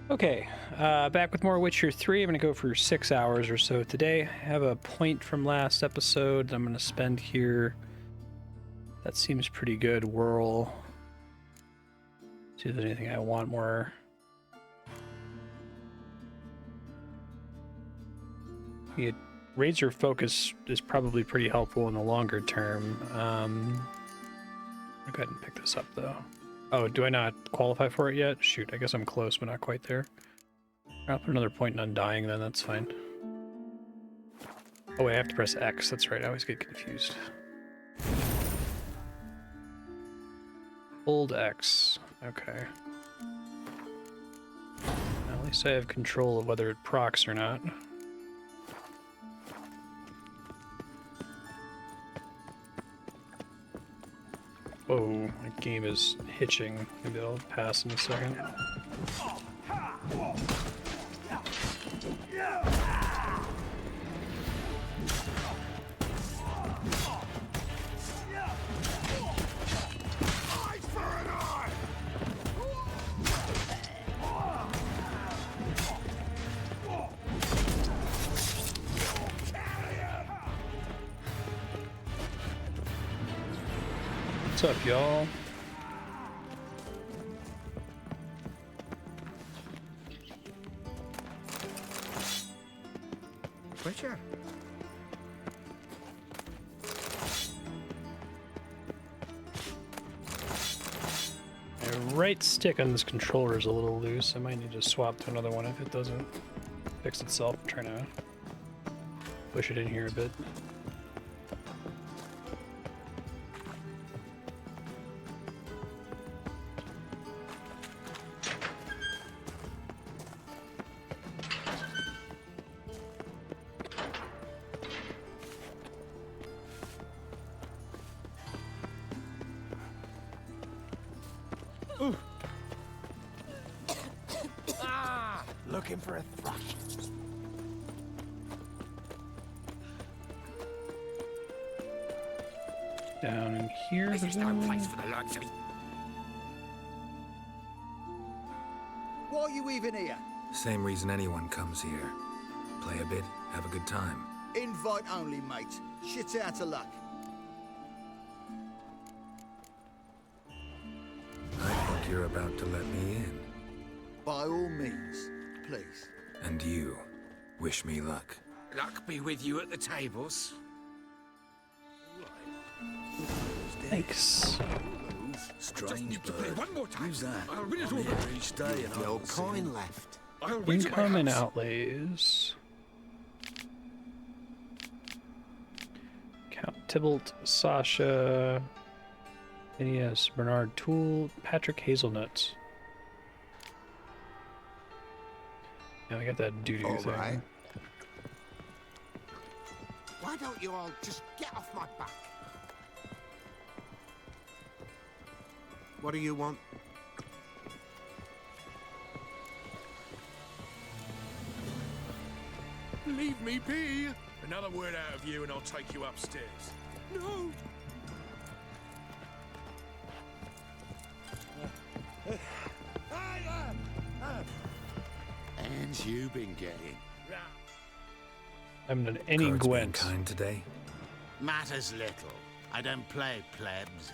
Okay, back with more Witcher 3. I'm going to go for 6 hours or so today. I have a point from last episode that I'm going to spend here. That seems pretty good. Whirl. See if there's anything I want more. Razor focus is probably pretty helpful in the longer term. I'll go ahead and pick this up though. Oh, do I not qualify for it yet? Shoot, I guess I'm close, but not quite there. I'll put another point in Undying then, that's fine. Oh wait, I have to press X, that's right, I always get confused. Hold X, okay. At least I have control of whether it procs or not. Whoa, my game is hitching. Maybe I'll pass in a second. What's up, y'all? Witcher. My right stick on this controller is a little loose. I might need to swap to another one if it doesn't fix itself. I'm trying to push it in here a bit. Looking for a thrush. Down in here. This is no place for the likes of me. Why are you even here? Same reason anyone comes here. Play a bit, have a good time. Invite only, mate. Shit's out of luck. I think you're about to let me in. By all means, please. And you, wish me luck. Luck be with you at the tables. Thanks. Strange to play bird. one more time. Who's that? I'll win it I'm all here back. each day and I The old haven't seen coin him. left. I'll win to my Income and house. outlays. Count Tybalt, Sasha, Phineas, Bernard Toole, Patrick Hazelnuts. Yeah, I got that doo-doo All thing. right. Why don't you all just get off my back? What do you want? Leave me be. Another word out of you and I'll take you upstairs. No. And you been getting? I'm an any Cards being Gwent. kind today. Matters little. I don't play plebs.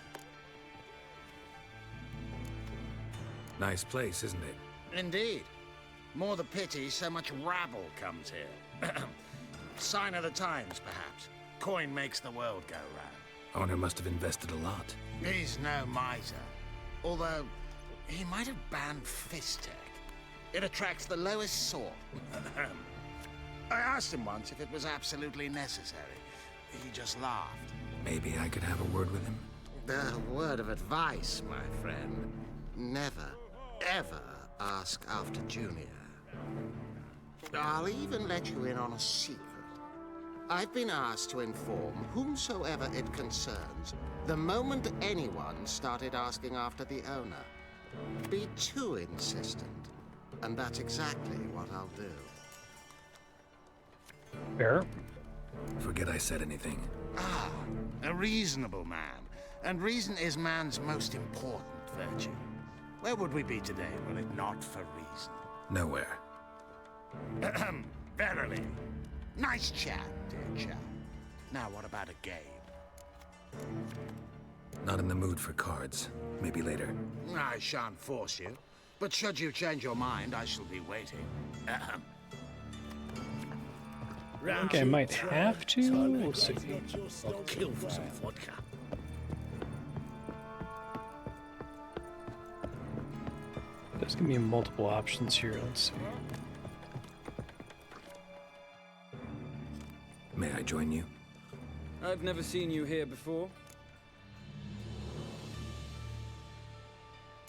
Nice place, isn't it? Indeed. More the pity so much rabble comes here. Sign of the times, perhaps. Coin makes the world go round. Owner must have invested a lot. He's no miser. Although, he might have banned Fistech. It attracts the lowest sort. I asked him once if it was absolutely necessary. He just laughed. Maybe I could have a word with him? A word of advice, my friend. Never, ever ask after Junior. I'll even let you in on a secret. I've been asked to inform whomsoever it concerns the moment anyone started asking after the owner. Be too insistent, and that's exactly what I'll do. Fair. Forget I said anything. Ah, a reasonable man. And reason is man's most important virtue. Where would we be today were it not for reason? Nowhere. Verily. Nice chat, dear chap. Now what about a game? Not in the mood for cards. Maybe later. I shan't force you, but should you change your mind, I shall be waiting. I think I might have to. We'll see. I'll kill for some vodka. There's gonna be multiple options here. Let's see. May I join you? I've never seen you here before.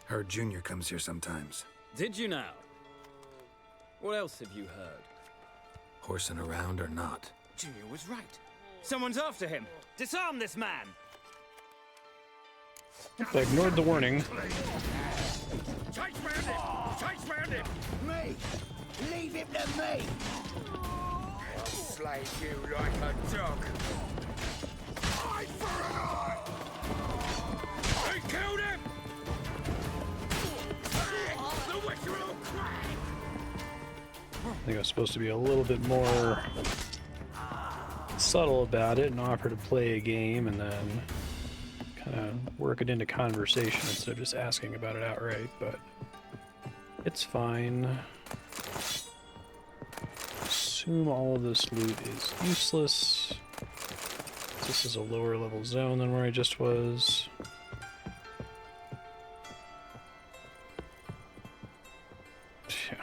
Heard Junior comes here sometimes. Did you now? What else have you heard? Horsing around or not. Junior was right. Someone's after him. Disarm this man! I ignored the warning. Chase round him! Chase round him! Me! Leave him to me! I'll slay you like a dog. Eye for an eye! He killed him! The whistle will crack! I think I was supposed to be a little bit more subtle about it and offer to play a game and then kind of work it into conversation instead of just asking about it outright, but it's fine. Assume all of this loot is useless. This is a lower level zone than where I just was. Yeah.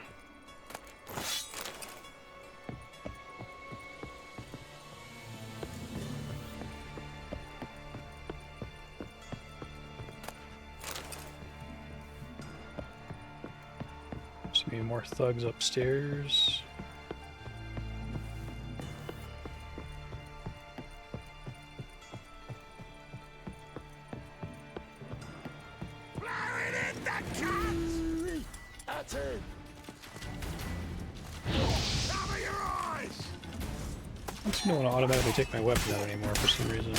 There's gonna be more thugs upstairs. That's it! Cover your eyes! I just don't want to automatically take my weapon out anymore for some reason.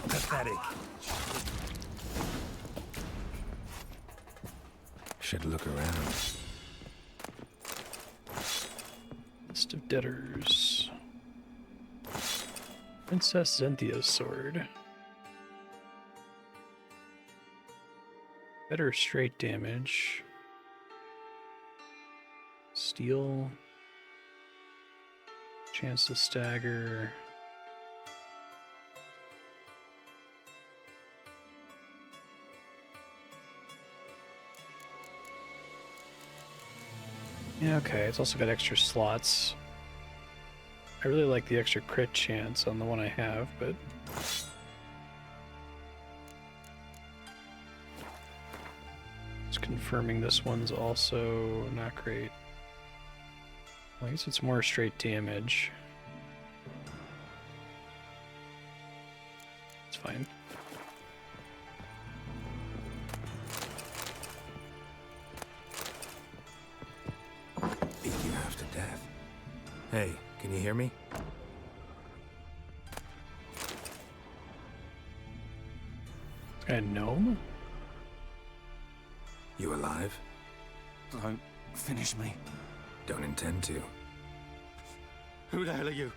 Pathetic. Should look around. List of debtors. Princess Zenthia's sword. Better straight damage. Steel. Chance to stagger. Yeah, okay, it's also got extra slots. I really like the extra crit chance on the one I have, but just confirming this one's also not great. Well, I guess it's more straight damage. It's fine. Beat you half to death. Hey, can you hear me? A gnome? You alive? Don't finish me. Don't intend to. Who the hell are you?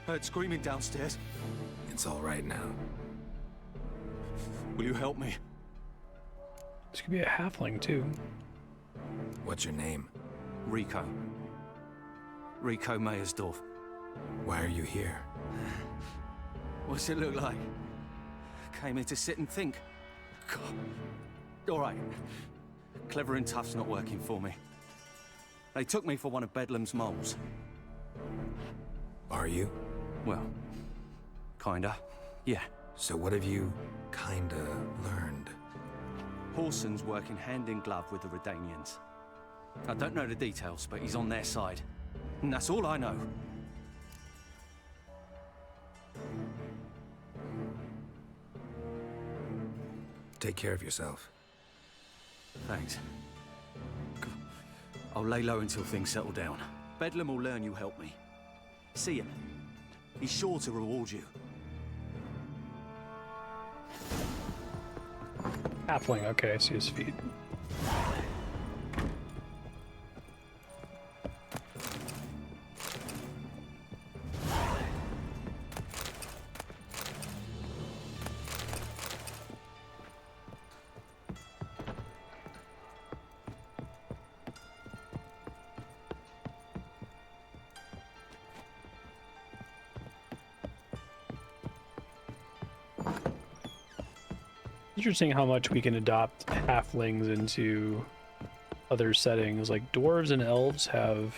Heard screaming downstairs. It's all right now. Will you help me? This could be a halfling too. What's your name? Rico. Rico Mayersdorf. Why are you here? What's it look like? Came here to sit and think. God. All right. Clever and tough's not working for me. They took me for one of Bedlam's moles. Are you? Well, kinda. Yeah. So what have you kinda learned? Horson's working hand in glove with the Redanians. I don't know the details, but he's on their side. And that's all I know. Take care of yourself. Thanks. I'll lay low until things settle down. Bedlam will learn you helped me. See him. He's sure to reward you. Halfling, okay, I see his feet. Interesting how much we can adopt halflings into other settings. Like dwarves and elves have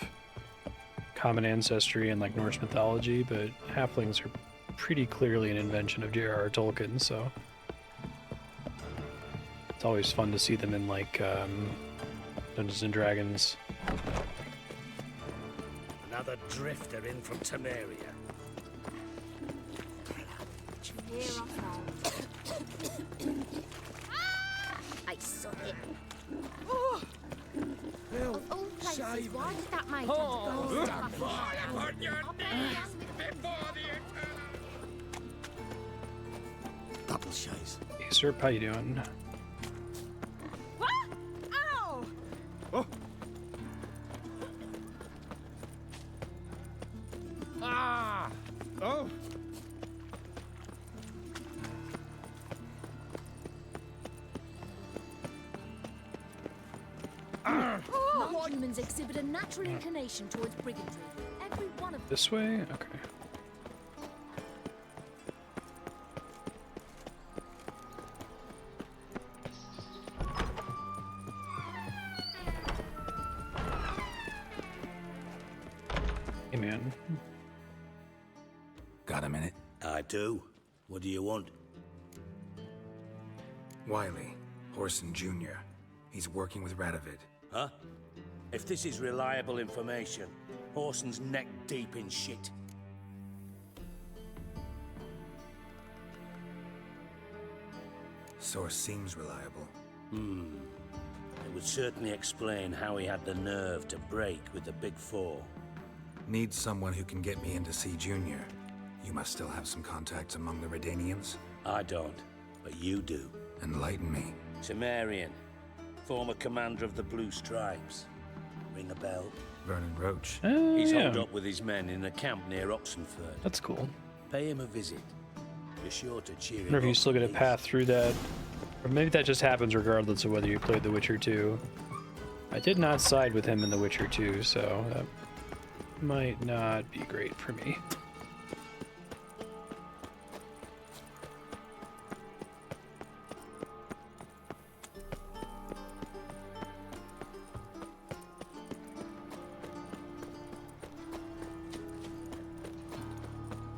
common ancestry in like Norse mythology, but halflings are pretty clearly an invention of J.R.R. Tolkien, so it's always fun to see them in like Dungeons and Dragons. Another drifter in from Temeria. Here I saw it. Of all places, why did that make Double chase. Hey, Serp, how you doing? Ow! Ah! Oh! Non-humans exhibit a natural inclination towards brigandry. Every one of them. This way? Okay. Hey, man. Got a minute? I do. What do you want? Wiley, Horson Jr. He's working with Radovid. Huh? If this is reliable information, Horson's neck deep in shit. Source seems reliable. It would certainly explain how he had the nerve to break with the Big Four. Need someone who can get me in to see Junior. You must still have some contacts among the Redanians. I don't, but you do. Enlighten me. Temerian, former commander of the Blue Stripes. Ring a bell? Vernon Roach. He's Yeah, holed up with his men in a camp near Oxenford. that's cool. Pay him a visit. You're sure to cheer I him wonder if you up, still get a please. path through that. Or maybe that just happens regardless of whether you played The Witcher 2. I did not side with him in The Witcher 2, so that might not be great for me.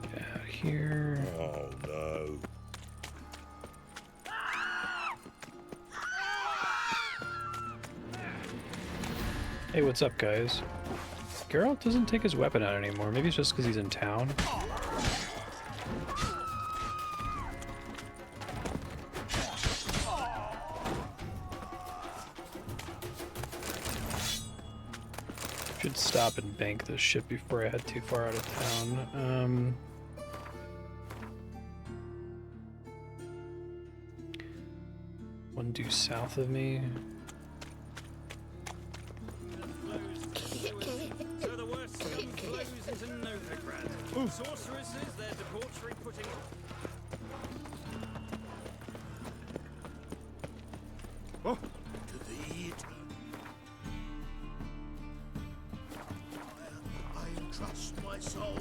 Get out of here. Oh no. Hey, what's up, guys? Geralt doesn't take his weapon out anymore. Maybe it's just because he's in town. Should stop and bank this shit before I head too far out of town. One due south of me. So the worst scum flows into Novigrad. Sorceresses, their debauchery putting... To thee. I entrust my soul.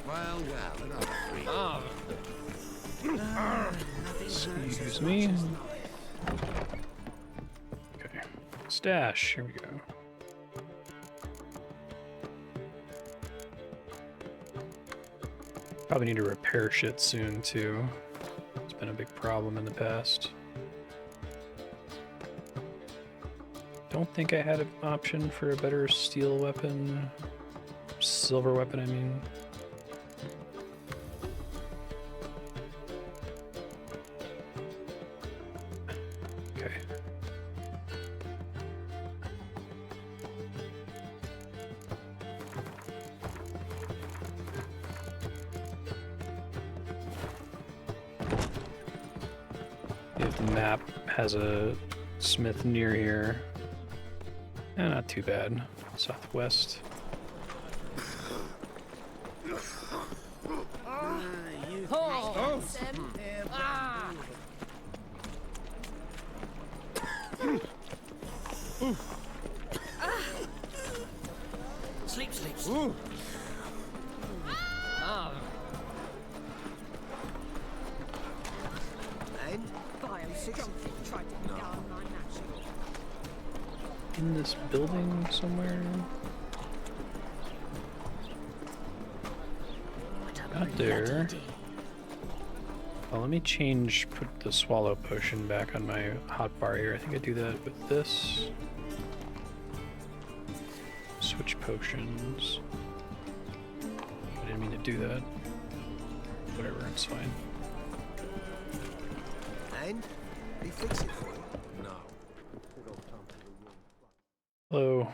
Well, another three. Excuse me. Okay. Stash. Here we go. Probably need to repair shit soon, too. It's been a big problem in the past. Don't think I had an option for a better steel weapon. Silver weapon, I mean. Okay. the map has a smith near here. Not too bad. Southwest. Sleep, sleep, sleep. Ooh. And Tried to go on my natural. In this building somewhere? Not there. Well, let me put the swallow potion back on my hotbar here. I think I do that with this. Switch potions. I didn't mean to do that. Whatever, it's fine. and they fix it for you. No. Hello.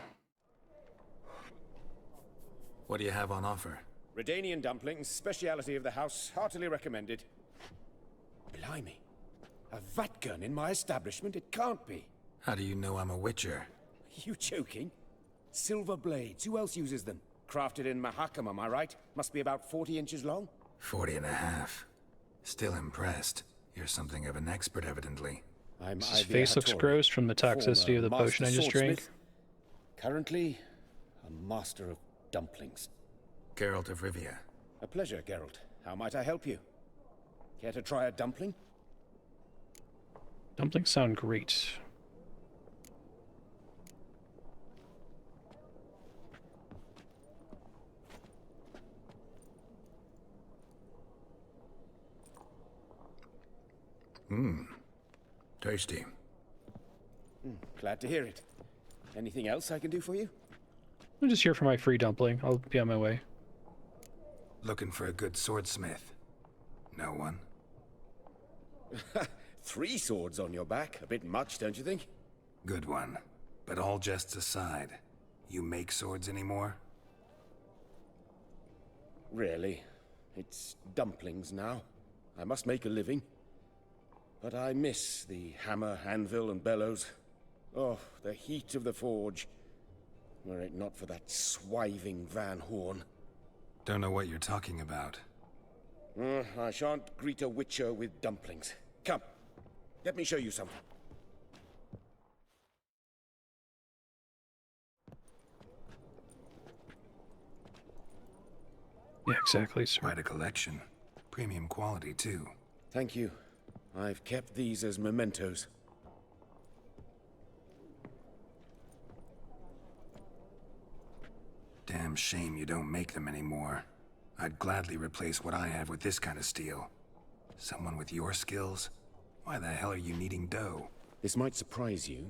What do you have on offer? Redanian dumplings, speciality of the house, heartily recommended. Blimey. A vatgun in my establishment? It can't be. How do you know I'm a witcher? You joking? Silver blades, who else uses them? Crafted in Mahakam, am I right? Must be about 40 inches long? 40 and a half. Still impressed. You're something of an expert, evidently. His face looks gross from the toxicity of the potion I just drank. Currently, a master of dumplings. Geralt of Rivia. A pleasure, Geralt. How might I help you? Care to try a dumpling? Dumplings sound great. Tasty. Glad to hear it. Anything else I can do for you? I'm just here for my free dumpling. I'll be on my way. Looking for a good swordsmith. No one? 3 swords on your back. A bit much, don't you think? Good one. But all jests aside, you make swords anymore? Really? It's dumplings now. I must make a living. But I miss the hammer, anvil, and bellows. Oh, the heat of the forge. Were it not for that swiving Van Horn. Don't know what you're talking about. I shan't greet a witcher with dumplings. Come, let me show you something. Yeah, exactly, sir. Quite a collection. Premium quality, too. Thank you. I've kept these as mementos. Damn shame you don't make them anymore. I'd gladly replace what I have with this kind of steel. Someone with your skills? Why the hell are you needing dough? This might surprise you.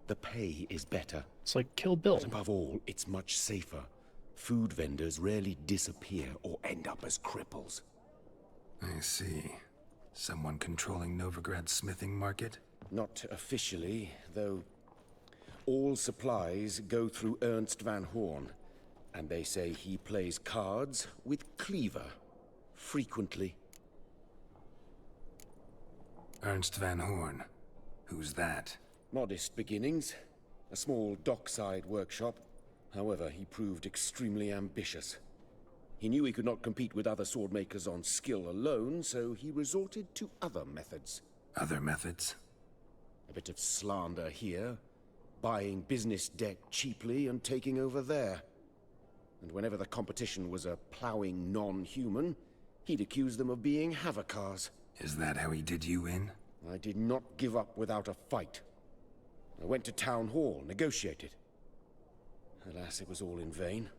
The pay is better. It's like Kill Bill. But above all, it's much safer. Food vendors rarely disappear or end up as cripples. I see. Someone controlling Novigrad's smithing market? Not officially, though all supplies go through Ernst Van Horn. And they say he plays cards with Cleaver. Frequently. Ernst Van Horn. Who's that? Modest beginnings. A small dockside workshop. However, he proved extremely ambitious. He knew he could not compete with other swordmakers on skill alone, so he resorted to other methods. Other methods? A bit of slander here, buying business debt cheaply and taking over there. And whenever the competition was a ploughing non-human, he'd accuse them of being Havocars. Is that how he did you in? I did not give up without a fight. I went to Town Hall, negotiated. Alas, it was all in vain.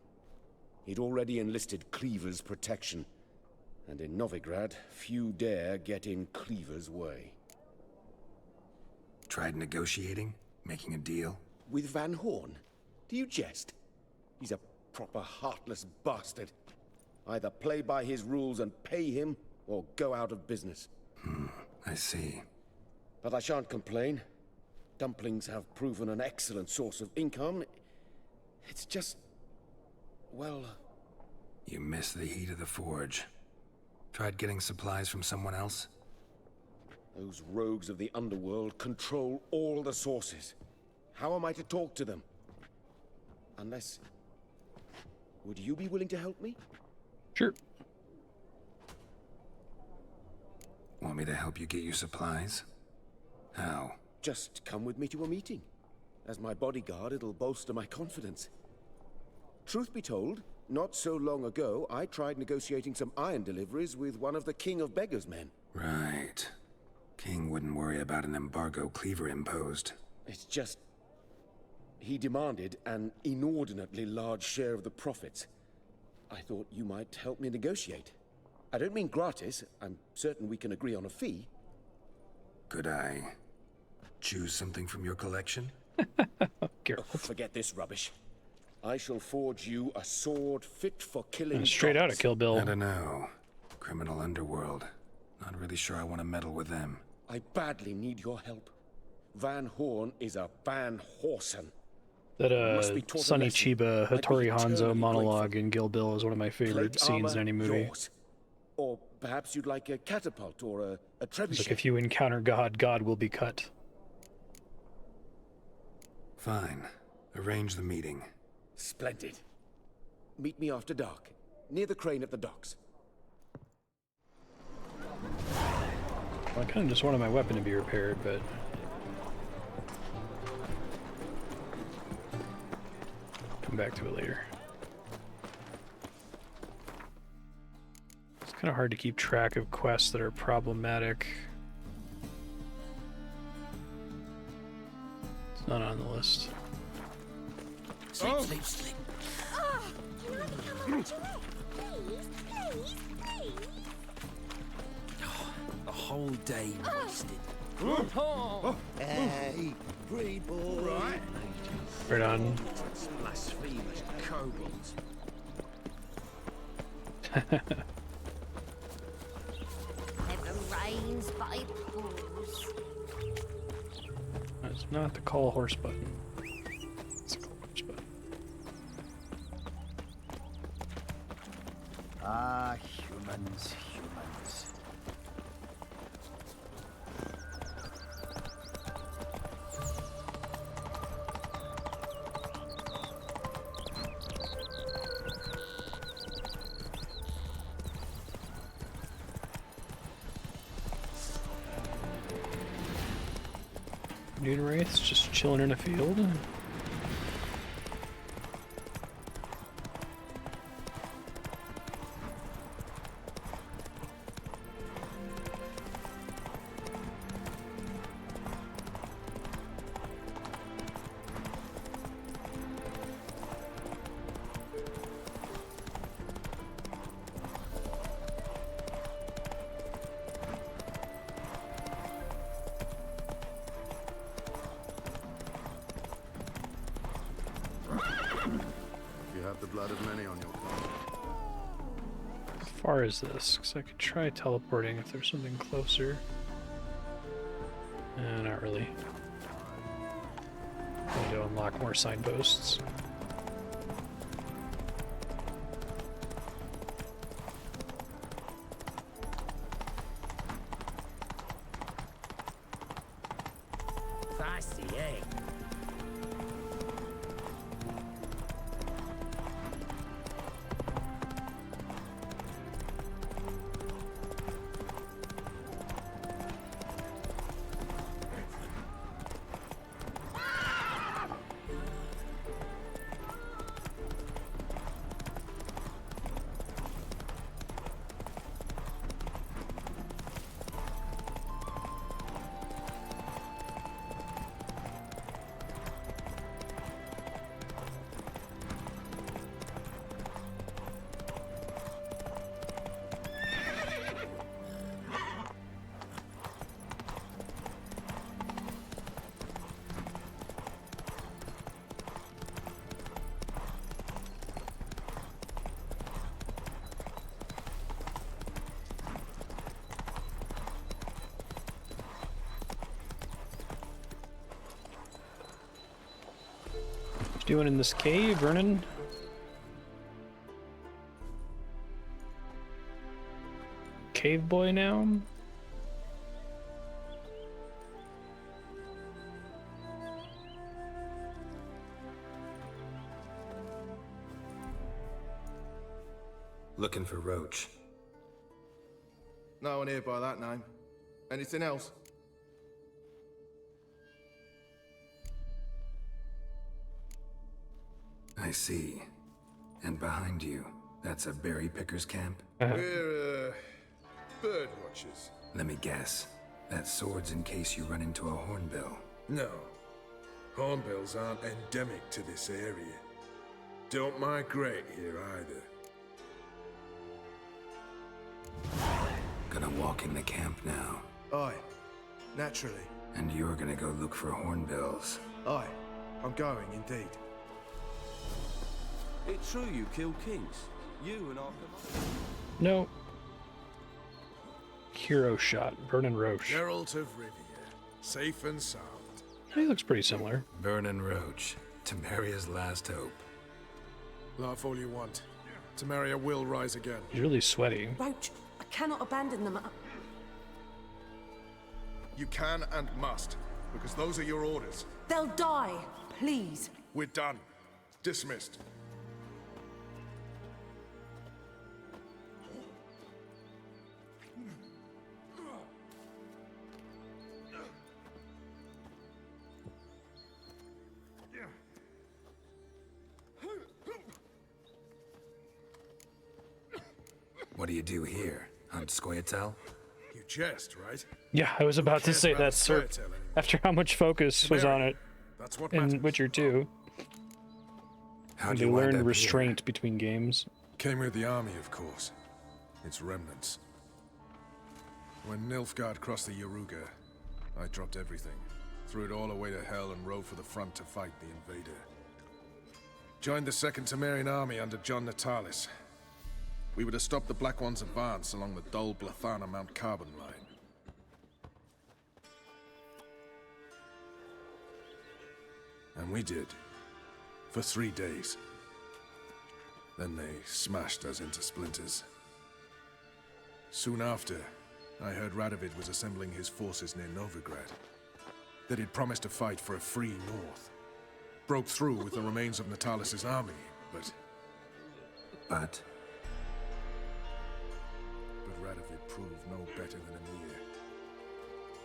He'd already enlisted Cleaver's protection, and in Novigrad, few dare get in Cleaver's way. Tried negotiating? Making a deal? With Van Horn? Do you jest? He's a proper heartless bastard. Either play by his rules and pay him, or go out of business. I see. But I shan't complain. Dumplings have proven an excellent source of income. It's just... well... You miss the heat of the forge. Tried getting supplies from someone else? Those rogues of the underworld control all the sources. How am I to talk to them? Unless... Would you be willing to help me? Sure. Want me to help you get your supplies? How? Just come with me to a meeting. As my bodyguard, it'll bolster my confidence. Truth be told, not so long ago, I tried negotiating some iron deliveries with one of the King of Beggars' men. Right. King wouldn't worry about an embargo Cleaver imposed. It's just... he demanded an inordinately large share of the profits. I thought you might help me negotiate. I don't mean gratis. I'm certain we can agree on a fee. Could I choose something from your collection? Careful. Forget this rubbish. I shall forge you a sword fit for killing Straight out of gods. Kill Bill. I don't know. Criminal underworld. Not really sure I want to meddle with them. I badly need your help. Van Horn is a Van Horsen. That Must be taught a Sonny lesson. Chiba I'd be Hattori Hanzo eternally monologue grateful. in Kill Bill is one of my favorite Plate scenes in armor, any movie. yours. Or perhaps you'd like a catapult or a It's like trebuchet. if you encounter God, God will be cut. Fine. Arrange the meeting. Splendid. Meet me after dark, near the crane at the docks. Well, I kind of just wanted my weapon to be repaired, but... come back to it later. It's kind of hard to keep track of quests that are problematic. It's not on the list. Sleep, sleep, sleep. Oh, can I become a witch? Please, please, please. A whole day wasted. Hey, breed boy. Right. Right on. Blasphemous kobolds. Never rains by pools. That's not the call horse button. It's the call horse button. Ah, humans, humans. Dune Wraiths just chilling in a field. You have the blood of many on your cloak. How far is this? Because I could try teleporting if there's something closer. Not really. I need to unlock more signposts. Feisty, eh? What you doing in this cave, Vernon? Cave boy now? looking for Roach. No one here by that name. Anything else? I see. And behind you, that's a berry picker's camp? We're, bird watchers. Let me guess. That sword's in case you run into a hornbill. No. Hornbills aren't endemic to this area. Don't migrate here either. Gonna walk in the camp now. Aye. Naturally. And you're gonna go look for hornbills. Aye. I'm going, indeed. It's true you killed kings. You and our... No. Hero shot. Vernon Roche. Geralt of Rivia. Safe and sound. He looks pretty similar. Vernon Roach. Temeria's last hope. Laugh all you want. Temeria will rise again. He's really sweaty. Roach, I cannot abandon them. You can and must, because those are your orders. They'll die. Please. We're done. Dismissed. What do you do here? Hunt Scoia'tael? You jest, right? Yeah, I was about to Can't say grab that, a sir. storyteller. After how much focus was on it That's what in matters. Witcher 2. How'd They you wind learned up restraint between games. Came with the army, of course. Its remnants. When Nilfgaard crossed the Yaruga, I dropped everything. Threw it all away to hell and rode for the front to fight the invader. Joined the Second Temerian army under John Natalis. We were to stop the Black One's advance along the Dol Blathana Mount Carbon line. And we did. For 3 days. Then they smashed us into splinters. Soon after, I heard Radovid was assembling his forces near Novigrad. That he'd promised to fight for a free north. Broke through with the remains of Natalis' army, but But Radovid proved no better than Emir.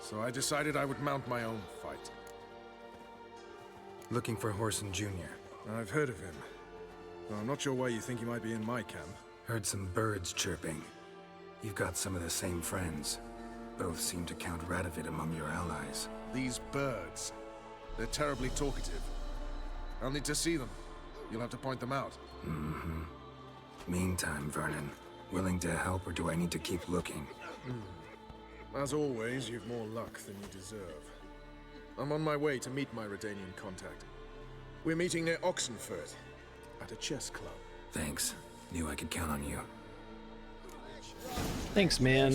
So I decided I would mount my own fight. looking for Whoreson Jr. I've heard of him. Though I'm not sure why you think he might be in my camp. Heard some birds chirping. You've got some of the same friends. Both seem to count Radovid among your allies. These birds. They're terribly talkative. I'll need to see them. You'll have to point them out. Mm-hmm. Meantime, Vernon, willing to help or do I need to keep looking? As always, you've more luck than you deserve. I'm on my way to meet my Redanian contact. We're meeting near Oxenfurt, at a chess club. Thanks. Knew I could count on you. Thanks, man.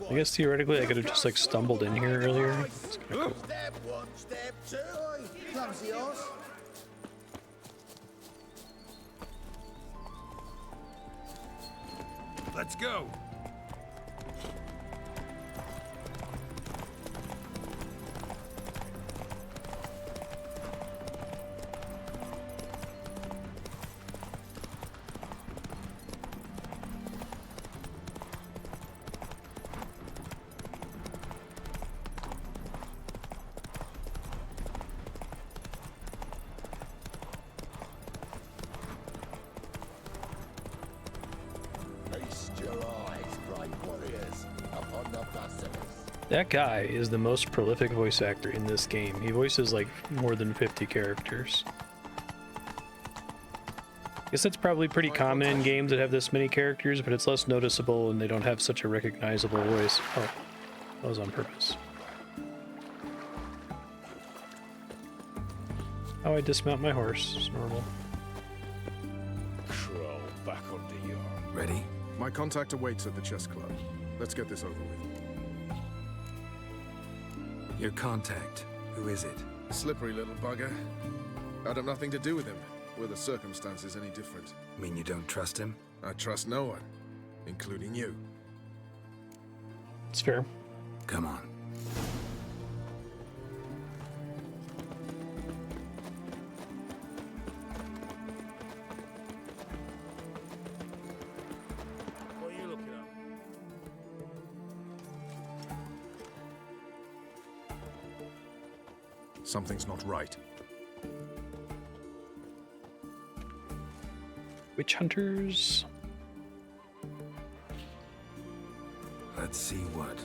I guess theoretically I could have just like stumbled in here earlier. It's kinda cool. Step one, step two. Clumsy horse. Let's go! That guy is the most prolific voice actor in this game. He voices like more than 50 characters. I guess that's probably pretty common in games that have this many characters, but it's less noticeable and they don't have such a recognizable voice. Oh, that was on purpose. Oh, I dismount my horse. It's normal. Crawl back under you. Ready? My contact awaits at the chess club. Let's get this over with. Your contact. Who is it? Slippery little bugger. I'd have nothing to do with him. Were the circumstances any different? Mean you don't trust him? I trust no one, including you. It's fair. Come on. Something's not right. Witch hunters. Let's see what.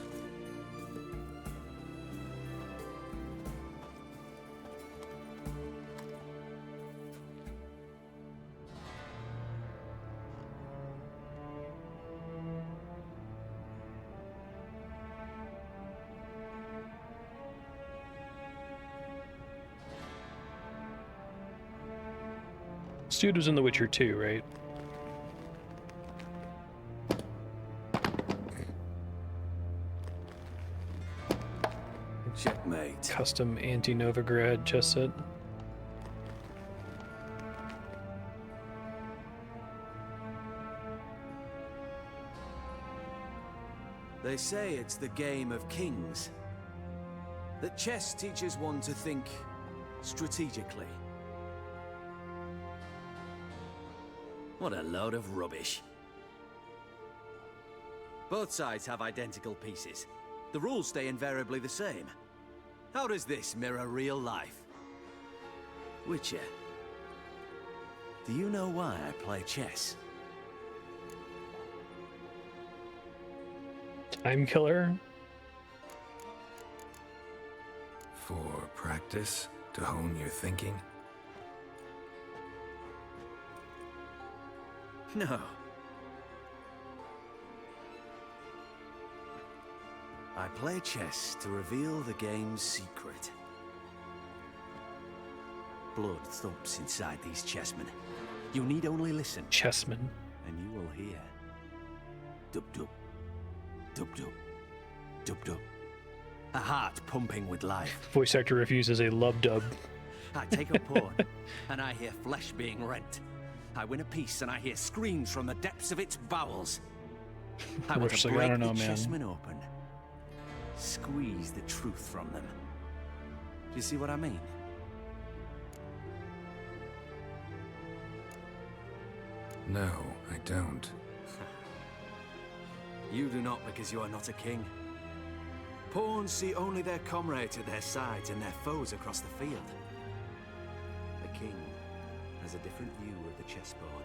This dude was in The Witcher 2, right? Checkmate. Custom anti-Novigrad chess set. They say it's the game of kings. That chess teaches one to think strategically. What a load of rubbish. Both sides have identical pieces. The rules stay invariably the same. How does this mirror real life? Witcher, do you know why I play chess? Time killer. For practice? To hone your thinking? No. I play chess to reveal the game's secret. Blood thumps inside these chessmen. You need only listen. Chessmen. And you will hear. Dub-dub. Dub-dub. Dub-dub. A heart pumping with life. Voice actor refuses a love dub. I take a pawn, and I hear flesh being rent. I win a piece, and I hear screams from the depths of its bowels. I want to I break don't know, the man. chessmen open. Squeeze the truth from them. Do you see what I mean? No, I don't. You do not because you are not a king. Pawns see only their comrades at their sides and their foes across the field. A king has a different view of the chessboard.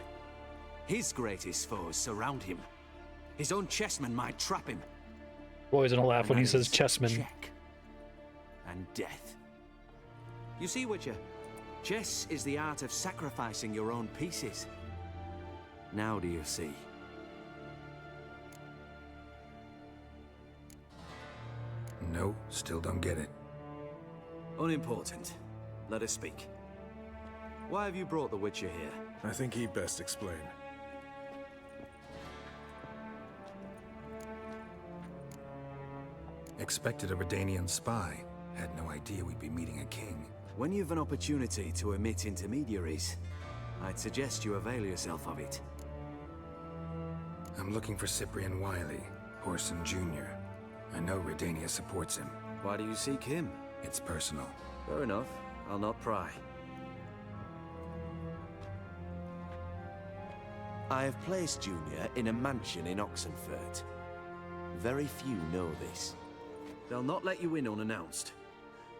His greatest foes surround him. His own chessmen might trap him. Boy's gonna laugh when he that says is chessman. Check. And death. You see, Witcher, chess is the art of sacrificing your own pieces. Now do you see? No, still don't get it. Unimportant. Let us speak. Why have you brought the Witcher here? I think he'd best explain. Expected a Redanian spy. Had no idea we'd be meeting a king. When you've an opportunity to omit intermediaries, I'd suggest you avail yourself of it. I'm looking for Cyprian Wiley, Orson Jr. I know Redania supports him. Why do you seek him? It's personal. Fair enough. I'll not pry. I have placed Junior in a mansion in Oxenfurt. Very few know this. They'll not let you in unannounced.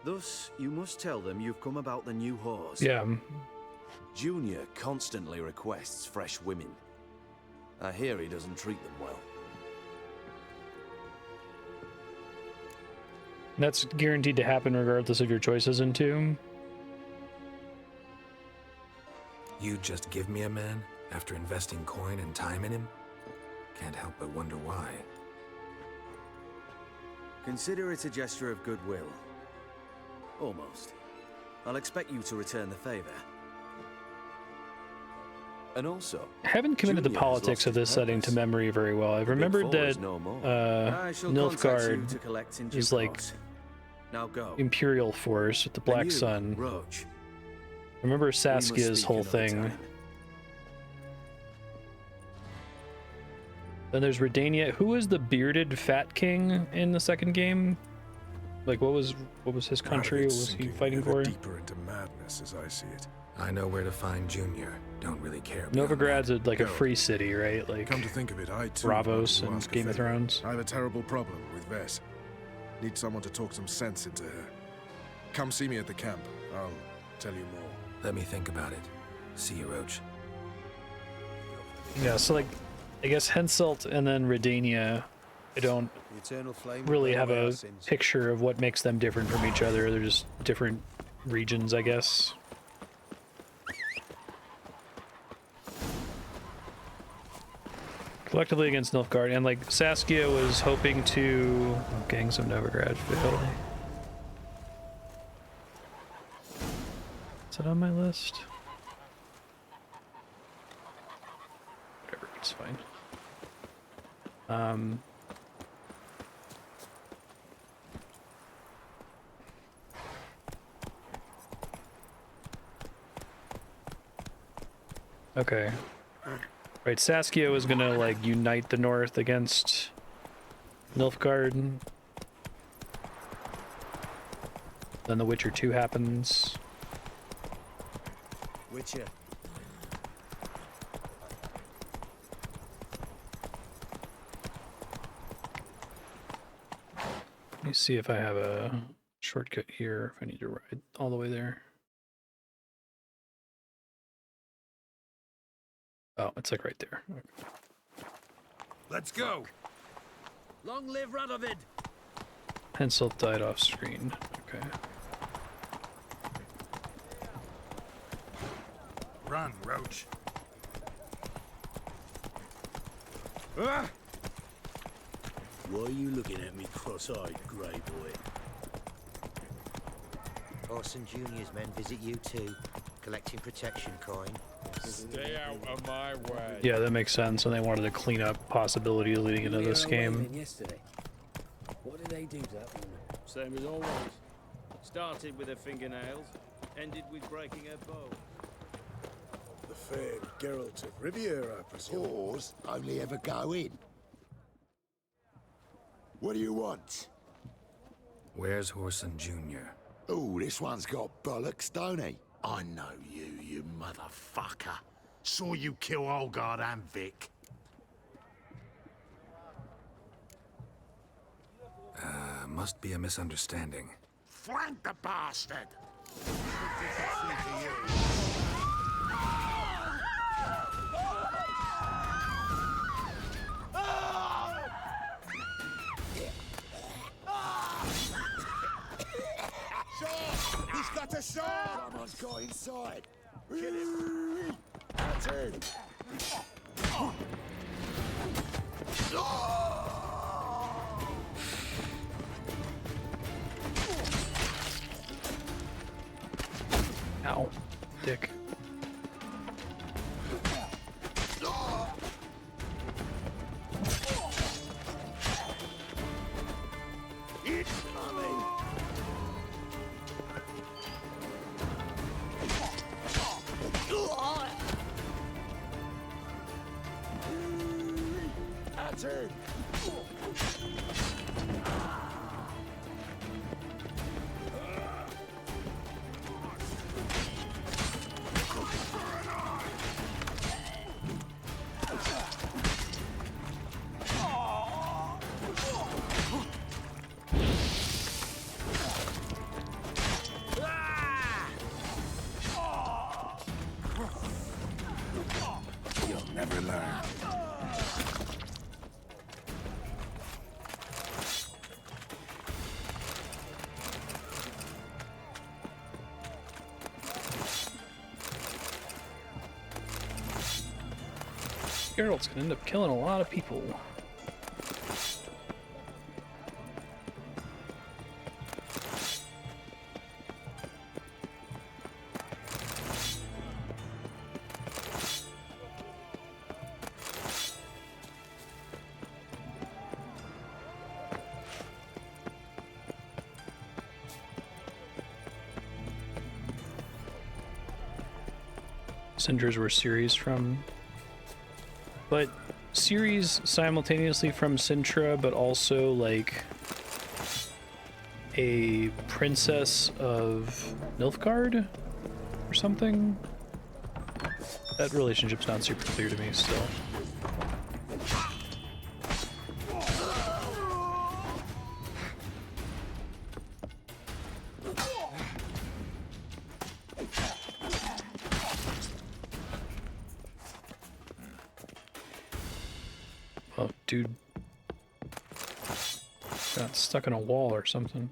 Thus, you must tell them you've come about the new whores. Yeah. Junior constantly requests fresh women. I hear he doesn't treat them well. That's guaranteed to happen regardless of your choices in Tomb. You just give me a man after investing coin and time in him? Can't help but wonder why. Consider it a gesture of goodwill. Almost. I'll expect you to return the favor. And also, I haven't committed the Junior has politics lost of this his setting to purpose. memory very well. I The Big remembered Four that is no more. I shall contact you to collect in Nilfgaard due is like course. Now go. Imperial Force with the And Black you, Sun. Roach. I remember We must Saskia's speak whole another thing. time. Then there's Redania. Who was the bearded fat king in the second game? Like, what was his country? What It's was he sinking fighting ever for? deeper into madness as I see it. I know where to find Junior. Don't really care. beyond Novigrad's that. like a Go. free city, right? Like Come to think of it, I too Bravos wanted to and ask a Game of favor. Thrones. I have a terrible problem with Vess. Need someone to talk some sense into her. Come see me at the camp. I'll tell you more. Let me think about it. See you, Roach. Yeah, so like, I guess Henselt and then Redania, I don't The eternal flame really will have burn away a our sins. picture of what makes them different from each other. They're just different regions, I guess. Collectively against Nilfgaard, and like Saskia was hoping to gangs of Novigrad failed. Is it on my list? Whatever, it's fine. Okay. Right, Saskia was gonna like unite the North against Nilfgaard. Then The Witcher 2 happens. Witcher. Let me see if I have a shortcut here, if I need to ride all the way there. Oh, it's like right there. Okay. Let's go! Long live Radovid! Henselt died off screen. Okay. Run, Roach. Ah! Why are you looking at me cross-eyed, grey boy? Orson Jr.'s men visit you too, collecting protection coin. Stay out of my way. Yeah, that makes sense. And they wanted to clean up possibilities leading into this game. Yesterday. What did they do to that woman? Same as always. Started with her fingernails, ended with breaking her bow. The fair Geralt of Riviera, I presume. Whores only ever go in. What do you want? Where's Whoreson Jr.? Oh, this one's got bollocks, don't he? I know you, you motherfucker. Saw you kill Olgard and Vic. Must be a misunderstanding. Flank the bastard! He's got a sword! Someone's got inside. Kill him. That's it. Ow, dick. It's coming. That's it. You'll never learn. Geralt's gonna end up killing a lot of people. Sinders were series from, but series simultaneously from Sintra, but also like a princess of Nilfgaard or something. That relationship's not super clear to me still. Oh, dude. Got stuck in a wall or something.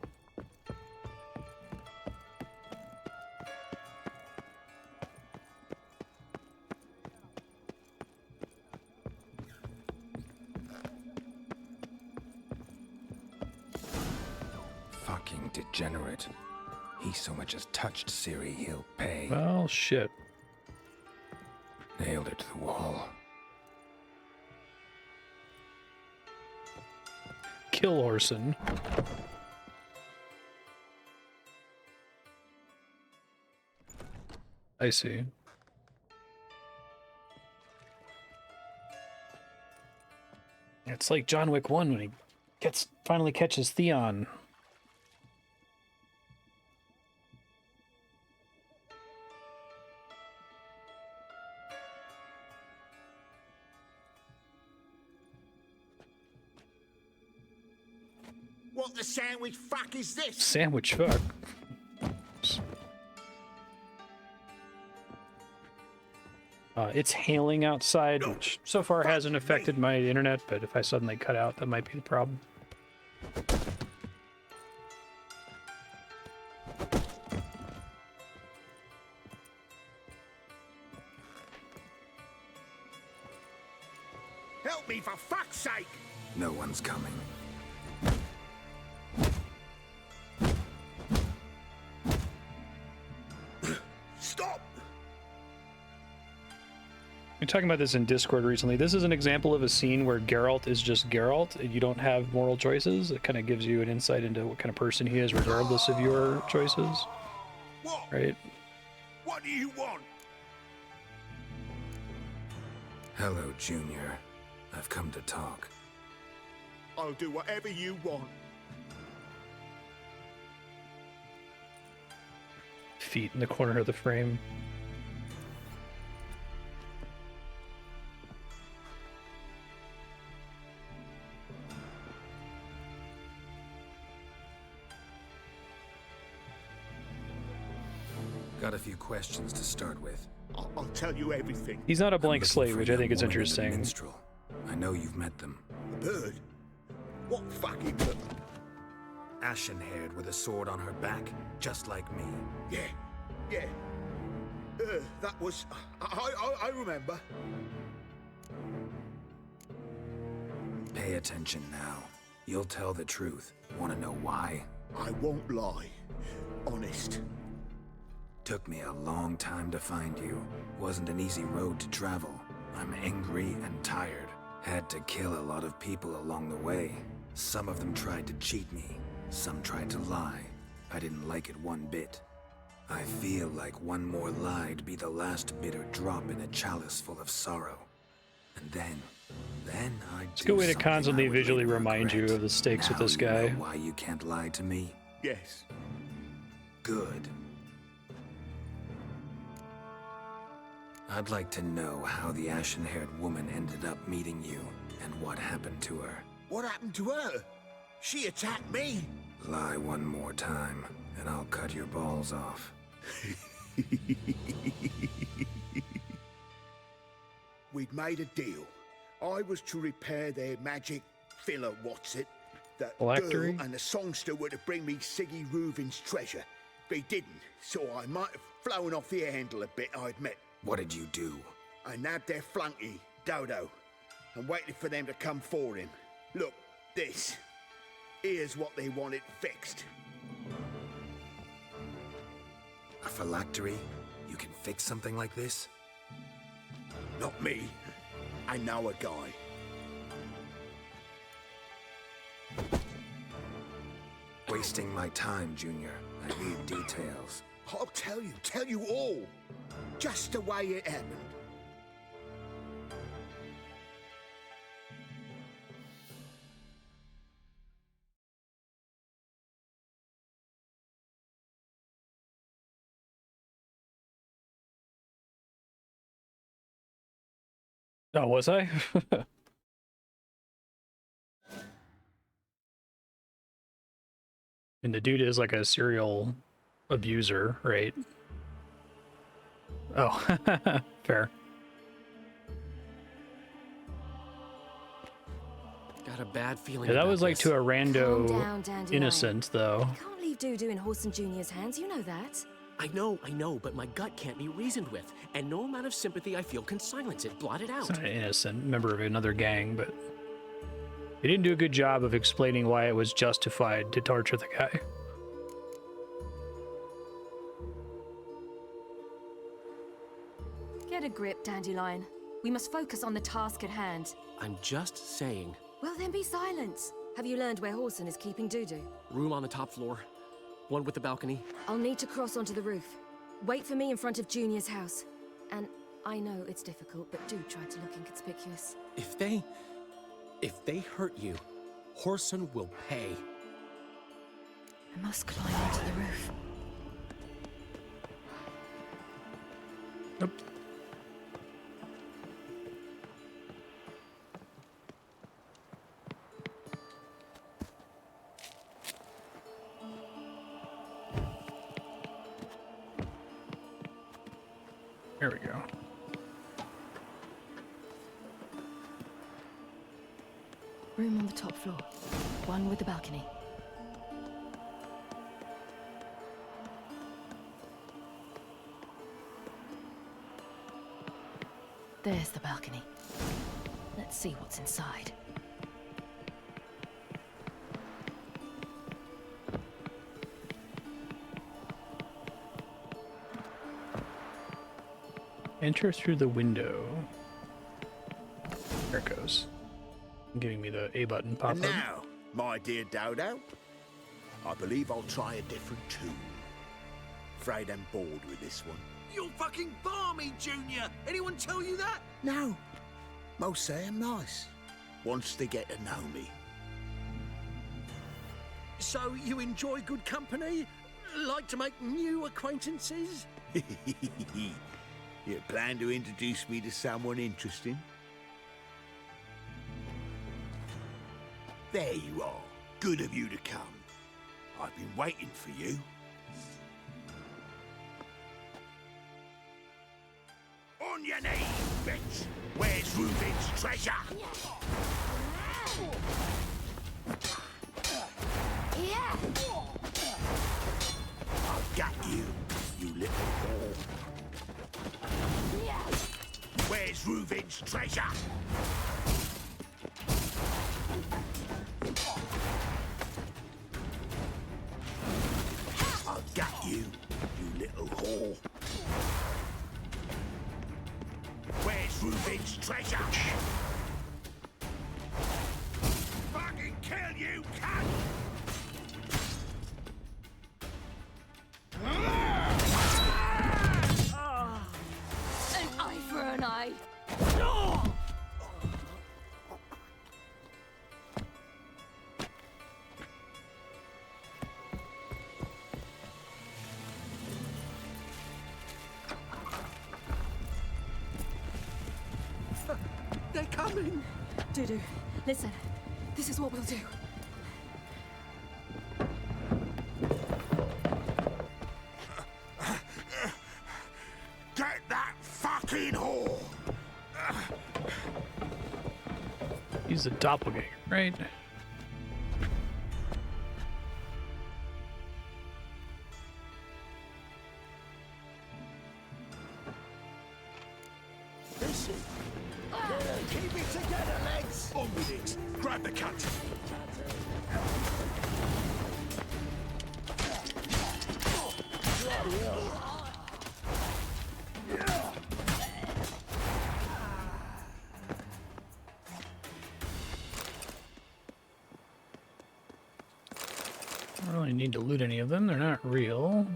Fucking degenerate. He so much as touched Ciri, he'll pay. Well, shit. Nailed it to the wall. Kill Orson. I see. It's like John Wick 1 when he finally catches Theon. What the sandwich fuck is this? Sandwich fuck. It's hailing outside, which so far hasn't affected my internet, but if I suddenly cut out, that might be the problem. Help me for fuck's sake! No one's coming. Stop! We're talking about this in Discord recently. This is an example of a scene where Geralt is just Geralt, and you don't have moral choices. It kind of gives you an insight into what kind of person he is, regardless of your choices. What? Right? What do you want? Hello, Junior. I've come to talk. I'll do whatever you want. Feet in the corner of the frame. Got a few questions to start with. I'll tell you everything. He's not a blank I'm looking slate, for which a I think young is woman in the interesting. Minstrel. I know you've met them. The bird? What fucking bird? Ashen-haired with a sword on her back, just like me. Yeah. That was... I remember. Pay attention now. You'll tell the truth. Want to know why? I won't lie. Honest. Took me a long time to find you. Wasn't an easy road to travel. I'm angry and tired. Had to kill a lot of people along the way. Some of them tried to cheat me. Some tried to lie. I didn't like it one bit. I feel like one more lie'd be the last bitter drop in a chalice full of sorrow. And then I'd It's a good way to constantly visually remind you of the stakes with this guy. Know why you can't lie to me? Yes. Good. I'd like to know how the ashen-haired woman ended up meeting you, and what happened to her. What happened to her? She attacked me. Lie one more time, and I'll cut your balls off. We'd made a deal. I was to repair their magic filler, that Phylactery? girl and the songster were to bring me Siggy Reuven's treasure. They didn't, so I might have flown off the handle a bit, I admit. What did you do? I nabbed their flunky, Dodo, and waited for them to come for him. Look, this. Here's what they wanted fixed. A phylactery? You can fix something like this? Not me. I know a guy. Wasting my time, Junior. I need details. I'll tell you all. Just the way it happened. Oh, was I? And the dude is like a serial abuser, right? Oh, fair. Got a bad feeling. Yeah, that about was like this. to a rando Calm down, Dandelion. innocent, though. Can't leave Dudu in Horson Jr.'s hands, you know that. I know, but my gut can't be reasoned with, and no amount of sympathy I feel can silence it, blot it It's out. not an innocent member of another gang, but they didn't do a good job of explaining why it was justified to torture the guy. Get a grip, Dandelion. We must focus on the task at hand. I'm just saying. Well, then be silent. Have you learned where Horson is keeping Dudu? Room on the top floor. One with the balcony. I'll need to cross onto the roof. Wait for me in front of Junior's house. And I know it's difficult, but do try to look inconspicuous. If they hurt you, Horson will pay. I must climb onto the roof. Nope. There we go. Room on the top floor. One with the balcony. There's the balcony. Let's see what's inside. Enter through the window. There it goes. Giving me the A button pop up. And now, my dear Dodo, I believe I'll try a different tune. Afraid I'm bored with this one. You're fucking balmy, Junior! Anyone tell you that? No. Most say I'm nice. Wants to get to know me. So you enjoy good company? Like to make new acquaintances? You plan to introduce me to someone interesting? There you are. Good of you to come. I've been waiting for you. On your knees, bitch! Where's Reuben's treasure? I've got you, you little whore. Where's Reuben's treasure? I've got you, you little whore. Where's Reuben's treasure? Fucking kill you, cunt! An eye for an eye. They're coming! Dudu, listen. This is what we'll do. Get that fucking whore! He's a doppelganger, right? Listen. Keep it together, legs! On with it! Grab the cut! I don't really need to loot any of them. They're not real.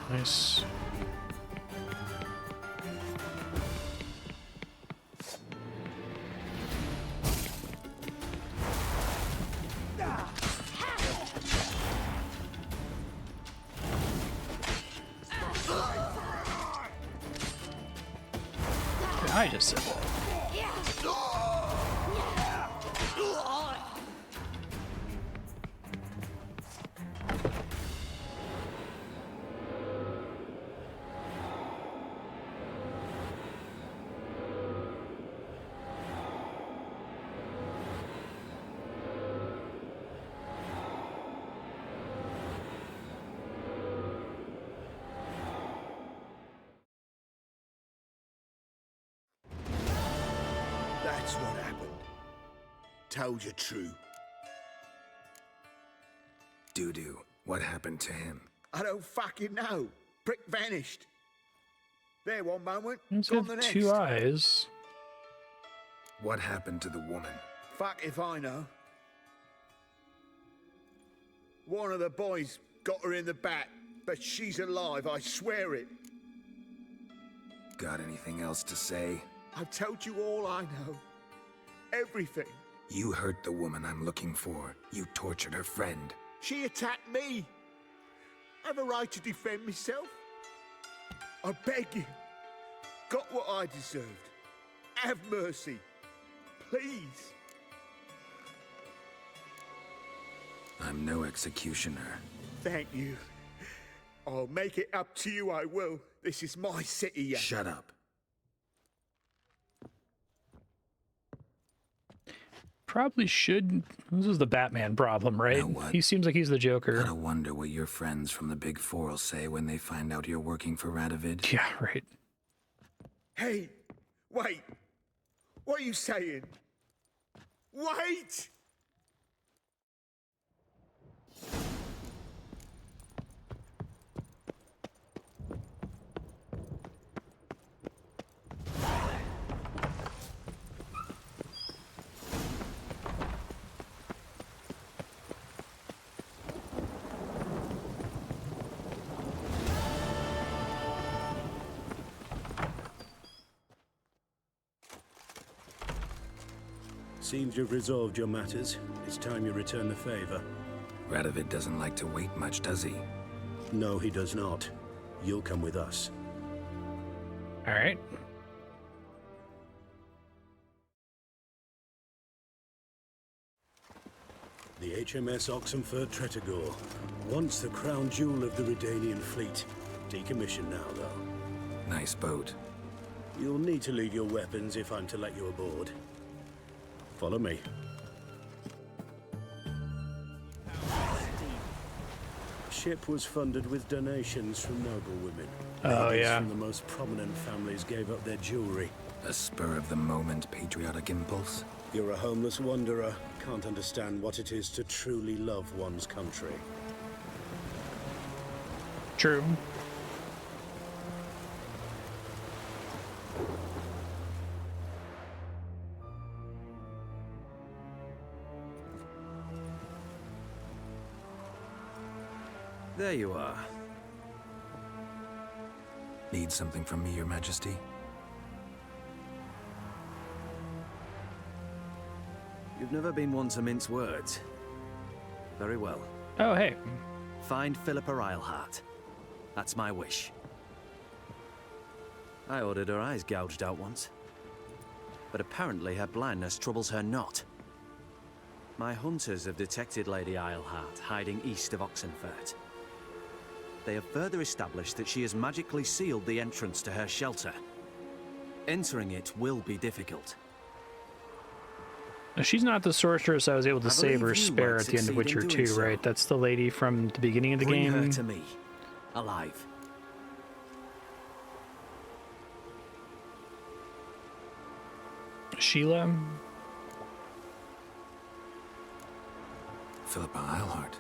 Nice. I just said that. That's what happened. Told you true. Doo-doo, what happened to him? I don't fucking know. Prick vanished. There one moment, He's gone got the next. two eyes. What happened to the woman? Fuck if I know. One of the boys got her in the back, but she's alive, I swear it. Got anything else to say? I've told you all I know. Everything. You hurt the woman I'm looking for. You tortured her friend. She attacked me. I have a right to defend myself. I beg you. Got what I deserved. Have mercy. Please. I'm no executioner. Thank you. I'll make it up to you, I will. This is my city. Yeah. Shut up. Probably should. This is the Batman problem, right? Know what? He seems like he's the Joker. Gotta wonder what your friends from the Big Four will say when they find out you're working for Radovid. Yeah, right. Hey, wait. What are you saying? Wait! Seems you've resolved your matters. It's time you return the favor. Radovid doesn't like to wait much, does he? No, he does not. You'll come with us. All right. The HMS Oxenford Tretogor, once the crown jewel of the Redanian fleet. Decommissioned now, though. Nice boat. You'll need to leave your weapons if I'm to let you aboard. Follow me. Ship was funded with donations from noble women. Oh, Ladies yeah. from the most prominent families gave up their jewelry. A spur-of-the-moment patriotic impulse? You're a homeless wanderer. Can't understand what it is to truly love one's country. True. There you are. Need something from me, Your Majesty? You've never been one to mince words. Very well. Oh, hey. Find Philippa Eilhart. That's my wish. I ordered her eyes gouged out once. But apparently her blindness troubles her not. My hunters have detected Lady Eilhart hiding east of Oxenfurt. They have further established that she has magically sealed the entrance to her shelter. Entering it will be difficult. Now, she's not the sorceress I was able to save or believe you spare might at the end of succeed in Witcher doing 2, so. right? That's the lady from the beginning of the Bring game. her to me, alive. Sheila? Philippa Eilhart.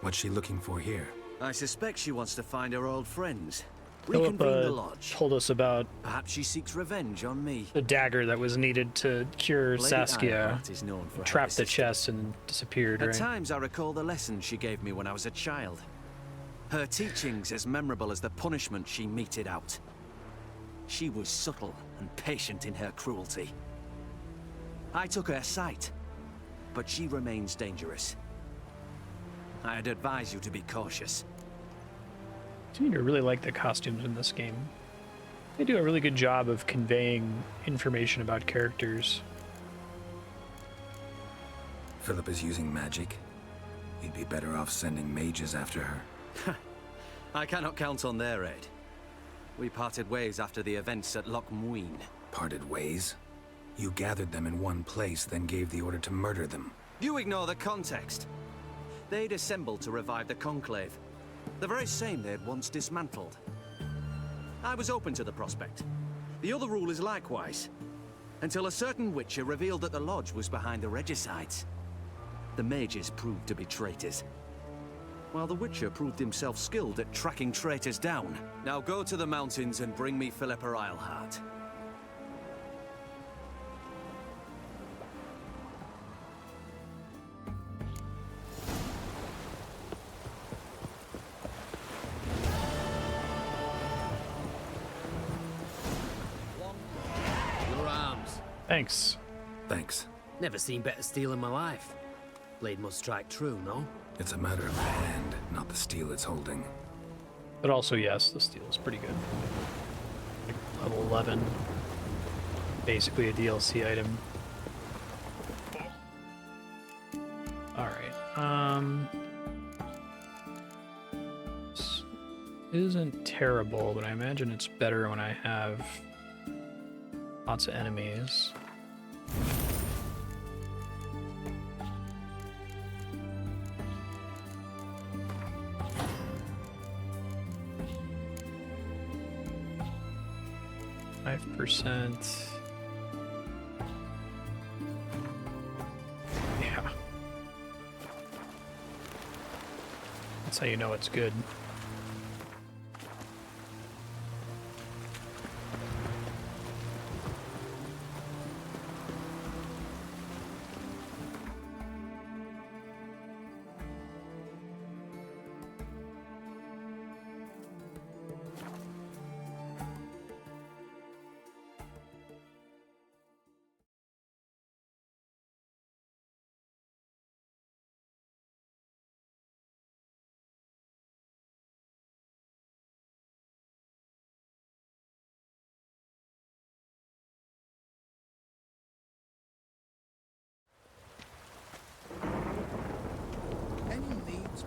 What's she looking for here? I suspect she wants to find her old friends. Reconvene the Philippa lodge. told us about Perhaps she seeks revenge on me. the dagger that was needed to cure Lady Saskia. Eilhart is known for her Trapped the resistance. chest and disappeared, At right? times I recall the lessons she gave me when I was a child. Her teachings as memorable as the punishment she meted out. She was subtle and patient in her cruelty. I took her sight, but she remains dangerous. I'd advise you to be cautious. I seem to really like the costumes in this game. They do a really good job of conveying information about characters. Philip is using magic. He'd be better off sending mages after her. I cannot count on their aid. We parted ways after the events at Loch Muin. Parted ways? You gathered them in one place, then gave the order to murder them. You ignore the context. They'd assembled to revive the Conclave. The very same they'd once dismantled. I was open to the prospect. The other rule is likewise. Until a certain witcher revealed that the Lodge was behind the regicides. The mages proved to be traitors, while the Witcher proved himself skilled at tracking traitors down. Now go to the mountains and bring me Philippa Eilhart. Your arms. Thanks. Thanks. Never seen better steel in my life. Blade must strike true, no? It's a matter of the hand, not the steel it's holding. But also, yes, the steel is pretty good. Like level 11. Basically a DLC item. Alright, this isn't terrible, but I imagine it's better when I have lots of enemies. %. Yeah. That's how you know it's good.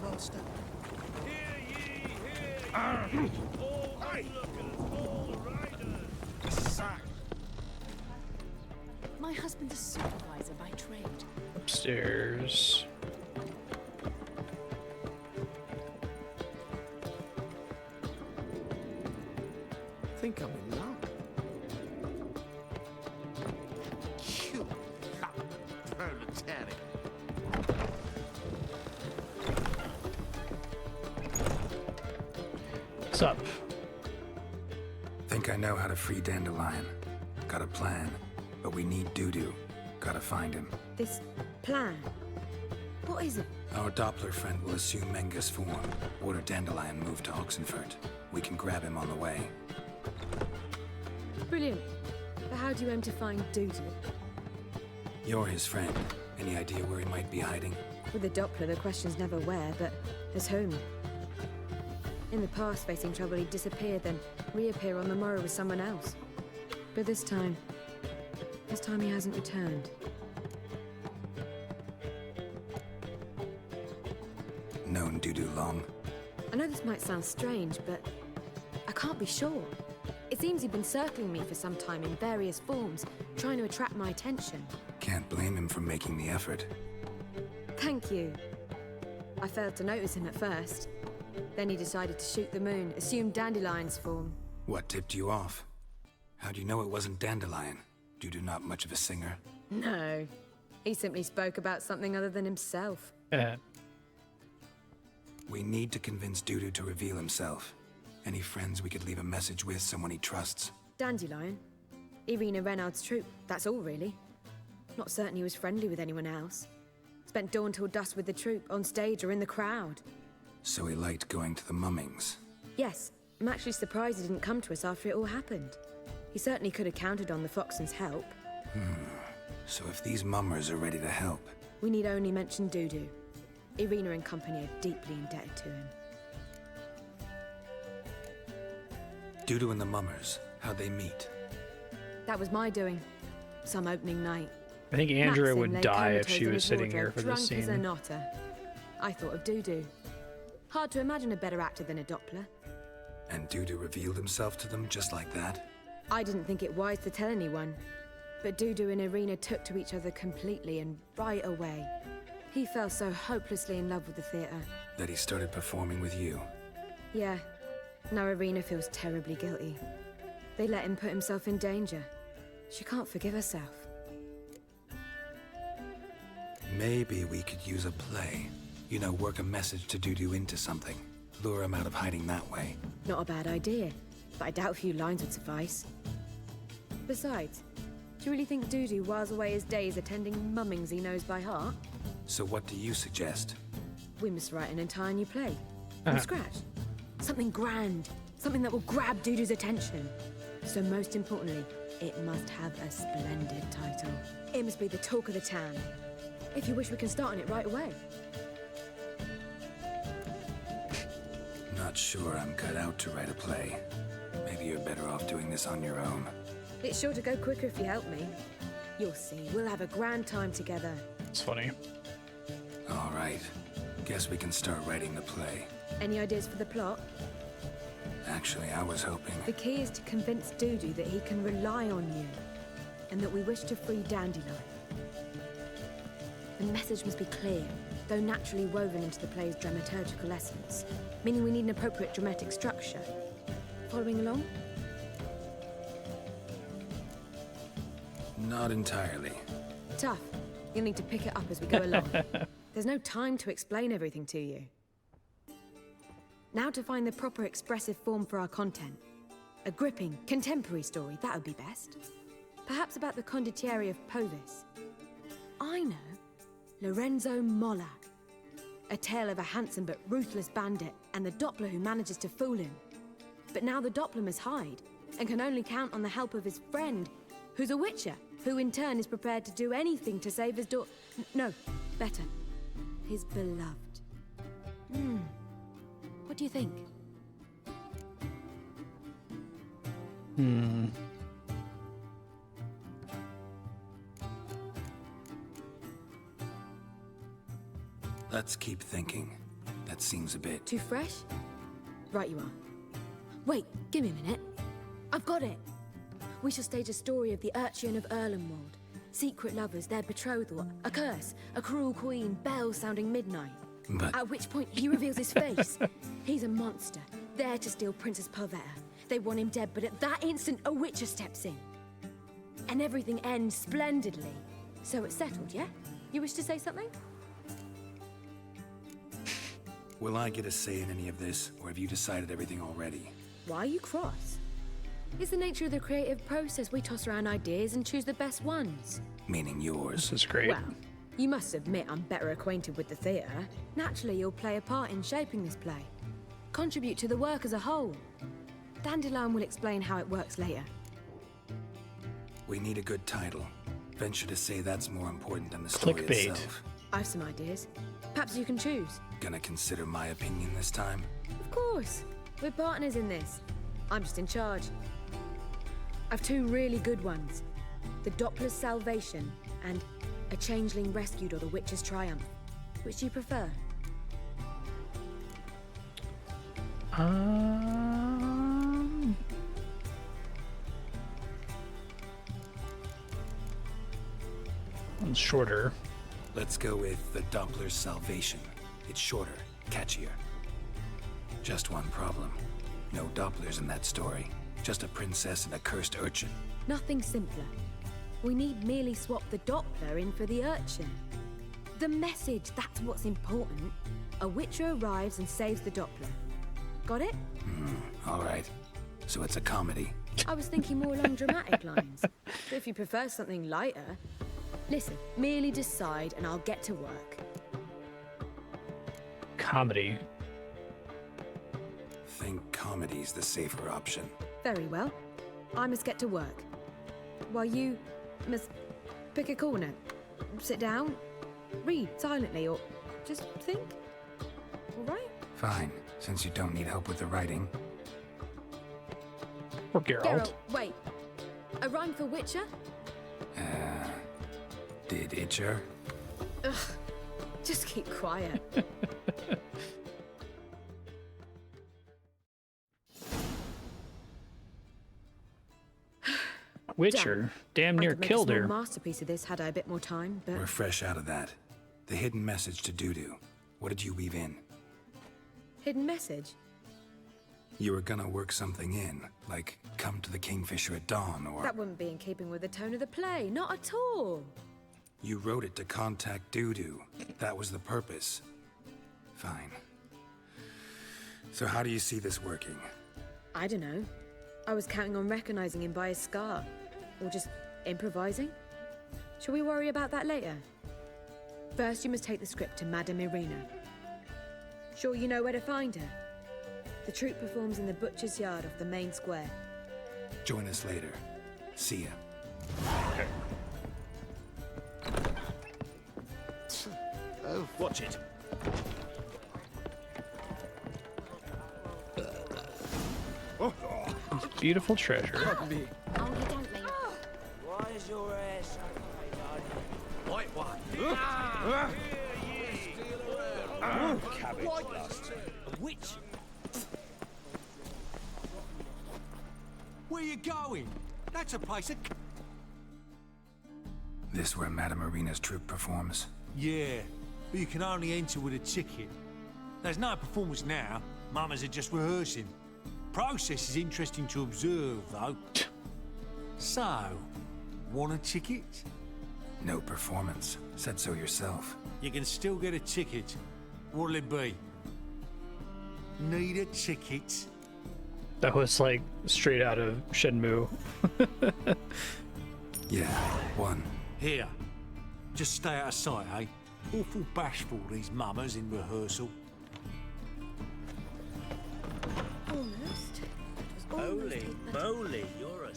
Marstead. Hear ye, hear ye! All onlookers, all riders! Sack! My husband's a supervisor by trade. Upstairs. I think I'm in love. You proletariat. What's up? Think I know how to free Dandelion. Got a plan, but we need Dudu. Gotta find him. This plan? What is it? Our Doppler friend will assume Menga's form. Order Dandelion moved to Oxenfurt. We can grab him on the way. Brilliant. But how do you aim to find Dudu? You're his friend. Any idea where he might be hiding? With the Doppler, the question's never where, but as whom. In the past, facing trouble, he'd disappear, then reappear on the morrow with someone else. But this time he hasn't returned. Known Dudu long? I know this might sound strange, but I can't be sure. It seems he'd been circling me for some time in various forms, trying to attract my attention. Can't blame him for making the effort. Thank you. I failed to notice him at first. Then he decided to shoot the moon, assume Dandelion's form. What tipped you off? How'd you know it wasn't Dandelion? Dudu not much of a singer? No. He simply spoke about something other than himself. We need to convince Dudu to reveal himself. Any friends we could leave a message with, someone he trusts? Dandelion? Irina Reynard's troop, that's all really. Not certain he was friendly with anyone else. Spent dawn till dusk with the troop, on stage or in the crowd. So he liked going to the mummings? Yes, I'm actually surprised he didn't come to us after it all happened. He certainly could have counted on the Foxen's help. So if these mummers are ready to help... We need only mention Dudu. Irina and company are deeply indebted to him. Dudu and the mummers. How'd they meet? That was my doing. Some opening night. I think Andrea Maxim would lay die if comatose she in was his sitting here wardrobe, for this drunk as a scene. knotter. I thought of Dudu. Hard to imagine a better actor than a Doppler. And Dudu revealed himself to them just like that? I didn't think it wise to tell anyone, but Dudu and Irina took to each other completely and right away. He fell so hopelessly in love with the theatre. That he started performing with you? Yeah. Now Irina feels terribly guilty. They let him put himself in danger. She can't forgive herself. Maybe we could use a play. You know, work a message to Dudu into something. Lure him out of hiding that way. Not a bad idea, but I doubt a few lines would suffice. Besides, do you really think Dudu whiles away his days attending mummings he knows by heart? So what do you suggest? We must write an entire new play. From scratch. Something grand. Something that will grab Dudu's attention. So most importantly, it must have a splendid title. It must be the talk of the town. If you wish, we can start on it right away. Not sure I'm cut out to write a play. Maybe you're better off doing this on your own. It's sure to go quicker if you help me. You'll see, we'll have a grand time together. It's funny. All right. Guess we can start writing the play. Any ideas for the plot? Actually, I was hoping... The key is to convince Dudu that he can rely on you, and that we wish to free Dandelion. The message must be clear, though naturally woven into the play's dramaturgical essence, meaning we need an appropriate dramatic structure. Following along? Not entirely. Tough. You'll need to pick it up as we go along. There's no time to explain everything to you. Now to find the proper expressive form for our content. A gripping, contemporary story, that would be best. Perhaps about the condottieri of Povis. I know. Lorenzo Molla. A tale of a handsome but ruthless bandit and the Doppler who manages to fool him. But now the Doppler must hide and can only count on the help of his friend, who's a witcher, who in turn is prepared to do anything to save his daughter. No, better. His beloved. What do you think? Let's keep thinking. That seems a bit... Too fresh? Right you are. Wait, give me a minute. I've got it. We shall stage a story of the Urchin of Erlenwald. Secret lovers, their betrothal, a curse, a cruel queen, bells sounding midnight. But... At which point he reveals his face. He's a monster, there to steal Princess Pavetta. They want him dead, but at that instant a witcher steps in. And everything ends splendidly. So it's settled, yeah? You wish to say something? Will I get a say in any of this, or have you decided everything already? Why are you cross? It's the nature of the creative process. We toss around ideas and choose the best ones. Meaning yours. This is great. Well, you must admit I'm better acquainted with the theatre. Naturally, you'll play a part in shaping this play. Contribute to the work as a whole. Dandelion will explain how it works later. We need a good title. Venture to say that's more important than the story Clickbait. itself. I've some ideas. Perhaps you can choose. Gonna consider my opinion this time? Of course. We're partners in this. I'm just in charge. I've two really good ones. The Doppler's Salvation and A Changeling Rescued or the Witch's Triumph. Which do you prefer? One's shorter. Let's go with the Doppler's Salvation. It's shorter, catchier. Just one problem. No Dopplers in that story. Just a princess and a cursed urchin. Nothing simpler. We need merely swap the Doppler in for the urchin. The message, that's what's important. A witcher arrives and saves the Doppler. Got it? All right. So it's a comedy. I was thinking more along dramatic lines. But if you prefer something lighter, listen, merely decide and I'll get to work. Comedy. Think comedy's the safer option. Very well. I must get to work. While you must pick a corner, sit down, read silently, or just think. All right? Fine, since you don't need help with the writing. Or Geralt. Geralt, wait. A rhyme for Witcher? Did Itcher? Ugh. Just keep quiet. Witcher. Damn near I could make killed a small her. masterpiece of this had I a bit more time, but We're fresh out of that. The hidden message to Dudu. What did you weave in? hidden message. You were gonna work something in, like come to the Kingfisher at dawn, or... That wouldn't be in keeping with the tone of the play, not at all. You wrote it to contact Dudu. That was the purpose. Fine. So how do you see this working? I don't know. I was counting on recognizing him by his scar. Or just improvising. Shall we worry about that later? First, you must take the script to Madame Irina. Sure you know where to find her? The troupe performs in the butcher's yard off the main square. Join us later. See ya. Oh, Watch it. Beautiful treasure. Oh, you don't mean. Why is your hair so White one. cabbage dust? Which? Where you going? That's a place of... This where Madame Irina's troupe performs? Yeah, but you can only enter with a ticket. There's no performance now. Mamas are just rehearsing. Process is interesting to observe, though. So, want a ticket? No performance. Said so yourself. You can still get a ticket. What'll it be? Need a ticket? That was like straight out of Shenmue. Yeah, one. Here. Just stay out of sight, eh? Awful bashful, these mamas in rehearsal. Almost. Holy moly, you're a...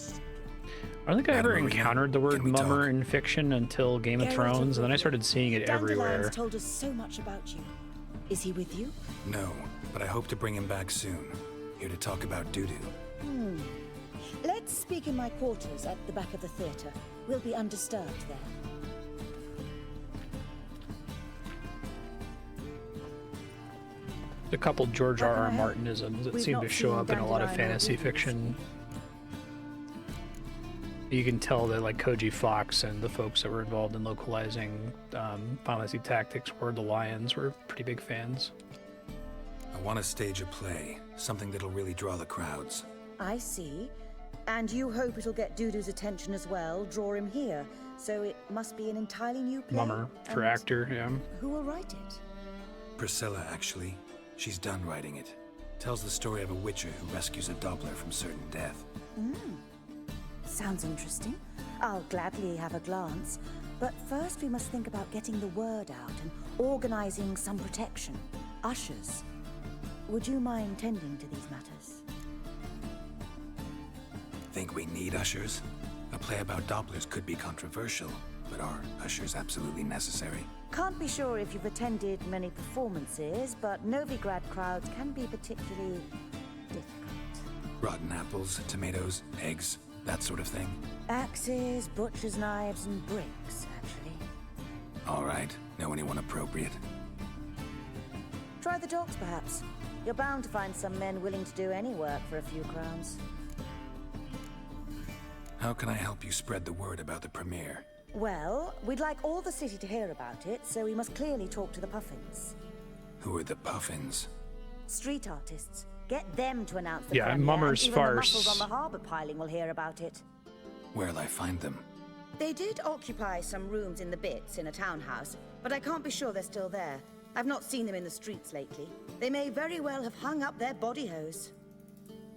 I don't think I ever Madame Irina, encountered the word can we mummer talk? in fiction until Game of Geralt Thrones, and then I Rivia. started seeing it everywhere. Dandelions told us so much about you. Is he with you? No, but I hope to bring him back soon. Here to talk about Dudu. Let's speak in my quarters at the back of the theatre. We'll be undisturbed there. A couple George How R. can R. I help? Martinisms that We've seem not to show seen up in a lot of Dandelion or fantasy Rufus. fiction. You can tell that like Koji Fox and the folks that were involved in localizing Final Fantasy Tactics Word the Lions were pretty big fans. I want to stage a play, something that'll really draw the crowds. I see. And you hope it'll get Dudu's attention as well, draw him here. So it must be an entirely new play. Mummer for And actor, yeah. Who will write it? Priscilla, actually. She's done writing it. Tells the story of a witcher who rescues a Doppler from certain death. Sounds interesting. I'll gladly have a glance. But first we must think about getting the word out and organizing some protection. Ushers. Would you mind tending to these matters? Think we need ushers? A play about Dopplers could be controversial, but are ushers absolutely necessary? Can't be sure if you've attended many performances, but Novigrad crowds can be particularly difficult. Rotten apples, tomatoes, eggs, that sort of thing? Axes, butcher's knives, and bricks, actually. All right. Know anyone appropriate? Try the docks, perhaps. You're bound to find some men willing to do any work for a few crowns. How can I help you spread the word about the premiere? Well, we'd like all the city to hear about it, so we must clearly talk to the Puffins. Who are the Puffins? Street artists. Get them to announce the Yeah, premiere, Mummer's and even farce. the muscles on the harbour piling will hear about it. Where'll I find them? They did occupy some rooms in the Bits in a townhouse, but I can't be sure they're still there. I've not seen them in the streets lately. They may very well have hung up their body hose.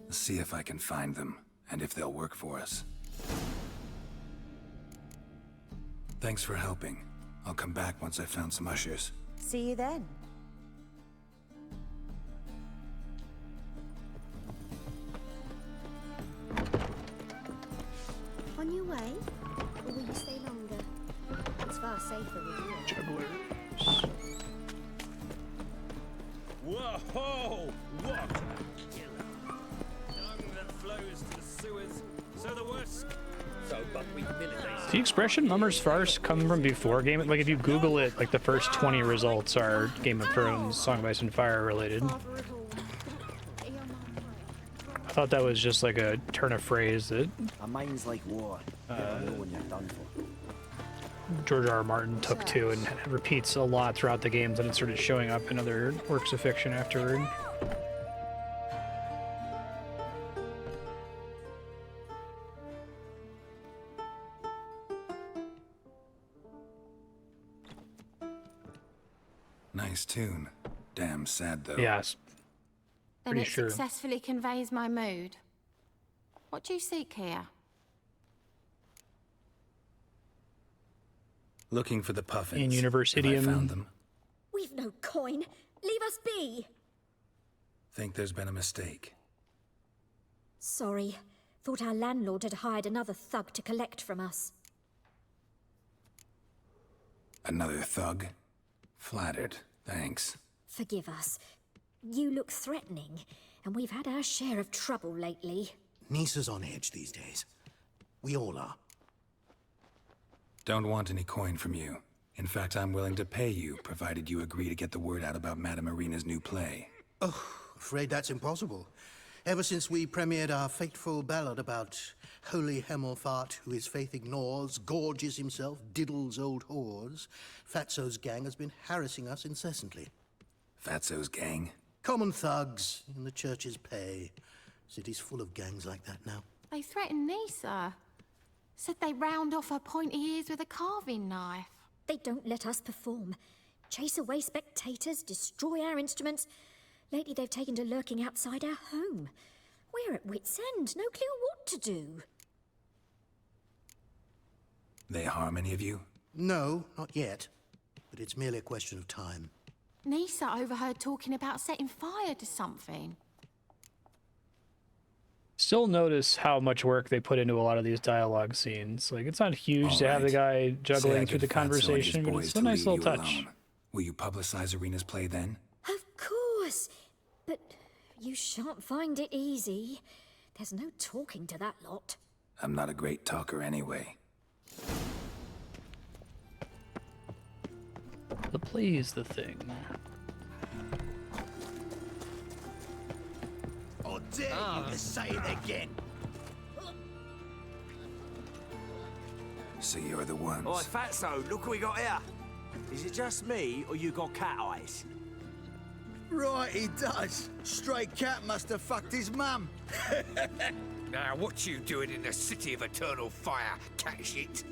See if I can find them, and if they'll work for us. Thanks for helping. I'll come back once I've found some ushers. See you then. On your way? Or will you stay longer? It's far safer with you. Jugglers. Whoa! What a killer! Tongue that flows The expression Mummer's Farce come from before Game of... Like, if you Google it, like, the first 20 results are Game of Thrones, Song of Ice and Fire related. I thought that was just, like, a turn of phrase that... A mind's like war. You never know when you're done for. George R. R. Martin took to and repeats a lot throughout the games, and it started showing up in other works of fiction afterward. Nice tune. Damn sad, though. Yes. Then it successfully conveys my mood. What do you seek here? Looking for the puffins. In University. I found them. We've no coin. Leave us be. Think there's been a mistake. Sorry. Thought our landlord had hired another thug to collect from us. Another thug? Flattered. Thanks. Forgive us. You look threatening, and we've had our share of trouble lately. Nisa's on edge these days. We all are. Don't want any coin from you. In fact, I'm willing to pay you, provided you agree to get the word out about Madame Irina's new play. Oh, afraid that's impossible. Ever since we premiered our fateful ballad about holy Hemelfart, who his faith ignores, gorges himself, diddles old whores, Fatso's gang has been harassing us incessantly. Fatso's gang? Common thugs in the church's pay. City's full of gangs like that now. They threatened Nisa. Said they round off her pointy ears with a carving knife. They don't let us perform. Chase away spectators, destroy our instruments. Lately they've taken to lurking outside our home. We're at wit's end, no clue what to do. They harm any of you? No, not yet. But it's merely a question of time. Nisa overheard talking about setting fire to something. Still notice how much work they put into a lot of these dialogue scenes. Like, it's not huge to have the guy juggling through the conversation, but it's a nice little touch. Will you publicize Irina's play then? Of course. But you shan't find it easy. There's no talking to that lot. I'm not a great talker anyway. The play's the thing. I dare you to say it again. So you're the ones. Oi, Fatso, look what we got here. Is it just me, or you got cat eyes? Right, he does. Stray cat must have fucked his mum. Now, what you doing in the city of eternal fire, cat shit?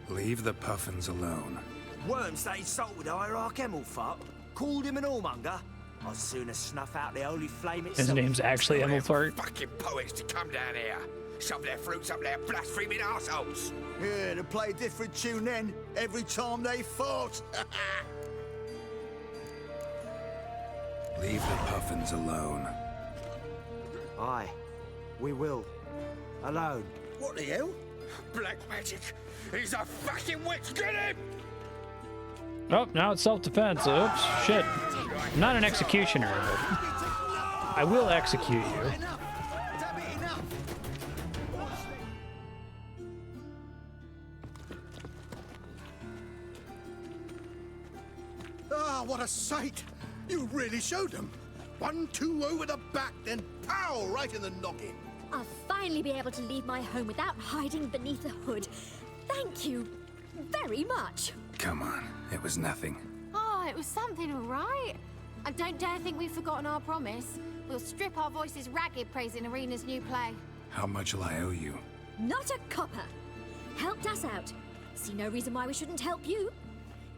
Leave the puffins alone. Worms that insulted Hierarch Hemelfart, called him an whoremonger. I'd sooner snuff out the holy flame itself. His name's actually Hemelfart. Fucking poets to come down here. Shove their fruits up their blaspheming arseholes. Yeah, to play a different tune then, every time they fought. Leave the puffins alone. Aye, we will. Alone. What the hell? Black magic. He's a fucking witch. Get him! Oh, now it's self-defense. Oops, shit. I'm not an executioner, but I will execute you. Ah, what a sight! You really showed them. 1-2 over the back, then pow, right in the noggin. I'll finally be able to leave my home without hiding beneath a hood. Thank you very much. Come on, it was nothing. Oh, it was something, all right. I don't dare think we've forgotten our promise. We'll strip our voices ragged praising Irina's new play. How much will I owe you? Not a copper. Helped us out. See no reason why we shouldn't help you.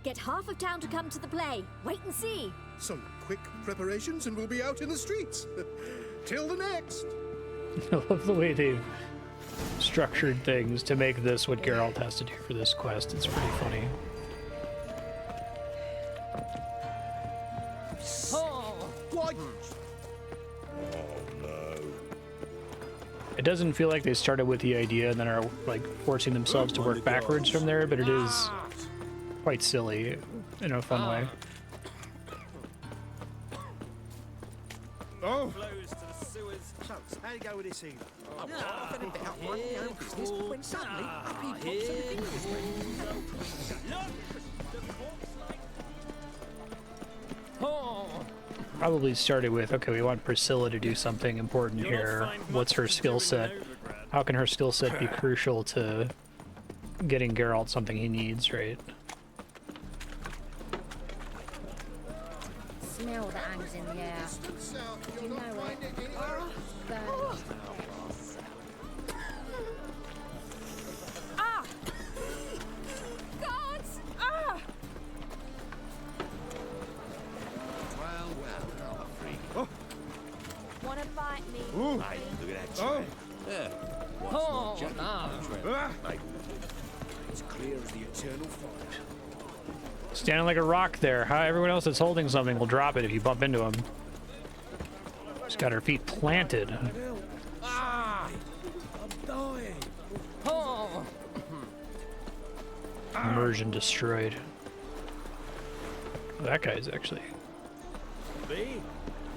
Get half of town to come to the play. Wait and see. Some quick preparations and we'll be out in the streets. Till the next. I love the way they've structured things to make this what Geralt has to do for this quest. It's pretty funny. Oh, what? It doesn't feel like they started with the idea and then are like forcing themselves to work backwards from there, but it is quite silly in a fun way. Oh, So, how do you go with this evening? I'm off and about running my own business when suddenly up he pops to the dinner with me. Probably started with, okay, we want Priscilla to do something important here. What's her skill set? How can her skill set be crucial to getting Geralt something he needs, right? Smell that hangs in the air. Do you know it? Ah! God! Ah! Well, a freak. Wanna bite me? Ooh. Mate, look at that Oh. trail. Yeah. What's Oh, not Jackie no. trail? Mate, it's clear as the eternal fire. Standing like a rock there. How everyone else that's holding something will drop it if you bump into him. She's got her feet planted. Ah! I'm dying. Oh. Immersion destroyed. That guy's actually. Me?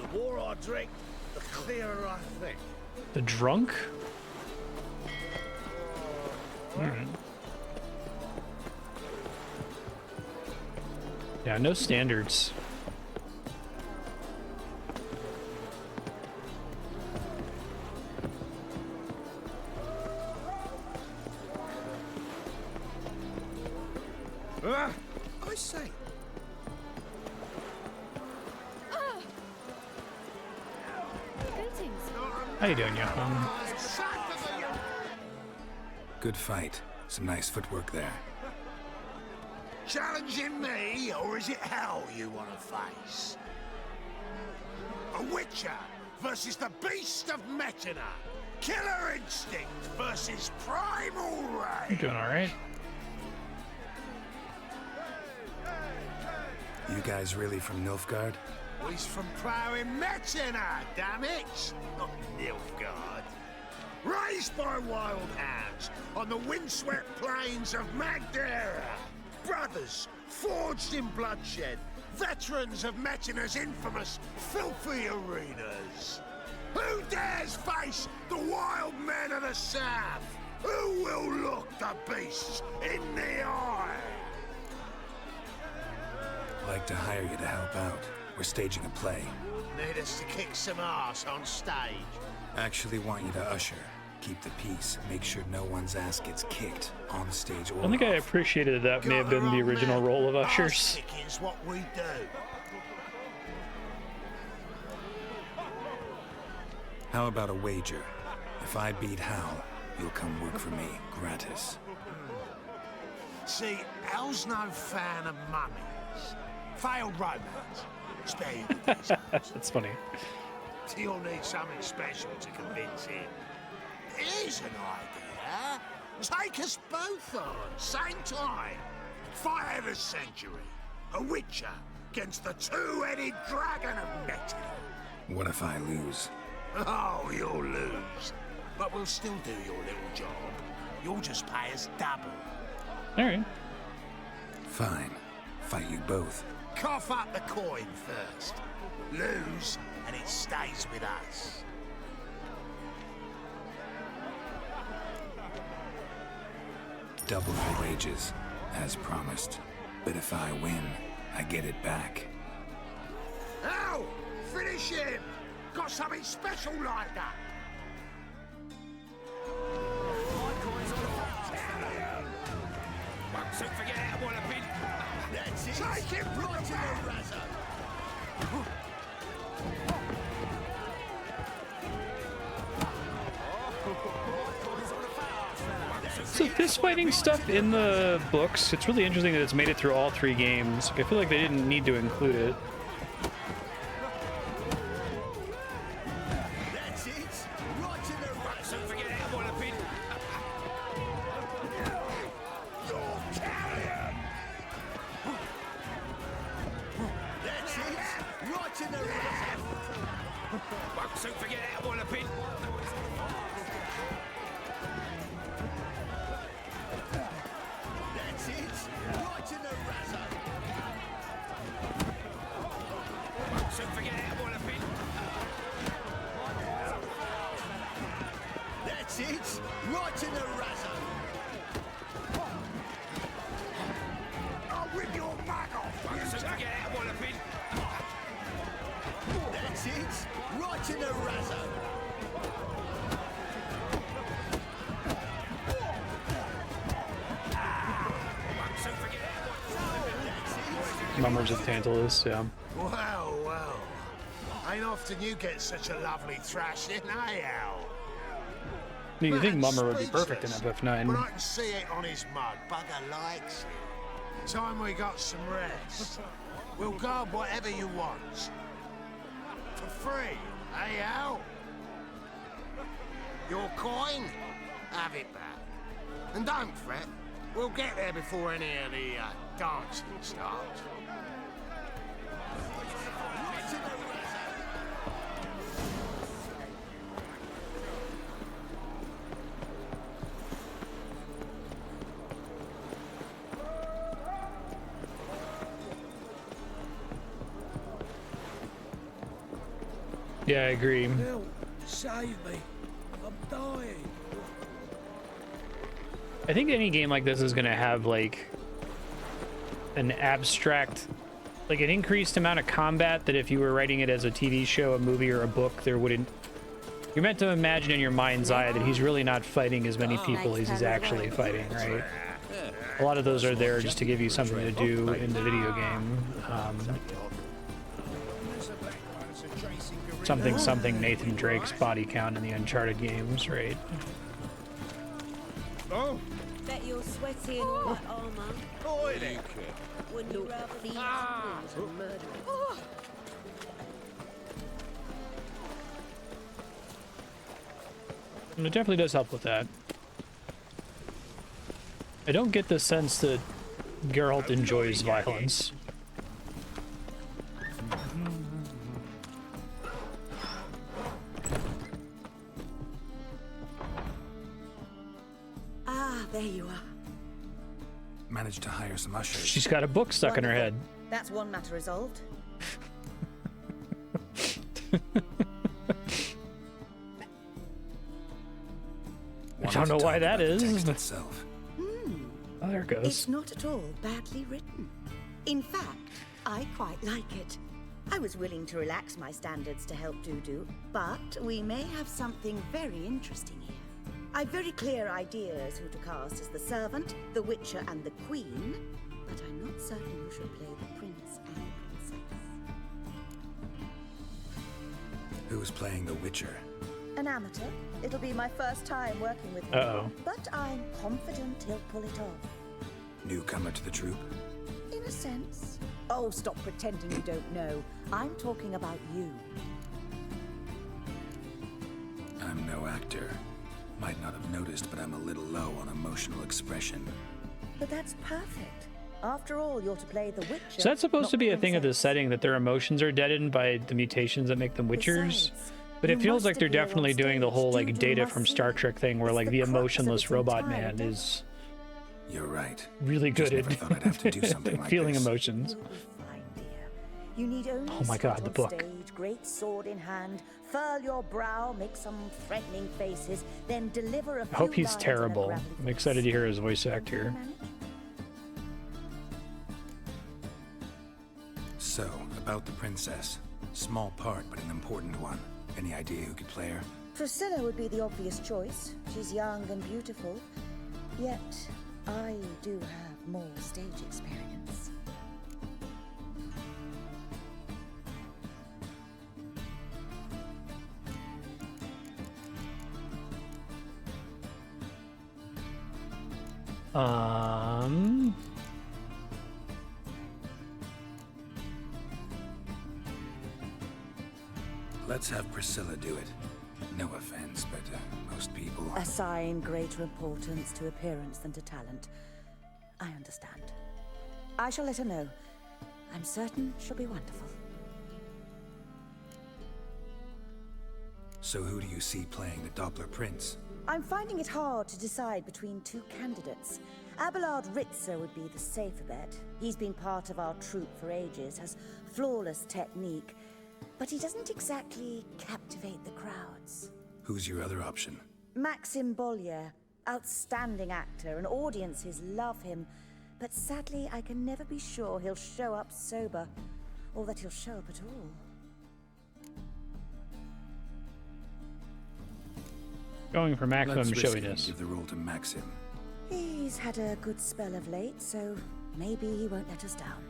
The more I drink, the clearer I think. The drunk? Alright. Yeah, no standards. I say. Greetings. How you doing, Johan? Good fight. Some nice footwork there. Challenging me, or is it hell you want to face? A Witcher versus the Beast of Metina. Killer instinct versus primal You rage. doing alright? You guys really from Nilfgaard? He's from ploughing Metina, damn it! Not Nilfgaard. Raised by wild hounds on the windswept plains of Magdera. Brothers, forged in bloodshed. Veterans of Metina's infamous filthy arenas. Who dares face the wild men of the south? Who will look the beasts in the eye? I'd like to hire you to help out. We're staging a play. Need us to kick some ass on stage. Actually want you to usher. Keep the peace. Make sure no one's ass gets kicked on stage or I think I appreciated that may have been the original role of ushers. Kicking's what we do. How about a wager? If I beat Hal, you'll come work for me, gratis. See, Al's no fan of mummies. Failed romance. Spare you the details. That's funny. You'll need something special to convince him. Here's an idea. Take us both on, same time. Fight of the century. A Witcher against the two-headed dragon of Metina. What if I lose? Oh, you'll lose. But we'll still do your little job. You'll just pay us double. Alright. Fine. Fight you both. Cough up the coin first. Lose, and it stays with us. Double your wages, as promised. But if I win, I get it back. Ow! Finish him! Got something special like that! Won't soon forget how well I've been. That's it! Take him right to the razor! So this fighting stuff in the books, it's really interesting that it's made it through all 3 games. I feel like they didn't need to include it. That's it! Right to the Won't soon forget how well I've been. You're carrion! That's it! Right to the razor! Won't soon forget how well I've been. That's it! Right to the razor! Won't soon forget how well I've been. That's it! Right in the razor! I'll rip your mag off! So forget it, Walloping. That's it! Right in the razor! So forget Mummers of Tantalus, yeah. Well, well. Ain't often you get such a lovely thrashing, eh, Al? You think Man's Mummer would be perfect in speechless, FF9. But I can see it on his mug. Bugger likes it. Time we got some rest. We'll guard whatever you want. For free, eh, Al? Your coin? Have it back. And don't fret. We'll get there before any of the dancing starts. Yeah, I agree. Help! Save me! I'm dying! I think any game like this is going to have like an abstract, like an increased amount of combat that if you were writing it as a TV show, a movie, or a book, there wouldn't. You're meant to imagine in your mind's eye that he's really not fighting as many people as he's actually fighting, right? A lot of those are there just to give you something to do in the video game. Something Nathan Drake's body count in the Uncharted games, right? Oh! Bet you're sweaty and all that armor. Boy, then. Wouldn't you rather thieves and murderers? And it definitely does help with that. I don't get the sense that Geralt enjoys violence. Ah, there you are. Managed to hire some ushers. She's got a book stuck in her head. That's one matter resolved. I don't know why that is. Itself. Oh, there it goes. It's not at all badly written. In fact, I quite like it. I was willing to relax my standards to help Dudu, but we may have something very interesting here. I've very clear ideas who to cast as the servant, the witcher, and the queen, but I'm not certain who should play the prince and the princess. Who's playing the Witcher? An amateur. It'll be my first time working with him. Uh-oh. But I'm confident he'll pull it off. Newcomer to the troupe? In a sense. Oh, stop pretending you don't know. I'm talking about you. I'm no actor. Might not have noticed, but I'm a little low on emotional expression. But that's perfect. After all, you're to play the Witcher. So that's supposed not to be the a thing of this setting, that their emotions are deadened by the mutations that make them Witchers. But it feels like they're definitely doing the whole like Data from Star Trek thing, where like the emotionless robot man is. You're right. Really good Just never thought I'd have to do something like feeling this. emotions. You need only Oh my God, the sit on book. stage, great sword in hand, furl your brow, make some threatening faces, then deliver a few I hope he's lines in a terrible. gravelly I'm excited to hear his voice act here. So, about the princess. Small part, but an important one. Any idea who could play her? Priscilla would be the obvious choice. She's young and beautiful. Yet, I do have more stage experience. Let's have Priscilla do it. No offense, but most people... Assign greater importance to appearance than to talent. I understand. I shall let her know. I'm certain she'll be wonderful. So who do you see playing the Doppler Prince? I'm finding it hard to decide between two candidates. Abelard Ritzer would be the safer bet. He's been part of our troupe for ages, has flawless technique, but he doesn't exactly captivate the crowds. Who's your other option? Maxim Bollier, outstanding actor, and audiences love him. But sadly, I can never be sure he'll show up sober, or that he'll show up at all. Going for maximum Let's risk it and showiness. give the role to Maxim. He's had a good spell of late, so maybe he won't let us down.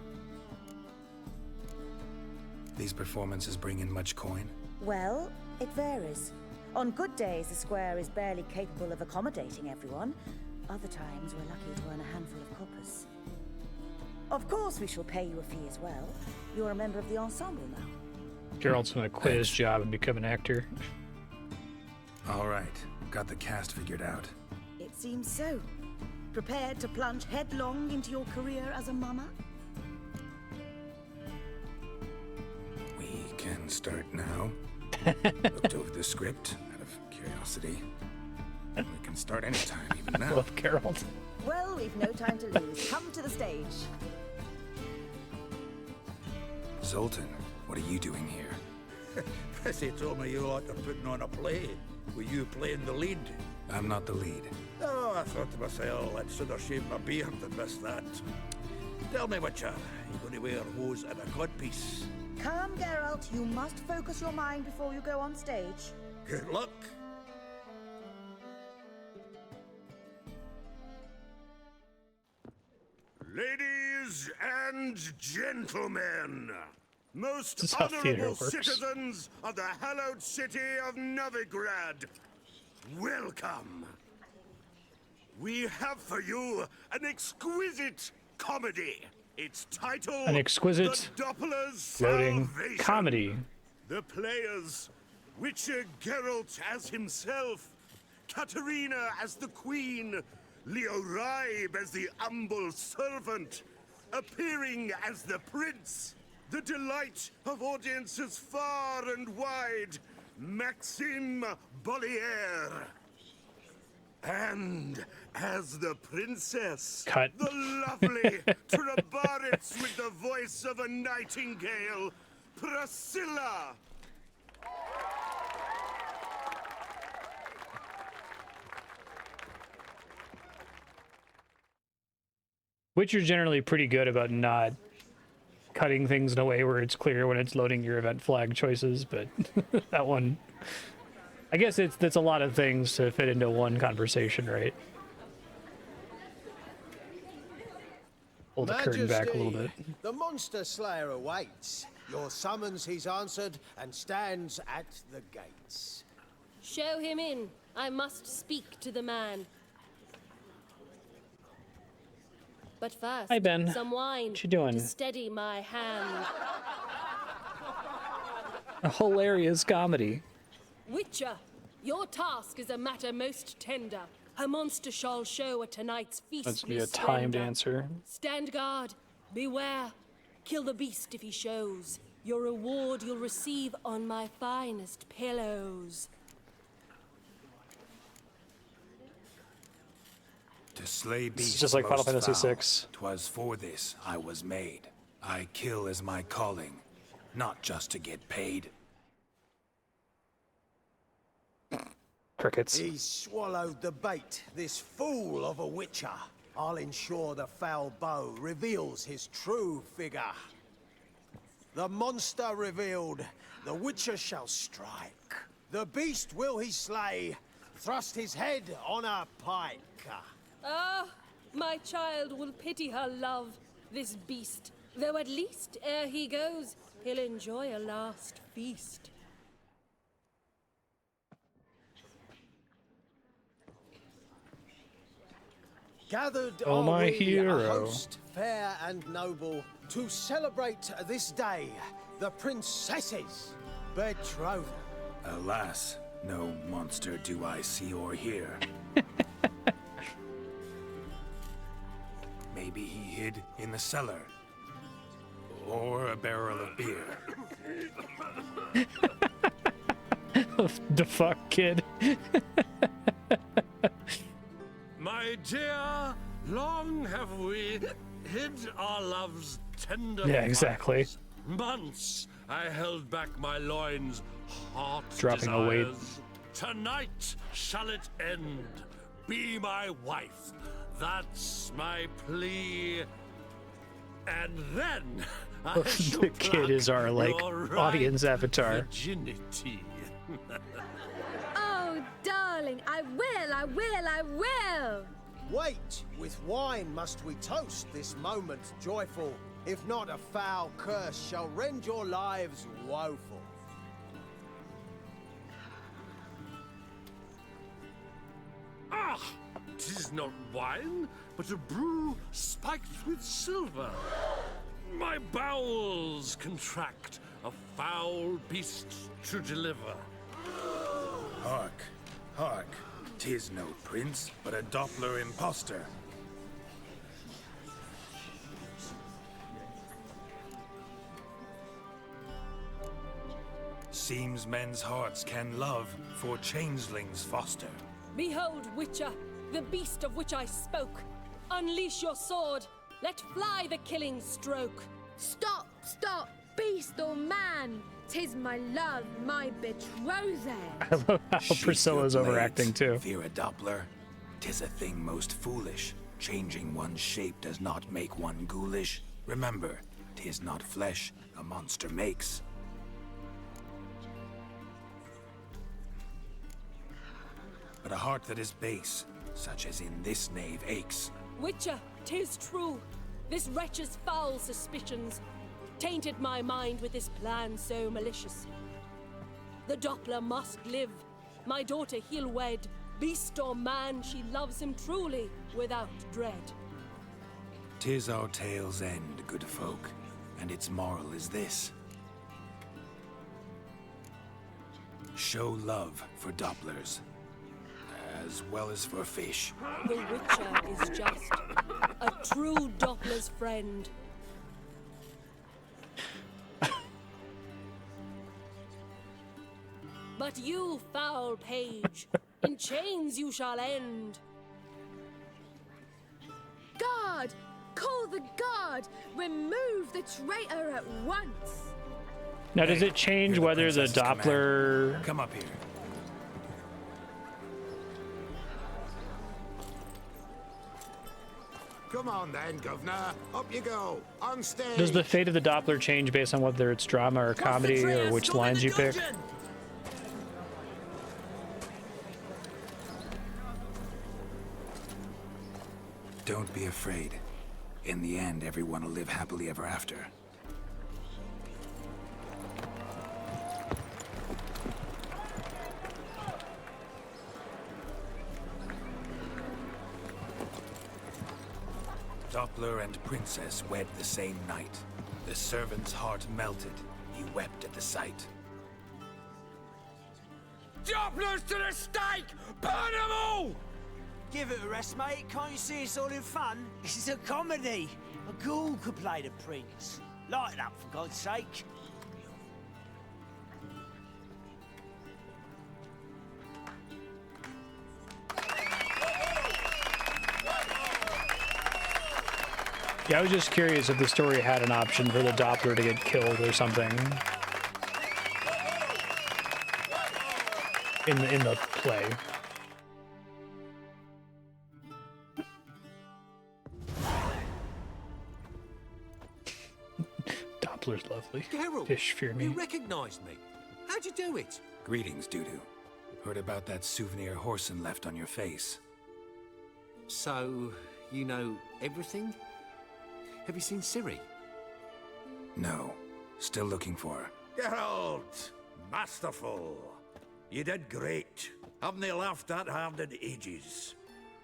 These performances bring in much coin? Well, it varies. On good days, the square is barely capable of accommodating everyone. Other times, we're lucky to earn a handful of coppers. Of course, we shall pay you a fee as well. You're a member of the ensemble now. Geralt's gonna quit his job and become an actor. All right, got the cast figured out. It seems so. Prepared to plunge headlong into your career as a mama? We can start now. Looked over the script out of curiosity. We can start anytime, even now. Love Geralt. Well, we've no time to lose. Come to the stage. Zoltan, what are you doing here? Prissy told me you ought to putting on a play. Were you playing the lead? I'm not the lead. Oh, I thought to myself, I'd sooner shave my beard than miss that. Tell me, Witcher, you going to wear hose and a codpiece? Come, Geralt. You must focus your mind before you go on stage. Good luck. Ladies and gentlemen, most This is how theater honorable works. citizens of the hallowed city of Novigrad, welcome. We have for you an exquisite comedy. Its title, An exquisite The Doppler's floating Salvation. comedy. The players, Witcher Geralt as himself, Katerina as the queen, Leo Raib as the humble servant, appearing as the prince, the delight of audiences far and wide, Maxim Bollier. And as the princess, Cut. the lovely Trabaritz with the voice of a nightingale, Priscilla. Witcher's generally pretty good about not cutting things in a way where it's clear when it's loading your event flag choices, but that one, I guess that's a lot of things to fit into one conversation, right? Pull the curtain back a little bit. The monster slayer awaits. Your summons he's answered and stands at the gates. Show him in. I must speak to the man. But first, Hi, Ben. some wine What you doing? to steady my hand. A hilarious comedy. Witcher, your task is a matter most tender. A monster shall show at tonight's feast. That's gonna be a timed answer. Stand guard, beware. Kill the beast if he shows. Your reward you'll receive on my finest pillows. To slay beasts is just like Final most Fantasy foul. VI. 'Twas for this I was made. I kill as my calling, not just to get paid. Crickets. He's swallowed the bait, this fool of a witcher. I'll ensure the foul bow reveals his true figure. The monster revealed, the witcher shall strike. The beast will he slay, thrust his head on a pike. Ah, my child will pity her love, this beast. Though at least, ere he goes, he'll enjoy a last feast. Gathered Oh, are my we, hero. a host fair and noble, to celebrate this day, the princess's betrothal. Alas, no monster do I see or hear. Maybe he hid in the cellar. Or a barrel of beer. The fuck, kid. My dear, long have we hid our love's tender Yeah, exactly. fires. Months I held back my loins' hot Dropping a weight. desires. Tonight shall it end. Be my wife. That's my plea. And then I shall The kid is our like your right audience avatar. virginity. Oh, darling, I will! Wait, with wine must we toast this moment joyful. If not, a foul curse shall rend your lives woeful. Ah, 'tis not wine, but a brew spiked with silver. My bowels contract, a foul beast to deliver. Hark, hark. 'Tis no prince, but a Doppler impostor. Seems men's hearts can love, for changelings foster. Behold, Witcher, the beast of which I spoke. Unleash your sword. Let fly the killing stroke. Stop, beast or man! 'Tis my love, my betrothed. I love how Priscilla's overacting too. Fear a Doppler. 'Tis a thing most foolish. Changing one's shape does not make one ghoulish. Remember, 'tis not flesh a monster makes. But a heart that is base, such as in this knave aches. Witcher, 'tis true. This wretch's foul suspicions tainted my mind with this plan so malicious. The Doppler must live. My daughter he'll wed. Beast or man, she loves him truly, without dread. 'Tis our tale's end, good folk, and its moral is this. Show love for Dopplers, as well as for fish. The Witcher is just a true Doppler's friend. But you, foul page, in chains you shall end. Guard! Call the guard! Remove the traitor at once! Now, does it change whether the Doppler... Come up here. Come on then, governor. Up you go. On stage. Does the fate of the Doppler change based on whether it's drama or comedy or which lines you pick? Don't be afraid. In the end, everyone will live happily ever after. Doppler and Princess wed the same night. The servant's heart melted. He wept at the sight. Dopplers to the stake! Burn them all! Give it a rest, mate. Can't you see it's all in fun? This is a comedy. A ghoul could play the prince. Lighten up, for God's sake. Yeah, I was just curious if the story had an option for the Doppler to get killed or something. In the play. Doppler's lovely. Geralt, Fish fear me. you recognized me. How'd you do it? Greetings, Dudu. Heard about that souvenir Horson left on your face. So, you know everything? Have you seen Ciri? No. Still looking for her. Geralt! Masterful! You did great. Haven't they laughed that hard in ages?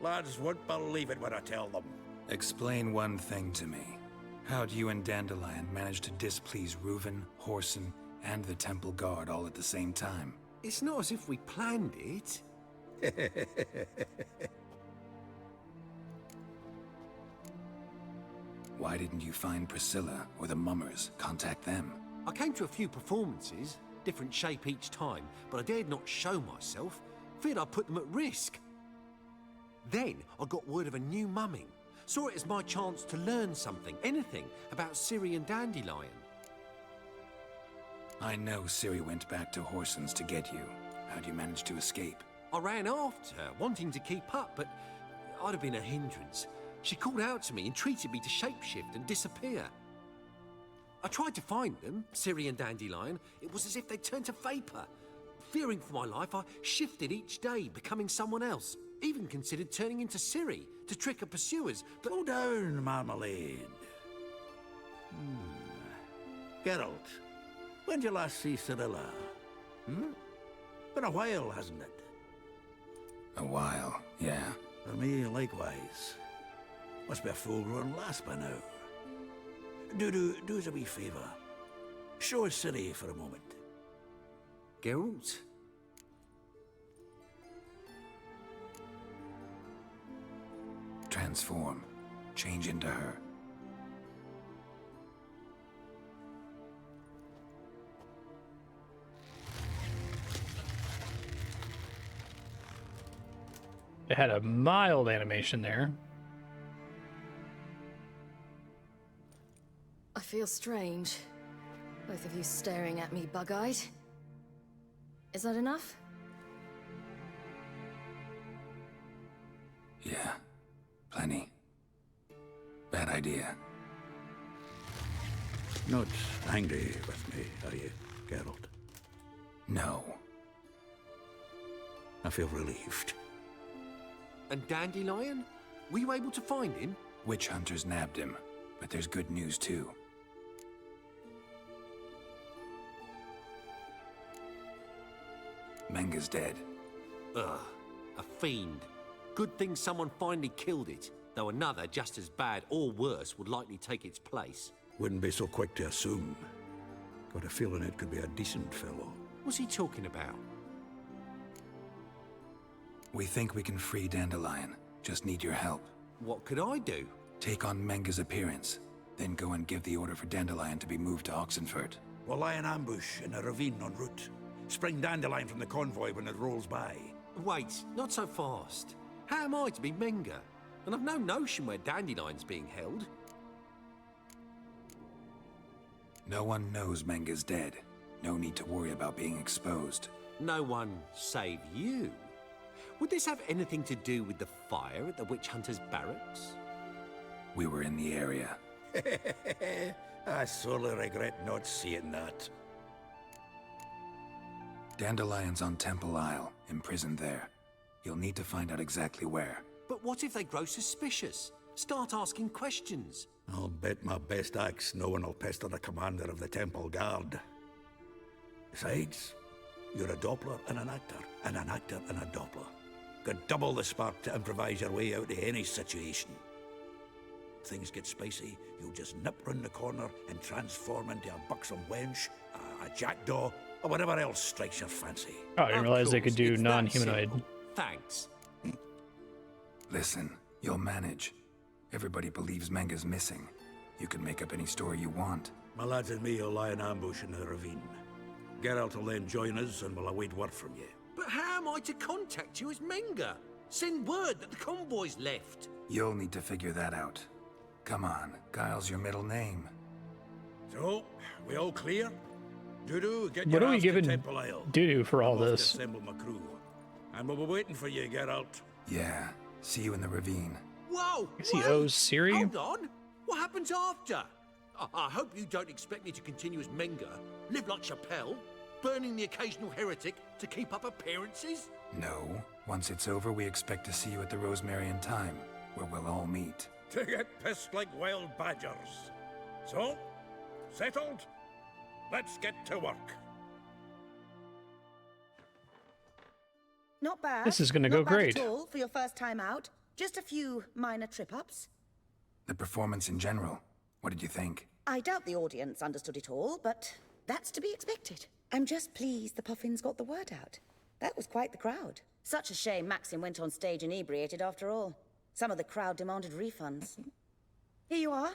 Lads won't believe it when I tell them. Explain one thing to me. How'd you and Dandelion manage to displease Reuven, Horson, and the Temple Guard all at the same time? It's not as if we planned it. Why didn't you find Priscilla or the Mummers? Contact them. I came to a few performances, different shape each time, but I dared not show myself. Feared I'd put them at risk. Then I got word of a new mumming. Saw it as my chance to learn something, anything, about Ciri and Dandelion. I know Ciri went back to Horson's to get you. How'd you manage to escape? I ran after her, wanting to keep up, but I'd have been a hindrance. She called out to me, entreated me to shapeshift and disappear. I tried to find them, Ciri and Dandelion. It was as if they'd turned to vapor. Fearing for my life, I shifted each day, becoming someone else. Even considered turning into Ciri to trick her pursuers, but... Slow down, Marmalade. Geralt, when did you last see Cirilla? Been a while, hasn't it? A while, yeah. For me, likewise. Must be a full-grown lass by now. Do us a wee favour. Show us Ciri for a moment. Geralt? Transform. Change into her. It had a mild animation there. I feel strange. Both of you staring at me bug-eyed. Is that enough? Yeah. Plenty. Bad idea. Not angry with me, are you, Geralt? No. I feel relieved. And Dandelion? Were you able to find him? Witch hunters nabbed him, but there's good news too. Menga's dead. Ugh, a fiend. Good thing someone finally killed it, though another just as bad or worse would likely take its place. Wouldn't be so quick to assume. Got a feeling it could be a decent fellow. What's he talking about? We think we can free Dandelion. Just need your help. What could I do? Take on Menga's appearance, then go and give the order for Dandelion to be moved to Oxenfurt. We'll lie in ambush in a ravine en route. Spring Dandelion from the convoy when it rolls by. Wait, not so fast. How am I to be Menga? And I've no notion where Dandelion's being held. No one knows Menga's dead. No need to worry about being exposed. No one save you. Would this have anything to do with the fire at the witch hunters' barracks? We were in the area. I sorely regret not seeing that. Dandelion's on Temple Isle, imprisoned there. You'll need to find out exactly where. But what if they grow suspicious? Start asking questions. I'll bet my best axe no one will pester the commander of the Temple Guard. Besides, you're a Doppler and an actor and a Doppler. Got double the spark to improvise your way out of any situation. If things get spicy, you'll just nip round the corner and transform into a buxom wench, a jackdaw, or whatever else strikes your fancy. Oh, I didn't realize they could do non-humanoid. Thanks. Listen, you'll manage. Everybody believes Menga's missing. You can make up any story you want. My lads and me will lie in ambush in the ravine. Geralt will then join us and we'll await word from you. But how am I to contact you as Menga? Send word that the convoy's left. You'll need to figure that out. Come on, Guile's your middle name. So, we all clear? Dudu, get What your are we ass to giving Temple Isle. Dudu for all I'm off to this? assemble my crew. And we'll be waiting for you, Geralt. Yeah, see you in the ravine. Whoa! Is he owes Ciri? Hold on! What happens after? I hope you don't expect me to continue as Menga, live like Chappelle, burning the occasional heretic to keep up appearances? No. Once it's over, we expect to see you at the Rosemary in Time, where we'll all meet. To get pissed like wild badgers. So, settled? Let's get to work. Not bad. This is gonna go Not bad great. at all for your first time out. Just a few minor trip-ups. The performance in general, what did you think? I doubt the audience understood it all, but that's to be expected. I'm just pleased the Puffins got the word out. That was quite the crowd. Such a shame Maxim went on stage inebriated after all. Some of the crowd demanded refunds. Here you are.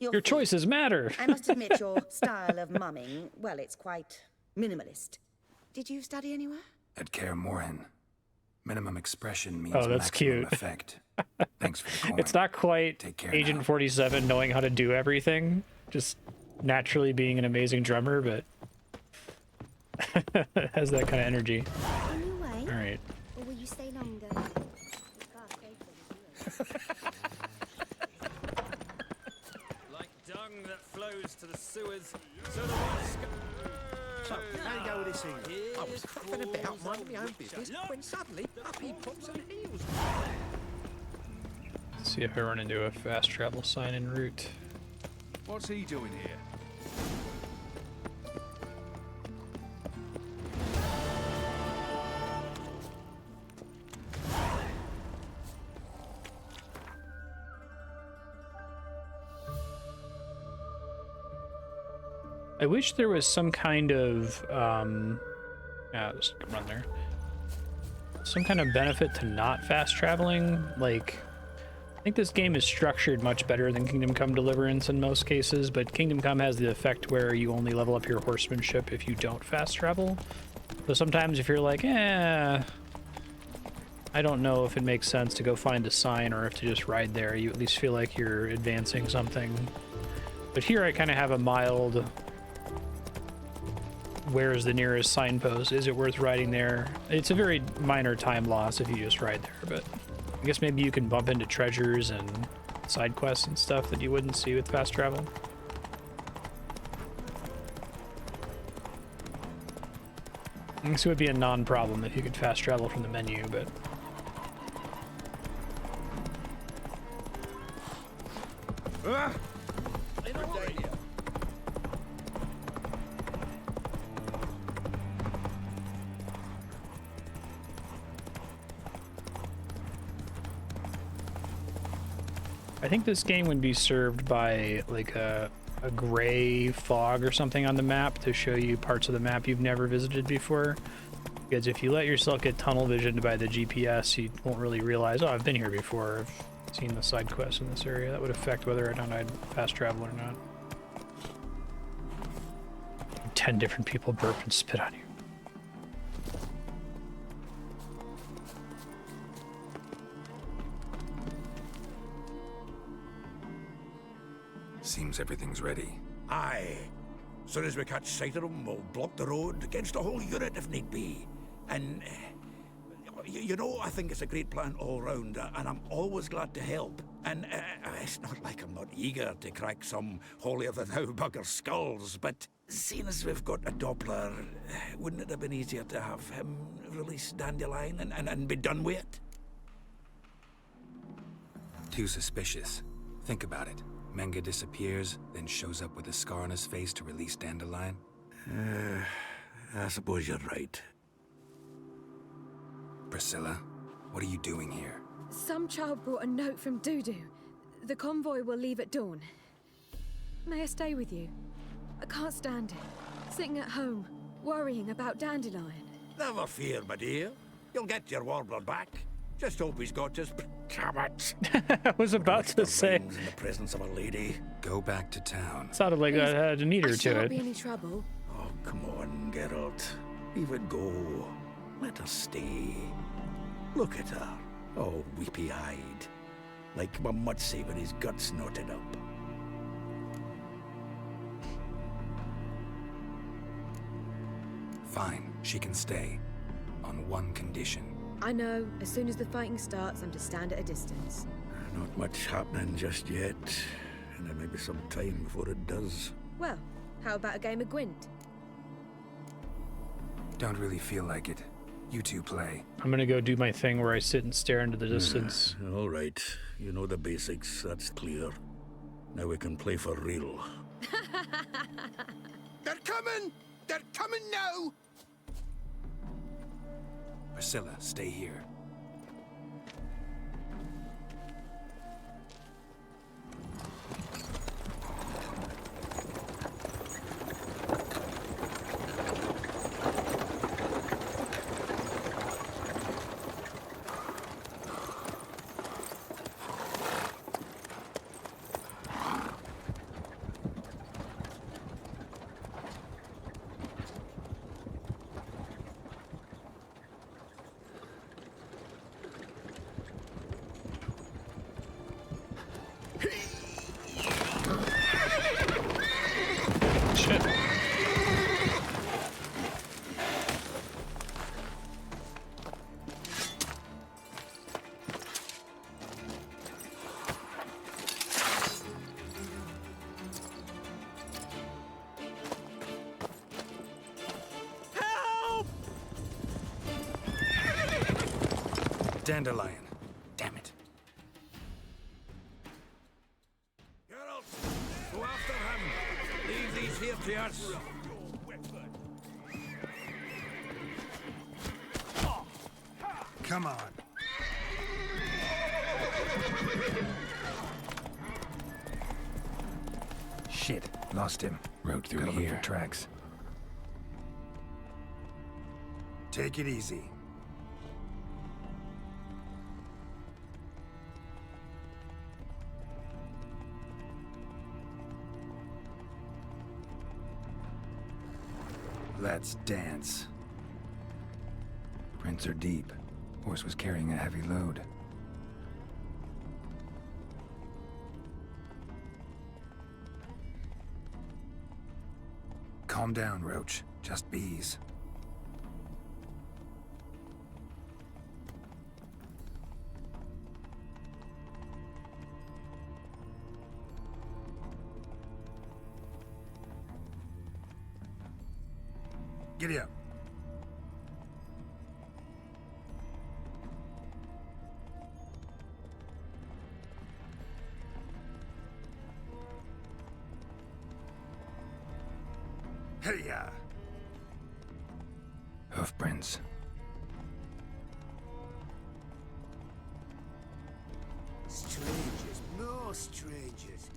Your choices matter. I must admit your style of mumming, well, it's quite minimalist. Did you study anywhere? At Kaer Morhen. Minimum expression means Oh, that's maximum cute. effect. Thanks for the coin. It's not quite Take care Agent now. 47 knowing how to do everything, just naturally being an amazing drummer, but has that kind of energy. You stay longer. Like dung that flows to the sewers, so the water So, how you go with this evening? I was huffing about minding my own business when suddenly up he pops and heals. Let's see if I run into a fast travel sign en route. What's he doing here? I wish there was some kind of, yeah, just run there. Some kind of benefit to not fast traveling. Like, I think this game is structured much better than Kingdom Come Deliverance in most cases, but Kingdom Come has the effect where you only level up your horsemanship if you don't fast travel. So sometimes if you're like, I don't know if it makes sense to go find a sign or if to just ride there, you at least feel like you're advancing something. But here I kind of have a mild, where is the nearest signpost? Is it worth riding there? It's a very minor time loss if you just ride there, but I guess maybe you can bump into treasures and side quests and stuff that you wouldn't see with fast travel. I guess it would be a non-problem if you could fast travel from the menu, but... I think this game would be served by like a gray fog or something on the map to show you parts of the map you've never visited before. Because if you let yourself get tunnel visioned by the GPS, you won't really realize, oh, I've been here before, I've seen the side quests in this area. That would affect whether or not I'd fast travel or not. 10 different people burp and spit on you. Seems everything's ready. Aye. Soon as we catch sight of them, we'll block the road against a whole unit if need be. And, you know, I think it's a great plan all round, and I'm always glad to help. And it's not like I'm not eager to crack some holier-than-thou bugger skulls, but seeing as we've got a Doppler, wouldn't it have been easier to have him release Dandelion and be done with it? Too suspicious. Think about it. Menga disappears, then shows up with a scar on his face to release Dandelion. I suppose you're right. Priscilla, what are you doing here? Some child brought a note from Dudu. The convoy will leave at dawn. May I stay with you? I can't stand it. Sitting at home, worrying about Dandelion. Never fear, my dear. You'll get your warbler back. Just hope he's got his pajamas. I was about to say. In the presence of a lady. Go back to town. Sounded like that had a meter to Shan't it. be any trouble. Oh, come on, Geralt. Leave it go. Let her stay. Look at her, all weepy-eyed, like my Mutsy with his guts knotted up. Fine, she can stay. On one condition. I know, as soon as the fighting starts, I'm to stand at a distance. Not much happening just yet, and there may be some time before it does. Well, how about a game of Gwent? Don't really feel like it. You two play. I'm gonna go do my thing where I sit and stare into the distance. All right, you know the basics, that's clear. Now we can play for real. They're coming! They're coming now! Priscilla, stay here. Dandelion. Damn it. Geralt, go after him. Leave these here to us. Come on. Shit, lost him. Rode through here. Look for tracks. Take it easy. Let's dance. Prints are deep. Horse was carrying a heavy load. Calm down, Roach. Just bees. Giddy up. Hey-ya! Hoofprints. Strangers, no strangers.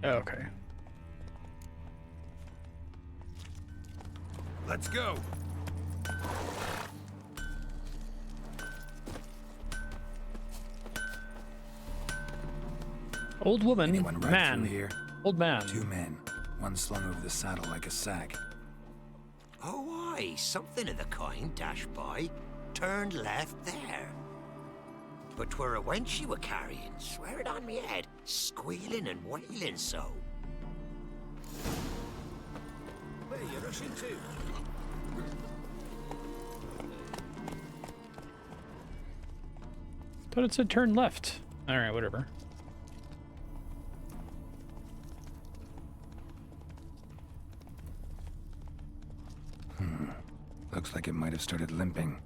Okay. Let's go. Old woman, Anyone right man, through here? old man. 2 men, one slung over the saddle like a sack. Oh, aye, something of the kind dashed by. Turned left there. But 'twere a wench you were carrying, swear it on me head, squealing and wailing so. Where are you rushing to? Thought it said turn left. All right, whatever. Looks like it might have started limping.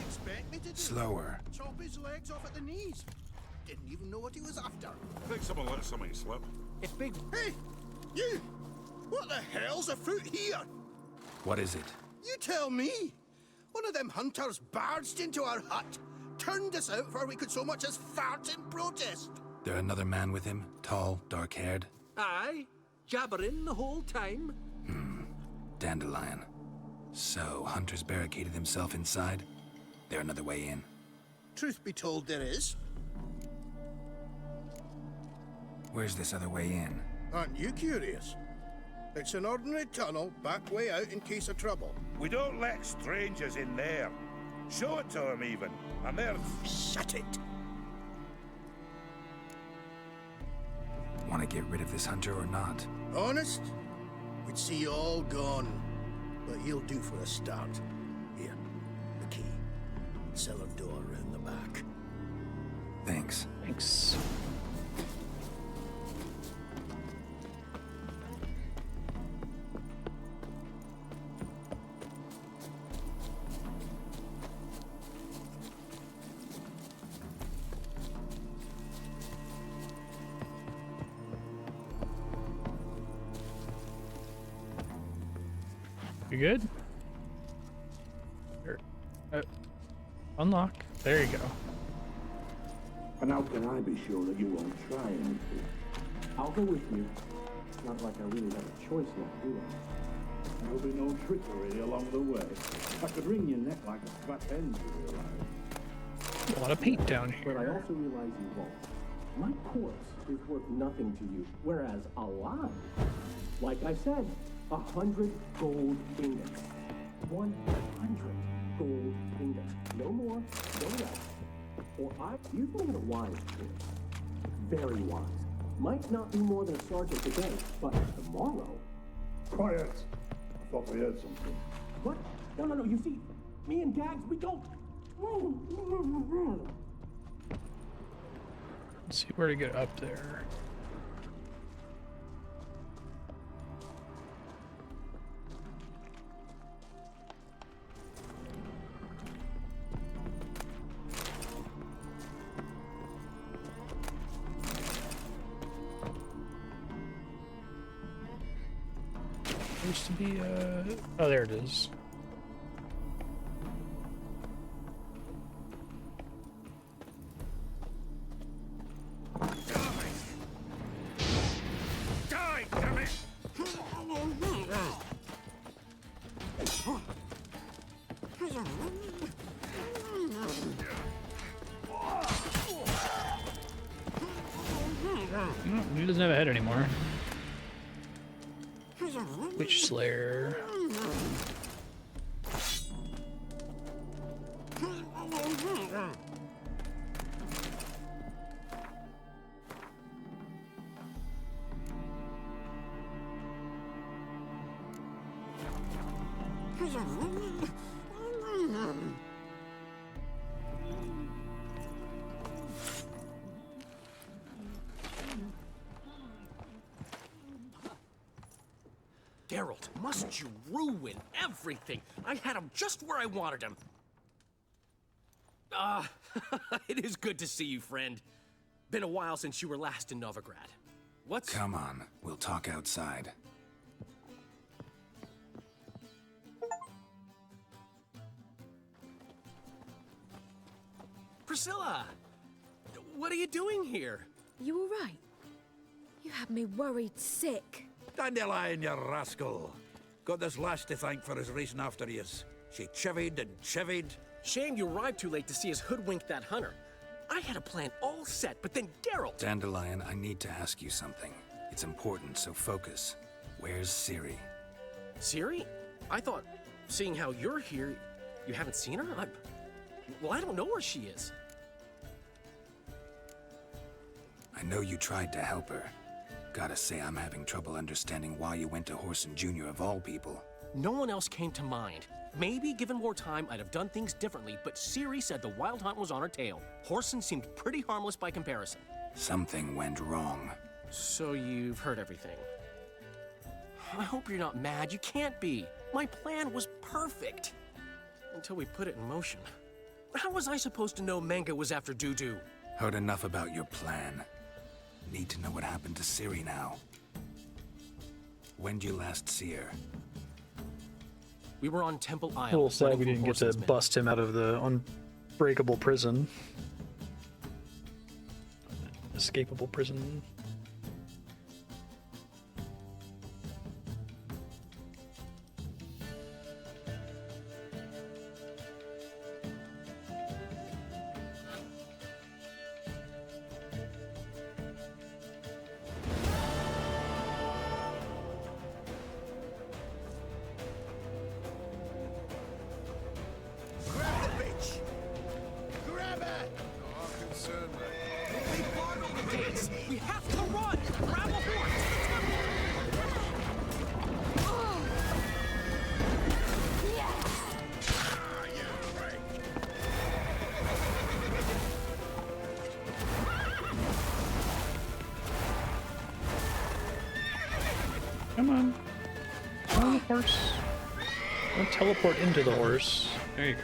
Expect me to do Slower. Chop his legs off at the knees. Didn't even know what he was after. Think someone let something slip. It's big. Hey, you! What the hell's afoot here? What is it? You tell me. One of them hunters barged into our hut, turned us out before we could so much as fart in protest. There another man with him? Tall, dark-haired? Aye, jabbering the whole time. Dandelion. So, Hunter's barricaded himself inside? There another way in? Truth be told, there is. Where's this other way in? Aren't you curious? It's an ordinary tunnel, back way out in case of trouble. We don't let strangers in there. Show it to him even. And there's... Shut it. Want to get rid of this hunter or not? Honest? We'd see you all gone. But he'll do for a start. Here, the key. Cellar door round the back. Thanks. Thanks. You good? Here. Unlock. There you go. And how can I be sure that you won't try anything? I'll go with you. It's not like I really have a choice now, do I? There'll be no trickery along the way. I could wring your neck like a fat hen, you realize. A lot of paint down here. But I also realize you won't. My corpse is worth nothing to you, whereas alive, like I said, 100 gold ingots. 100 gold ingots. No more, no less. Or you've made a wise choice. Very wise. Might not be more than a sergeant today, but tomorrow. Quiet! I thought we heard something. What? No. You see, me and Gags, we don't. Let's see where to get up there. Supposed to be oh, there it is. Die, damn it! He doesn't have a head anymore. Witch Slayer. Geralt, must you ruin everything? I had him just where I wanted him. It is good to see you, friend. Been a while since you were last in Novigrad. What's... Come on, we'll talk outside. Priscilla! What are you doing here? You all right? You had me worried sick. Dandelion, you rascal. Got this lass to thank for his racing after yous. She chivied and chivied. Shame you arrived too late to see us hoodwink that hunter. I had a plan all set, but then Geralt... Dandelion, I need to ask you something. It's important, so focus. Where's Ciri? Ciri? I thought, seeing how you're here, you haven't seen her? Well, I don't know where she is. I know you tried to help her. Gotta say, I'm having trouble understanding why you went to Whoreson Jr. of all people. No one else came to mind. Maybe, given more time, I'd have done things differently, but Ciri said the Wild Hunt was on her tail. Whoreson seemed pretty harmless by comparison. Something went wrong. So you've heard everything. I hope you're not mad. You can't be. My plan was perfect. Until we put it in motion. How was I supposed to know Menga was after Dudu? Heard enough about your plan. Need to know what happened to Ciri now. When'd you last see her? We were on Temple Isle. A little sad we didn't get to bust him out of the unbreakable prison. Escapable prison. We have to run! Grab a horse! Come on. On the horse. Don't teleport into the horse. There you go.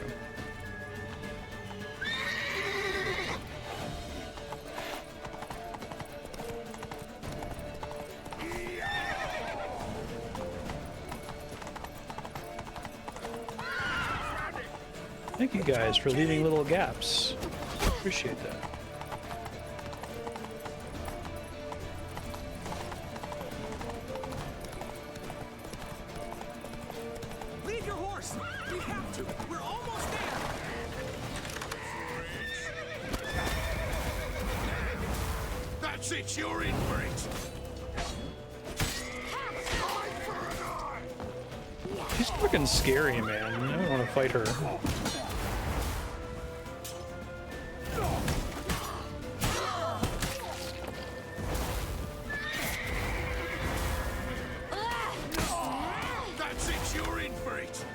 Thank you guys for leaving little gaps. Appreciate that. Leave your horse! We have to! We're almost there! That's it, you're in for it! She's fucking scary, man. I don't want to fight her. That's it, you're in for it!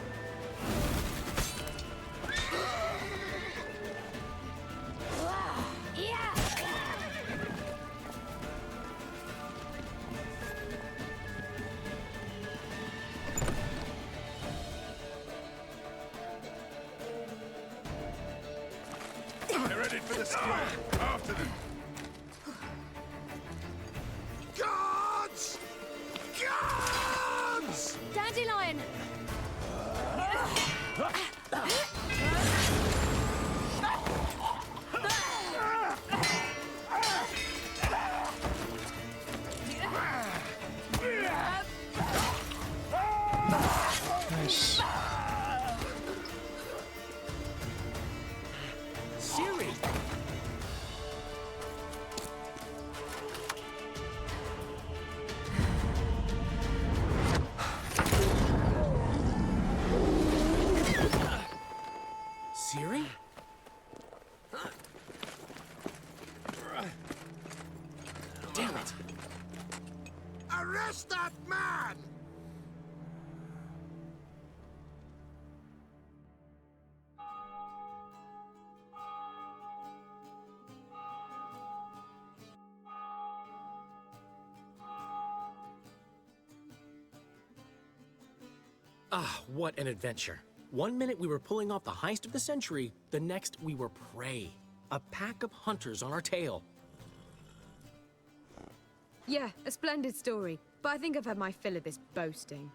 After them! Guards! Guards! Dandelion! Nice. Siri! Siri? Damn it! Arrest that man! Ah, what an adventure. One minute we were pulling off the heist of the century, the next we were prey. A pack of hunters on our tail. Yeah, a splendid story, but I think I've had my fill of this boasting.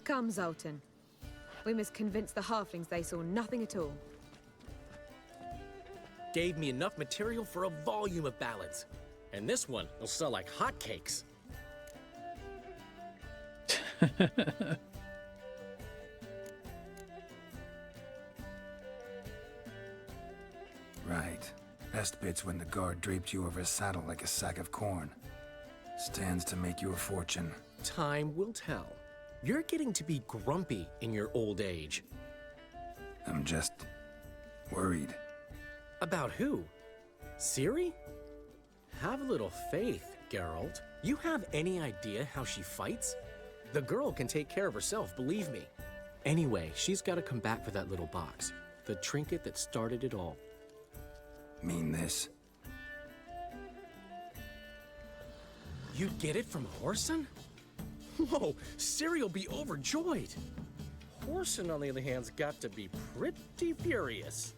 Come, Zoltan. We must convince the halflings they saw nothing at all. Gave me enough material for a volume of ballads. And this one will sell like hotcakes. Right. Best bit's when the guard draped you over a saddle like a sack of corn. Stands to make you a fortune. Time will tell. You're getting to be grumpy in your old age. I'm just worried. About who? Ciri? Have a little faith, Geralt. You have any idea how she fights? The girl can take care of herself, believe me. Anyway, she's got to come back for that little box. The trinket that started it all. Mean this? You get it from Whoreson? Whoa, Ciri'll be overjoyed. Whoreson, on the other hand's got to be pretty furious.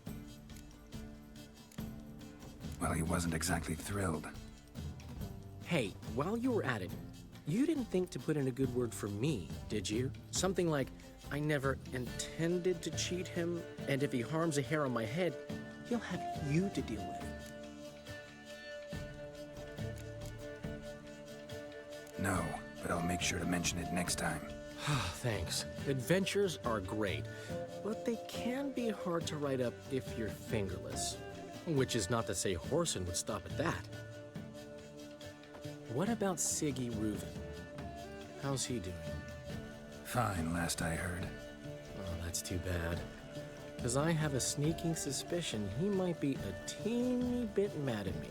Well, he wasn't exactly thrilled. Hey, while you were at it, you didn't think to put in a good word for me, did you? Something like, I never intended to cheat him, and if he harms a hair on my head, he'll have you to deal with. No, but I'll make sure to mention it next time. Thanks. Adventures are great, but they can be hard to write up if you're fingerless. Which is not to say Whoreson would stop at that. What about Siggy Reuven? How's he doing? Fine, last I heard. Oh, that's too bad. Because I have a sneaking suspicion he might be a teeny bit mad at me.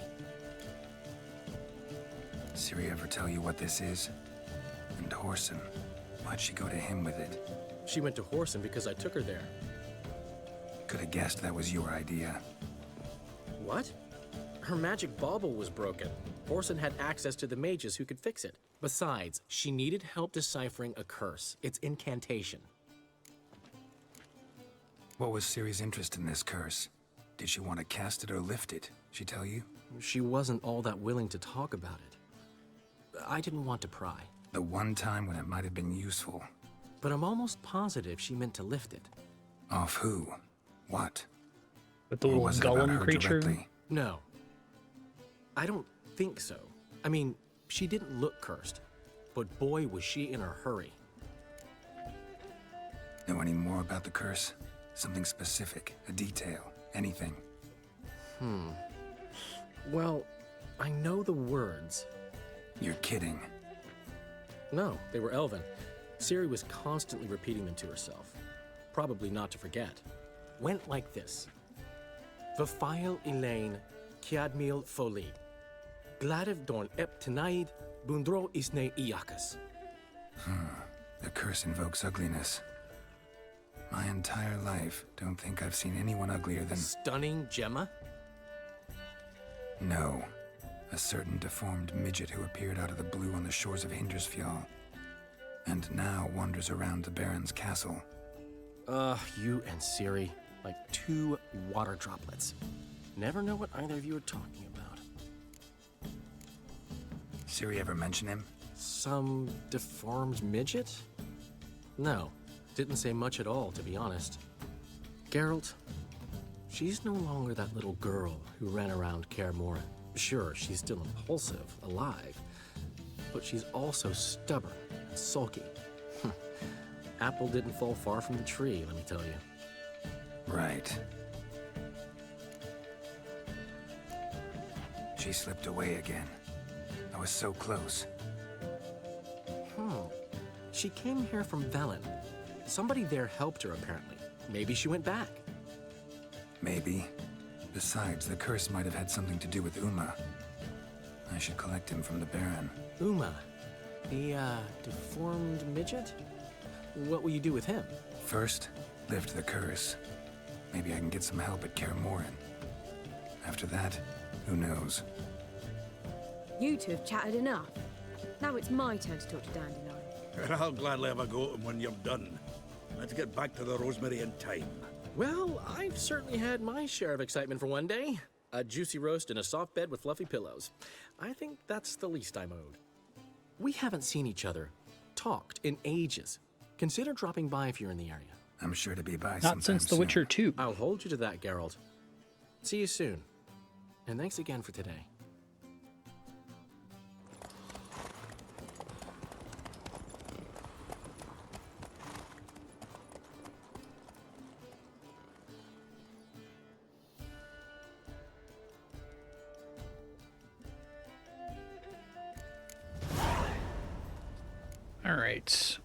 Ciri ever tell you what this is? And Whoreson, why'd she go to him with it? She went to Whoreson because I took her there. Could have guessed that was your idea. What? Her magic bauble was broken. Whoreson had access to the mages who could fix it. Besides, she needed help deciphering a curse. It's incantation. What was Ciri's interest in this curse? Did she want to cast it or lift it? She tell you? She wasn't all that willing to talk about it. I didn't want to pry. The one time when it might have been useful. But I'm almost positive she meant to lift it. Off who? What? With the little golem creature? Directly? No. I don't think so. I mean, she didn't look cursed. But boy, was she in a hurry. Know any more about the curse? Something specific, a detail, anything? Well, I know the words. You're kidding. No, they were Elven. Ciri was constantly repeating them to herself. Probably not to forget. Went like this. Vafile Elaine, Kiadmil Foli. Gladev Dorn Ep Tenaid, Bundro Isne Iakas. The curse invokes ugliness. My entire life, don't think I've seen anyone uglier than... Stunning Gemma? No. A certain deformed midget who appeared out of the blue on the shores of Hindersfjall. And now wanders around the Baron's castle. You and Ciri, like two water droplets. Never know what either of you are talking about. Siri ever mention him? Some deformed midget? No, didn't say much at all, to be honest. Geralt, she's no longer that little girl who ran around Kaer Morhen. Sure, she's still impulsive, alive, but she's also stubborn and sulky. Apple didn't fall far from the tree, let me tell you. Right. She slipped away again. I was so close. She came here from Velen. Somebody there helped her, apparently. Maybe she went back. Maybe. Besides, the curse might have had something to do with Uma. I should collect him from the Baron. Uma, the, deformed midget? What will you do with him? First, lift the curse. Maybe I can get some help at Kaer Morhen. After that, who knows? You two have chatted enough. Now it's my turn to talk to Dandelion. I'll gladly have a go at him when you're done. Let's get back to the Rosemary in time. Well, I've certainly had my share of excitement for one day. A juicy roast in a soft bed with fluffy pillows. I think that's the least I'm owed. We haven't seen each other, talked in ages. Consider dropping by if you're in the area. I'm sure to be by Not since The Witcher 2. I'll hold you to that, Geralt. See you soon. And thanks again for today. Alright,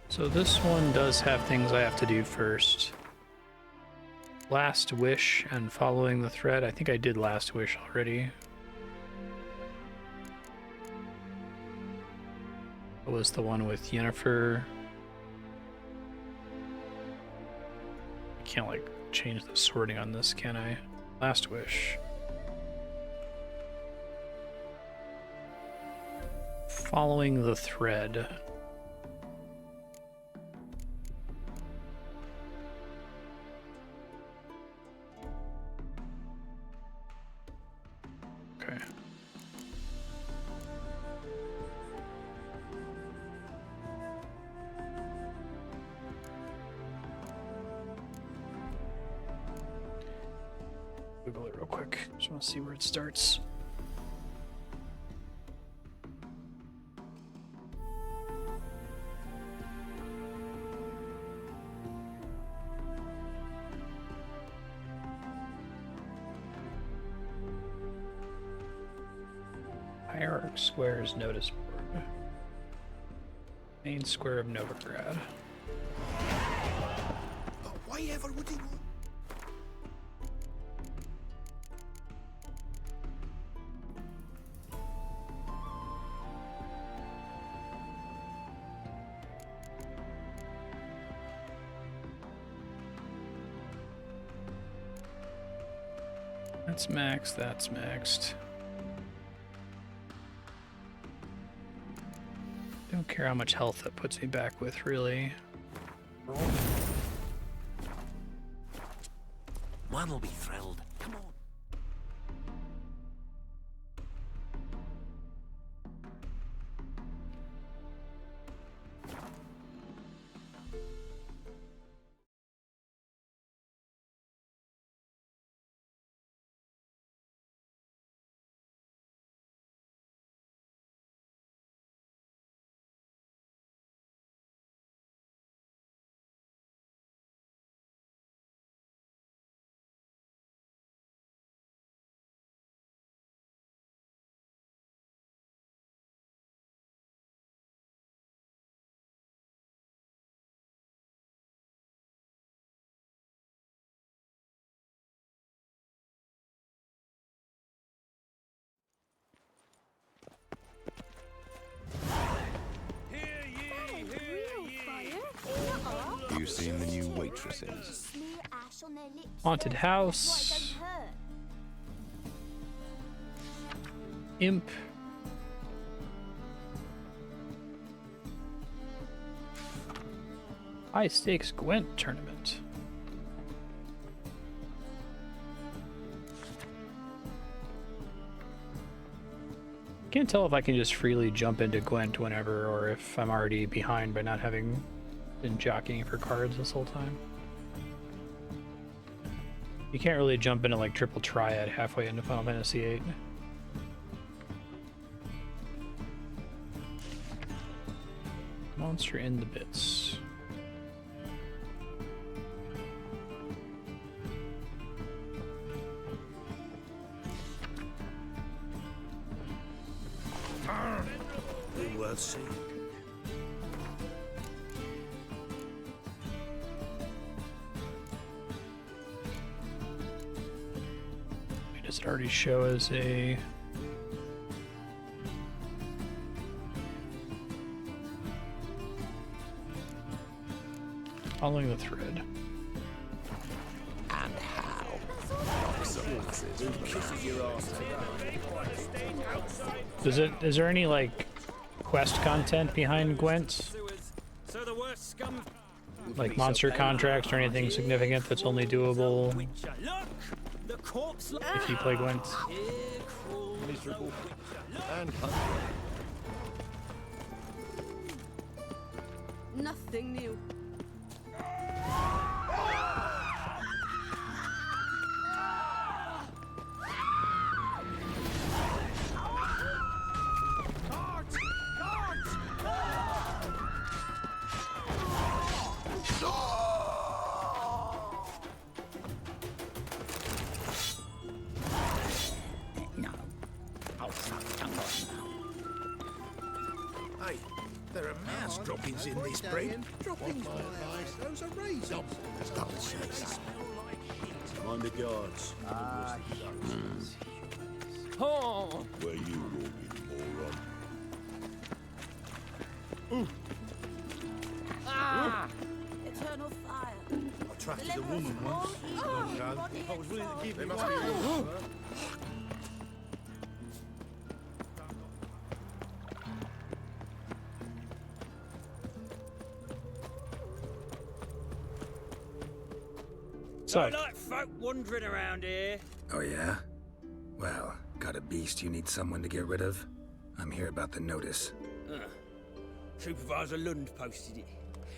so this one does have things I have to do first. Last Wish and following the thread. I think I did Last Wish already. What was the one with Yennefer? I can't like change the sorting on this, can I? Last Wish. Following the thread. Okay. Google it real quick. Just want to see where it starts. Hierarch Square's notice board. Main square of Novigrad. Why ever would he want? That's maxed, that's maxed. Don't care how much health that puts me back with, really. Man will be thrilled. Come on. You seen the new waitresses? Haunted house. Imp. High stakes Gwent tournament. can't tell if I can just freely jump into Gwent whenever, or if I'm already behind by not having been jockeying for cards this whole time. You can't really jump into like triple triad halfway into Final Fantasy VIII. Monster in the bits. Be worth seeing. Does it already show as a... Following the thread. And how? Is there any like quest content behind Gwent? So the worst scum. Like monster contracts or anything significant that's only doable if you play Gwent? Miserable. Nothing new. Hey, there are mouse droppings in this bread. Droppings, my advice. Those are raisins. Don't say that. Mind the guards. Oh! Where you walking, moron? Ah! Eternal fire. I trusted a woman once. I was willing to give it up. So, I like folk wandering around here. Oh yeah? Well, got a beast you need someone to get rid of? I'm here about the notice. Supervisor Lund posted it.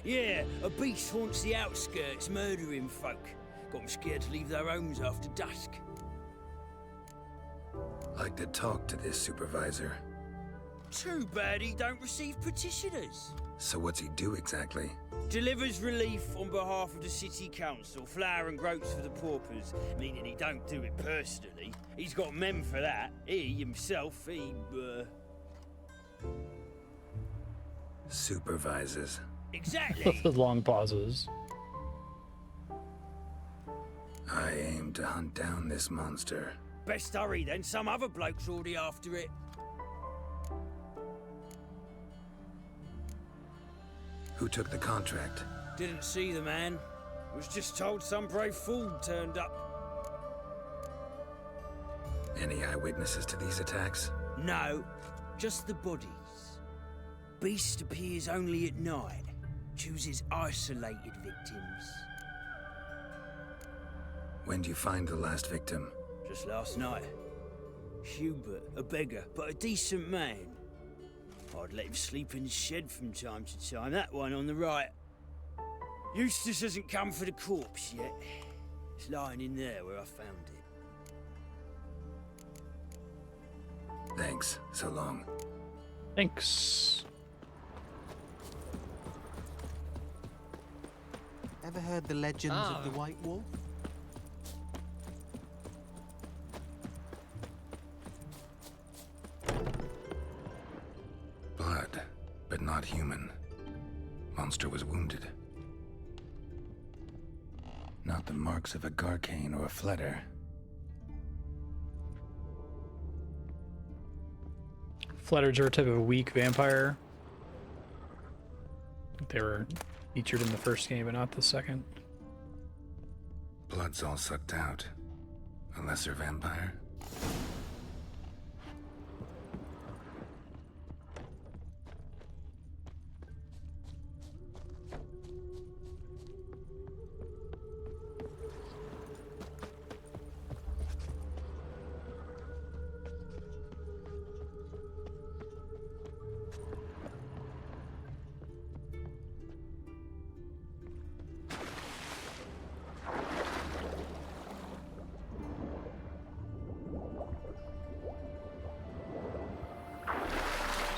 Yeah, a beast haunts the outskirts, murdering folk. Got them scared to leave their homes after dusk. Like to talk to this supervisor. Too bad he don't receive petitioners. So what's he do exactly? Delivers relief on behalf of the city council, flour and groats for the paupers, meaning he don't do it personally. He's got men for that. He himself, Supervises. Exactly. long pauses. I aim to hunt down this monster. Best hurry then, some other bloke's already after it. Who took the contract? Didn't see the man. Was just told some brave fool turned up. Any eyewitnesses to these attacks? No, just the bodies. Beast appears only at night. Chooses isolated victims. When do you find the last victim? Just last night. Hubert, a beggar, but a decent man. I'd let him sleep in the shed from time to time. That one on the right. Eustace hasn't come for the corpse yet. It's lying in there where I found it. Thanks. So long. Thanks. Ever heard the legends of the White Wolf? Blood, but not human. Monster was wounded. Not the marks of a Garcane or a Fletter. Fletters are a type of weak vampire. They were featured in the first game, but not the second. Blood's all sucked out. A lesser vampire?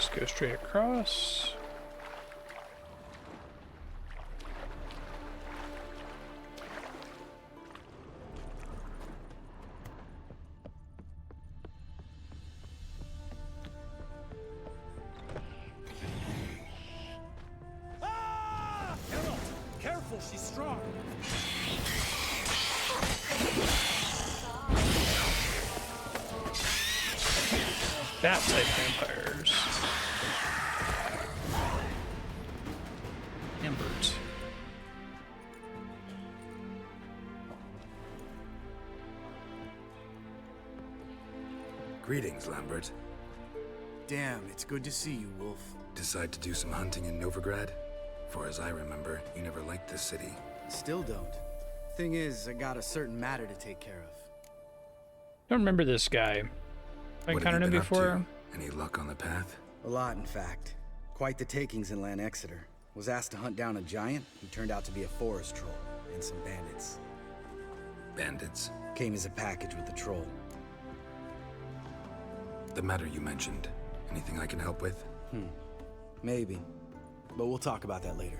Just go straight across. Careful, she's strong. Bat-type vampires. Lambert. Greetings, Lambert. Damn, it's good to see you, Wolf. Decide to do some hunting in Novigrad? For as I remember, you never liked this city. Still don't. Thing is, I got a certain matter to take care of. Don't remember this guy. I What have encountered you him been up before. to? Any luck on the path? A lot, in fact. Quite the takings in Lan Exeter. Was asked to hunt down a giant who turned out to be a forest troll and some bandits. Bandits? Came as a package with the troll. The matter you mentioned. Anything I can help with? Maybe. But we'll talk about that later.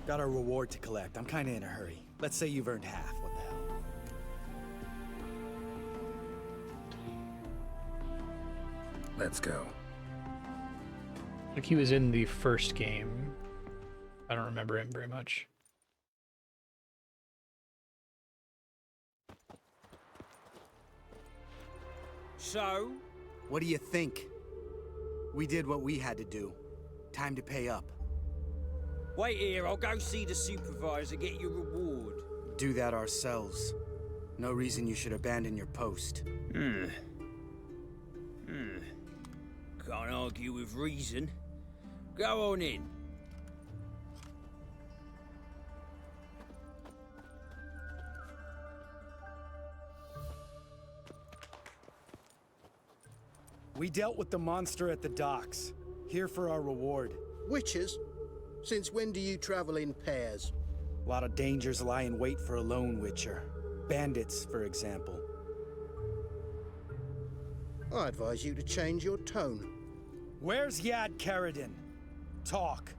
Got a reward to collect. I'm kinda in a hurry. Let's say you've earned half. What the hell? Let's go. Like he was in the first game. I don't remember him very much. So? What do you think? We did what we had to do. Time to pay up. Wait here, I'll go see the supervisor, get your reward. Do that ourselves. No reason you should abandon your post. Can't argue with reason. Go on in. We dealt with the monster at the docks. Here for our reward. Witches? Since when do you travel in pairs? A lot of dangers lie in wait for a lone witcher. Bandits, for example. I advise you to change your tone. Where's Yad Karadin? Talk.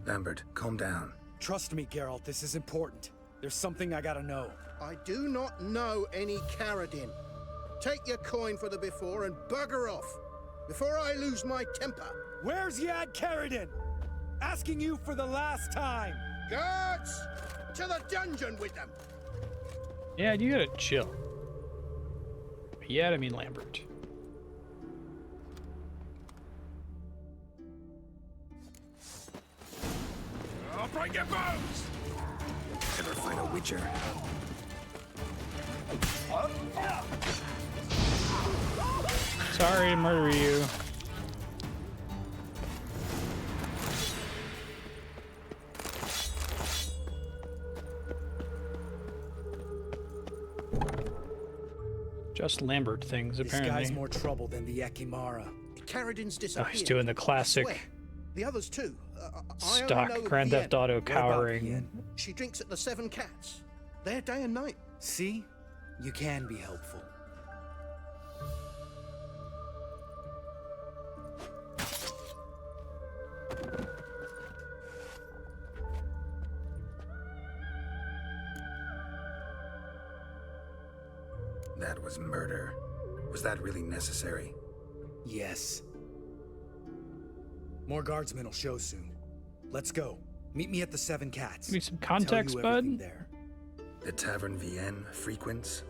Lambert, calm down. Trust me, Geralt, this is important. There's something I gotta know. I do not know any Karadin. Take your coin for the before and bugger off, before I lose my temper. Where's Yad Karadin? Asking you for the last time. Guards! To the dungeon with them! Yeah, you gotta chill. Yeah, I mean Lambert. I'll break your bones! Ever fight a witcher? Sorry to murder you. Just Lambert things, apparently. This guy's more trouble than the Ekimara. Karadin's Oh, disappeared. he's doing the classic The others too. stock Grand Theft Auto cowering. She drinks at the Seven Cats. There day and night. See? You can be helpful. That was murder. Was that really necessary? Yes. More guardsmen will show soon. Let's go. Meet me at the Seven Cats. Give me some I'll tell context, you bud. everything there. The Tavern Vienne frequents?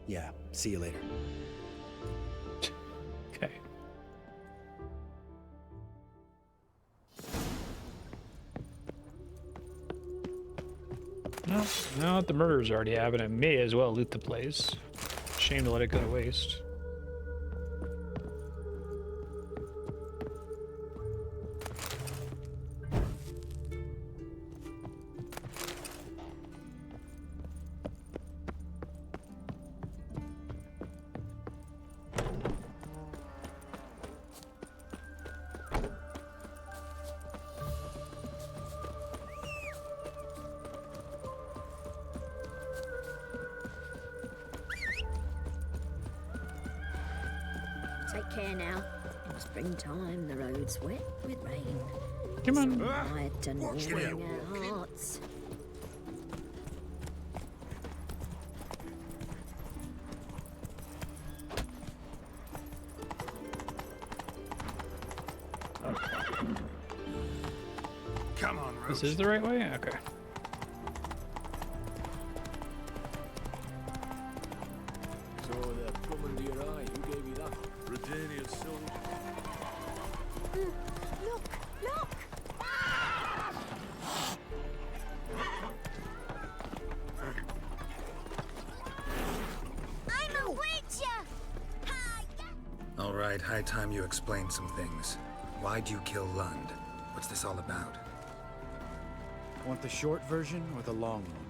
Yeah, see you later. Okay. No, now that the murder's already happened, I may as well loot the place. Shame to let it go to waste. Take care now. In springtime, the road's wet with rain. Come on. Quiet and warming our hearts. Come on, Roach. This is the right way? Okay. So that come into your eye, who gave you that? Redania's soul. Look! Look! I'm a witcher! All right, high time you explained some things. Why'd you kill Lund? What's this all about? Want the short version or the long one?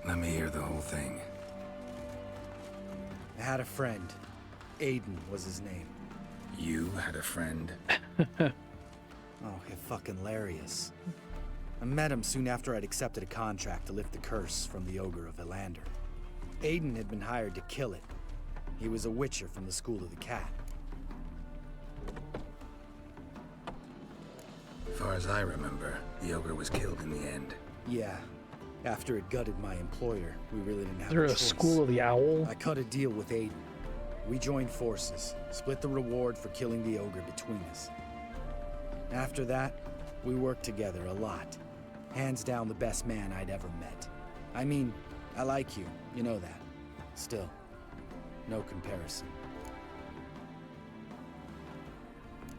Let me hear the whole thing. I had a friend. Aiden was his name. You had a friend? Oh, fucking hilarious. I met him soon after I'd accepted a contract to lift the curse from the Ogre of Elander. Aiden had been hired to kill it. He was a witcher from the School of the Cat. Far as I remember, the ogre was killed in the end. Yeah. After it gutted my employer, we really didn't have Is there a a choice. School of the Owl? I cut a deal with Aiden. We joined forces, split the reward for killing the ogre between us. After that, we worked together a lot. Hands down the best man I'd ever met. I mean, I like you, you know that. Still, no comparison.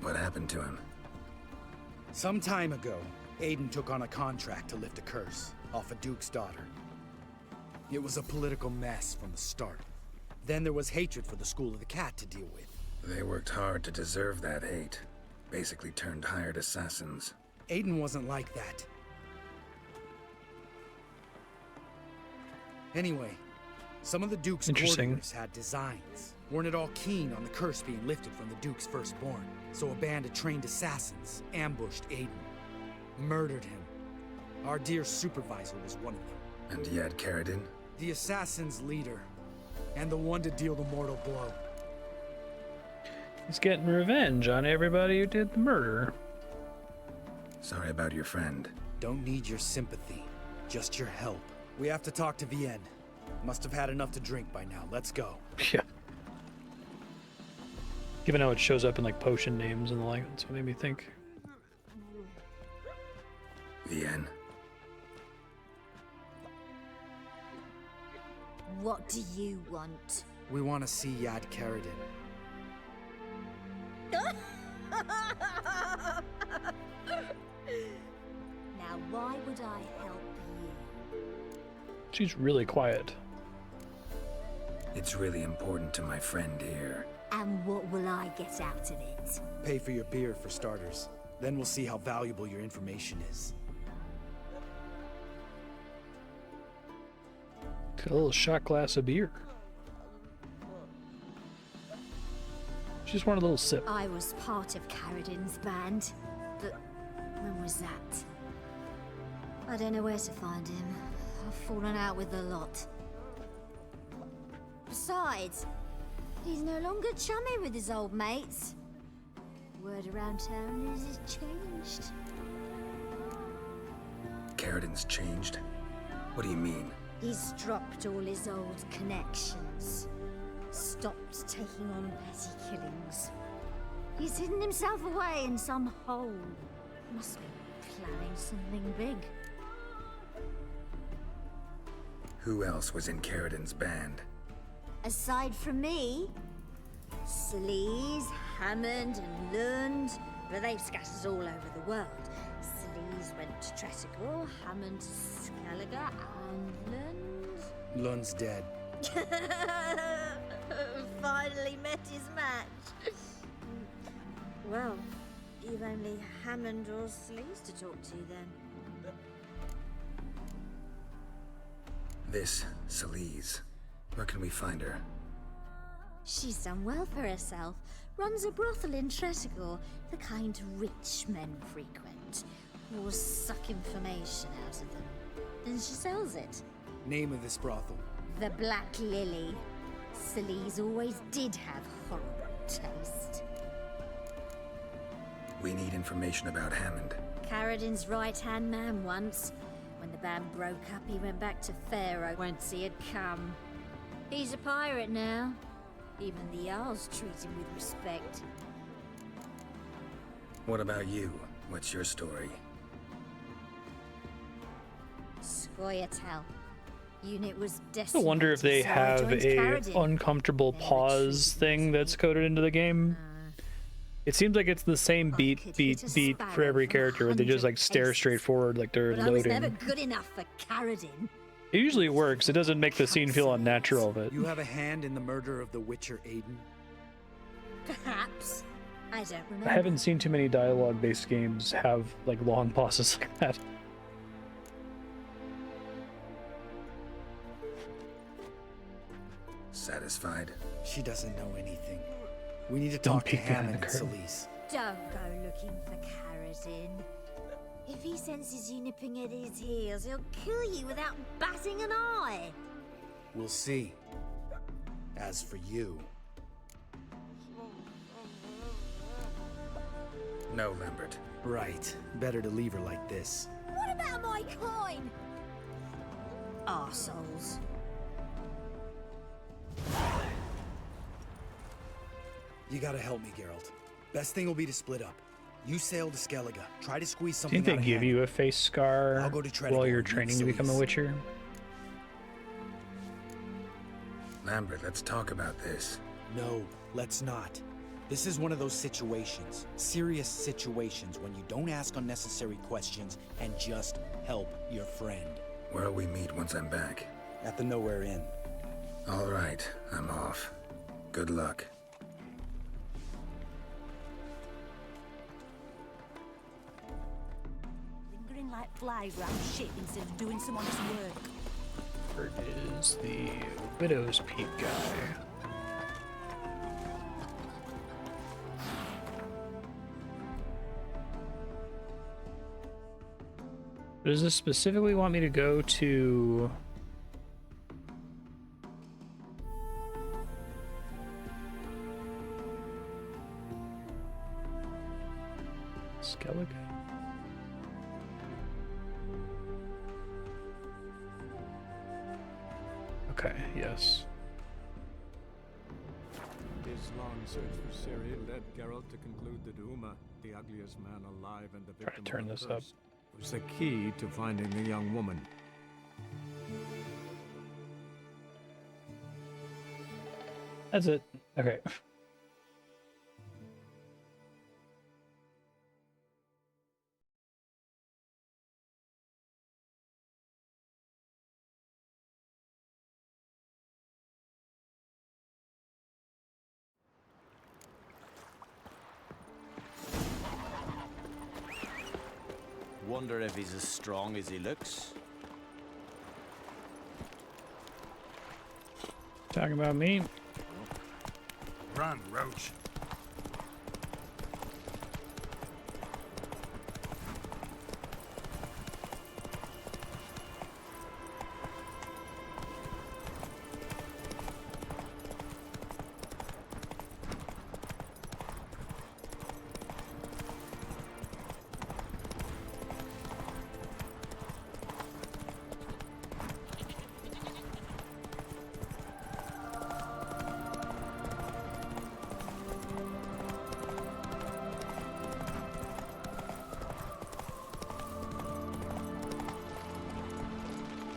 What happened to him? Some time ago, Aiden took on a contract to lift a curse off a duke's daughter. It was a political mess from the start. Then there was hatred for the School of the Cat to deal with. They worked hard to deserve that hate. Basically turned hired assassins. Aiden wasn't like that. Anyway, some of the Duke's courtiers had designs. Weren't at all keen on the curse being lifted from the Duke's firstborn. So a band of trained assassins ambushed Aiden. Murdered him. Our dear supervisor was one of them. And yet, Carradine? The assassin's leader. And the one to deal the mortal blow. He's getting revenge on everybody who did the murder. Sorry about your friend. Don't need your sympathy. Just your help. We have to talk to Vienne. Must have had enough to drink by now. Let's go. Yeah. Given how it shows up in like potion names and the like, that's what made me think. Vienne. What do you want? We want to see Yad Carradine. Now, why would I help you? She's really quiet. It's really important to my friend here. And what will I get out of it? Pay for your beer for starters. Then we'll see how valuable your information is. Got a little shot glass of beer. She just wanted a little sip. I was part of Carradine's band, but when was that? I don't know where to find him. I've fallen out with the lot. Besides, he's no longer chummy with his old mates. Word around town is he's changed. Carradine's changed? What do you mean? He's dropped all his old connections. Stopped taking on petty killings. He's hidden himself away in some hole. Must be planning something big. Who else was in Carradine's band? Aside from me, Sleaze, Hammond and Lund, but they've scattered all over the world. Sleaze went to Tretogor, Hammond to Skellige, and Lund... Lund's dead. Finally met his match. Well, you've only Hammond or Sleaze to talk to then. This Celise. Where can we find her? She's done well for herself. Runs a brothel in Tretogor, the kind rich men frequent. Or suck information out of them. And she sells it. Name of this brothel. The Black Lily. Sleaze always did have horrible taste. We need information about Hammond. Carradin's right-hand man once. When the band broke up, he went back to Pharaoh whence he had come. He's a pirate now. Even the Jarls treat him with respect. What about you? What's your story? Scoia'tael. Unit was I destined. wonder if they have a uncomfortable pause thing that's coded into the game. It seems like it's the same beat for every character, where they just like stare straight forward like they're But I was never loading. good enough for Carradin. It usually works. It doesn't make the scene feel unnatural, but You have a hand in the murder of the Witcher Aiden? Perhaps. I don't remember. I haven't seen too many dialogue-based games have like long pauses like that. Satisfied? She doesn't know anything. We need to Don't talk to peek behind Hammond the and curtain. Celise. Don't go looking for Carradin. If he senses you nipping at his heels, he'll kill you without batting an eye. We'll see. As for you... No, Lambert. Right. Better to leave her like this. What about my coin? Arseholes. You gotta help me, Geralt. Best thing will be to split up. You sail to Skellige. Try to squeeze Do something you think out they of give Hammond. you a face scar I'll go to Tredegar while you're and meet training to become a Celise. Witcher? Lambert, let's talk about this. No, let's not. This is one of those situations, serious situations, when you don't ask unnecessary questions and just help your friend. Where'll we meet once I'm back? At the Nowhere Inn. All right, I'm off. Good luck. Lingering like flies around shit instead of doing some honest work. Where is the Widow's Peak guy? Does this specifically want me to go to... Skellige? Okay, yes. His long search for Ciri led Geralt to conclude that Uma, the ugliest man alive and the victim turn of the this up. curse, was the key to finding the young woman. That's it. Okay. Wonder if he's as strong as he looks. Talking about me? Run, Roach.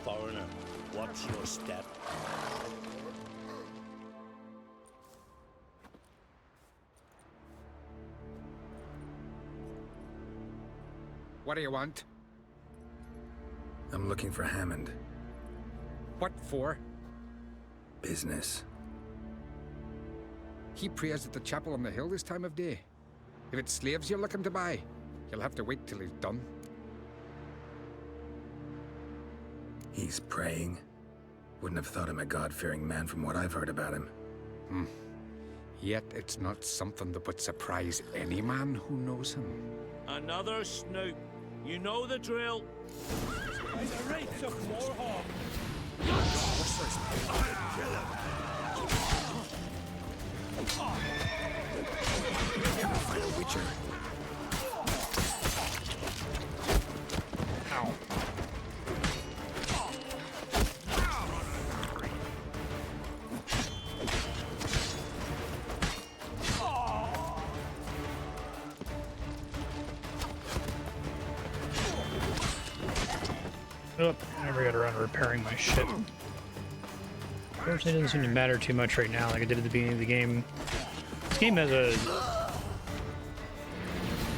Foreigner, watch your step. What do you want? I'm looking for Hammond. What for? Business. He prays at the chapel on the hill this time of day. If it's slaves you're looking to buy, you'll have to wait till he's done. He's praying. Wouldn't have thought him a God-fearing man from what I've heard about him. Yet it's not something that would surprise any man who knows him. Another snoop. You know the drill. There's a race of more hawks. Oh, I never got around to repairing my shit. Unfortunately, it doesn't seem to matter too much right now, like I did at the beginning of the game. This game has a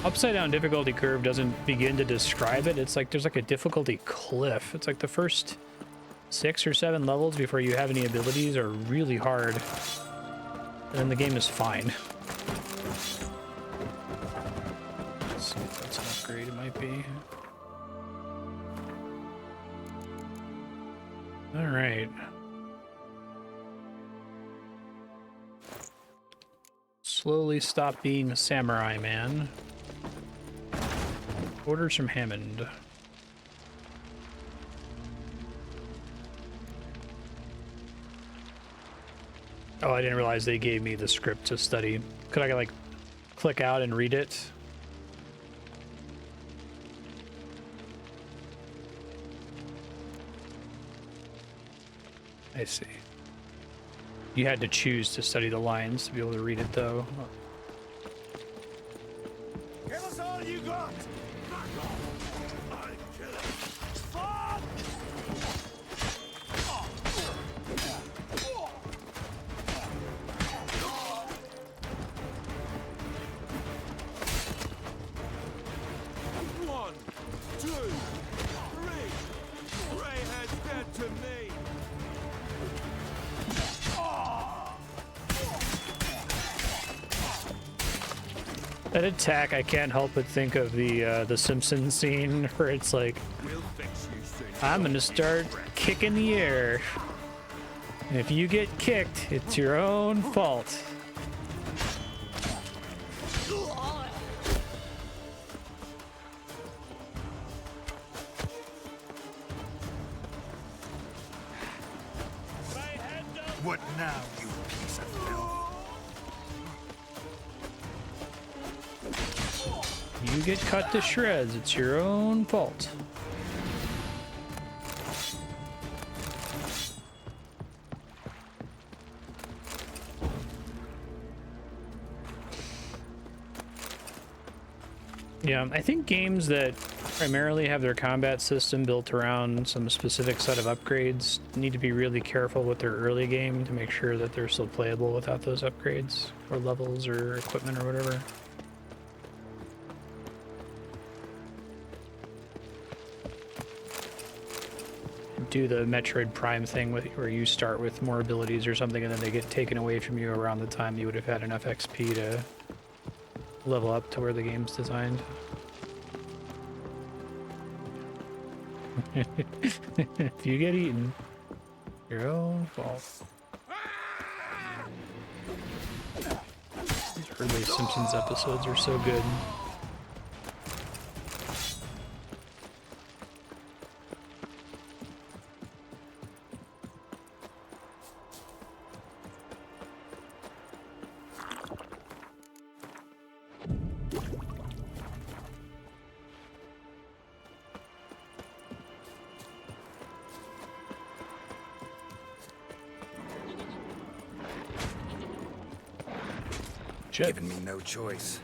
upside down difficulty curve. Doesn't begin to describe it. It's like there's like a difficulty cliff. It's like the first 6 or 7 levels before you have any abilities are really hard, and then the game is fine. Let's see if that's an upgrade. It might be. All right. Slowly stop being a samurai man. Orders from Hammond. Oh, I didn't realize they gave me the script to study. Could I, like, click out and read it? I see. You had to choose to study the lines to be able to read it, though. Give us all you got! That attack, I can't help but think of the Simpsons scene where it's like, I'm gonna start kicking the air. And if you get kicked, it's your own fault. What now, you piece of filth? You get cut to shreds, it's your own fault. Yeah, I think games that primarily have their combat system built around some specific set of upgrades need to be really careful with their early game to make sure that they're still playable without those upgrades, or levels, or equipment, or whatever. Do the Metroid Prime thing where you start with more abilities or something and then they get taken away from you around the time you would have had enough XP to level up to where the game's designed. If you get eaten, your own fault. These early Simpsons episodes are so good. Giving me no choice.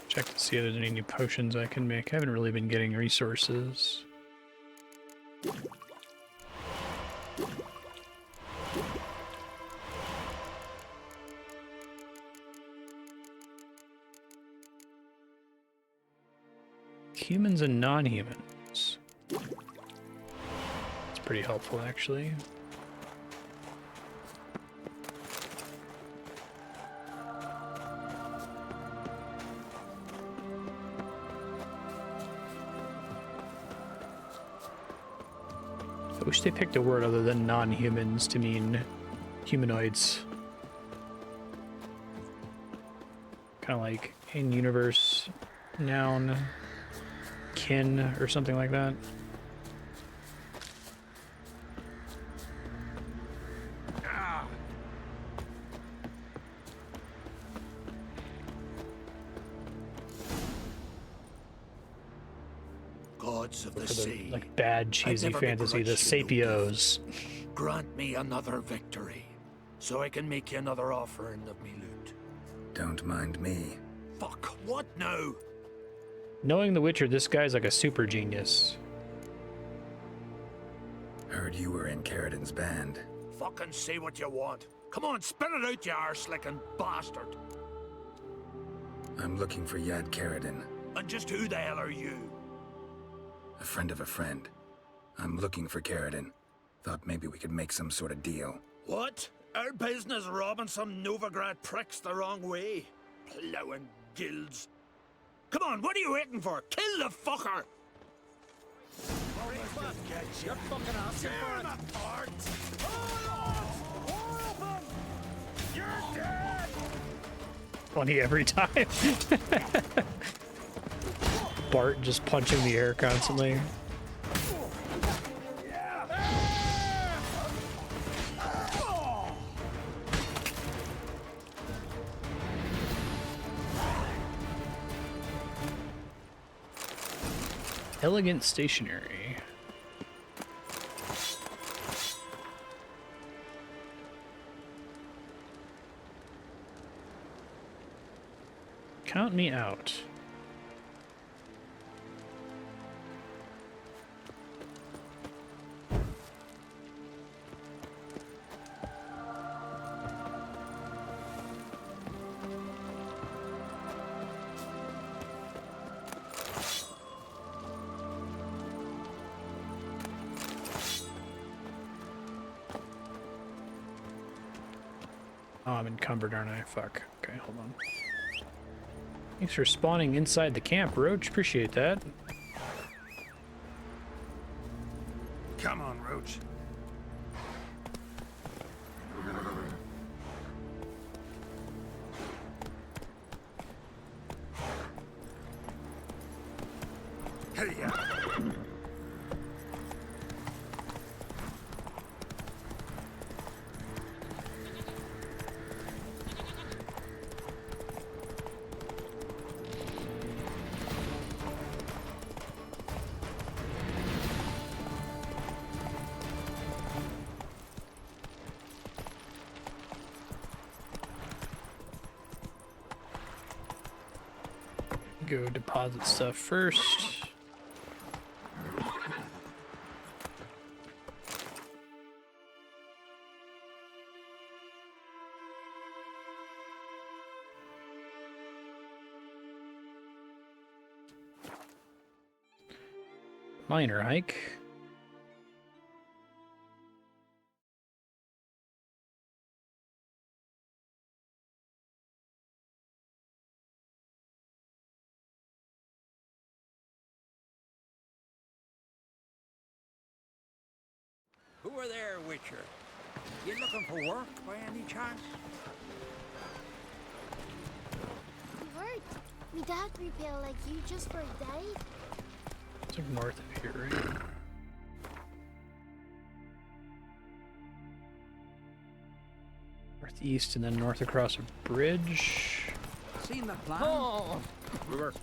Check to see if there's any new potions I can make. I haven't really been getting resources. Humans and non-humans. It's pretty helpful, actually. I wish they picked a word other than non-humans to mean humanoids. Kind of like in-universe noun. Kin or something like that. gods of For the the sea. like bad cheesy never fantasy, the begrudged you no Sapios. Grant me another victory, so I can make you another offering of me loot. Don't mind me. Fuck, what now? Knowing The Witcher, this guy's like a super genius. Heard you were in Carradin's band. Fucking say what you want. Come on, spit it out, you arse-licking bastard. I'm looking for Yad Carradin, And just who the hell are you? a friend of a friend. I'm looking for Carradin. Thought maybe we could make some sort of deal. What? Our business robbing some Novigrad pricks the wrong way? Plowing guilds. Come on, what are you waiting for? Kill the fucker! You're fucking asking for it. You're dead! Funny every time. Bart just punching the air constantly. Elegant stationery. Count me out. Oh, I'm encumbered, aren't I? Fuck. Okay, hold on. Thanks for spawning inside the camp, Roach. Appreciate that. Come on, Roach. Hey, yeah. Go deposit stuff first. Minor hike. Who are there, Witcher? You looking for work by any chance? Work? Me dad repair like you just for a day? It's like north of here, right? Northeast and then north across a bridge. Seen the plan? Oh! River,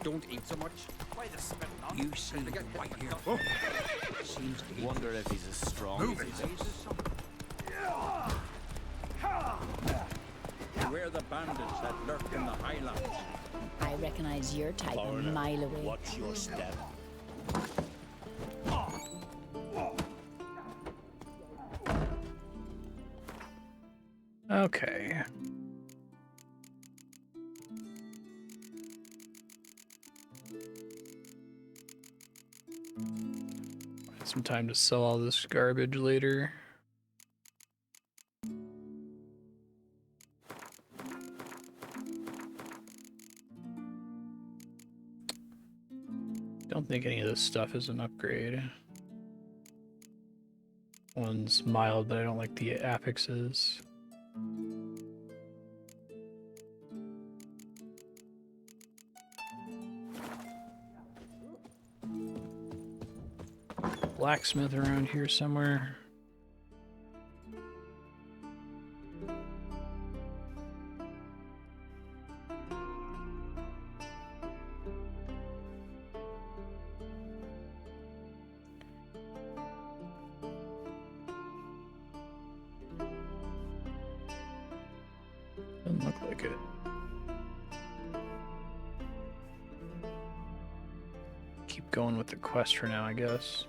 don't eat so much. Why the spit on? You see right here. Seems to be. Wonder if he's as strong Move as it. he looks. We're the bandits that lurk in the highlands. I recognize your type a Foreigner, mile away. watch your step. Okay. Some time to sell all this garbage later. Don't think any of this stuff is an upgrade. One's mild, but I don't like the affixes. Blacksmith around here somewhere. like it. Keep going with the quest for now, I guess.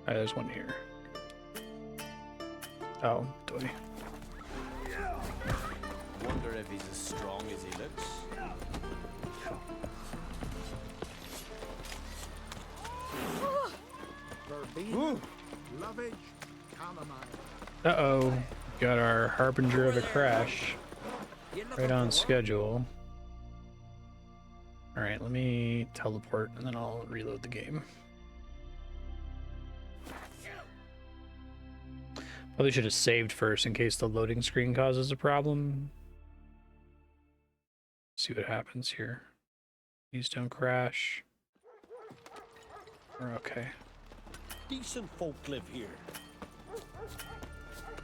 Alright, there's one here. Oh, boy. Wonder if he's as strong as he looks. Uh-oh. Got our Harbinger of a crash. Right on schedule. Alright, let me teleport and then I'll reload the game. Probably should have saved first in case the loading screen causes a problem. See what happens here. These don't crash. We're okay. Decent folk live here.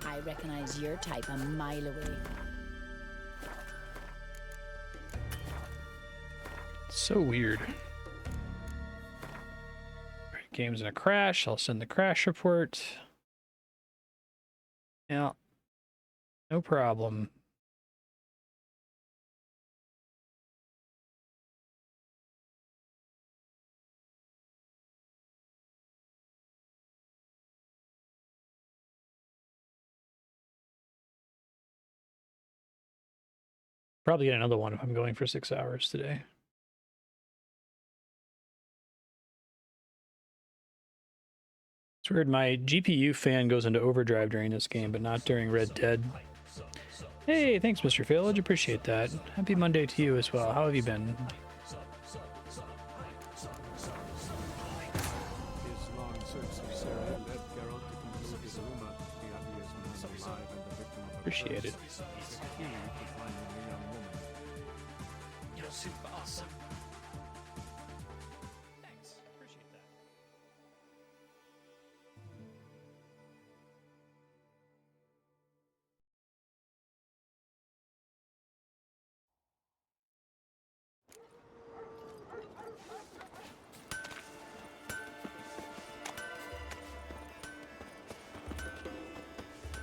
I recognize your type a mile away. So weird. Alright, game's in a crash. I'll send the crash report. Yeah. No problem. Probably get another one if I'm going for 6 hours today. It's weird, my GPU fan goes into overdrive during this game, but not during Red Dead. Hey, thanks, Mr. Village. Appreciate that. Happy Monday to you as well. How have you been? His long search for Sarah led Geralt to conclude the Duma, the ugliest man alive and the victim of a Appreciate it. curse, is a key to finding the young woman. You're super awesome. Thanks. Appreciate that.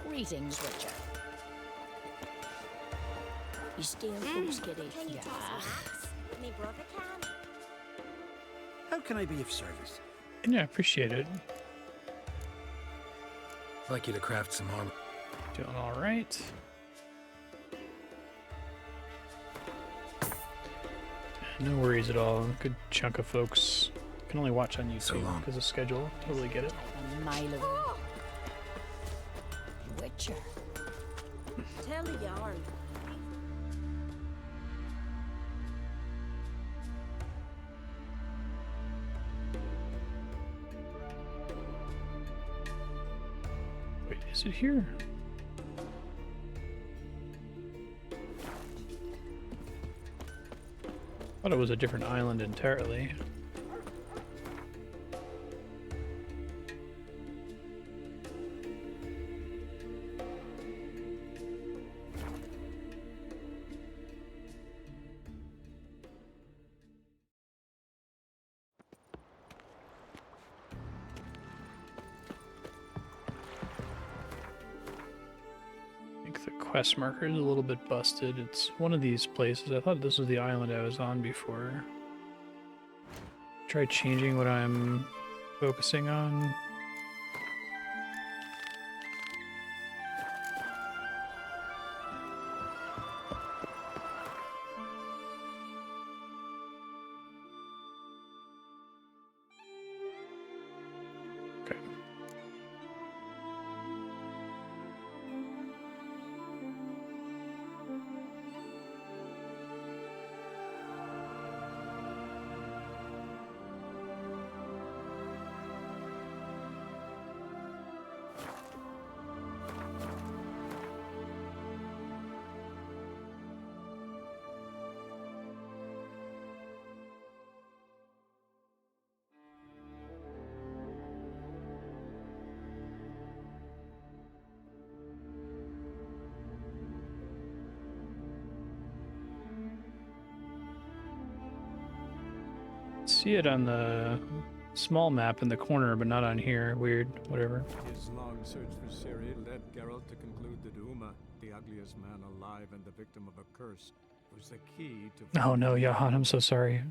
Greetings, Richard. You still close, kitty? Can you toss me axe? Me brother can. How can I be of service? Yeah, appreciate it. I'd like you to craft some armor. Doing all right. No worries at all. A good chunk of folks can only watch on YouTube because of schedule. Totally get it. A mile away. Witcher. Tell a yarn. Wait, is it here? Thought it was a different island entirely. Quest marker is a little bit busted. It's one of these places. I thought this was the island I was on before. Try changing what I'm focusing on. see it on the small map in the corner, but not on here. Weird. Whatever. His long search for Ciri led Geralt to conclude that Uma, the ugliest man alive and the victim of a curse, was the key to... Oh no, Johan, I'm so sorry.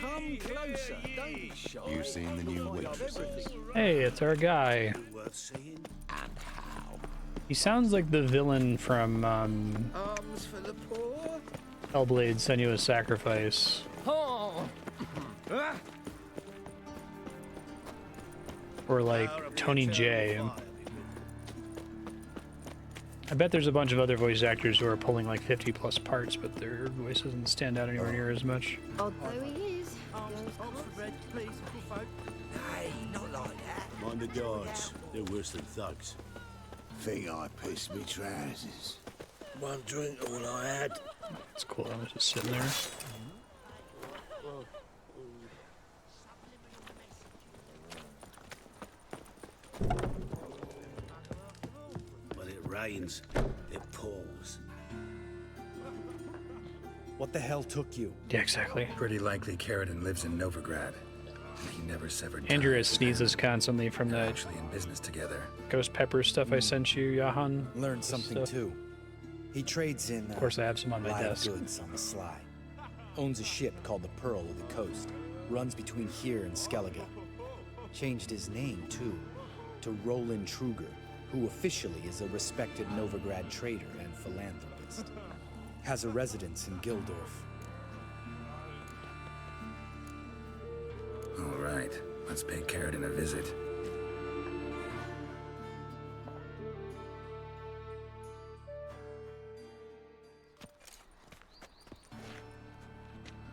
Come closer, don't be shy. You've seen the new waitresses. Hey, it's our guy. Worth seeing. And how? He sounds like the villain from Arms for the poor. Hellblade: Senua's Sacrifice. Oh. Or like Tony J. I bet there's a bunch of other voice actors who are pulling like 50 plus parts, but their voice doesn't stand out anywhere near as much. Although he is. Hey, not like that. Mind the guards. They're worse than thugs. Think I pissed me trousers. One drink, all I had. It's cool. I was just sitting there. When it rains, it pours. What the hell took you? Yeah, exactly. Pretty likely Carradine lives in Novigrad. He never severed Andrea ties with sneezes him. constantly from They're the actually in business together. ghost pepper stuff I sent you, Johan. Learned something Stuff. too. He trades in Of course, I have some on my live desk. goods on the sly. Owns a ship called the Pearl of the Coast. Runs between here and Skellige. Changed his name too, to Roland Truger, who officially is a respected Novigrad trader and philanthropist. Has a residence in Gildorf. All right, let's pay Carradine a visit.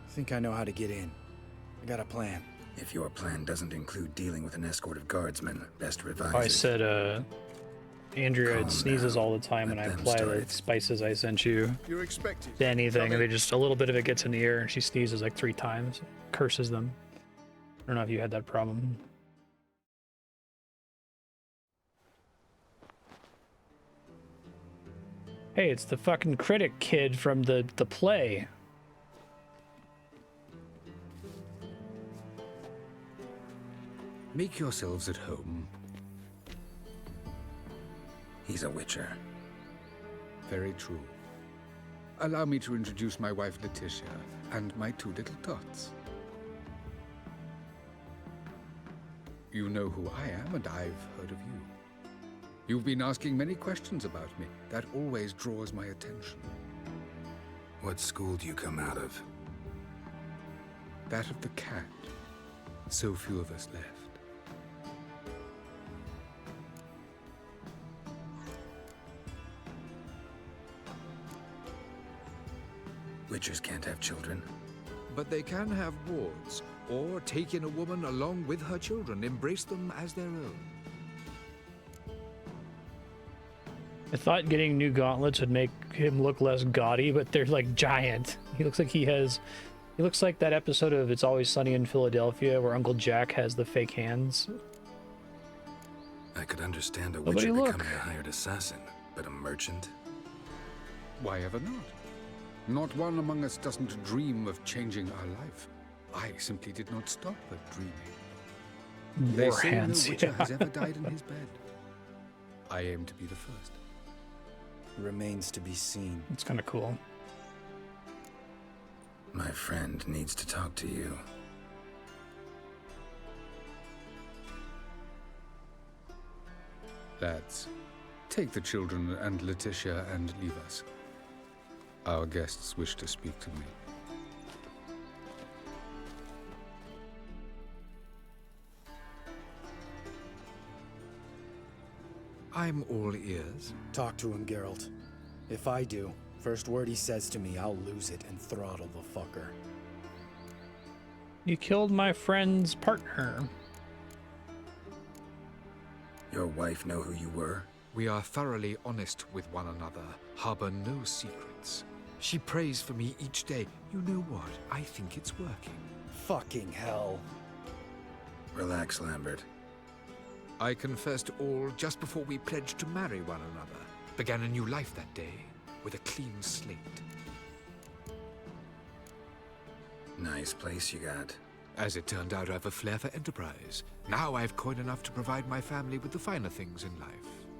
Think I know how to get in. I got a plan. If your plan doesn't include dealing with an escort of guardsmen, best revise Oh, I it. said, Andrea Calm sneezes down. all the time when I Let them apply start the it. spices I sent you. You're expected. To anything, Come and they in. just a little bit of it gets in the air, and she sneezes like 3 times, curses them. I don't know if you had that problem. Hey, it's the fucking critic kid from the play. Make yourselves at home. He's a witcher. Very true. Allow me to introduce my wife Letitia and my 2 little tots. You know who I am, and I've heard of you. You've been asking many questions about me. That always draws my attention. What school do you come out of? That of the cat. So few of us left. Witchers can't have children. But they can have wards, or take in a woman along with her children, embrace them as their own. I thought getting new gauntlets would make him look less gaudy, but they're like giant. He looks like he looks like that episode of It's Always Sunny in Philadelphia where Uncle Jack has the fake hands. I could understand a Nobody witcher look. becoming a hired assassin, but a merchant? Why ever not? Not one among us doesn't dream of changing our life. I simply did not stop at dreaming. They War say hands, no witcher yeah. has ever died in his bed. I aim to be the first. Remains to be seen. It's kind of cool. My friend needs to talk to you. Lads, take the children and Letitia and leave us. Our guests wish to speak to me. I'm all ears. Talk to him, Geralt. If I do, first word he says to me, I'll lose it and throttle the fucker. You killed my friend's partner. Your wife know who you were? We are thoroughly honest with one another, harbor no secrets. She prays for me each day. You know what? I think it's working. Fucking hell. Relax, Lambert. I confessed all just before we pledged to marry one another. Began a new life that day, with a clean slate. Nice place you got. As it turned out, I have a flair for enterprise. Now I've coin enough to provide my family with the finer things in life.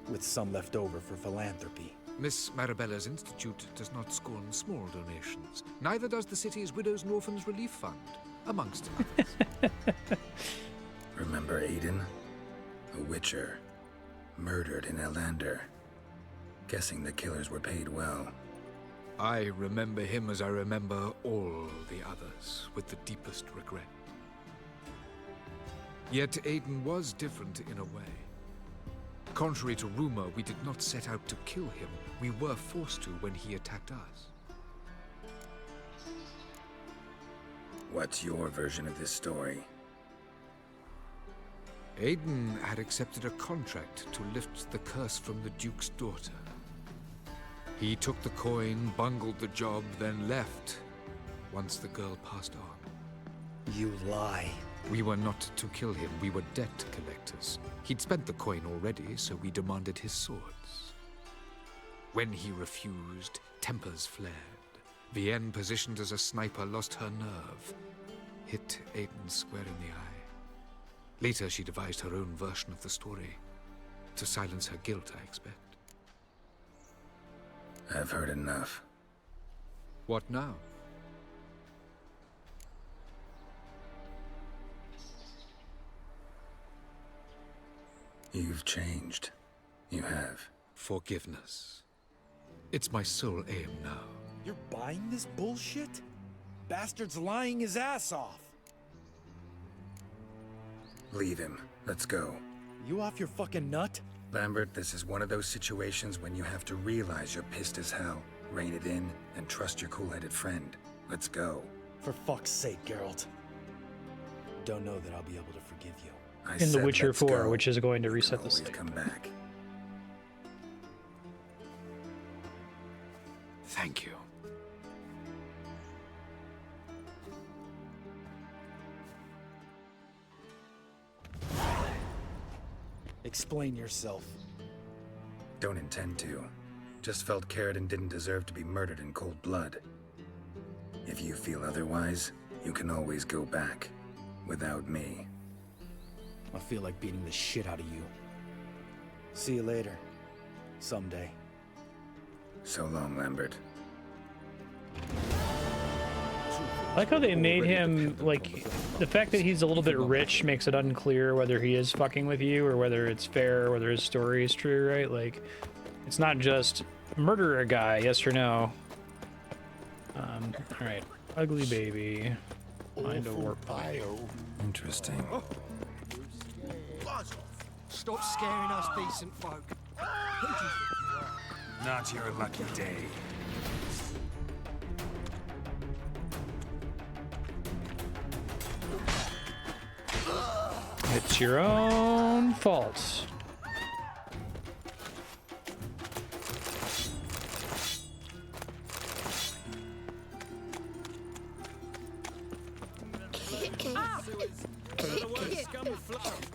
With some left over for philanthropy. Miss Marabella's institute does not scorn small donations. Neither does the city's Widows and Orphans Relief Fund, amongst others. Remember Aiden? A witcher. Murdered in Elander. Guessing the killers were paid well. I remember him as I remember all the others, with the deepest regret. Yet Aiden was different in a way. Contrary to rumor, we did not set out to kill him. We were forced to when he attacked us. What's your version of this story? Aiden had accepted a contract to lift the curse from the Duke's daughter. He took the coin, bungled the job, then left once the girl passed on. You lie. We were not to kill him, we were debt collectors. He'd spent the coin already, so we demanded his swords. When he refused, tempers flared. Vienne, positioned as a sniper, lost her nerve. Hit Aiden square in the eye. Later, she devised her own version of the story. To silence her guilt, I expect. I've heard enough. What now? You've changed. You have. Forgiveness. It's my sole aim now. You're buying this bullshit? Bastard's lying his ass off. Leave him. Let's go. You off your fucking nut? Lambert, this is one of those situations when you have to realize you're pissed as hell, rein it in, and trust your cool-headed friend. Let's go. For fuck's sake, Geralt. Don't know that I'll be able to forgive you. In The Witcher 4, which is going to reset the save. Come back. Thank you. Explain yourself. Don't intend to. Just felt Carradine didn't deserve to be murdered in cold blood. If you feel otherwise, you can always go back. Without me. I feel like beating the shit out of you. See you later. Someday. So long, Lambert. I like how they made him, like, the fact that he's a little bit rich makes it unclear whether he is fucking with you or whether it's fair, or whether his story is true, right? Like, it's not just murder a guy, yes or no. Alright. Ugly baby. Find a warp. Interesting. Stop scaring us decent folk. Not your lucky day. It's your own fault.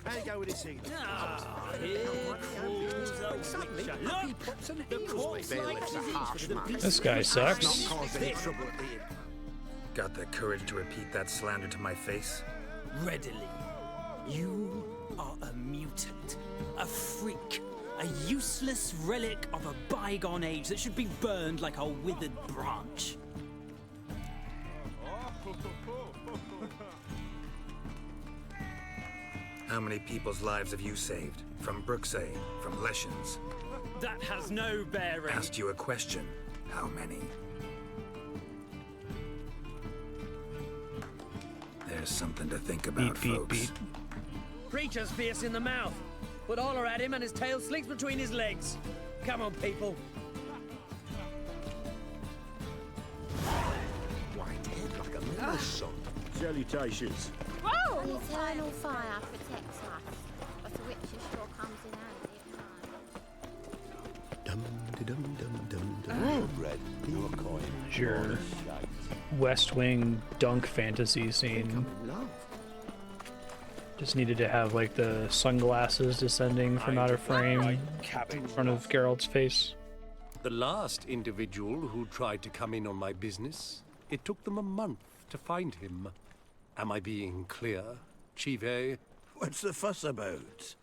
How you go with this evening? This guy sucks. Got the courage to repeat that slander to my face? Readily. You are a mutant, a freak, a useless relic of a bygone age that should be burned like a withered branch. How many people's lives have you saved? From Brooksay, from Leshens? That has no bearing. Asked you a question. How many? There's something to think about, folks. Creature's fierce in the mouth, but holler at him and his tail slinks between his legs. Come on, people. my son. Salutations. Whoa! The eternal fire protects us, but the witch's sure comes in handy at times. Your West Wing dunk fantasy scene. Just needed to have like the sunglasses descending from out of frame in front of Geralt's face. The last individual who tried to come in on my business, it took them a month to find him. Am I being clear, Chive? What's the fuss about?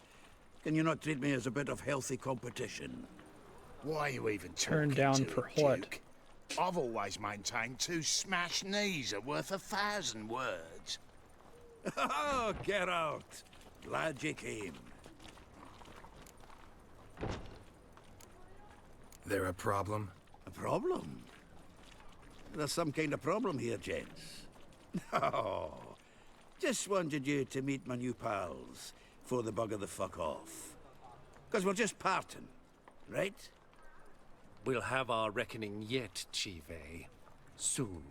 Can you not treat me as a bit of healthy competition? Why are you even Turned talking down to for him, what? Duke? I've always maintained 2 smashed knees are worth 1,000 words. Oh, Geralt. Glad you came. There a problem? A problem? There's some kind of problem here, gents. Oh, just wanted you to meet my new pals before they bugger the fuck off. Because we're just parting, right? We'll have our reckoning yet, Chive. Soon.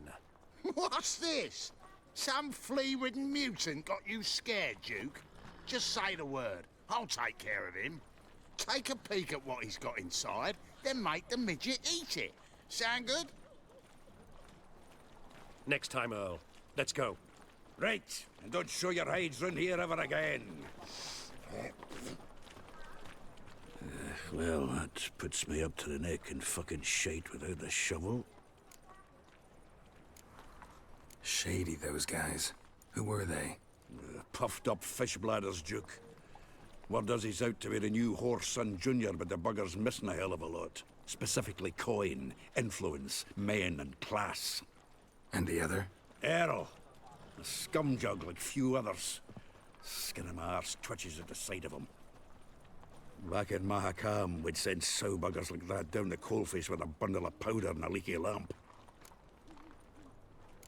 What's this? Some flea-ridden mutant got you scared, Duke? Just say the word. I'll take care of him. Take a peek at what he's got inside, then make the midget eat it. Sound good? Next time, Earl. Let's go. Right, and don't show your hides round here ever again. Well, that puts me up to the neck in fucking shite without a shovel. Shady, those guys. Who were they? Puffed up fish bladders, Duke. Word does he's out to be the new Horse Son Jr., but the bugger's missing a hell of a lot. Specifically coin, influence, men, and class. And the other? Earl. A scumjug like few others. Skin of my arse twitches at the sight of him. Back in Mahakam, we'd send sow buggers like that down the coalface with a bundle of powder and a leaky lamp.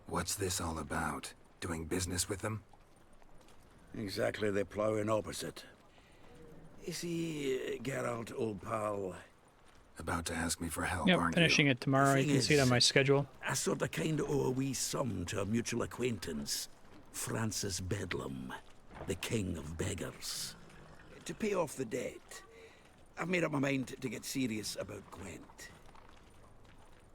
What's this all about? Doing business with them? Exactly the ploughing opposite. You see, Geralt, old pal... About to ask me for help, Yep, aren't finishing it tomorrow. You can see it on my schedule. I sort of kind of owe a wee sum to a mutual acquaintance, Francis Bedlam, the king of beggars. To pay off the debt, I've made up my mind to get serious about Gwent.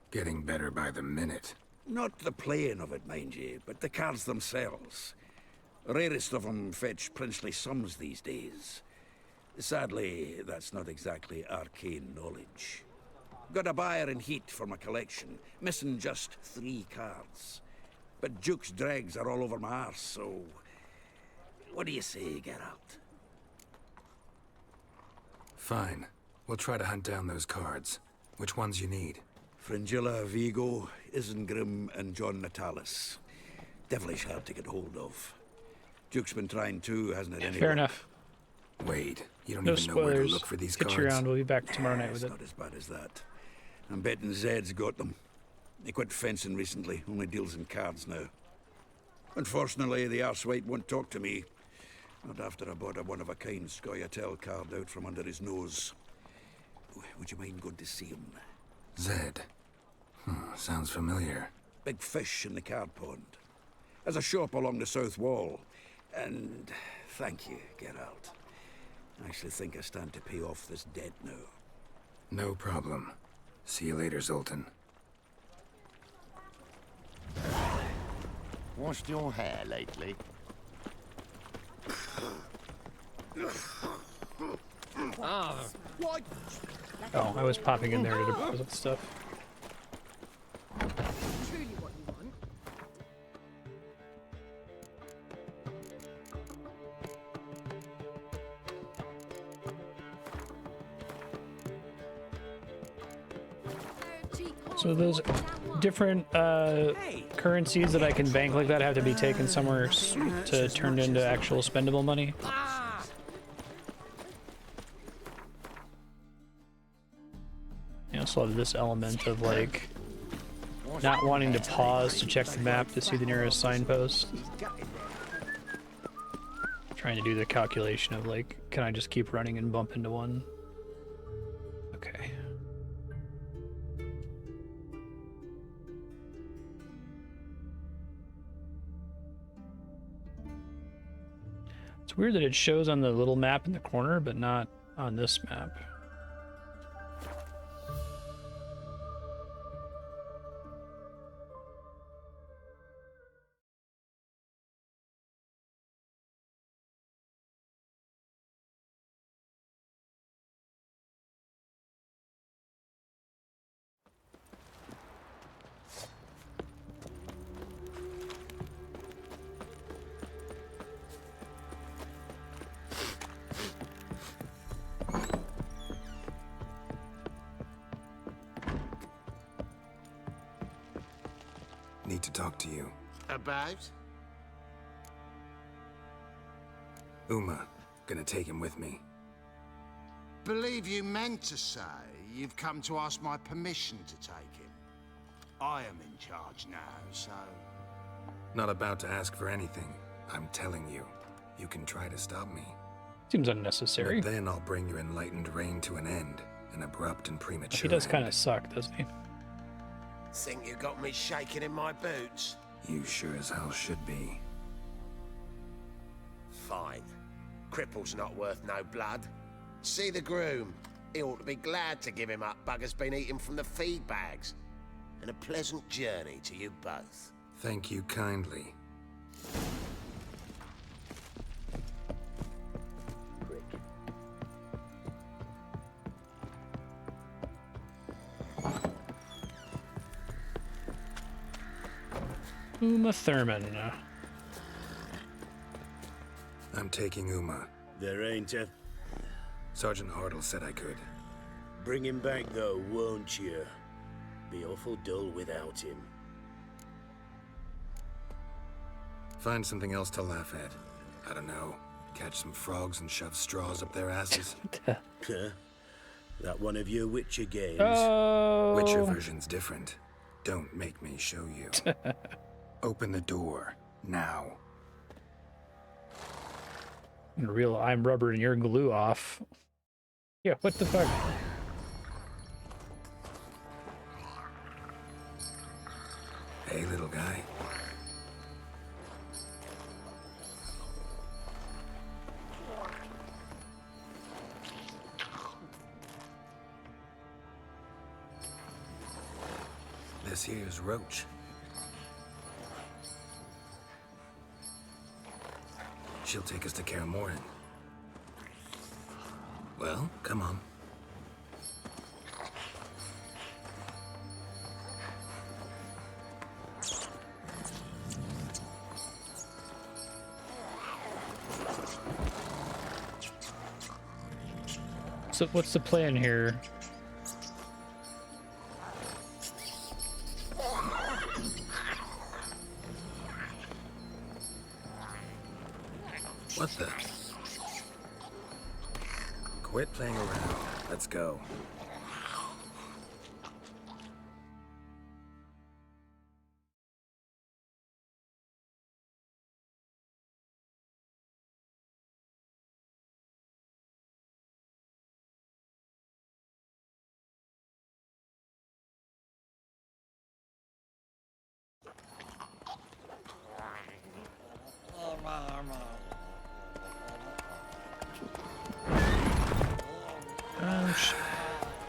Getting better by the minute. Not the playing of it, mind you, but the cards themselves. Rarest of them fetch princely sums these days. Sadly, that's not exactly arcane knowledge. Got a buyer in heat for my collection, missing just 3 cards. But Duke's dregs are all over my arse, so... What do you say, Geralt? Fine. We'll try to hunt down those cards. Which ones you need? Fringilla, Vigo, Isengrim, and John Natalis. Devilish hard to get hold of. Duke's been trying too, hasn't it? Fair enough. Wait, you don't No even know where to spoilers. look for these Get cards? you around. We'll be back tomorrow night with It's it. not as bad as that. I'm betting Zed's got them. He quit fencing recently, only deals in cards now. Unfortunately, the arsewite won't talk to me. Not after I bought a one-of-a-kind Scoia'tael card out from under his nose. Would you mind going to see him? Zed. Sounds familiar. Big fish in the card pond. Has a shop along the south wall. And thank you, Geralt. I actually think I stand to pay off this debt now. No problem. See you later, Zoltan. Washed your hair lately? Oh, I was popping in there to deposit stuff. Truly what you want. So those different currencies that I can bank like that have to be taken somewhere to turn into actual spendable money. I also love this element of like not wanting to pause to check the map to see the nearest signpost. Trying to do the calculation of like, can I just keep running and bump into one? Okay. It's weird that it shows on the little map in the corner, but not on this map. Need to talk to you. About? Uma. Gonna take him with me. Believe you meant to say you've come to ask my permission to take him. I am in charge now, so... Not about to ask for anything. I'm telling you. You can try to stop me. Seems unnecessary. But then I'll bring your enlightened reign to an end. An abrupt and premature He does end. kind of suck, doesn't he? Think you got me shaking in my boots? You sure as hell should be. Fine. Cripple's not worth no blood. See the groom. He ought to be glad to give him up. Bugger's been eating from the feed bags. And a pleasant journey to you both. Thank you kindly. Uma Thurman. I'm taking Uma. There ain't a... Sergeant Hartle said I could. Bring him back, though, won't you? Be awful dull without him. Find something else to laugh at. I don't know. Catch some frogs and shove straws up their asses. Huh? That one of your Witcher games? Oh. Witcher version's different. Don't make me show you. Open the door. Now. Real I'm rubber and you're glue off. Yeah, what the fuck? Hey, little guy. This here's Roach. She'll take us to Kaer Morhen. Well, come on. So what's the plan here? What the? Quit playing around. Let's go.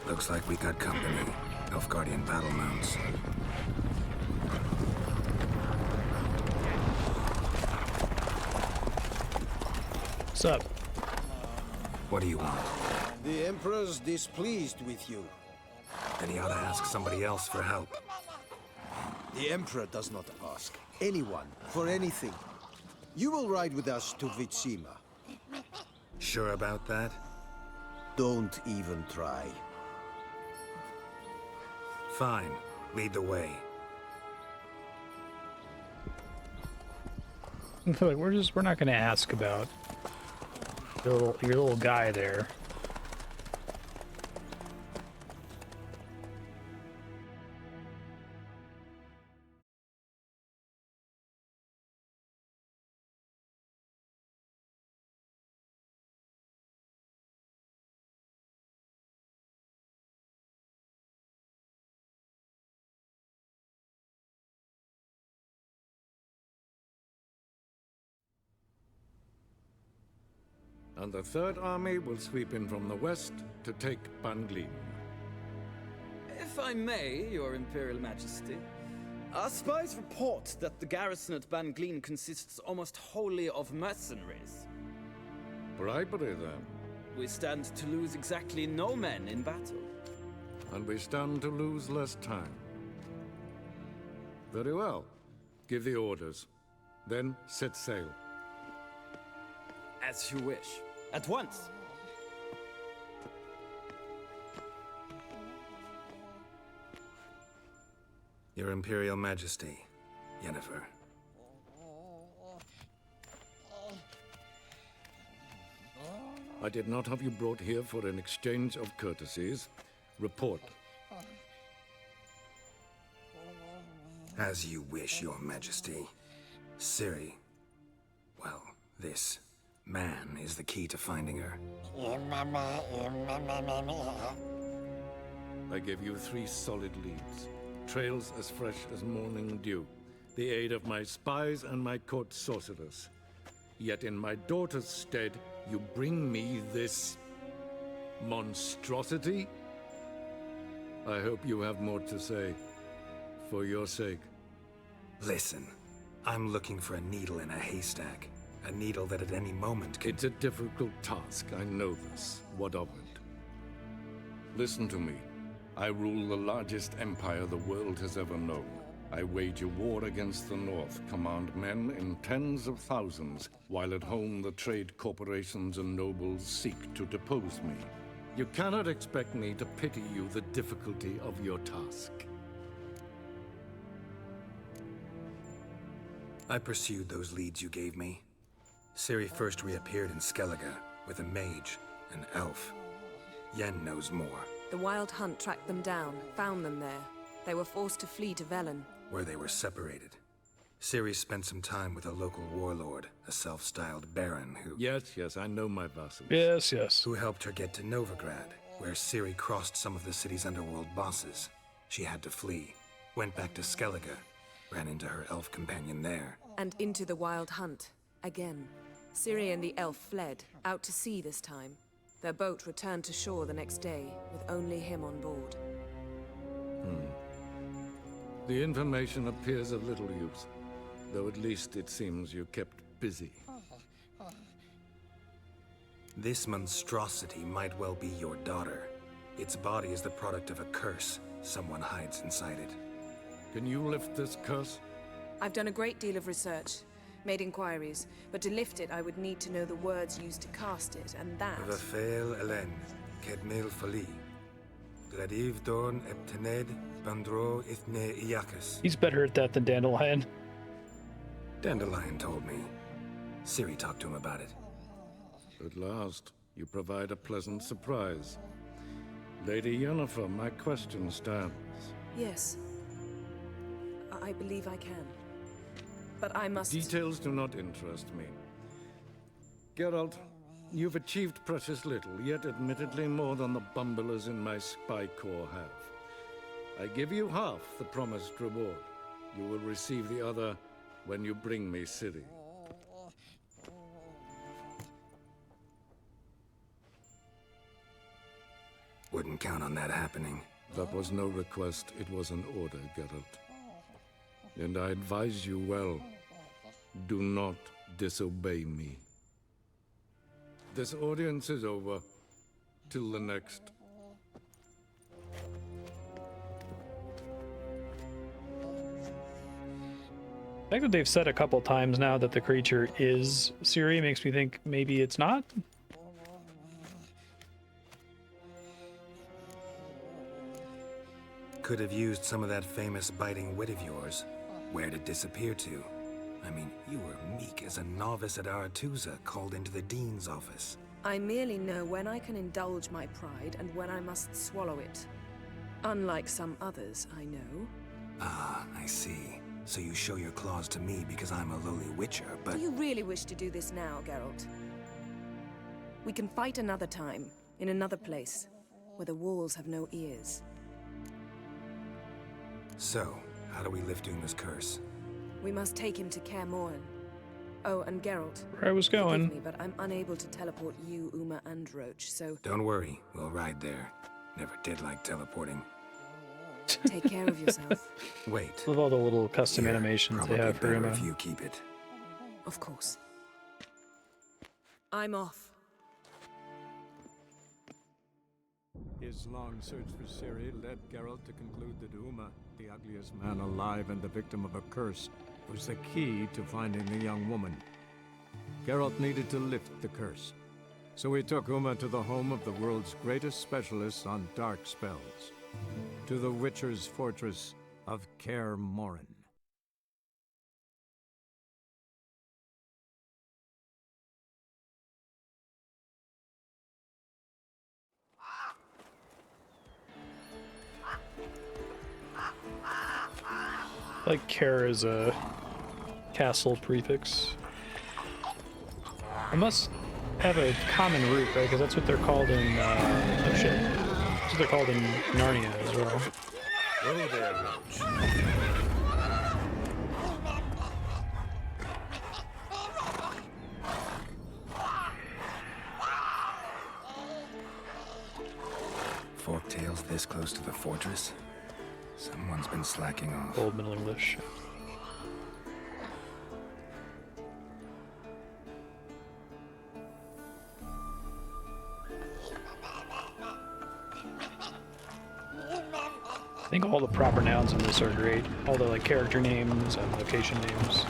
Looks like we got company. Nilfgaardian battle mounts. What's up? What do you want? The Emperor's displeased with you. Then he ought to ask somebody else for help. The Emperor does not ask anyone for anything. You will ride with us to Vitsima. Sure about that? Don't even try. Fine. Lead the way. I feel like we're not gonna ask about your little guy there. and the Third Army will sweep in from the west to take Banglin. If I may, Your Imperial Majesty, our spies report that the garrison at Banglin consists almost wholly of mercenaries. Bribery, then. We stand to lose exactly no men in battle. And we stand to lose less time. Very well. Give the orders. Then set sail. As you wish. At once! Your Imperial Majesty, Yennefer. I did not have you brought here for an exchange of courtesies. Report. As you wish, Your Majesty. Ciri. Well, this man is the key to finding her. I gave you 3 solid leads. Trails as fresh as morning dew. The aid of my spies and my court sorcerers. Yet in my daughter's stead, you bring me this monstrosity? I hope you have more to say. For your sake. Listen, I'm looking for a needle in a haystack. A needle that at any moment could... It's a difficult task, I know this. What of it? Listen to me. I rule the largest empire the world has ever known. I wage a war against the North, command men in tens of thousands, while at home the trade corporations and nobles seek to depose me. You cannot expect me to pity you the difficulty of your task. I pursued those leads you gave me. Ciri first reappeared in Skellige with a mage, an elf. Yen knows more. The Wild Hunt tracked them down, found them there. They were forced to flee to Velen, where they were separated. Ciri spent some time with a local warlord, a self-styled baron who... Yes, I know my vassals. Yes. Who helped her get to Novigrad, where Ciri crossed some of the city's underworld bosses. She had to flee, went back to Skellige, ran into her elf companion there. and into the Wild Hunt. Again. Ciri and the elf fled, out to sea this time. Their boat returned to shore the next day, with only him on board. The information appears of little use, though at least it seems you kept busy. This monstrosity might well be your daughter. Its body is the product of a curse. Someone hides inside it. Can you lift this curse? I've done a great deal of research, made inquiries, but to lift it I would need to know the words used to cast it, and that... Vafael Elen, Kedmil Fali. Gladiv Dorn Eptened, Bandro Ithne Iacus. He's better at that than Dandelion. Dandelion told me. Ciri talked to him about it. At last, you provide a pleasant surprise. Lady Yennefer, my question stands. Yes. I believe I can. But I must... Details do not interest me. Geralt, you've achieved precious little, yet admittedly more than the bumblers in my spy corps have. I give you half the promised reward. You will receive the other when you bring me Ciri. Wouldn't count on that happening. That was no request, it was an order, Geralt. And I advise you well, do not disobey me. This audience is over. Till the next. The fact that they've said a couple times now that the creature is Ciri makes me think maybe it's not. Could have used some of that famous biting wit of yours. Where'd it disappear to? I mean, you were meek as a novice at Aretusa called into the Dean's office. I merely know when I can indulge my pride and when I must swallow it. Unlike some others, I know. Ah, I see. So you show your claws to me because I'm a lowly witcher, but... Do you really wish to do this now, Geralt? We can fight another time, in another place, where the walls have no ears. So, how do we lift Uma's curse? We must take him to Kaer Morhen. Oh, and Geralt. Where I was going. Forgive me, but I'm unable to teleport you, Uma, and Roach, so Don't worry, we'll ride there. Never did like teleporting. take care of yourself. Wait. Love all the little custom Here, animations they probably have for better Uma. if you keep it. Of course. I'm off. His long search for Ciri led Geralt to conclude that Uma, the ugliest man alive and the victim of a curse, was the key to finding the young woman. Geralt needed to lift the curse, so he took Uma to the home of the world's greatest specialists on dark spells, to the Witcher's fortress of Kaer Morhen. Like Care is a castle prefix. I must have a common root, right? Because that's what they're called in. Oh shit. That's what they're called in Narnia as well. Oh there, Roach. Forktails this close to the fortress? Someone's been slacking off. Old Middle English. I think all the proper nouns in this are great. All the like character names and location names.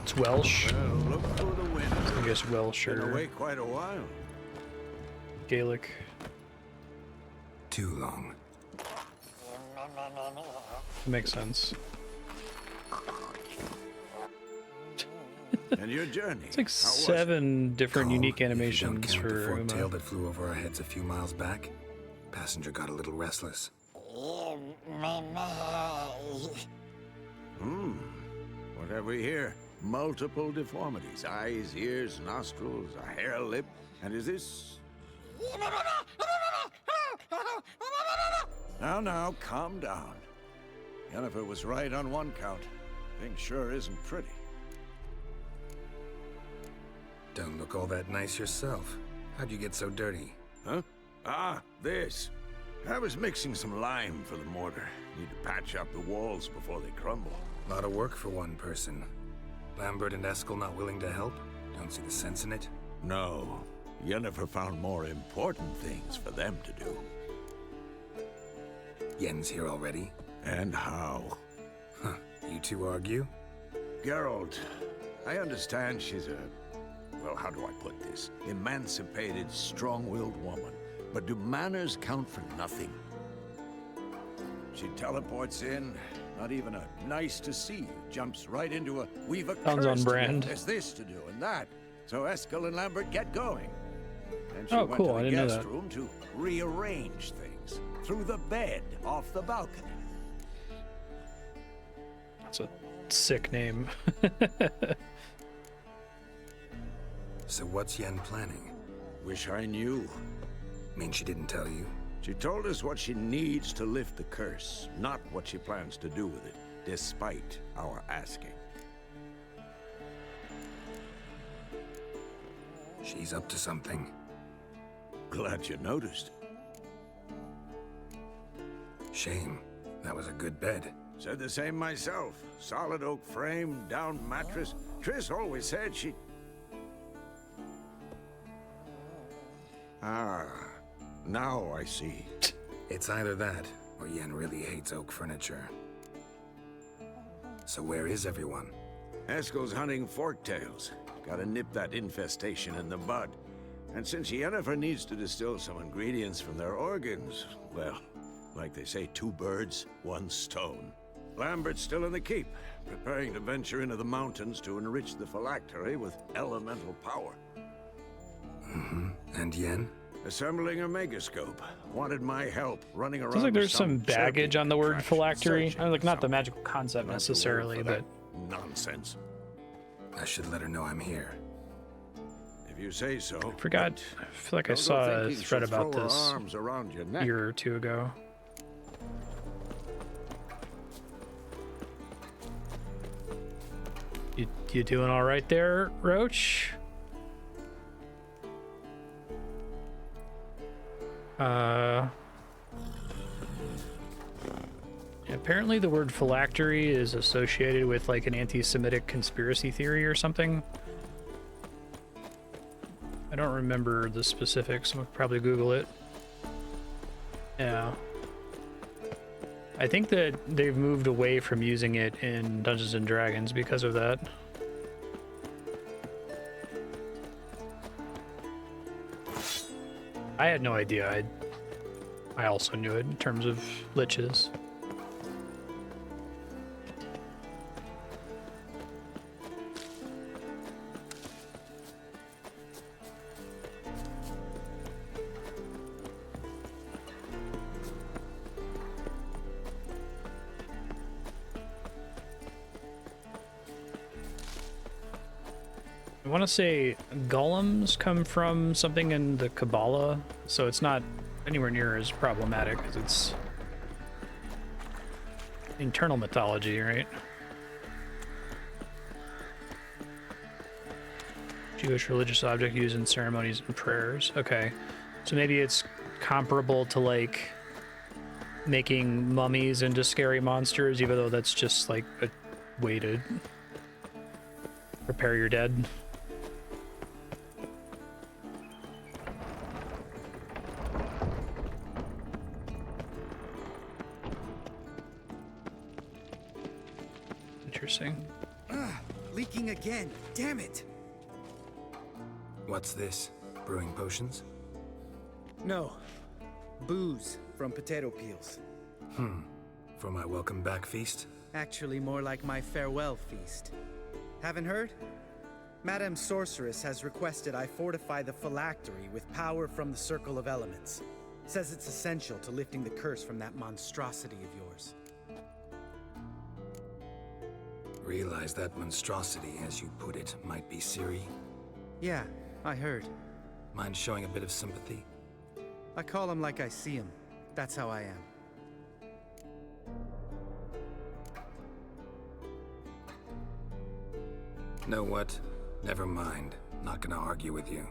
It's Welsh. Well, look for the wind. I guess Welsh Been or away quite a while. Gaelic. Too long. Makes sense. And your journey? It's like how was it? 7 different Calm, unique if you don't animations count the for forktail Uma. that flew over our heads a few miles back. Passenger got a little restless. What have we here? Multiple deformities. Eyes, ears, nostrils, a hair lip. And is this... Now, calm down. Yennefer was right on one count. Thing sure isn't pretty. Don't look all that nice yourself. How'd you get so dirty? Huh? Ah, this. I was mixing some lime for the mortar. Need to patch up the walls before they crumble. A lot of work for one person. Lambert and Eskel not willing to help? Don't see the sense in it? No. Yennefer found more important things for them to do. Yen's here already? And how? Huh. You two argue? Geralt, I understand she's a... well, how do I put this? Emancipated, strong-willed woman. But do manners count for nothing? She teleports in, not even a nice to see you, jumps right into a we've a Sounds on curse to do. brand. There's this to do and that. So Eskel and Lambert get going. And she Oh, went cool, to I the didn't know guest that. room to rearrange things. Through the bed, off the balcony. That's a sick name. So what's Yen planning? Wish I knew. Mean she didn't tell you? She told us what she needs to lift the curse, not what she plans to do with it, despite our asking. She's up to something. Glad you noticed. Shame. That was a good bed. Said the same myself. Solid oak frame, down mattress. Triss always said she... Ah, now I see. It's either that, or Yen really hates oak furniture. So where is everyone? Eskel's hunting forktails. Gotta nip that infestation in the bud. And since Yennefer needs to distill some ingredients from their organs, well, like they say, 2 birds, 1 stone. Lambert's still in the keep, preparing to venture into the mountains to enrich the phylactery with elemental power. Mm-hmm. And Yen? Assembling a megascope. Wanted my help running around. Sounds like with there's some baggage on the word contraption, phylactery. searching I mean, like not for the magical concept Not the word necessarily, for but that nonsense. I should let her know I'm here. If you say so. I forgot. I feel like I Don't go saw a thinking thread she'll about throw her this arms around your neck. a year or 2 ago. You doing all right there, Roach? Apparently the word phylactery is associated with like an anti-Semitic conspiracy theory or something. I don't remember the specifics. I'll probably Google it. Yeah. I think that they've moved away from using it in Dungeons and Dragons because of that. I had no idea. I also knew it in terms of liches. I want to say golems come from something in the Kabbalah, so it's not anywhere near as problematic because it's internal mythology, right? Jewish religious object used in ceremonies and prayers. Okay, so maybe it's comparable to like making mummies into scary monsters, even though that's just like a way to prepare your dead. Interesting. Leaking again. Damn it. What's this? Brewing potions? No. Booze from potato peels. For my welcome back feast? Actually, more like my farewell feast. Haven't heard? Madame Sorceress has requested I fortify the phylactery with power from the Circle of Elements. Says it's essential to lifting the curse from that monstrosity of yours. Realize that monstrosity, as you put it, might be Ciri? Yeah, I heard. Mind showing a bit of sympathy? I call him like I see him. That's how I am. Know what? Never mind. Not gonna argue with you.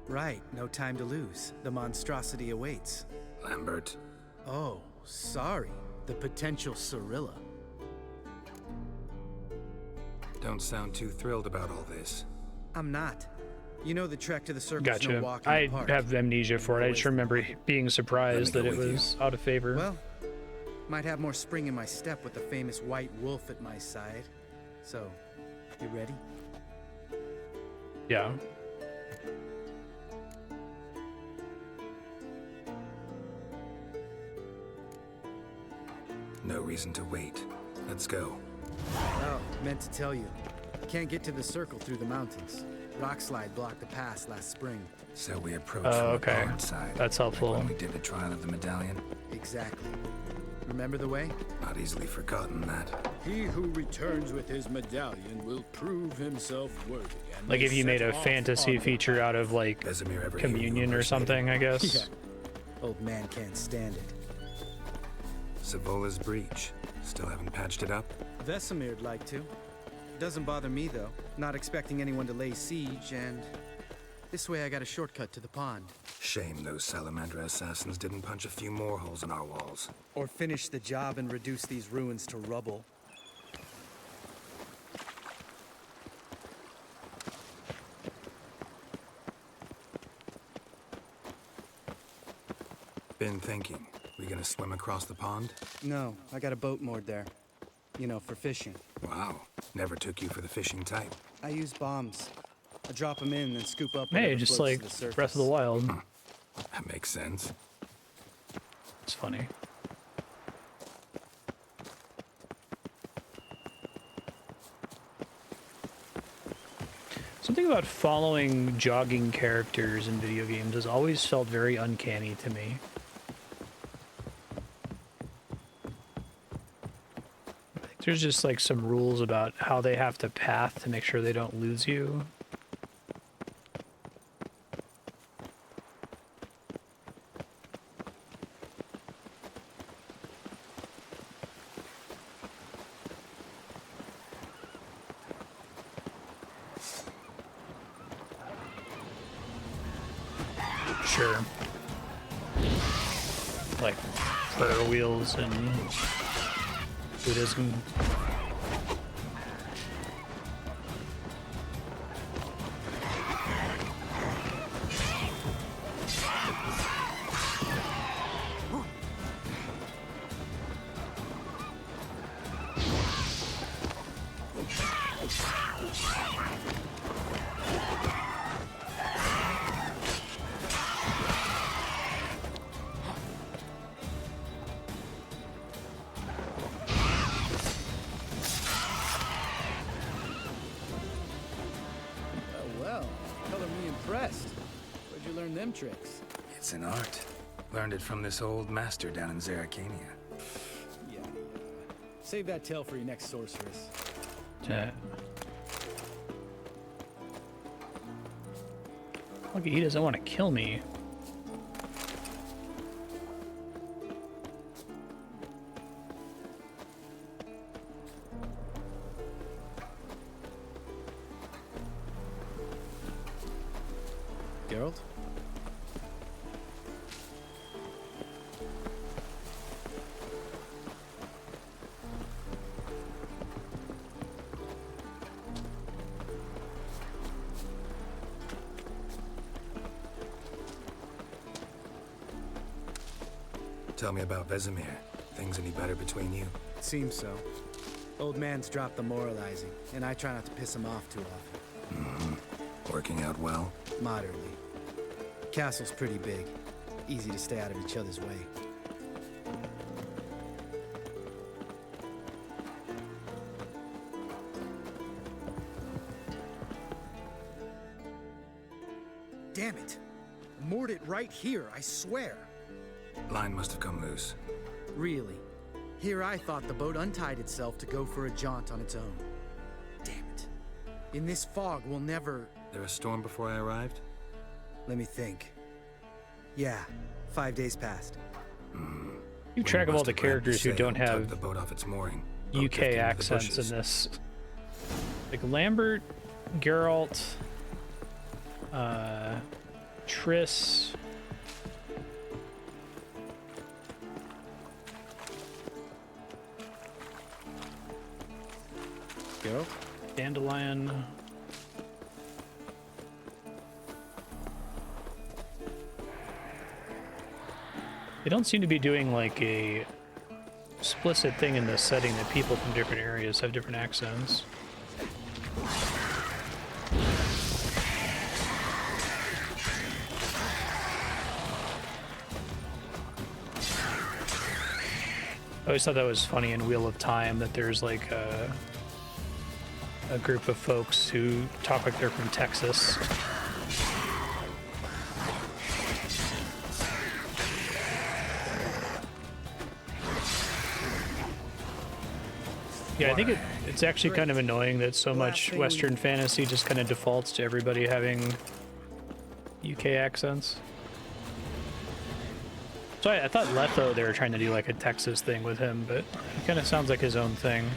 Right, no time to lose. The monstrosity awaits. Lambert. Oh, sorry. The potential Cirilla. Don't sound too thrilled about all this. I'm not. You know the trek to the circle's no Gotcha. walk in the I park. have amnesia for it. I just remember being surprised that go it with was out of favor. Well, might have more spring in my step with the famous white wolf at my side. So, you ready? Yeah. No reason to wait. Let's go. Oh, meant to tell you. Can't get to the circle through the mountains. Rockslide blocked the pass last spring. So we approach Oh, from okay. the pond side. That's helpful. Like when we did the trial of the medallion. Exactly. Remember the way? Not easily forgotten that. He who returns with his medallion will prove himself worthy. And Like will if you made set a off fantasy on feature out of like Vesemir ever communion or something, I guess. Yeah. Old man can't stand it. Savola's breach. Still haven't patched it up? Vesemir'd like to. Doesn't bother me though. Not expecting anyone to lay siege, and this way I got a shortcut to the pond. Shame those Salamandra assassins didn't punch a few more holes in our walls. Or finish the job and reduce these ruins to rubble. Been thinking. We gonna swim across the pond? No, I got a boat moored there. You know, for fishing. Wow. Never took you for the fishing type. I use bombs. I drop them in and scoop up Hey, whatever just floats like to the surface. Breath of the Wild. That makes sense. It's funny. Something about following jogging characters in video games has always felt very uncanny to me. There's just like some rules about how they have to path to make sure they don't lose you. Sure. Like prayer wheels and Buddhism. Tricks. It's an art. Learned it from this old master down in Zeracania. Yeah. Save that tale for your next sorceress. Okay, he doesn't want to kill me. Geralt? Tell me about Vesemir. Things any better between you? It seems so. Old man's dropped the moralizing, and I try not to piss him off too often. Mm-hmm. Working out well? Moderately. Castle's pretty big. Easy to stay out of each other's way. Damn it! Moored it right here, I swear. Line must have come loose. Really? Here I thought the boat untied itself to go for a jaunt on its own. Damn it. In this fog, we'll never... There a storm before I arrived? Let me think. Yeah, 5 days passed. Keep track of all the characters who don't have the boat off its mooring. UK accents in this. Like Lambert, Geralt, Triss. Geralt? Dandelion. They don't seem to be doing like a explicit thing in this setting that people from different areas have different accents. I always thought that was funny in Wheel of Time that there's like a group of folks who talk like they're from Texas. Yeah, I think it's actually kind of annoying that so much Western fantasy just kind of defaults to everybody having UK accents. So I thought Letho, they were trying to do like a Texas thing with him, but it kind of sounds like his own thing.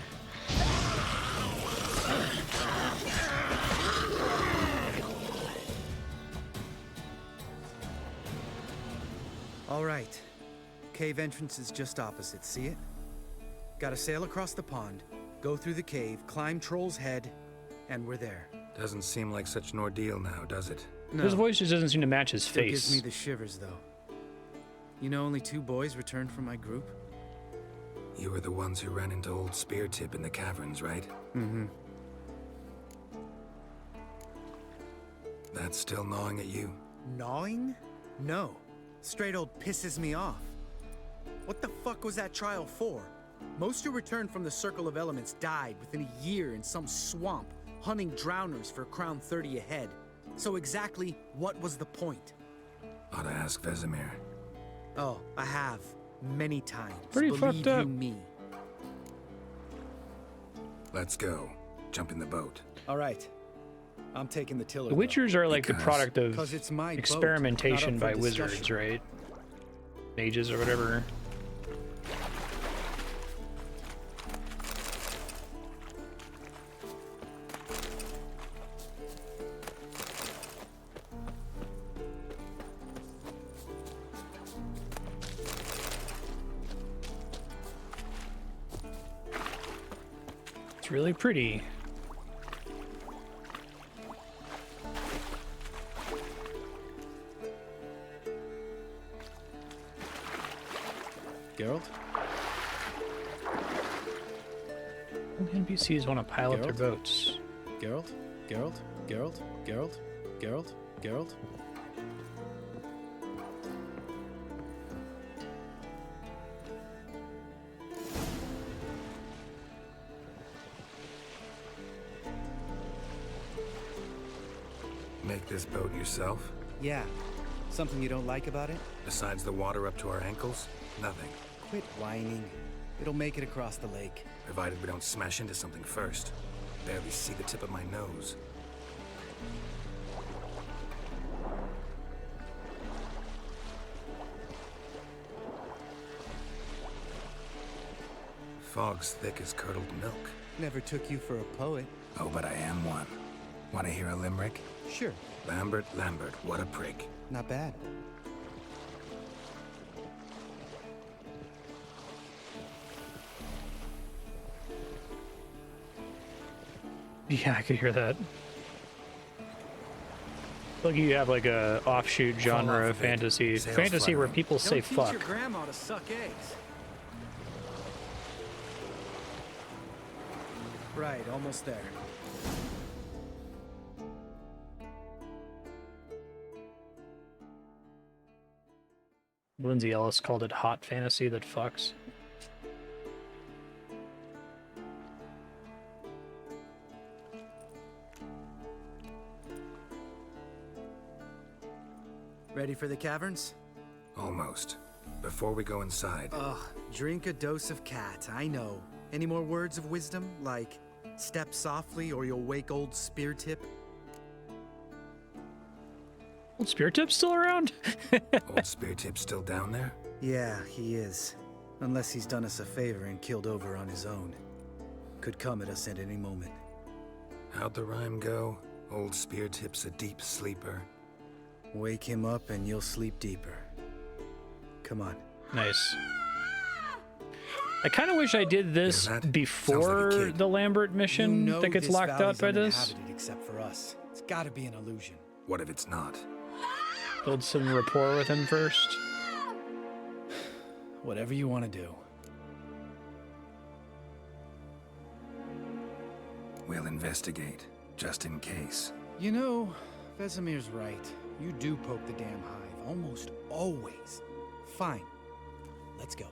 All right. Cave entrance is just opposite, see it? Gotta sail across the pond, go through the cave, climb Troll's Head, and we're there. Doesn't seem like such an ordeal now, does it? No. His voice just doesn't seem to match his Still face. gives me the shivers, though. You know, only 2 boys returned from my group. You were the ones who ran into old Speartip in the caverns, right? Mm-hmm. That's still gnawing at you? Gnawing? No. Straight old pisses me off. What the fuck was that trial for? Most who returned from the Circle of Elements died within a year in some swamp, hunting drowners for a crown 30 a head. So exactly what was the point? Ought to ask Vesemir. Oh, I have. Many times. Pretty Believe fucked up. you me. Let's go. Jump in the boat. All right. I'm taking the tiller. The Witchers are like the product of 'Cause it's my boat, experimentation not up by for wizards, discussion. right? Mages or whatever. It's really pretty. Geralt? NPCs want to pilot their Geralt? boats. Geralt? Geralt? Geralt? Geralt? Geralt? Geralt? Make this boat yourself? Yeah. Something you don't like about it? Besides the water up to our ankles? Nothing. Quit whining. It'll make it across the lake. Provided we don't smash into something first. Barely see the tip of my nose. Fog's thick as curdled milk. Never took you for a poet. Oh, but I am one. Want to hear a limerick? Sure. Lambert, Lambert, what a prick. Not bad. Yeah, I could hear that. Like you have like a offshoot genre of fantasy, where people say fuck. Your grandma to suck eggs. Right, almost there. Lindsay Ellis called it hot fantasy that fucks. Ready for the caverns? Almost. Before we go inside. Ugh, drink a dose of cat, I know. Any more words of wisdom, like step softly or you'll wake old Spear Tip? Old Spear Tip's still around? Old Spear Tip's still down there? Yeah, he is. Unless he's done us a favor and killed over on his own. Could come at us at any moment. How'd the rhyme go? Old Spear Tip's a deep sleeper. Wake him up and you'll sleep deeper. Come on. Nice. I kind of wish I did this before the Lambert mission that gets locked out by this. Except for us. It's gotta be an illusion. What if it's not? Build some rapport with him first. Whatever you want to do. We'll investigate, just in case. You know, Vesemir's right. You do poke the damn hive, almost always. Fine. Let's go.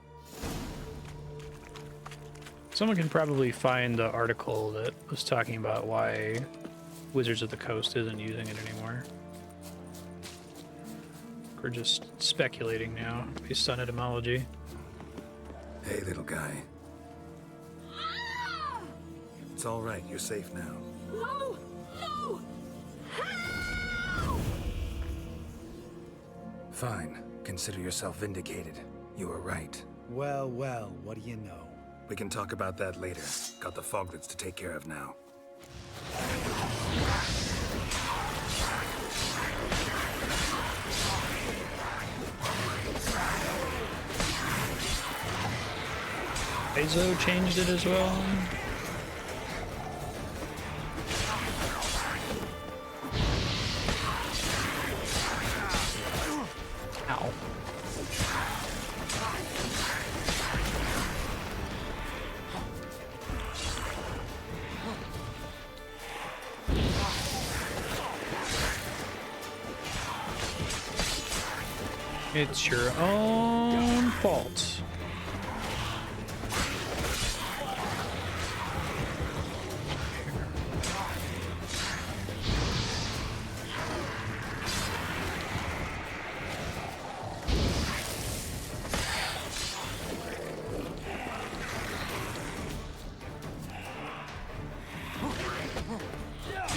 Someone can probably find the article that was talking about why Wizards of the Coast isn't using it anymore. We're just speculating now, based on etymology. Hey, little guy. It's all right. You're safe now. No! No! Fine. Consider yourself vindicated. You were right. Well, well, what do you know? We can talk about that later. Got the foglets to take care of now. Ezo changed it as well. Ow. It's your own fault.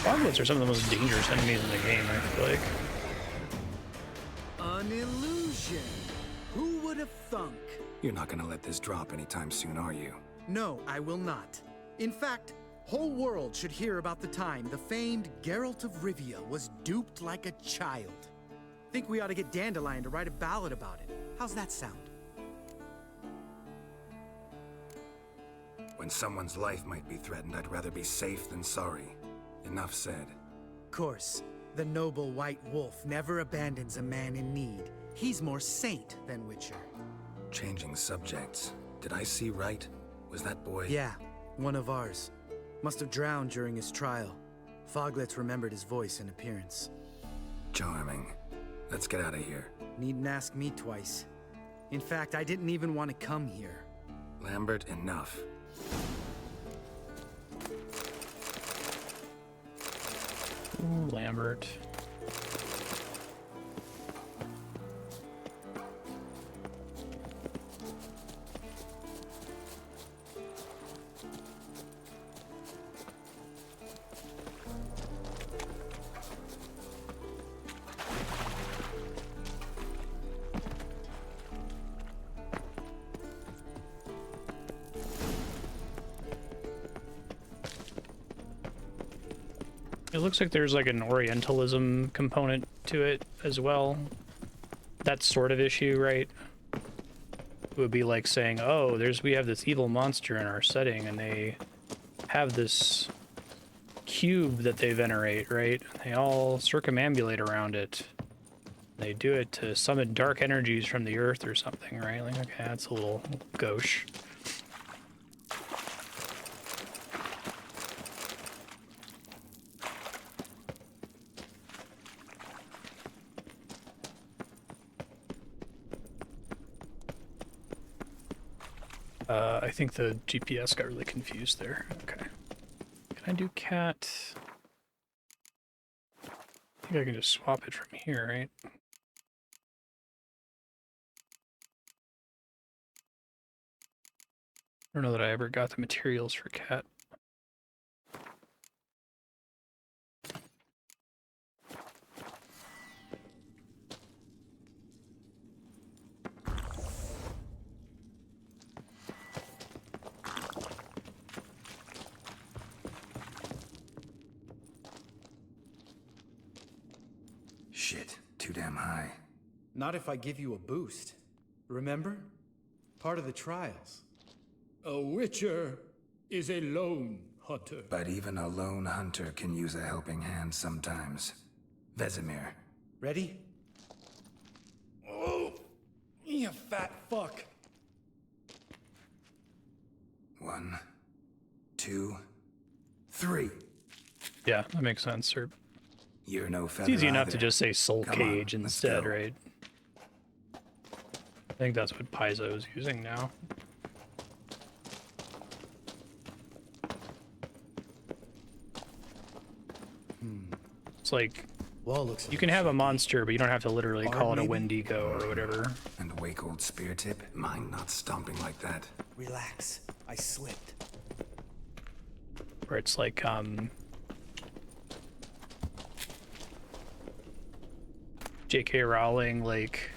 Foglets are some of the most dangerous enemies in the game, I feel like. An illusion. Who would have thunk? You're not gonna let this drop anytime soon, are you? No, I will not. In fact, whole world should hear about the time the famed Geralt of Rivia was duped like a child. Think we ought to get Dandelion to write a ballad about it. How's that sound? When someone's life might be threatened, I'd rather be safe than sorry. Enough said. Of course, the noble white wolf never abandons a man in need. He's more saint than Witcher. Changing subjects. Did I see right? Was that boy? Yeah, one of ours. Must have drowned during his trial. Foglets remembered his voice and appearance. Charming. Let's get out of here. Needn't ask me twice. In fact, I didn't even want to come here. Lambert, enough. Ooh, Lambert. It looks like there's like an Orientalism component to it as well. That sort of issue, right? It would be like saying, oh, we have this evil monster in our setting and they have this cube that they venerate, right? They all circumambulate around it. They do it to summon dark energies from the earth or something, right? Like, okay, that's a little gauche. I think the GPS got really confused there. Okay. Can I do cat? I think I can just swap it from here, right? I don't know that I ever got the materials for cat. Shit, too damn high. Not if I give you a boost. Remember? Part of the trials. A witcher is a lone hunter. But even a lone hunter can use a helping hand sometimes. Vesemir. Ready? Oh, you fat fuck. 1, 2, 3. Yeah, that makes sense, sir. You're no feather It's easy enough either. to just say soul Come cage on, let's instead, go. right? I think that's what Paizo is using now. It's like, you can have a monster, but you don't have to literally call it a Wendigo or whatever. And wake old spear tip, mine not stomping like that. Relax. I slipped. Where it's like, J.K. Rowling, like,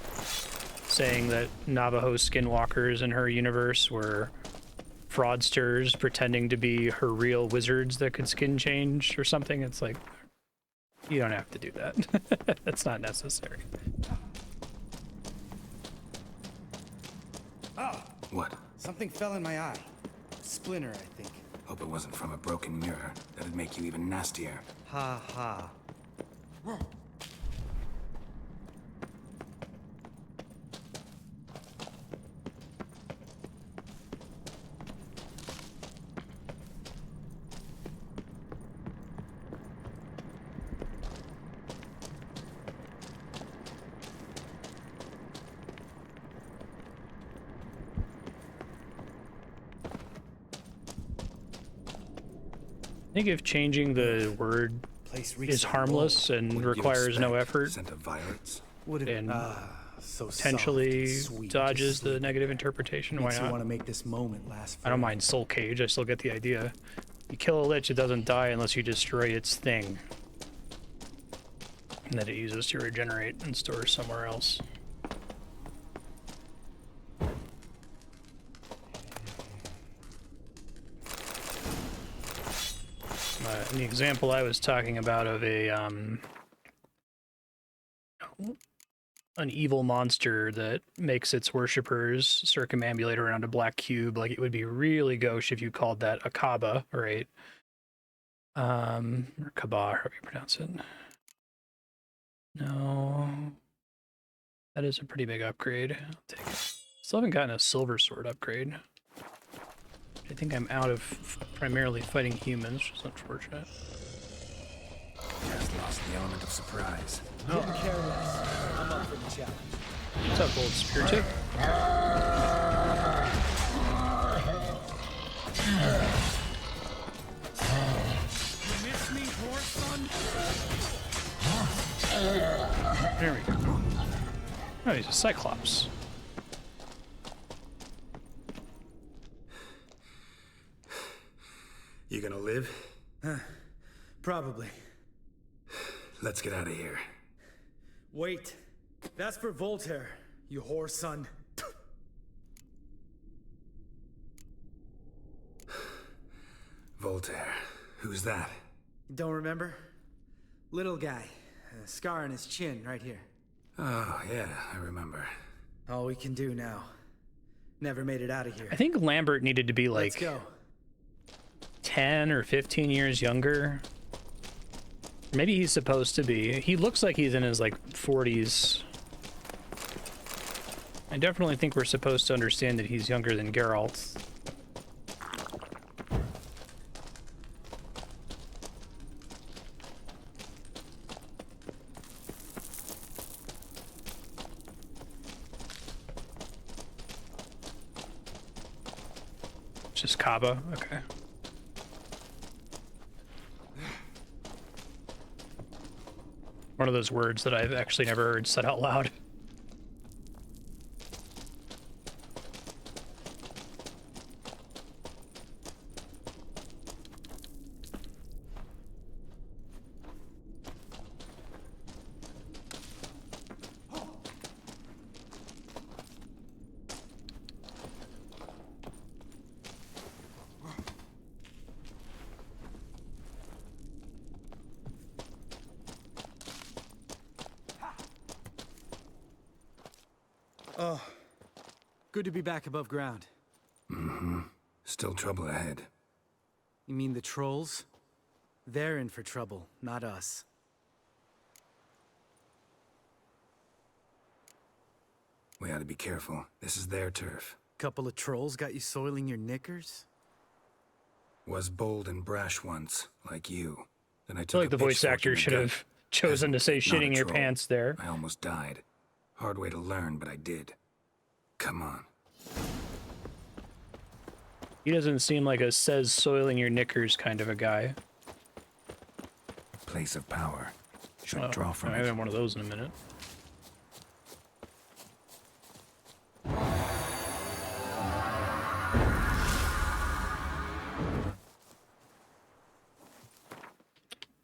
saying that Navajo skinwalkers in her universe were fraudsters pretending to be her real wizards that could skin change or something. It's like, you don't have to do that. That's not necessary. Oh! What? Something fell in my eye. Splinter, I think. Hope it wasn't from a broken mirror. That'd make you even nastier. Ha ha. I think if changing the word is harmless and requires no effort, Scent of violets. and so potentially soft, sweet, dodges just the sleep. negative interpretation, why Makes you not? want to make this moment last I don't mind soul cage, I still get the idea. You kill a lich, it doesn't die unless you destroy its thing. And that it uses to regenerate and store somewhere else. The example I was talking about of a an evil monster that makes its worshippers circumambulate around a black cube. Like, it would be really gauche if you called that a Kaaba, right? Or Kaaba, however you pronounce it. No. That is a pretty big upgrade. I'll take it. Still haven't gotten a silver sword upgrade. I think I'm out of primarily fighting humans, which is unfortunate. Just lost the element of surprise. Couldn't care less. I'm up for the challenge. What's up, old spear tip? You miss me, horse son? There we go. Oh, he's a Cyclops. You gonna live? Probably. Let's get out of here. Wait. That's for Voltaire, you whore son. Voltaire. Who's that? Don't remember? Little guy. A scar on his chin, right here. Oh, yeah, I remember. All we can do now. Never made it out of here. I think Lambert needed to be Let's like go. 10 or 15 years younger. Maybe he's supposed to be. He looks like he's in his like 40s. I definitely think we're supposed to understand that he's younger than Geralt. Just Kaba, okay. One of those words that I've actually never heard said out loud. Oh, good to be back above ground. Mm-hmm. Still trouble ahead. You mean the trolls? They're in for trouble, not us. We ought to be careful. This is their turf. Couple of trolls got you soiling your knickers? Was bold and brash once, like you. Then I I took feel like the voice pitchfork actor in the should gut. have chosen to say Not a shitting your troll. pants there. I almost died. Hard way to learn, but I did. Come on. He doesn't seem like a says soiling your knickers kind of a guy. Place of power. Should Oh, draw from I it. haven't one of those in a minute.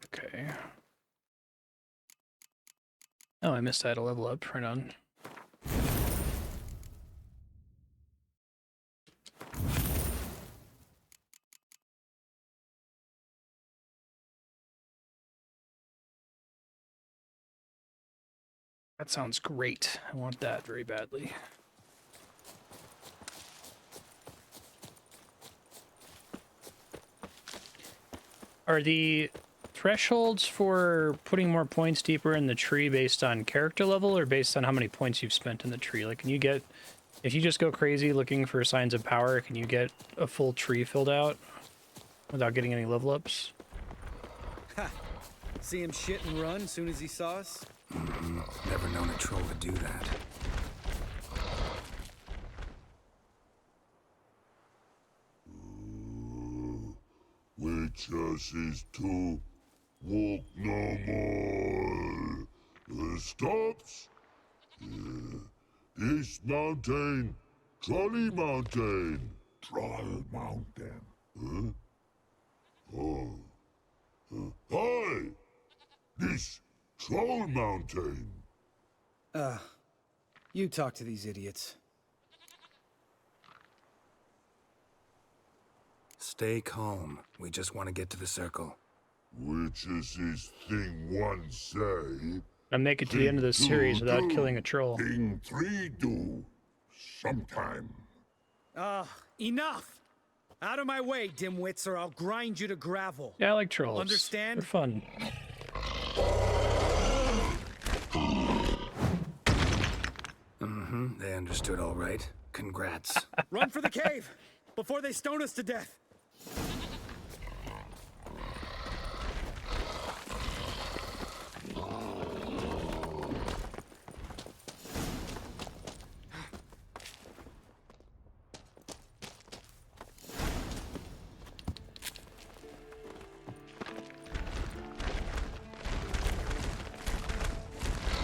Okay. Oh, I missed I had a level up. Right on. That sounds great. I want that very badly. Are the thresholds for putting more points deeper in the tree based on character level or based on how many points you've spent in the tree? Like, can you get, if you just go crazy looking for signs of power, can you get a full tree filled out without getting any level ups? Ha! See him shit and run soon as he saw us? Never known a troll to do that. Which us is to walk no more. Stops? This mountain, Trolley Mountain. Troll Mountain. Huh? Oh. Hi! This Troll Mountain. You talk to these idiots. Stay calm. We just want to get to the circle. Which is this thing one say? I make it to the end of this series without killing a troll. Thing 3 do. Sometime. Enough! Out of my way, dimwits, or I'll grind you to gravel. Yeah, I like trolls. Understand? They're fun. Mm-hmm, they understood all right. Congrats. Run for the cave before they stone us to death.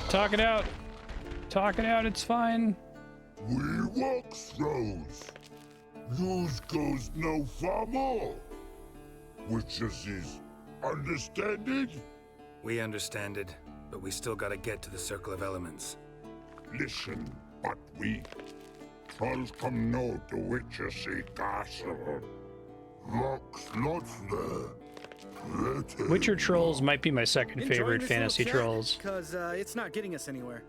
Talk it out. Talk it out, it's fine. We walk throws. News goes no far more. Which is understand it? We understand it, but we still gotta get to the Circle of Elements. Listen, but we trolls come no to Witchersea Castle. Locks lots there. Witcher trolls might be my second favorite fantasy trolls. Because it's not getting us anywhere.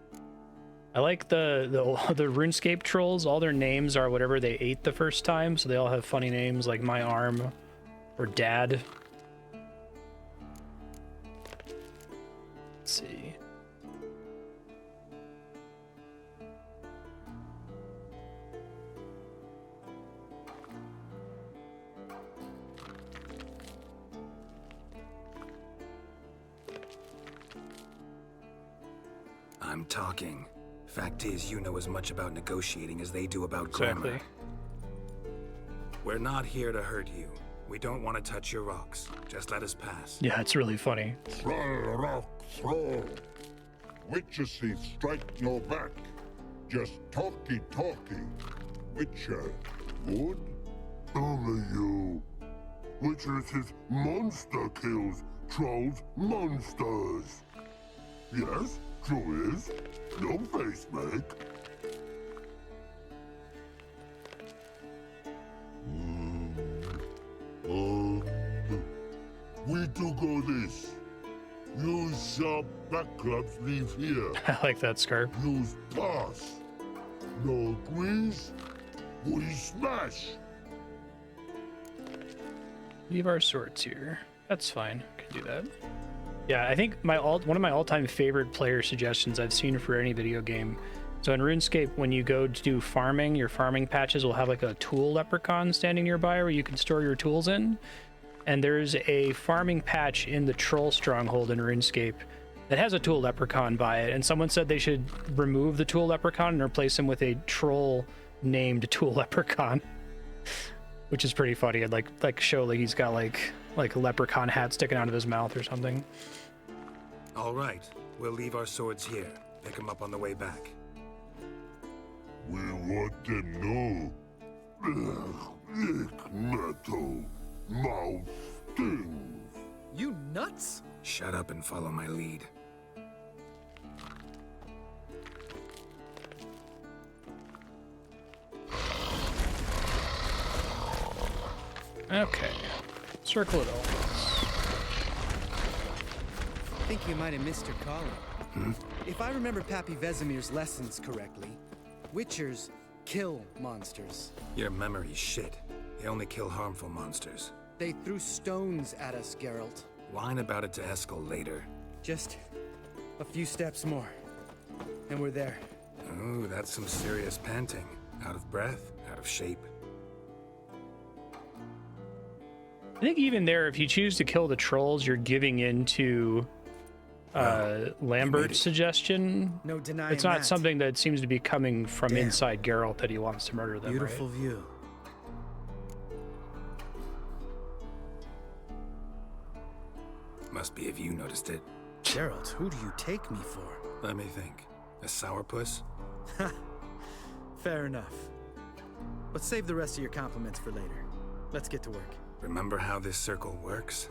I like the RuneScape trolls. All their names are whatever they ate the first time, so they all have funny names like My Arm or Dad. Let's see. I'm talking. Fact is, you know as much about negotiating as they do about grammar. Exactly. We're not here to hurt you. We don't want to touch your rocks. Just let us pass. Yeah, it's really funny. Troll, rock, throw. Witchersea strike no back. Just talky. Witcher, good? Only you. Witchersea monster kills. Trolls, monsters. Yes, true is. No face make. We do go this. Use sharp back clubs leave here. I like that scarf. Use pass. No agrees. We smash. Leave our swords here. That's fine. Can do that. Yeah, I think one of my all-time favorite player suggestions I've seen for any video game. So in RuneScape, when you go to do farming, your farming patches will have like a tool leprechaun standing nearby where you can store your tools in. And there's a farming patch in the troll stronghold in RuneScape that has a tool leprechaun by it. And someone said they should remove the tool leprechaun and replace him with a troll named tool leprechaun, which is pretty funny. I'd like show like he's got like a leprechaun hat sticking out of his mouth or something. All right, we'll leave our swords here. Pick them up on the way back. We want them know. Lick metal. Mouth stings. You nuts? Shut up and follow my lead. Okay. Circle it all. I think you might have missed your calling. If I remember Pappy Vesemir's lessons correctly, Witchers kill monsters. Your memory's shit. They only kill harmful monsters. They threw stones at us, Geralt. Whine about it to Eskel later. Just a few steps more, and we're there. Ooh, that's some serious panting. Out of breath, out of shape. I think even there, if you choose to kill the trolls, you're giving in to Lambert's suggestion. No denying It's not that. something that seems to be coming from inside Geralt that he wants to murder them. Beautiful right? view. Must be if you noticed it. Geralt, who do you take me for? Let me think. A sourpuss? Fair enough. But save the rest of your compliments for later. Let's get to work. Remember how this circle works?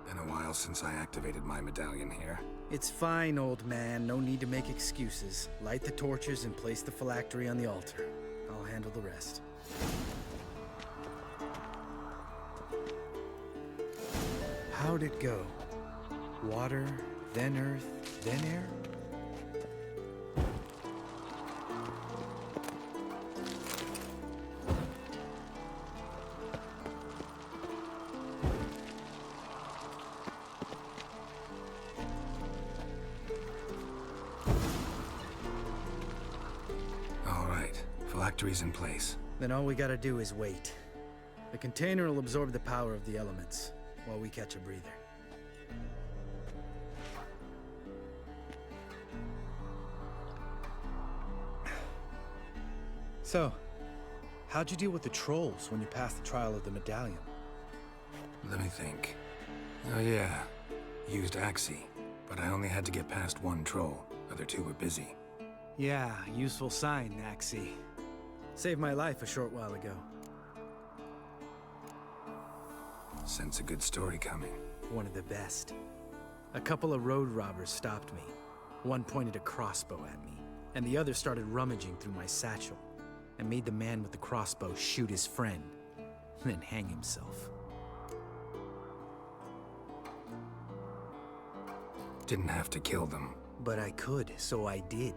Been a while since I activated my medallion here. It's fine, old man. No need to make excuses. Light the torches and place the phylactery on the altar. I'll handle the rest. How'd it go? Water, then earth, then air? factories in place. Then all we gotta do is wait. The container will absorb the power of the elements, while we catch a breather. So, how'd you deal with the trolls when you passed the trial of the medallion? Let me think. Oh yeah, used Axie, but I only had to get past one troll. Other two were busy. Yeah, useful sign, Axie. Saved my life a short while ago. Sense a good story coming. One of the best. A couple of road robbers stopped me. One pointed a crossbow at me, and the other started rummaging through my satchel, and made the man with the crossbow shoot his friend, then hang himself. Didn't have to kill them. But I could, so I did.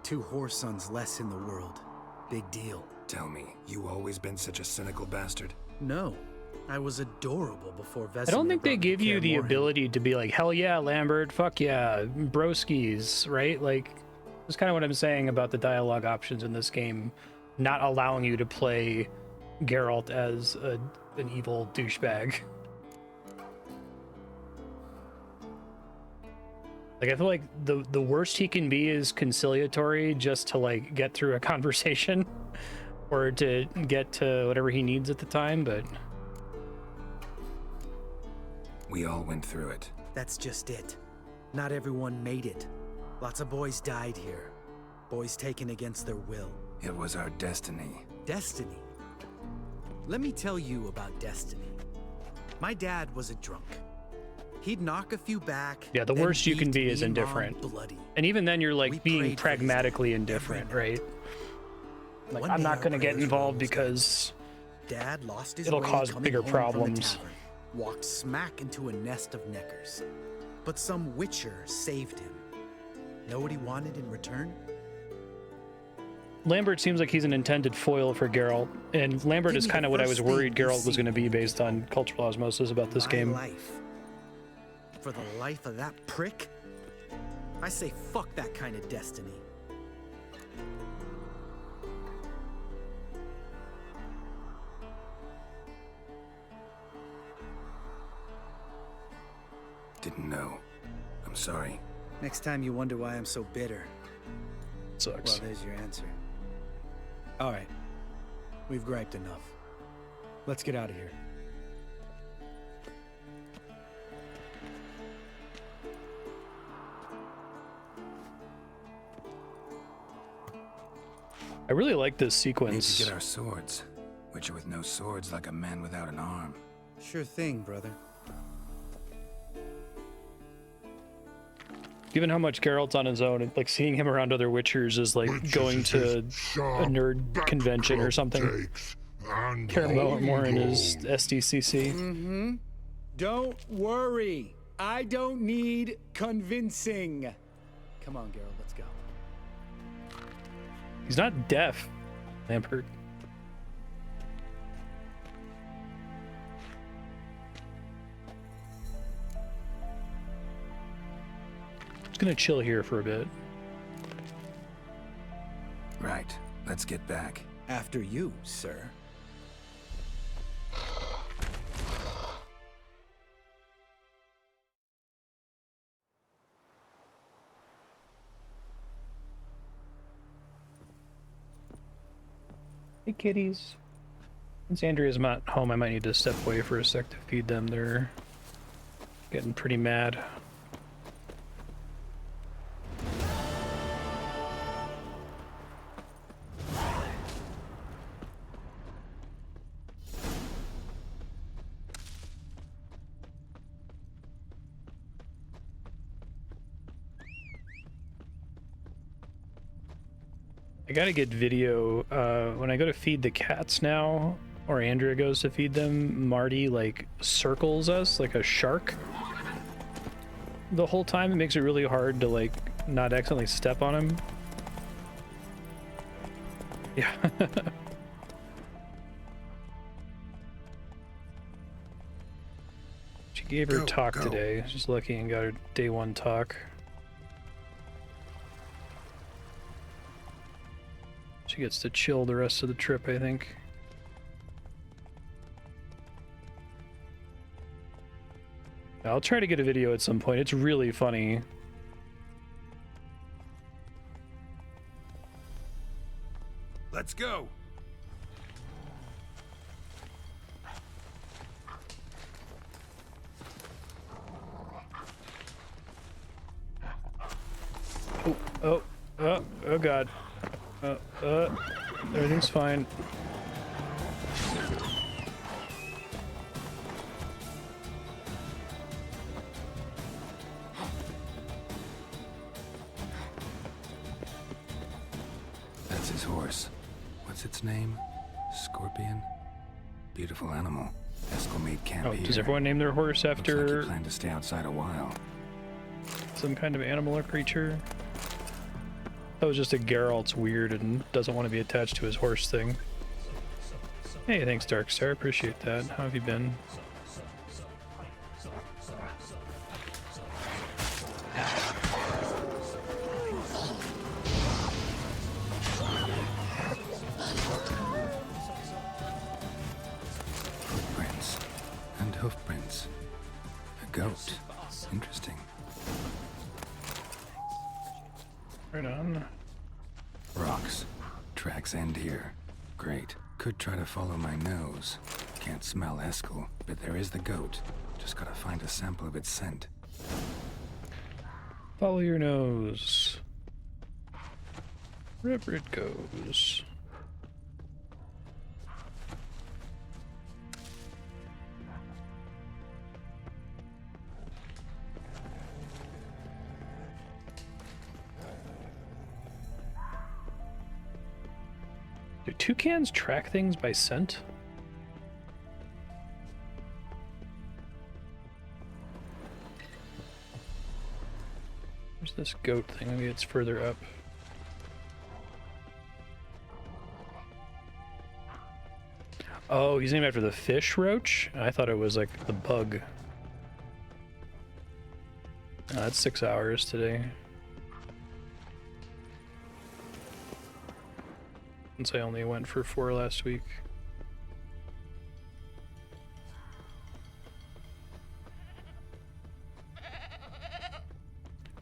2 horse sons less in the world. Big deal. Tell me, you always been such a cynical bastard? No. I was adorable before Vesemir. I don't think they give you the Kaer Morhen. ability to be like, hell yeah, Lambert, fuck yeah, broskies, right? Like, that's kind of what I'm saying about the dialogue options in this game, not allowing you to play Geralt as an evil douchebag. Like, I feel like the worst he can be is conciliatory just to, like, get through a conversation or to get to whatever he needs at the time, but... We all went through it. That's just it. Not everyone made it. Lots of boys died here. Boys taken against their will. It was our destiny. Destiny? Let me tell you about destiny. My dad was a drunk. He'd knock a few back. Yeah, the then worst you can beat be is me indifferent. Mom bloody. And even then, you're like We being prayed for his pragmatically death indifferent, every right? Like, One I'm day not our going to get prayers involved rose because Dad lost his it'll way cause coming bigger home from the problems. tavern, walked smack into a nest of neckers. But some witcher saved him. Know what he wanted in return? Lambert seems like he's an intended foil for Geralt, and Lambert Give is me kind the of what I first was worried thing you Geralt was see. going to be based on cultural osmosis about this My game. life. For the life of that prick? I say fuck that kind of destiny. Didn't know. I'm sorry. Next time you wonder why I'm so bitter. Sucks. Well, there's your answer. All right. We've griped enough. Let's get out of here. I really like this Need sequence. to get our swords. Witcher with no swords like a man without an arm. Sure thing, brother. Given how much Geralt's on his own, like seeing him around other Witchers is like going to a nerd convention or something. Kaer Morhen is SDCC. Mm-hmm. Don't worry. I don't need convincing. Come on, Geralt, let's go. He's not deaf, Lambert. Just gonna chill here for a bit. Right. Let's get back. After you, sir. Hey, kitties. Since Andrea's not home, I might need to step away for a sec to feed them. They're getting pretty mad. I gotta get video, when I go to feed the cats now, or Andrea goes to feed them, Marty, like, circles us like a shark the whole time. It makes it really hard to, like, not accidentally step on him. Yeah. She gave her talk today. She's lucky and got her day 1 talk. She gets to chill the rest of the trip, I think. I'll try to get a video at some point. It's really funny. Let's go. Oh god. Everything's fine. That's his horse. What's its name? Scorpion? Beautiful animal. Eskel made camp here. Does everyone name their horse after Looks like he planned to stay outside a while. some kind of animal or creature? That was just a Geralt's weird and doesn't want to be attached to his horse thing. Hey, thanks Darkstar, appreciate that. How have you been? Footprints and hoofprints. A goat. Interesting. Right on. Rocks. Tracks end here. Great. Could try to follow my nose. Can't smell Eskel, but there is the goat. Just gotta find a sample of its scent. Follow your nose. Wherever it goes. Do toucans track things by scent? Where's this goat thing? Maybe it's further up. Oh, he's named after the fish roach? I thought it was like the bug. Oh, that's 6 hours today. Since I only went for 4 last week.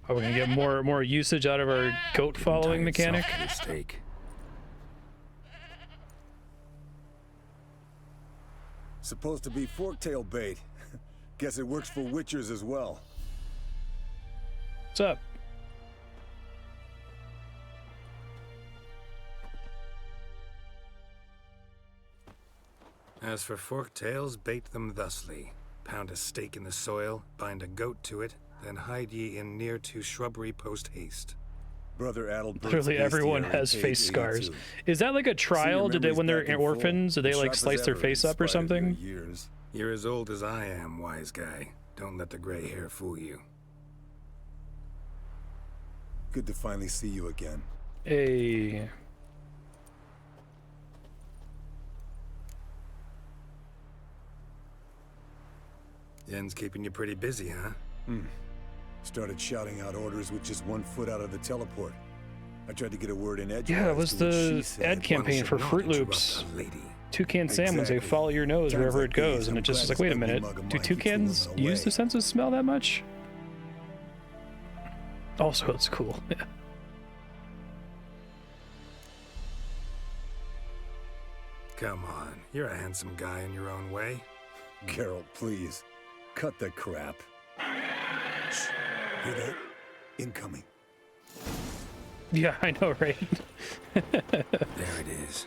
Are we gonna get more usage out of our goat following mechanic? Mistake. Supposed to be forktail bait. Guess it works for witchers as well. What's up? As for forktails, bait them thusly. Pound a stake in the soil, bind a goat to it, then hide ye in near to shrubbery post haste. Brother Adelbert's Literally everyone has face scars. Is that like a trial? Did they, when they're orphans, did they like slice their face up or something? You're as old as I am, wise guy. Don't let the gray hair fool you. Good to finally see you again. Hey. Yen's keeping you pretty busy, huh? Started shouting out orders with just 1 foot out of the teleport. I tried to get a word in edge. Yeah, it was the ad campaign for Fruit Loops. Toucan Sam would say, follow your nose wherever it goes, and it just was like, wait a minute, do toucans use the sense of smell that much? Also, it's cool. Come on, you're a handsome guy in your own way. Geralt, please. Cut the crap. Shh. Hear that? Incoming. Yeah, I know, right? There it is.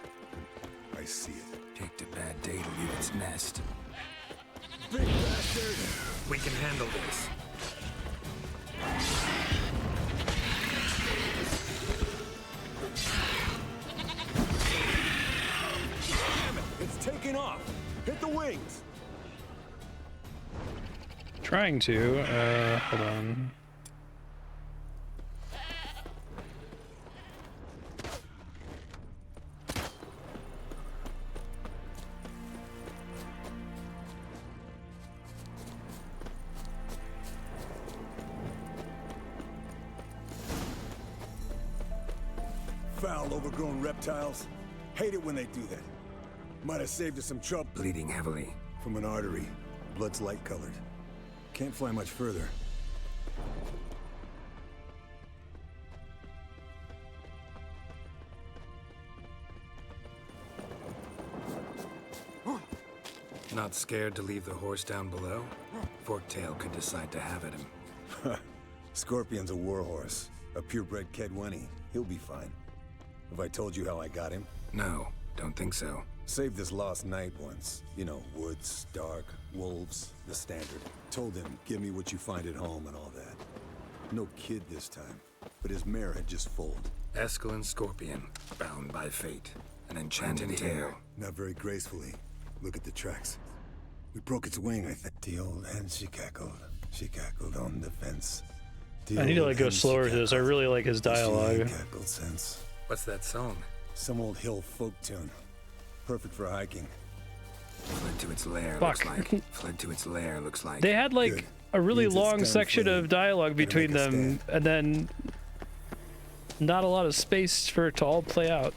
I see it. Picked a bad day to leave its nest. Big bastard! We can handle this. Damn it! It's taking off! Hit the wings! Trying to, hold on. Foul, overgrown reptiles. Hate it when they do that. Might have saved us some trouble. Bleeding heavily. From an artery. Blood's light-colored. Can't fly much further. Not scared to leave the horse down below? Forktail could decide to have at him. Scorpion's a warhorse. A purebred Kedwenny. He'll be fine. Have I told you how I got him? No, don't think so. Saved this lost knight once. You know, woods, dark, wolves, the standard. Told him, give me what you find at home and all that. No kid this time, but his mare had just foaled. Eskel Scorpion, bound by fate. An enchanted tale. Not very gracefully. Look at the tracks. We broke its wing, I think. The old hen, she cackled. She cackled on the fence. I need to like go slower to this. I really like his dialogue. Cackled since. What's that song? Some old hill folk tune. Perfect for hiking. Fled to its lair, Fuck. looks like. Fled to its lair, looks like. They had like Good. a really Means it's long done section for you. of dialogue Gotta between make a them, stand. and then not a lot of space for it to all play out.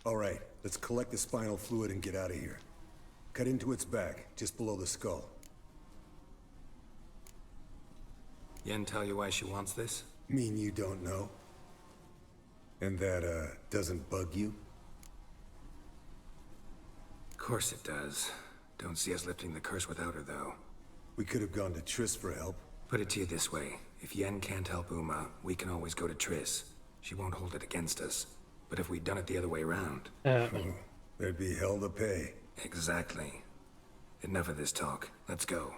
All right, let's collect the spinal fluid and get out of here. Cut into its back, just below the skull. Yen tell you why she wants this? Mean you don't know? And that, doesn't bug you? Of course it does. Don't see us lifting the curse without her, though. We could have gone to Triss for help. Put it to you this way. If Yen can't help Uma, we can always go to Triss. She won't hold it against us. But if we'd done it the other way around... There'd be hell to pay. Exactly. Enough of this talk. Let's go.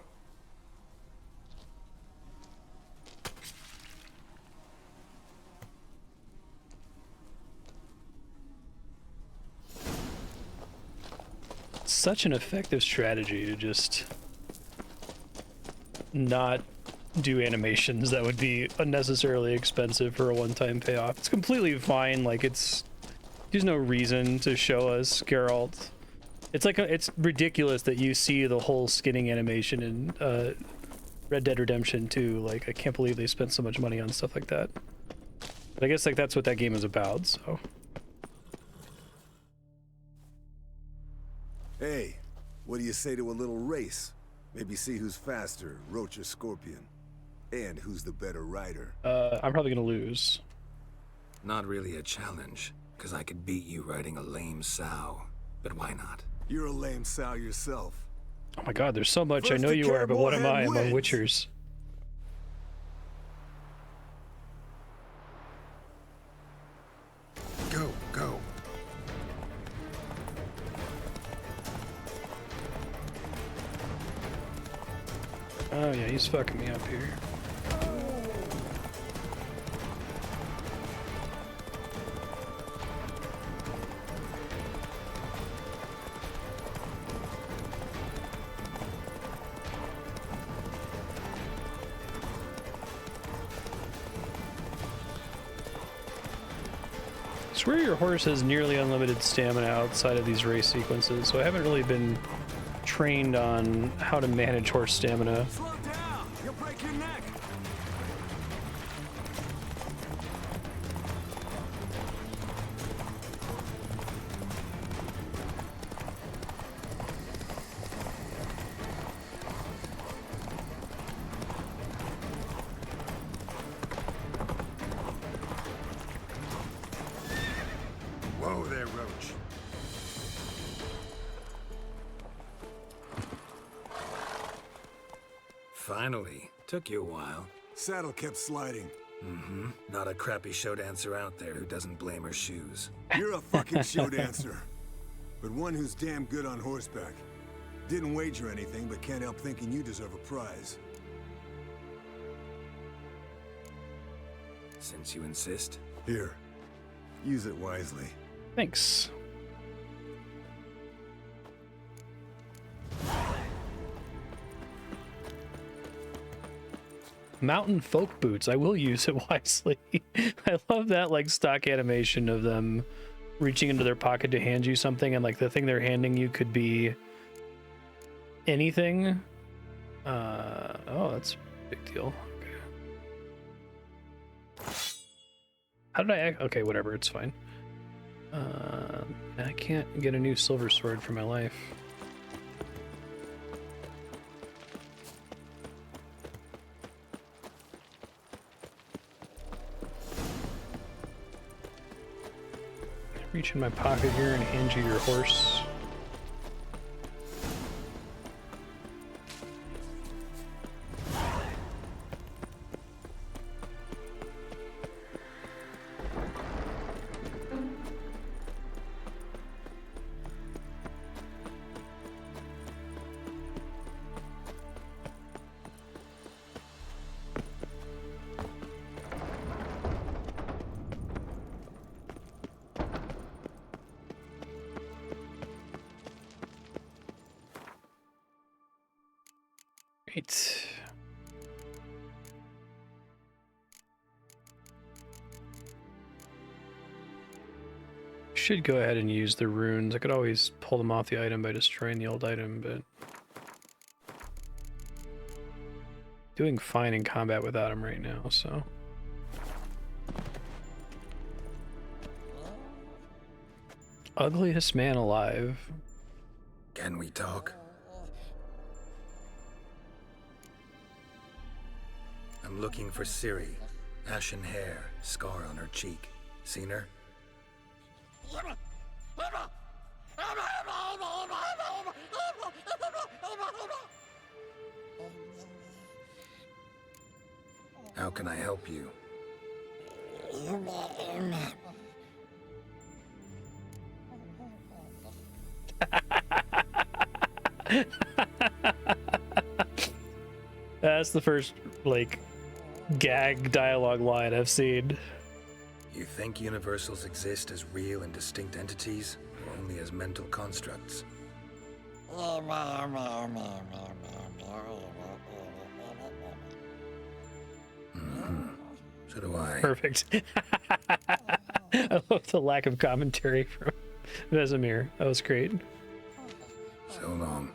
Such an effective strategy to just not do animations that would be unnecessarily expensive for a one-time payoff. It's completely fine. Like there's no reason to show us Geralt. It's like it's ridiculous that you see the whole skinning animation in Red Dead Redemption 2. Like I can't believe they spent so much money on stuff like that. But I guess like that's what that game is about. So. Hey, what do you say to a little race? Maybe see who's faster, Roach or Scorpion. And who's the better rider. I'm probably gonna lose. Not really a challenge, because I could beat you riding a lame sow. But why not? You're a lame sow yourself. Oh my god, there's so much. I First know to you are, but what am I Caribou among wins. Witchers? Go, go. Oh yeah, he's fucking me up here. I swear your horse has nearly unlimited stamina outside of these race sequences, so I haven't really been trained on how to manage horse stamina. Slow down! You'll break your neck! Whoa there, Roach. Finally. Took you a while. Saddle kept sliding. Mm-hmm. Not a crappy show dancer out there who doesn't blame her shoes. You're a fucking show dancer. but one who's damn good on horseback. Didn't wager anything, but can't help thinking you deserve a prize. Since you insist. Here. Use it wisely. Thanks. Mountain folk boots. I will use it wisely. I love that like stock animation of them reaching into their pocket to hand you something, and like the thing they're handing you could be anything. Oh, that's a big deal. Okay. How did I act? Okay, whatever, it's fine. I can't get a new silver sword for my life. Reach in my pocket here and hand you your horse. Right. Should go ahead and use the runes. I could always pull them off the item by destroying the old item, but doing fine in combat without them right now, so. Ugliest man alive. Can we talk? I'm looking for Ciri. Ashen hair, scar on her cheek. Seen her? How can I help you? That's the first, like, gag dialogue line I've seen. You think universals exist as real and distinct entities, or only as mental constructs? So do I. Perfect. I love the lack of commentary from Vesemir. That was great. So long.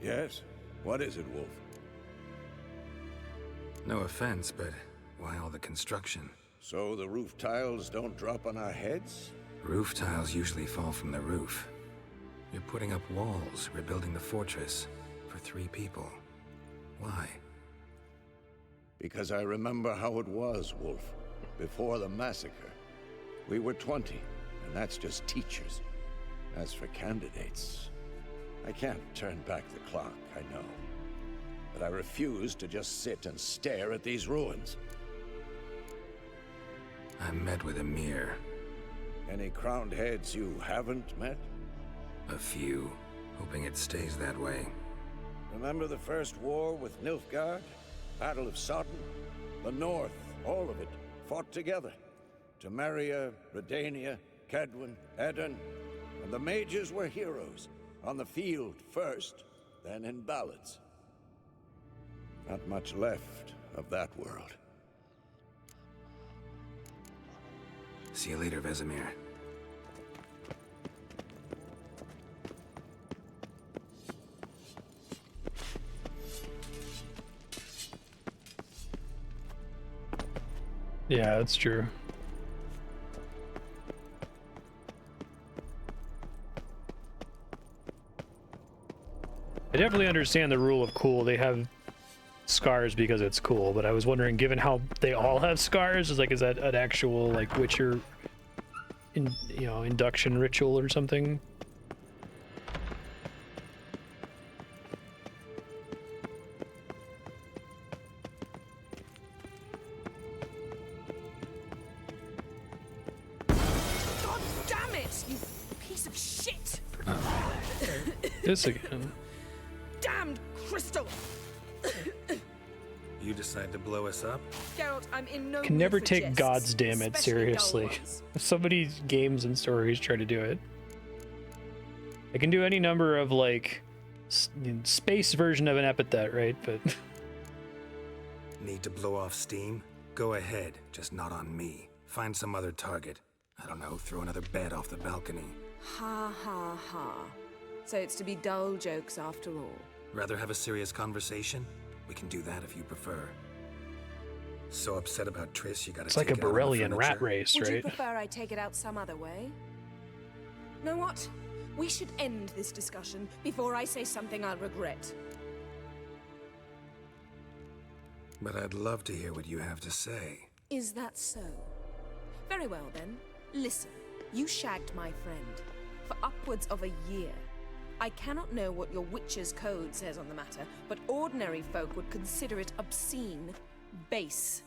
Yes? What is it, Wolf? No offense, but why all the construction? So the roof tiles don't drop on our heads? Roof tiles usually fall from the roof. You're putting up walls, rebuilding the fortress for 3 people. Why? Because I remember how it was, Wolf. Before the massacre. We were 20, and that's just teachers. As for candidates, I can't turn back the clock, I know. But I refuse to just sit and stare at these ruins. I met with Emir. Any crowned heads you haven't met? A few, hoping it stays that way. Remember the first war with Nilfgaard? Battle of Sodden? The North, all of it, fought together. Temeria, Redania, Kedwen, Edirn, and the mages were heroes. On the field first, then in ballads. Not much left of that world. See you later, Vesemir. Yeah, that's true. I definitely understand the rule of cool. They have scars because it's cool, but I was wondering, given how they all have scars, is that an actual like Witcher, induction ritual or something? God damn it! You This again. Damned crystal! You decide to blow us up? Geralt, I'm in no Can mood never for take jests, God's damn it especially dull seriously. ones. So many games and stories try to do it. I can do any number of like space version of an epithet, right? But Need to blow off steam? Go ahead, just not on me. Find some other target. I don't know, throw another bed off the balcony. Ha ha ha. So it's to be dull jokes after all. Rather have a serious conversation? We can do that if you prefer. So upset about Triss, you gotta it's like a take it out on the Borellian rat furniture? race, Would you right? prefer I take it out some other way? Know what? We should end this discussion before I say something I'll regret. But I'd love to hear what you have to say. Is that so? Very well then. Listen, you shagged my friend for upwards of a year. I cannot know what your witch's code says on the matter, but ordinary folk would consider it obscene, base,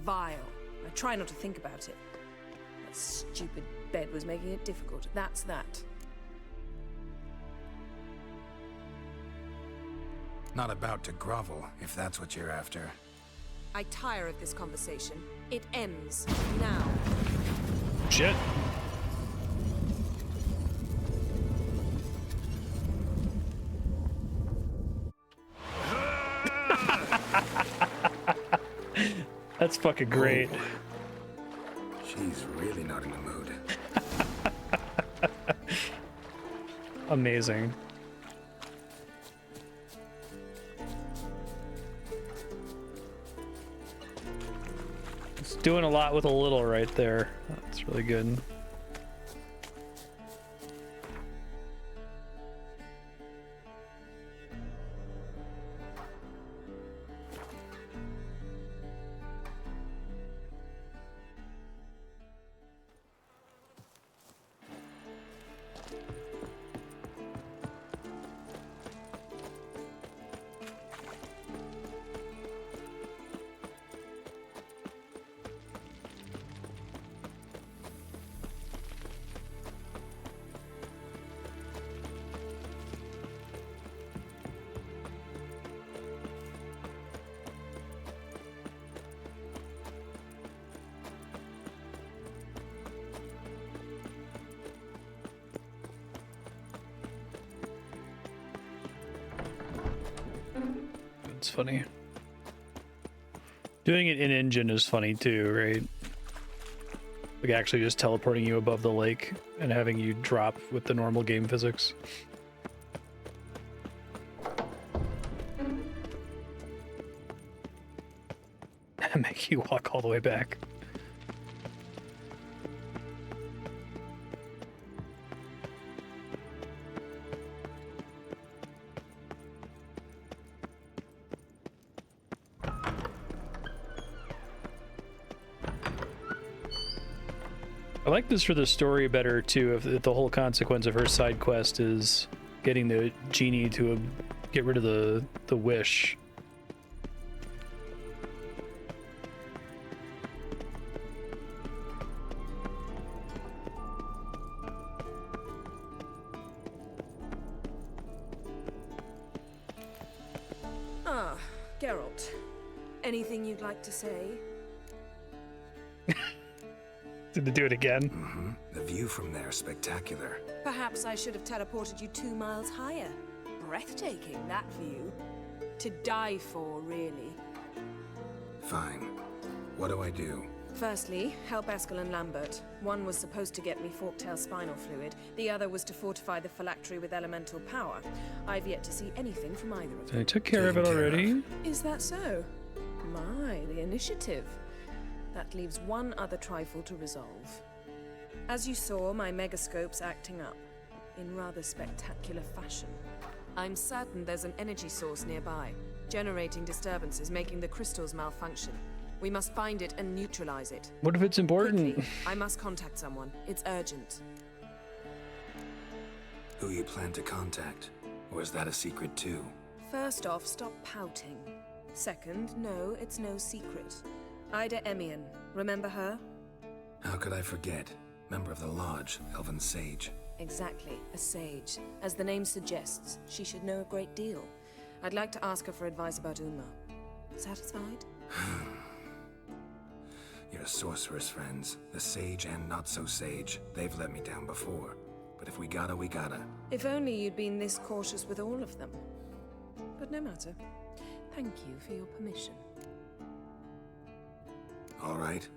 vile. I try not to think about it. That stupid bed was making it difficult. That's that. Not about to grovel, if that's what you're after. I tire of this conversation. It ends now. Shit. That's fucking great. She's really not in the mood. Amazing. It's doing a lot with a little right there. That's really good. It's funny. Doing it in engine is funny too, right? Like actually just teleporting you above the lake and having you drop with the normal game physics. Make you walk all the way back. I like this for the story better too, if the whole consequence of her side quest is getting the genie to get rid of the wish. Ah, Geralt. Anything you'd like to say? Did they do it again? Mm-hmm. The view from there is spectacular. Perhaps I should have teleported you 2 miles higher. Breathtaking, that view. To die for, really. Fine. What do I do? Firstly, help Eskel and Lambert. One was supposed to get me forktail spinal fluid. The other was to fortify the phylactery with elemental power. I've yet to see anything from either of them. I took care of it already. Is that so? My, the initiative. That leaves one other trifle to resolve. As you saw, my megascope's acting up, in rather spectacular fashion. I'm certain there's an energy source nearby, generating disturbances, making the crystals malfunction. We must find it and neutralize it. What if it's important? Quickly, I must contact someone. It's urgent. Who you plan to contact? Or is that a secret too? First off, stop pouting. Second, no, it's no secret. Ida Emian, remember her? How could I forget? Member of the Lodge, Elven Sage. Exactly, a sage. As the name suggests, she should know a great deal. I'd like to ask her for advice about Uma. Satisfied? Your sorceress friends, the sage and not so sage, they've let me down before. But if we gotta, we gotta. If only you'd been this cautious with all of them. But no matter. Thank you for your permission. All right.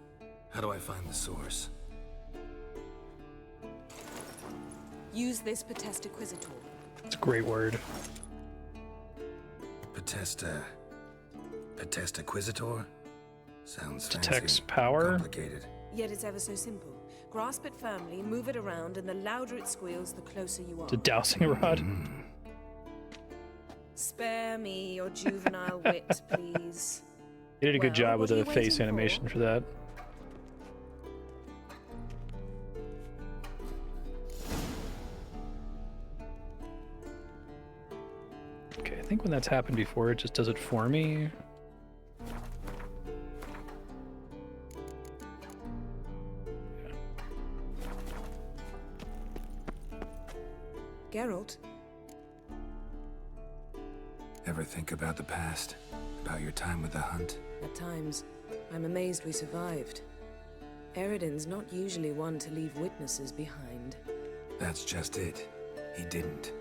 How do I find the source? Use this Potestaquizitor. It's a great word. Potestaquizitor? Sounds Detects fancy. power? Complicated. Yet it's ever so simple. Grasp it firmly, move it around, and the louder it squeals, the closer you are. It's a dowsing rod. Spare me your juvenile wit, please. You did a good job with what are the you face waiting animation for that. Okay, I think when that's happened before, it just does it for me. Geralt, Ever think about the past? About your time with the hunt? at times, I'm amazed we survived. Eridan's not usually one to leave witnesses behind. That's just it. He didn't.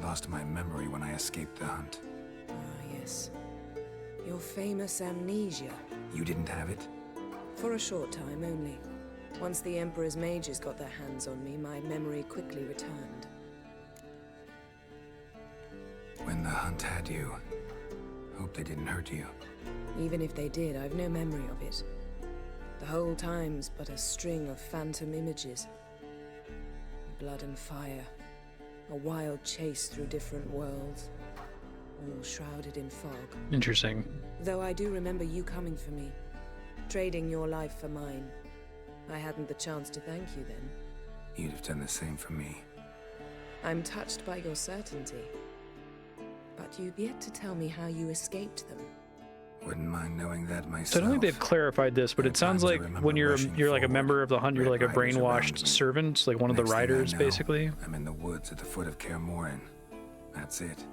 Lost my memory when I escaped the hunt. Ah, yes. Your famous amnesia. You didn't have it? For a short time only. Once the Emperor's mages got their hands on me, my memory quickly returned. When the hunt had you, hope they didn't hurt you. Even if they did, I've no memory of it. The whole time's but a string of phantom images. Blood and fire. A wild chase through different worlds. All shrouded in fog. Interesting. Though I do remember you coming for me. Trading your life for mine. I hadn't the chance to thank you then. You'd have done the same for me. I'm touched by your certainty. But you've yet to tell me how you escaped them. Wouldn't mind knowing that myself. So I don't think they've clarified this, but it sounds like when you're like a member of the hunt, you're like a brainwashed servant, like one of the Next thing I riders, know, basically. I'm in the woods at the foot of Kaer Morhen. That's it.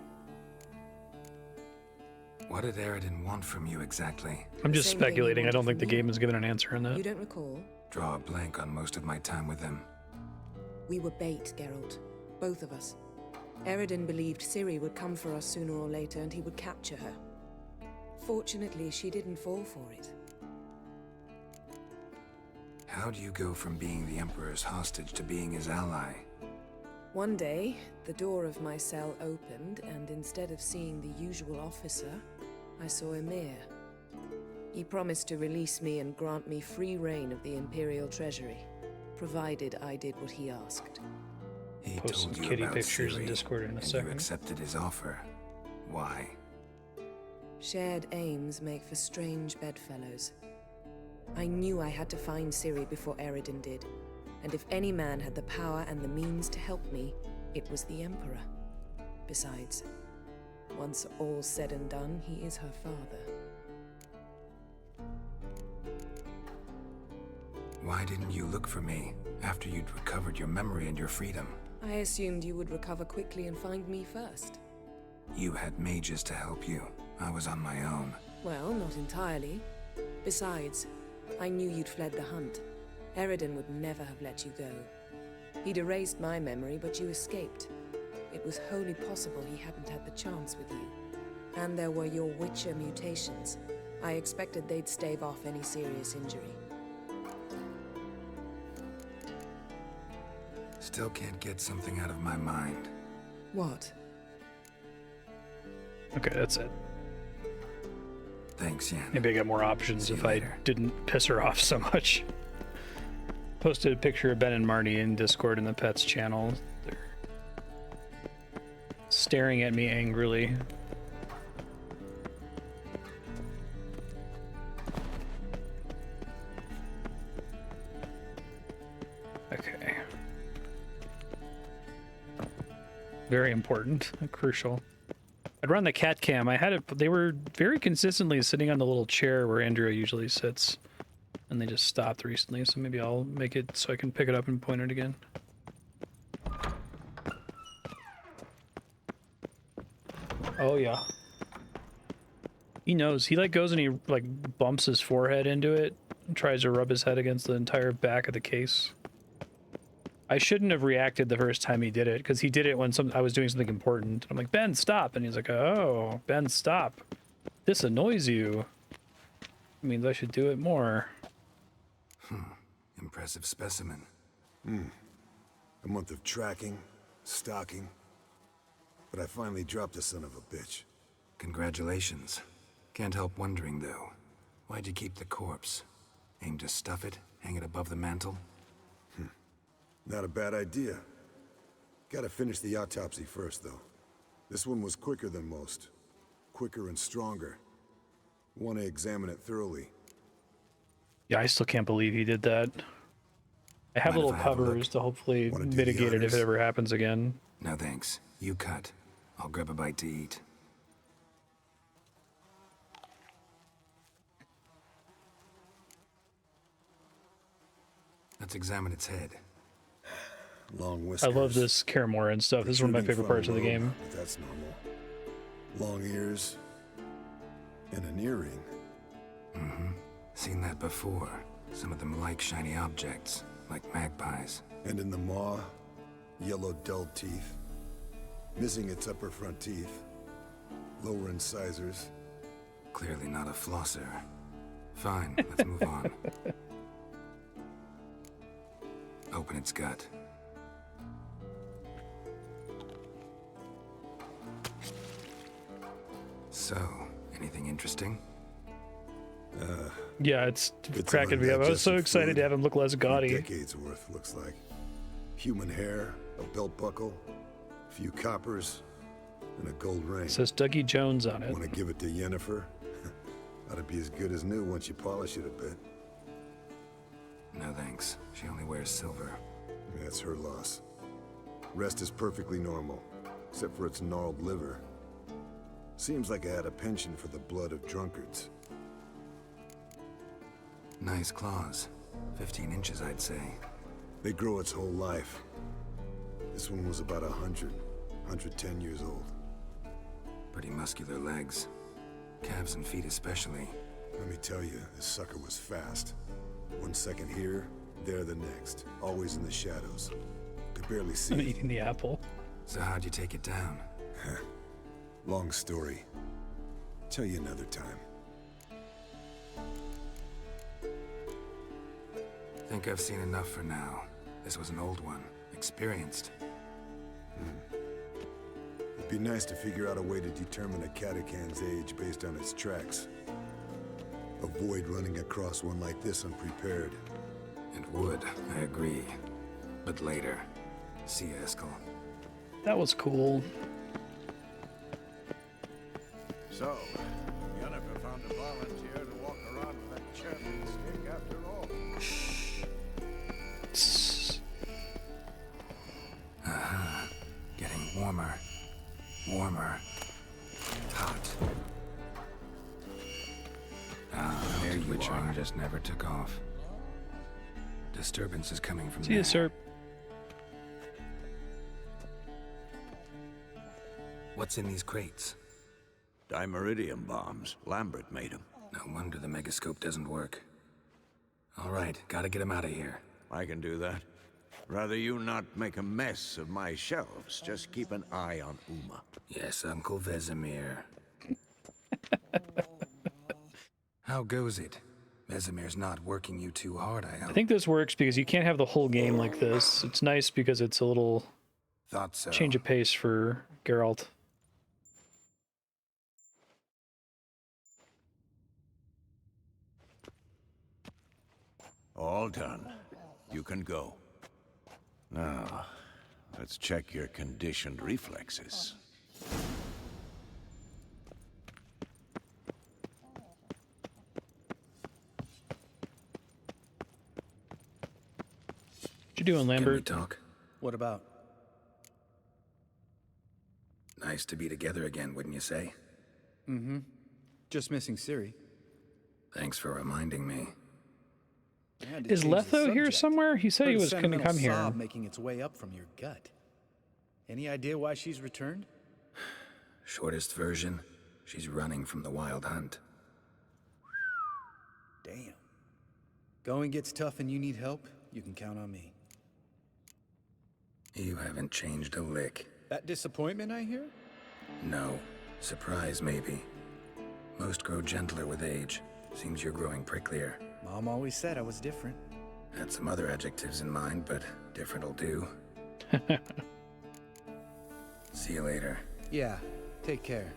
What did Eridan want from you exactly? I'm just Same thing he speculating. I wanted don't think the from me. game has given an answer on You that. don't recall? Draw a blank on most of my time with them. We were bait, Geralt. Both of us. Eridan believed Ciri would come for us sooner or later and he would capture her. Fortunately, she didn't fall for it. How do you go from being the Emperor's hostage to being his ally? One day, the door of my cell opened, and instead of seeing the usual officer, I saw Emir. He promised to release me and grant me free reign of the Imperial Treasury, provided I did what he asked. He Post told some you kitty about pictures in Ciri, Discord in a and you second. accepted his offer. Why? Shared aims make for strange bedfellows. I knew I had to find Ciri before Eridan did, and if any man had the power and the means to help me, it was the Emperor. Besides, once all's said and done, he is her father. Why didn't you look for me after you'd recovered your memory and your freedom? I assumed you would recover quickly and find me first. You had mages to help you. I was on my own. Well, not entirely. Besides, I knew you'd fled the hunt. Eridan would never have let you go. He'd erased my memory, but you escaped. It was wholly possible he hadn't had the chance with you. And there were your Witcher mutations. I expected they'd stave off any serious injury. Still can't get something out of my mind. What? Okay, that's it. Thanks, Yen. Maybe I got more options if I didn't piss her off so much. Posted a picture of Ben and Marty in Discord in the Pets channel. They're staring at me angrily. Okay. Very important, crucial. I'd run the cat cam. I had it. They were very consistently sitting on the little chair where Andrea usually sits, and they just stopped recently. So maybe I'll make it so I can pick it up and point it again. Oh yeah. He knows. He like goes and he like bumps his forehead into it and tries to rub his head against the entire back of the case. I shouldn't have reacted the first time he did it, because he did it when I was doing something important. I'm like, Ben, stop. And he's like, oh, Ben, stop. This annoys you. It means I should do it more. Impressive specimen. A month of tracking, stalking. But I finally dropped the son of a bitch. Congratulations. Can't help wondering, though. Why'd you keep the corpse? Aim to stuff it? Hang it above the mantle? Not a bad idea. Gotta finish the autopsy first, though. This one was quicker than most. Quicker and stronger. Want to examine it thoroughly. Yeah, I still can't believe he did that. I have little covers to hopefully mitigate it if it ever happens again. No thanks. You cut. I'll grab a bite to eat. Let's examine its head. Long I whiskers. love this Caramore and stuff. This is one of my favorite parts of the game. But that's normal. Long ears. And an earring. Seen that before. Some of them like shiny objects, like magpies. And in the maw, yellow dull teeth. Missing its upper front teeth. Lower incisors. Clearly not a flosser. Fine, let's move on. Open its gut. So, anything interesting? Yeah, it's cracking me up. I was so excited to have him look less gaudy. Decades worth, looks like. Human hair, a belt buckle, a few coppers, and a gold ring. It says Dougie Jones on it. Want to give it to Yennefer? Ought to be as good as new once you polish it a bit. No thanks. She only wears silver. That's her loss. Rest is perfectly normal, except for its gnarled liver. Seems like I had a penchant for the blood of drunkards. Nice claws. 15 inches, I'd say. They grow its whole life. This one was about 110 years old. Pretty muscular legs. Calves and feet especially. Let me tell you, this sucker was fast. 1 second here, there the next. Always in the shadows. Could barely see. I'm eating the apple. So how'd you take it down? Long story. Tell you another time. Think I've seen enough for now. This was an old one. Experienced. It'd be nice to figure out a way to determine a catacan's age based on its tracks. Avoid running across one like this unprepared. It would, I agree. But later. See you, Eskel. That was cool. So, Yennefer found a volunteer to walk around with that chirping stick after all. Getting warmer. Warmer. Hot. There you are. Just never took off. Disturbance is coming from See you, sir. What's in these crates? Dimeridium bombs. Lambert made them. No wonder the megascope doesn't work. All right, gotta get him out of here. I can do that. Rather you not make a mess of my shelves. Just keep an eye on Uma. Yes, Uncle Vesemir. How goes it? Vesemir's not working you too hard, I hope. I think this works because you can't have the whole game like this. It's nice because it's a little Thought so. change of pace for Geralt. All done. You can go. Now, let's check your conditioned reflexes. What you doing, Lambert? Can we talk? What about? Nice to be together again, wouldn't you say? Mm-hmm. Just missing Ciri. Thanks for reminding me. Is Letho here somewhere? He said he was going to come here. Sob making its way up from your gut. Any idea why she's returned? Shortest version, she's running from the wild hunt. Damn. Going gets tough and you need help, you can count on me. You haven't changed a lick. That disappointment I hear? No. Surprise, maybe. Most grow gentler with age. Seems you're growing pricklier. Mom always said I was different. Had some other adjectives in mind, but different'll do. See you later. Yeah, take care.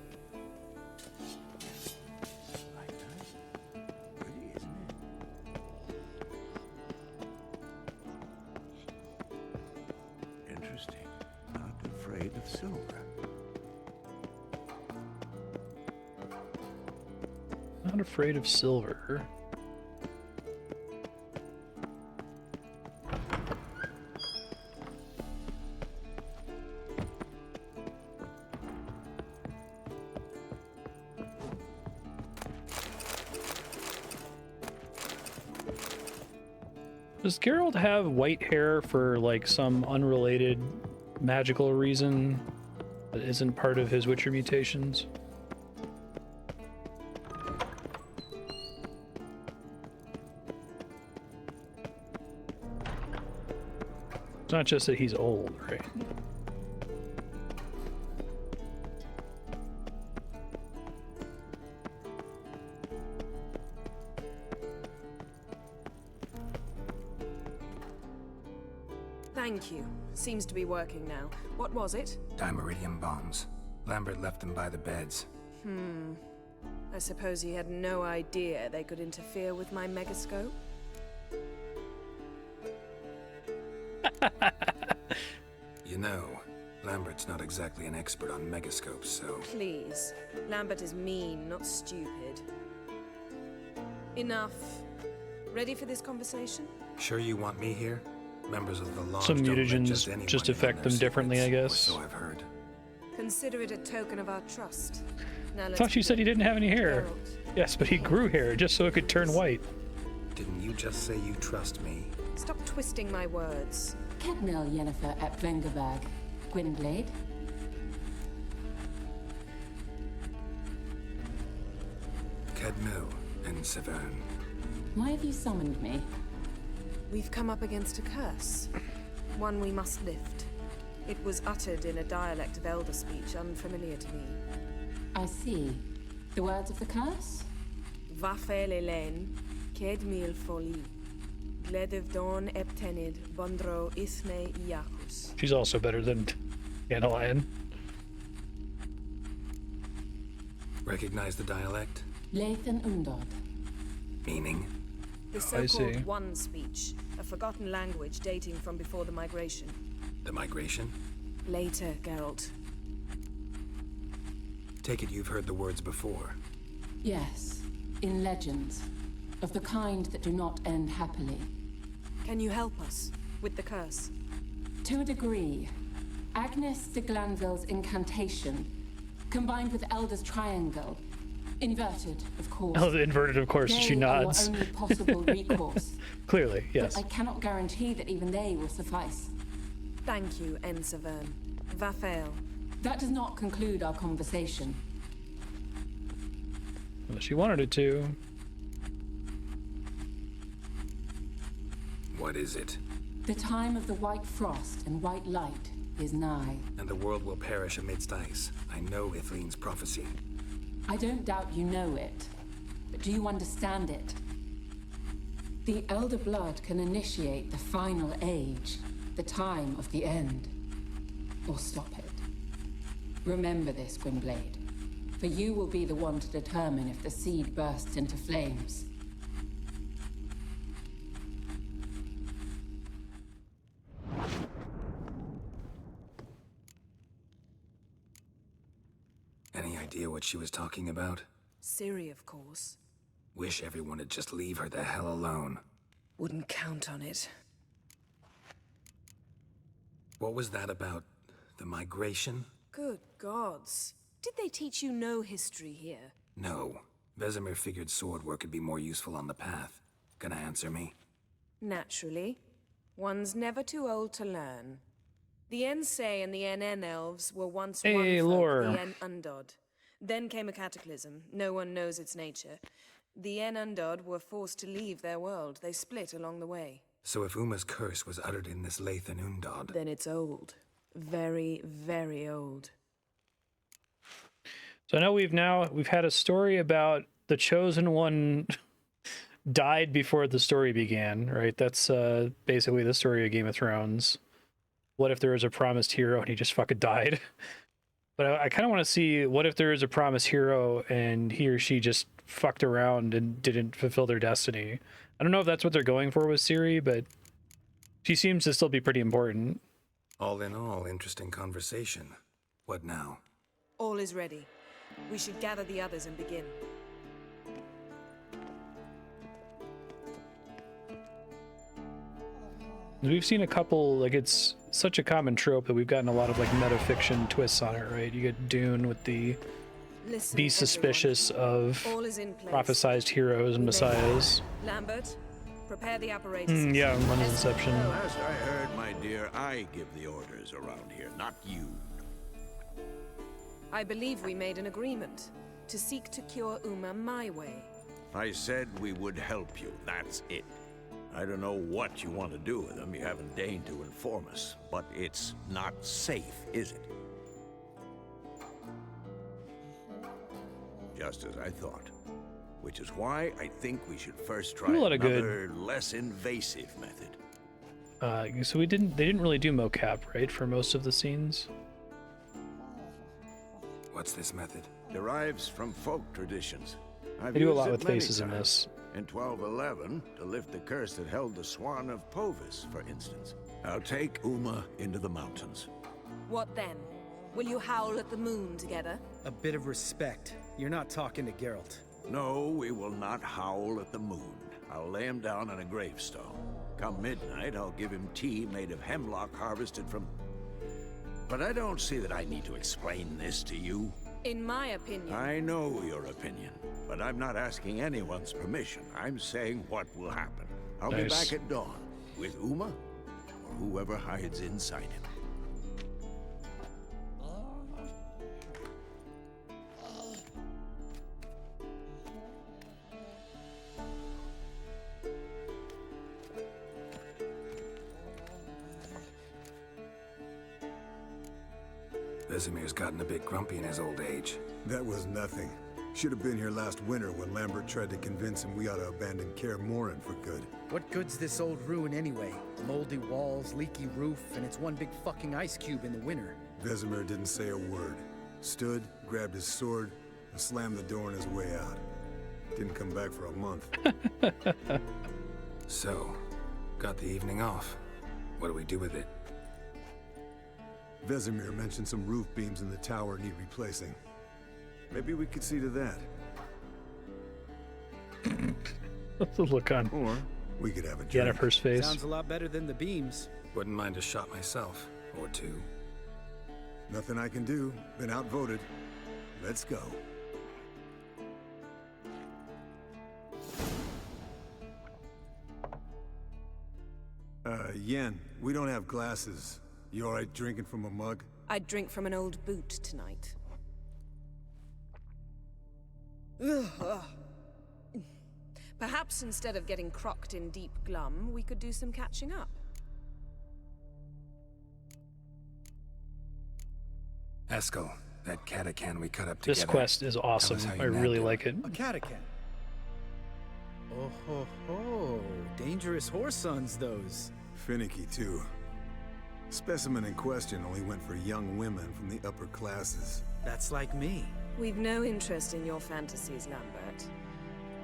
Interesting. Not afraid of silver. Not afraid of silver. Does Geralt have white hair for, like, some unrelated magical reason that isn't part of his Witcher mutations? It's not just that he's old, right? Thank you. Seems to be working now. What was it? Dimeridium bombs. Lambert left them by the beds. I suppose he had no idea they could interfere with my megascope? You know, Lambert's not exactly an expert on megascopes, so... Please. Lambert is mean, not stupid. Enough. Ready for this conversation? Sure you want me here? Members of the Lodge Some don't let mutagens anyone just in on affect their them differently, I secrets, guess. or so I've heard. Consider it a token of our trust. Now I let's thought you said he didn't have any hair. Geralt. Yes, but he grew hair just so it could turn white. Didn't you just say you trust me? Stop twisting my words. Kedmel Yennefer at Vengerberg. Gwynblade. Kedmil and Severn. Why have you summoned me? We've come up against a curse. One we must lift. It was uttered in a dialect of Elder speech unfamiliar to me. I see. The words of the curse? Vafel Elen, Kedmil Foli, Gledev Don Eptenid, Bondro Isne Iakus. She's also better than Dandelion. Recognize the dialect? Lathan Undod. Meaning? The I see. so-called One speech, a forgotten language dating from before the migration. The migration? Later, Geralt. Take it you've heard the words before. Yes, in legends. Of the kind that do not end happily. Can you help us with the curse? To a degree. Agnes de Glanville's incantation, combined with Elder's triangle, inverted, of course. Oh, the inverted, of course. She They are nods. your only possible recourse. Clearly, yes. But I cannot guarantee that even they will suffice. Thank you, Ensevern. Vafael. That does not conclude our conversation. Unless she wanted it to. What is it? The time of the white frost and white light is nigh. And the world will perish amidst ice. I know Ithleen's prophecy. I don't doubt you know it, but do you understand it? The Elder Blood can initiate the final age, the time of the end, or stop it. Remember this, Gwynblade, for you will be the one to determine if the seed bursts into flames. Any idea what she was talking about? Ciri, of course. Wish everyone would just leave her the hell alone. Wouldn't count on it. What was that about? The migration? Good gods. Did they teach you no history here? No. Vesemir figured sword work would be more useful on the path. Gonna answer me? Naturally. One's never too old to learn. The Ensei and the NN elves were once Hey, one folk, lore. the En Undod. Then came a cataclysm. No one knows its nature. The En Undod were forced to leave their world. They split along the way. So if Uma's curse was uttered in this Lathan Undod... Then it's old. Very, very old. So I know we've had a story about the chosen one died before the story began, right? That's basically the story of Game of Thrones. What if there was a promised hero and he just fucking died? But I kind of want to see what if there is a promised hero and he or she just fucked around and didn't fulfill their destiny. I don't know if that's what they're going for with Ciri, but she seems to still be pretty important. All in all, interesting conversation. What now? All is ready. We should gather the others and begin. We've seen a couple, like, it's such a common trope that we've gotten a lot of, like, metafiction twists on it, right? You get Dune with the Listen, be suspicious of all is in place. prophesized heroes and messiahs. Lambert, prepare the apparatus. Yeah, one is Inception. Last I heard, my dear, I give the orders around here, not you. I believe we made an agreement to seek to cure Uma my way. I said we would help you, that's it. I don't know what you want to do with them, you haven't deigned to inform us, but it's not safe, is it? Just as I thought. Which is why I think we should first try A lot of another, less invasive method. So they didn't really do mocap, right, for most of the scenes? What's this method? Derives from folk traditions. I've They do a used lot it with many faces in times. this. In 1211, to lift the curse that held the Swan of Povis, for instance. I'll take Uma into the mountains. What then? Will you howl at the moon together? A bit of respect. You're not talking to Geralt. No, we will not howl at the moon. I'll lay him down on a gravestone. Come midnight, I'll give him tea made of hemlock harvested from... But I don't see that I need to explain this to you. In my opinion... I know your opinion, but I'm not asking anyone's permission. I'm saying what will happen. I'll be Nice. back at dawn, with Uma, or whoever hides inside him. Vesemir's gotten a bit grumpy in his old age. That was nothing. Should have been here last winter when Lambert tried to convince him we ought to abandon Kaer Morhen for good. What good's this old ruin anyway? Moldy walls, leaky roof, and it's one big fucking ice cube in the winter. Vesemir didn't say a word. Stood, grabbed his sword, and slammed the door on his way out. Didn't come back for a month. So, got the evening off. What do we do with it? Vesemir mentioned some roof beams in the tower need replacing. Maybe we could see to that. The look on Or we could have a drink. Jennifer's face. Sounds a lot better than the beams. Wouldn't mind a shot myself, or two. Nothing I can do. Been outvoted. Let's go. Yen, we don't have glasses. You alright drinking from a mug? I'd drink from an old boot tonight. Perhaps instead of getting crocked in deep glum, we could do some catching up. Eskel, that catacan we cut up together. This quest is awesome. Tell us how I you really nabbed like it. A catacan. Oh ho ho! Dangerous horse sons, those. Finicky, too. Specimen in question only went for young women from the upper classes. That's like me. We've no interest in your fantasies, Lambert.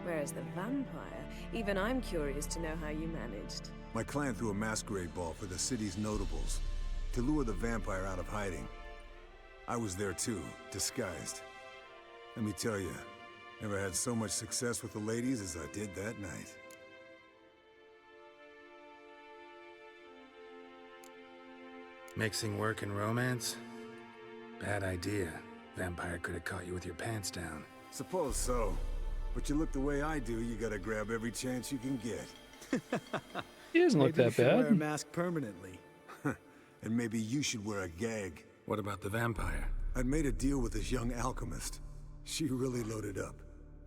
Whereas the vampire, even I'm curious to know how you managed. My clan threw a masquerade ball for the city's notables to lure the vampire out of hiding. I was there too, disguised. Let me tell you, never had so much success with the ladies as I did that night. Mixing work and romance? Bad idea. Vampire could have caught you with your pants down. Suppose so. But you look the way I do, you gotta grab every chance you can get. He doesn't look Maybe that you should wear a bad. mask permanently. and maybe you should wear a gag. What about the vampire? I'd made a deal with this young alchemist. She really loaded up.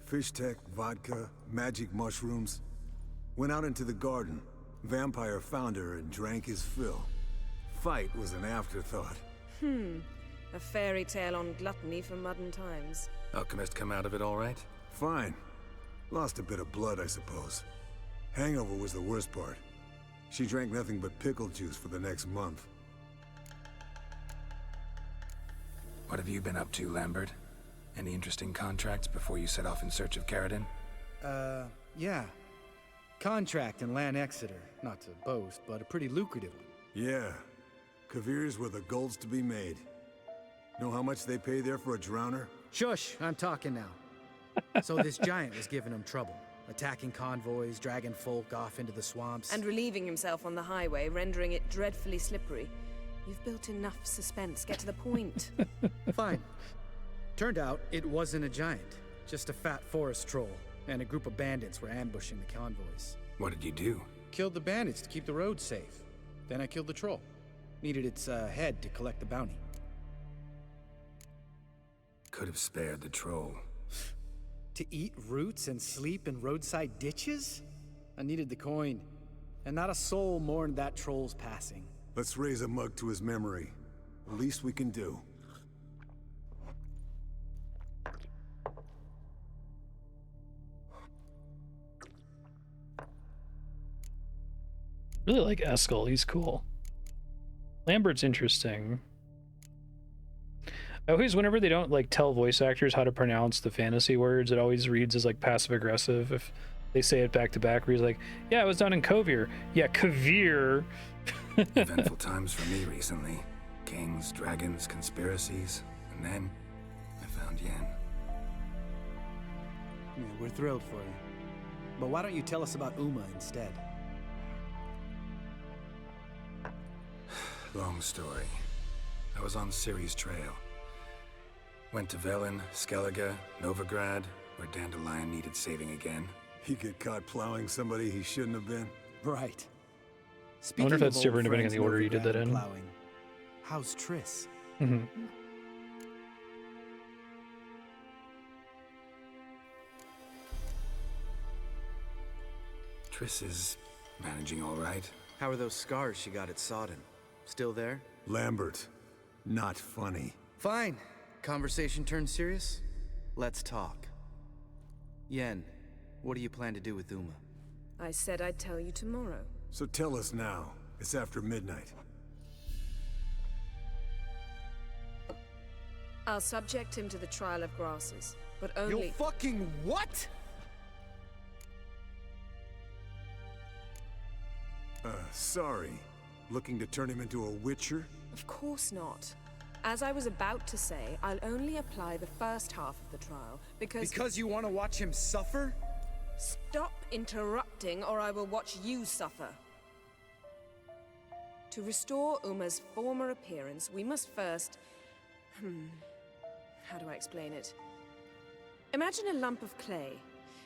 Fish tech, vodka, magic mushrooms. Went out into the garden. Vampire found her and drank his fill. Fight was an afterthought. A fairy tale on gluttony from modern times. Alchemist come out of it all right? Fine. Lost a bit of blood, I suppose. Hangover was the worst part. She drank nothing but pickle juice for the next month. What have you been up to, Lambert? Any interesting contracts before you set off in search of Caradon? Yeah. Contract in Lan Exeter. Not to boast, but a pretty lucrative one. Yeah. Kavir's were the gold's to be made. Know how much they pay there for a drowner? Shush, I'm talking now. So this giant was giving him trouble. Attacking convoys, dragging folk off into the swamps. And relieving himself on the highway, rendering it dreadfully slippery. You've built enough suspense. Get to the point. Fine. Turned out it wasn't a giant. Just a fat forest troll. And a group of bandits were ambushing the convoys. What did you do? Killed the bandits to keep the road safe. Then I killed the troll. Needed its head to collect the bounty. Could have spared the troll. To eat roots and sleep in roadside ditches? I needed the coin. And not a soul mourned that troll's passing. Let's raise a mug to his memory. The least we can do. Really like Eskel, he's cool. Lambert's interesting. I always, whenever they don't like tell voice actors how to pronounce the fantasy words, it always reads as like passive aggressive if they say it back to back, where he's like, yeah, I was down in Kovir. Yeah, Kavir. Eventful times for me recently. Kings, dragons, conspiracies, and then I found Yen. Yeah, we're thrilled for you. But why don't you tell us about Uma instead? Long story. I was on Ciri's trail. Went to Velen, Skellige, Novigrad, where Dandelion needed saving again. He get caught plowing somebody he shouldn't have been? Right. I wonder if that's different depending on the order you did that in. Plowing. How's Triss? Mm-hmm. Triss is managing all right. How are those scars she got at Sodden? Still there? Lambert, not funny. Fine. Conversation turned serious? Let's talk. Yen, what do you plan to do with Uma? I said I'd tell you tomorrow. So tell us now. It's after midnight. I'll subject him to the trial of grasses, but only— You fucking what? Sorry. Looking to turn him into a witcher? Of course not. As I was about to say, I'll only apply the first half of the trial, because— Because you want to watch him suffer? Stop interrupting, or I will watch you suffer. To restore Uma's former appearance, we must first— how do I explain it? Imagine a lump of clay.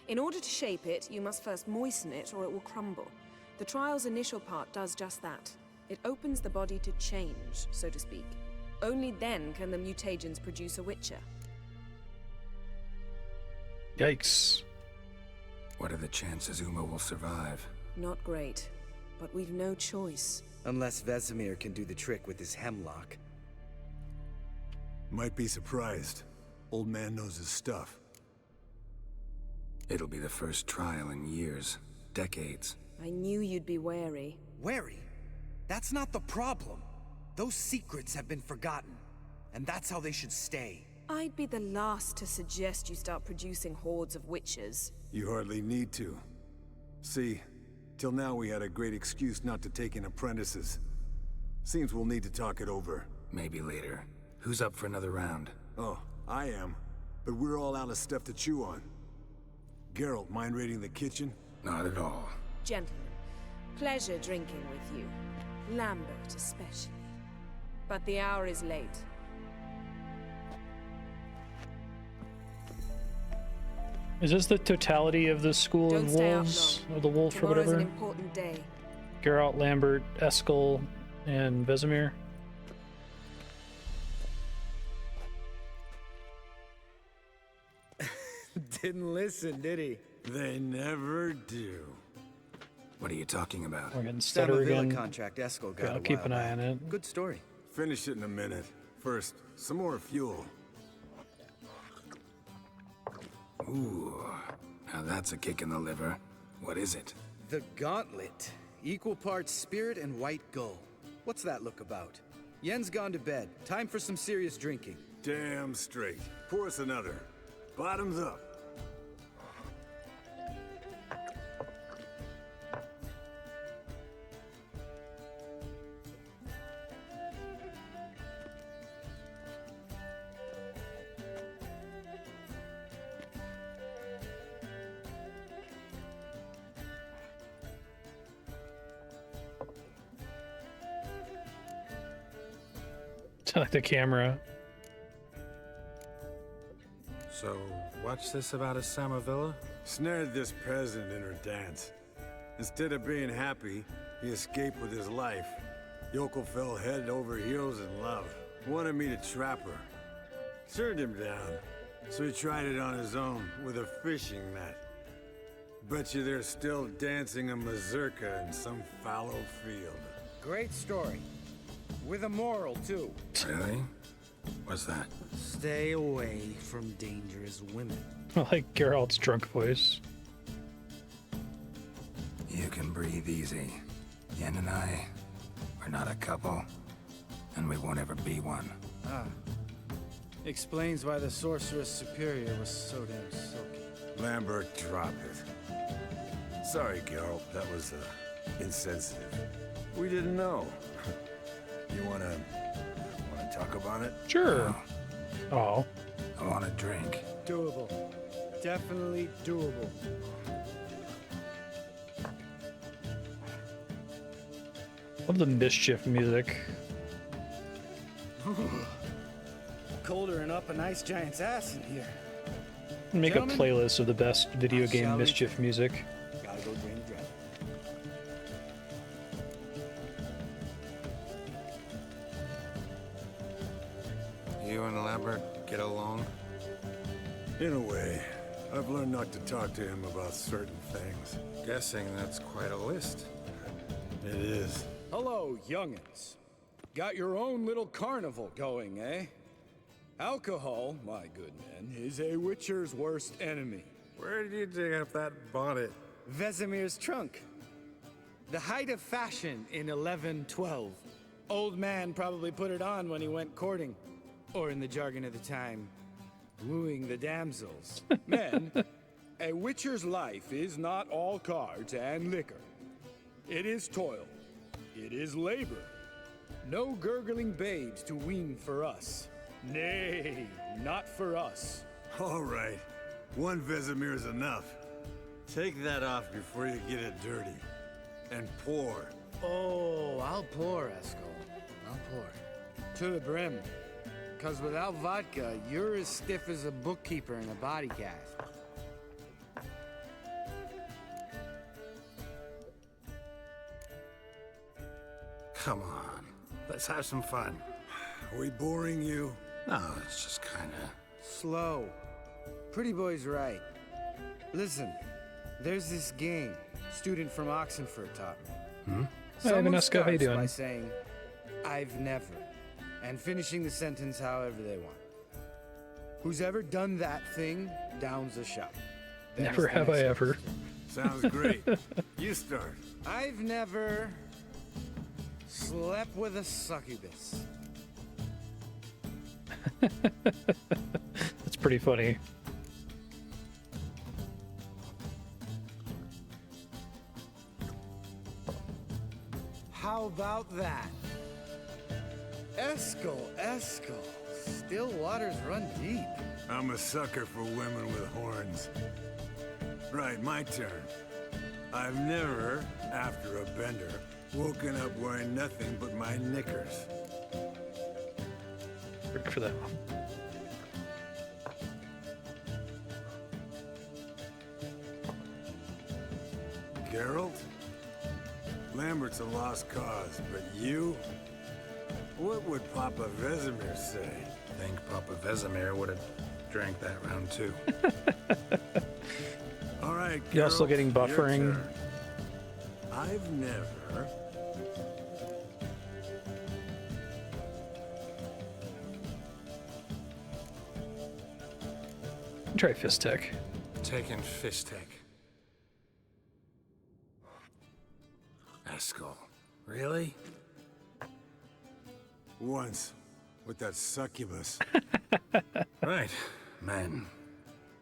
In order to shape it, you must first moisten it, or it will crumble. The trial's initial part does just that. It opens the body to change, so to speak. Only then can the mutagens produce a witcher. Yikes. What are the chances Uma will survive? Not great, but we've no choice. Unless Vesemir can do the trick with his hemlock. Might be surprised. Old man knows his stuff. It'll be the first trial in years. Decades. I knew you'd be wary. Wary? That's not the problem. Those secrets have been forgotten. And that's how they should stay. I'd be the last to suggest you start producing hordes of witches. You hardly need to. See, till now we had a great excuse not to take in apprentices. Seems we'll need to talk it over. Maybe later. Who's up for another round? Oh, I am. But we're all out of stuff to chew on. Geralt, mind raiding the kitchen? Not at all. Gentlemen, pleasure drinking with you. Lambert especially. But the hour is late. Is this the totality of the School Don't of stay up Wolves? long. Or the Wolf or Tomorrow's whatever? an important day. Geralt, Lambert, Eskel, and Vesemir? Didn't listen, did he? They never do. What are you talking about? We're getting stutter Samavilla again. contract Eskel got Okay, I'll a keep while an eye back. on it. Good story. Finish it in a minute. First, some more fuel. Ooh, now that's a kick in the liver. What is it? The Gauntlet. Equal parts spirit and white gull. What's that look about? Yen's gone to bed. Time for some serious drinking. Damn straight. Pour us another. Bottoms up. Like the camera. So, what's this about a Samavilla? Snared this peasant in her dance. Instead of being happy, he escaped with his life. Yokel fell head over heels in love. Wanted me to trap her. Turned him down. So he tried it on his own with a fishing net. Bet you they're still dancing a mazurka in some fallow field. Great story. With a moral, too. Really? What's that? Stay away from dangerous women. I like Geralt's drunk voice. You can breathe easy. Yen and I, we're not a couple, and we won't ever be one. Ah. Explains why the Sorceress Superior was so damn silky. Lambert, drop it. Sorry, Geralt, that was, insensitive. We didn't know. You wanna talk about it? Sure. Oh. I want a drink. Doable. Definitely doable. Love the mischief music. Colder and up a nice giant's ass in here. Make Gentlemen, a playlist of the best video game shall we? mischief music. Gotta go drain the dragon. You and Lambert get along? In a way. I've learned not to talk to him about certain things. Guessing that's quite a list. It is. Hello, youngins. Got your own little carnival going, eh? Alcohol, my good men, is a witcher's worst enemy. Where did you dig up that bonnet? Vesemir's trunk. The height of fashion in 1112. Old man probably put it on when he went courting. Or in the jargon of the time, wooing the damsels. Men, a witcher's life is not all cards and liquor. It is toil. It is labor. No gurgling babes to wean for us. Nay, not for us. All right. One Vesemir's enough. Take that off before you get it dirty. And pour. Oh, I'll pour, Eskel. I'll pour. To the brim. Because without vodka, you're as stiff as a bookkeeper in a body cast. Come on, let's have some fun. Are we boring you? No, it's just kinda... Slow. Pretty boy's right. Listen, there's this game student from Oxenford taught me. Hey, Vanessa, how you doing? By saying, I've never, and finishing the sentence however they want. Who's ever done that thing downs a shot. Then Never it's the have I next ever. person's Sounds great. You start. turn. I've never slept with a succubus. That's pretty funny. How about that? Eskel. Still waters run deep. I'm a sucker for women with horns. Right, my turn. I've never, after a bender, woken up wearing nothing but my knickers. Ready for that one. Geralt? Lambert's a lost cause, but you? What would Papa Vesemir say? I think Papa Vesemir would have drank that round too. right, You also Geralt, getting your buffering? turn. I've never... Try fist tech. Taking fist tech. Eskel. Really? Once, with that succubus. Right, man.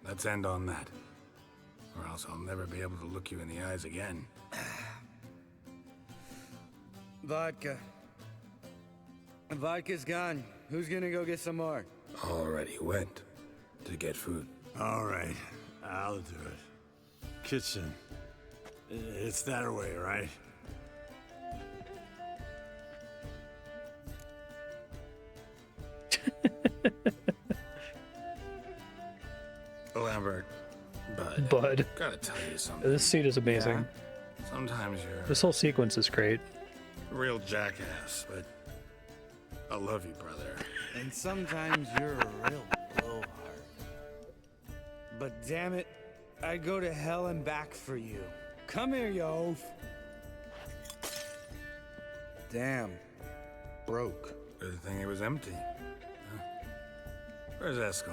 Let's end on that. Or else I'll never be able to look you in the eyes again. Vodka. Vodka's gone. Who's gonna go get some more? Already went to get food. All right, I'll do it. Kitchen. It's that way, right? Lambert, Bud. Bud. Gotta tell you something. This seat is amazing. Sometimes you're This whole sequence is great. a real jackass, but I love you, brother. And sometimes you're a real blowhard. But damn it, I'd go to hell and back for you. Come here, you oaf. Damn. Broke. Good thing it was empty. Huh? Where's Eskel?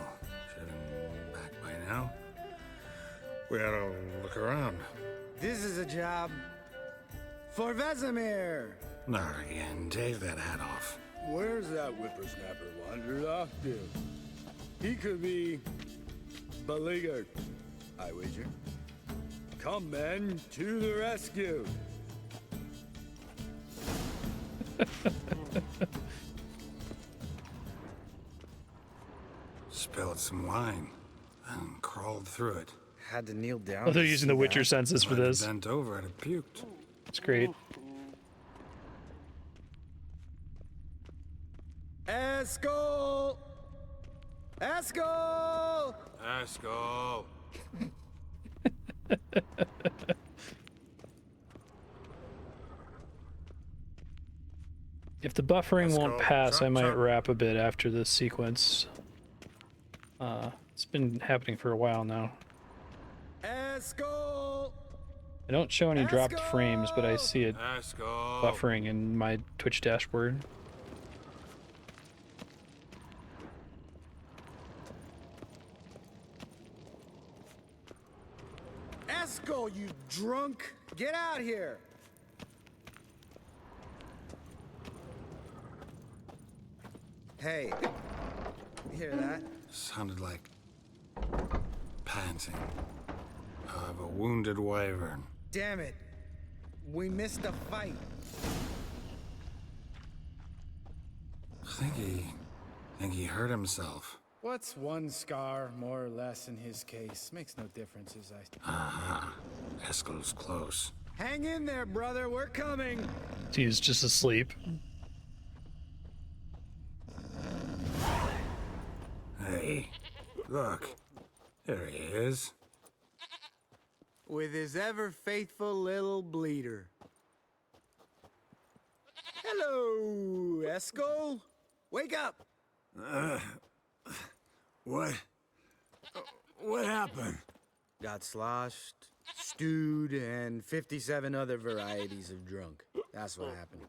Should have been back by now. We ought to look around. This is a job for Vesemir. Not again. Take that hat off. Where's that whippersnapper wandered off to? He could be beleaguered, I wager. Come, men, to the rescue. Spilled some wine and crawled through it. Had to kneel down. Oh, they're using the Witcher senses for this. Bent over and it puked. It's great. Eskel! Eskel! Eskel! If the buffering won't go. pass, Chop, I might chop. wrap a bit after this sequence. It's been happening for a while now. Eskel! I don't show any dropped frames, but I see it Eskel! buffering in my Twitch dashboard. Eskel, you drunk! Get out here! Hey, you hear that? Sounded like panting of a wounded wyvern. Damn it. We missed a fight. Think he hurt himself. What's one scar, more or less, in his case? Makes no difference, as I... Aha. Eskel's close. Hang in there, brother. We're coming. He's just asleep. Hey, look. There he is. With his ever-faithful little bleeder. Hello, Eskel. Wake up. What? What happened? Got sloshed, stewed, and 57 other varieties of drunk. That's what happened.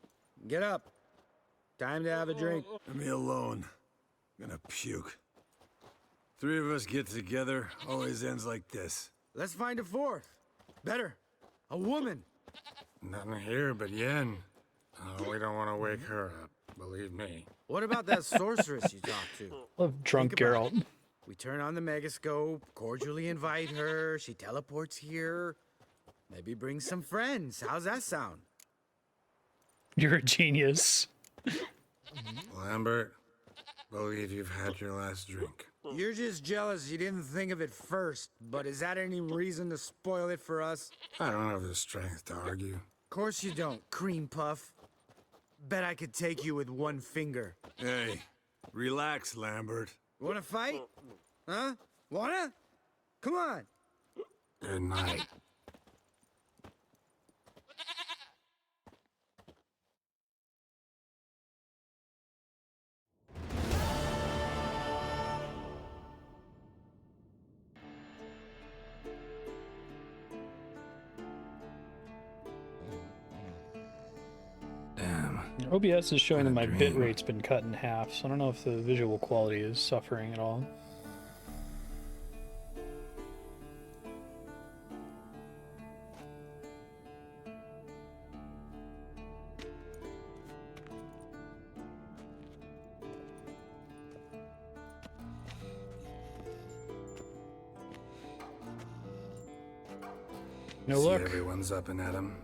Get up. Time to have a drink. Leave me alone. I'm gonna puke. Three of us get together, always ends like this. Let's find a fourth. Better. A woman. Nothing here but Yen. Oh, we don't want to wake her up, believe me. What about that sorceress you talked to? Love drunk Think about Geralt. it. We turn on the megascope, cordially invite her, she teleports here. Maybe bring some friends. How's that sound? You're a genius. Lambert, believe you've had your last drink. You're just jealous you didn't think of it first, but is that any reason to spoil it for us? I don't have the strength to argue. Of course you don't, cream puff. Bet I could take you with one finger. Hey, relax, Lambert. Wanna fight? Huh? Wanna? Come on. Good night. OBS is showing that my bit rate's been cut in half, so I don't know if the visual quality is suffering at all. No See, luck. everyone's up and at 'em.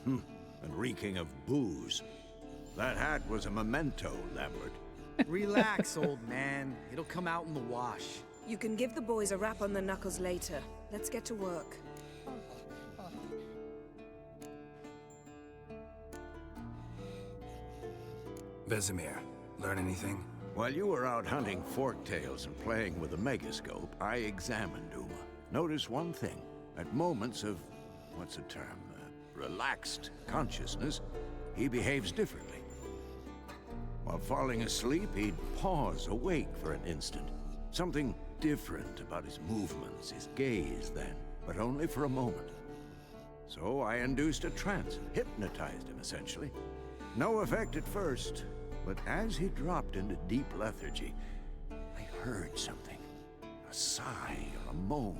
And reeking of booze. That hat was a memento, Lambert. Relax, old man. It'll come out in the wash. You can give the boys a rap on the knuckles later. Let's get to work. Vesemir, learn anything? While you were out hunting forktails and playing with the megascope, I examined Uma. Notice one thing. At moments of, what's the term, relaxed consciousness, he behaves differently. While falling asleep, he'd pause, awake for an instant. Something different about his movements, his gaze then, but only for a moment. So I induced a trance, hypnotized him essentially. No effect at first, but as he dropped into deep lethargy, I heard something. A sigh or a moan,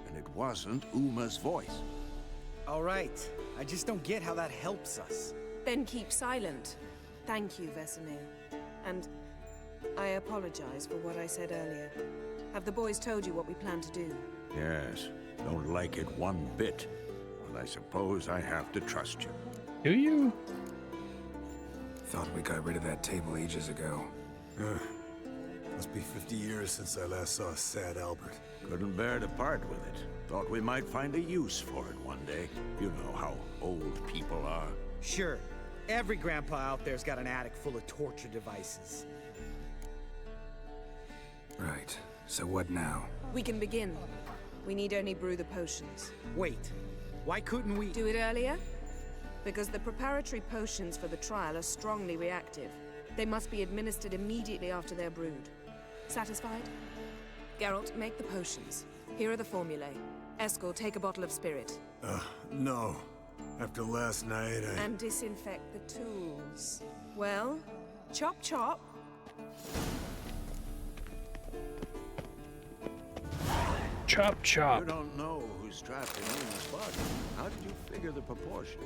and it wasn't Uma's voice. All right. I just don't get how that helps us. Then keep silent. Thank you, Vesemir. And I apologize for what I said earlier. Have the boys told you what we plan to do? Yes, don't like it one bit, but I suppose I have to trust you. Do you? Thought we got rid of that table ages ago. Must be 50 years since I last saw sad Albert. Couldn't bear to part with it. Thought we might find a use for it one day. You know how old people are. Sure. Every grandpa out there's got an attic full of torture devices. Right. So what now? We can begin. We need only brew the potions. Wait. Why couldn't we do it earlier? Because the preparatory potions for the trial are strongly reactive. They must be administered immediately after they're brewed. Satisfied? Geralt, make the potions. Here are the formulae. Eskel, take a bottle of spirit. No. After last night, And disinfect the tools. Well, chop chop. Chop chop. You don't know who's trapped in Uma's body. How did you figure the proportions?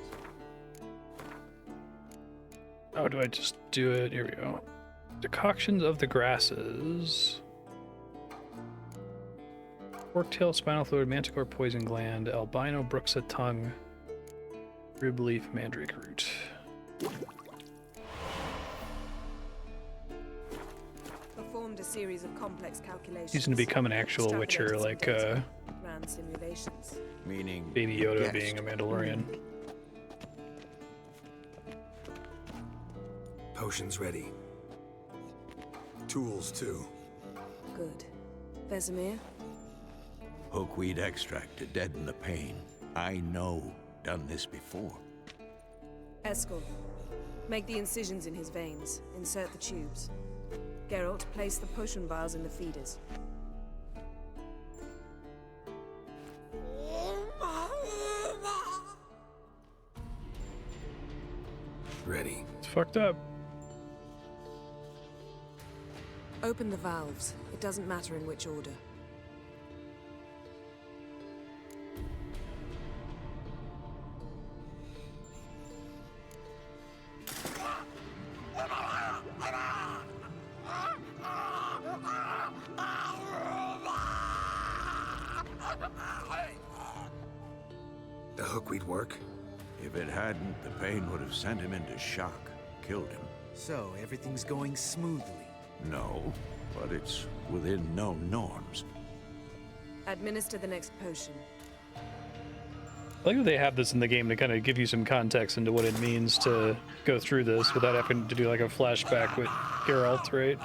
Oh, do I just do it? Here we go. Decoctions of the grasses. Forktail, spinal fluid, manticore, poison gland, albino, bruxa tongue, rib leaf, mandrake root. Performed a series of complex calculations. He's gonna become an actual Witcher, like ran simulations. Meaning Baby Yoda being a Mandalorian. Potions ready. Tools, too. Good. Vesemir? Hookweed extract to deaden the pain. I know. Done this before. Eskel, make the incisions in his veins. Insert the tubes. Geralt, place the potion vials in the feeders. Ready. It's fucked up. Open the valves. It doesn't matter in which order. The hookweed work? If it hadn't, the pain would have sent him into shock, killed him. So, everything's going smoothly? No, but it's within known norms. Administer the next potion. I like that they have this in the game to kind of give you some context into what it means to go through this without having to do like a flashback with Geralt, right?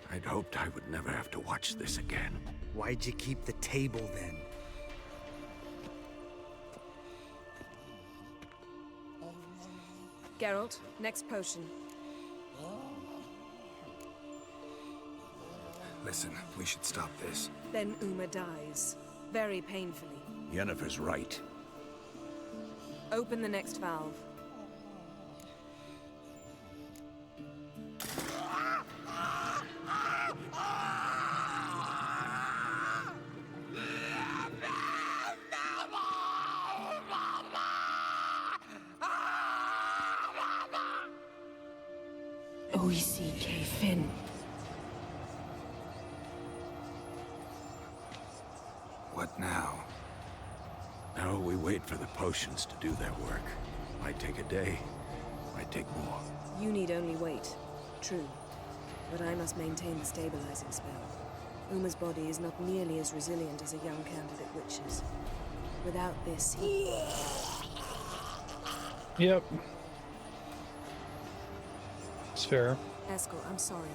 I'd hoped I would never have to watch this again. Why'd you keep the table then? Geralt, next potion. Listen, we should stop this. Then Uma dies. Very painfully. Yennefer's right. Open the next valve. O-E-C-K Finn. What now? Now we wait for the potions to do their work. Might take a day, might take more. You need only wait. True. But I must maintain the stabilizing spell. Uma's body is not nearly as resilient as a young candidate witch's. Without this, he... Yep. It's fair. Eskel, I'm sorry.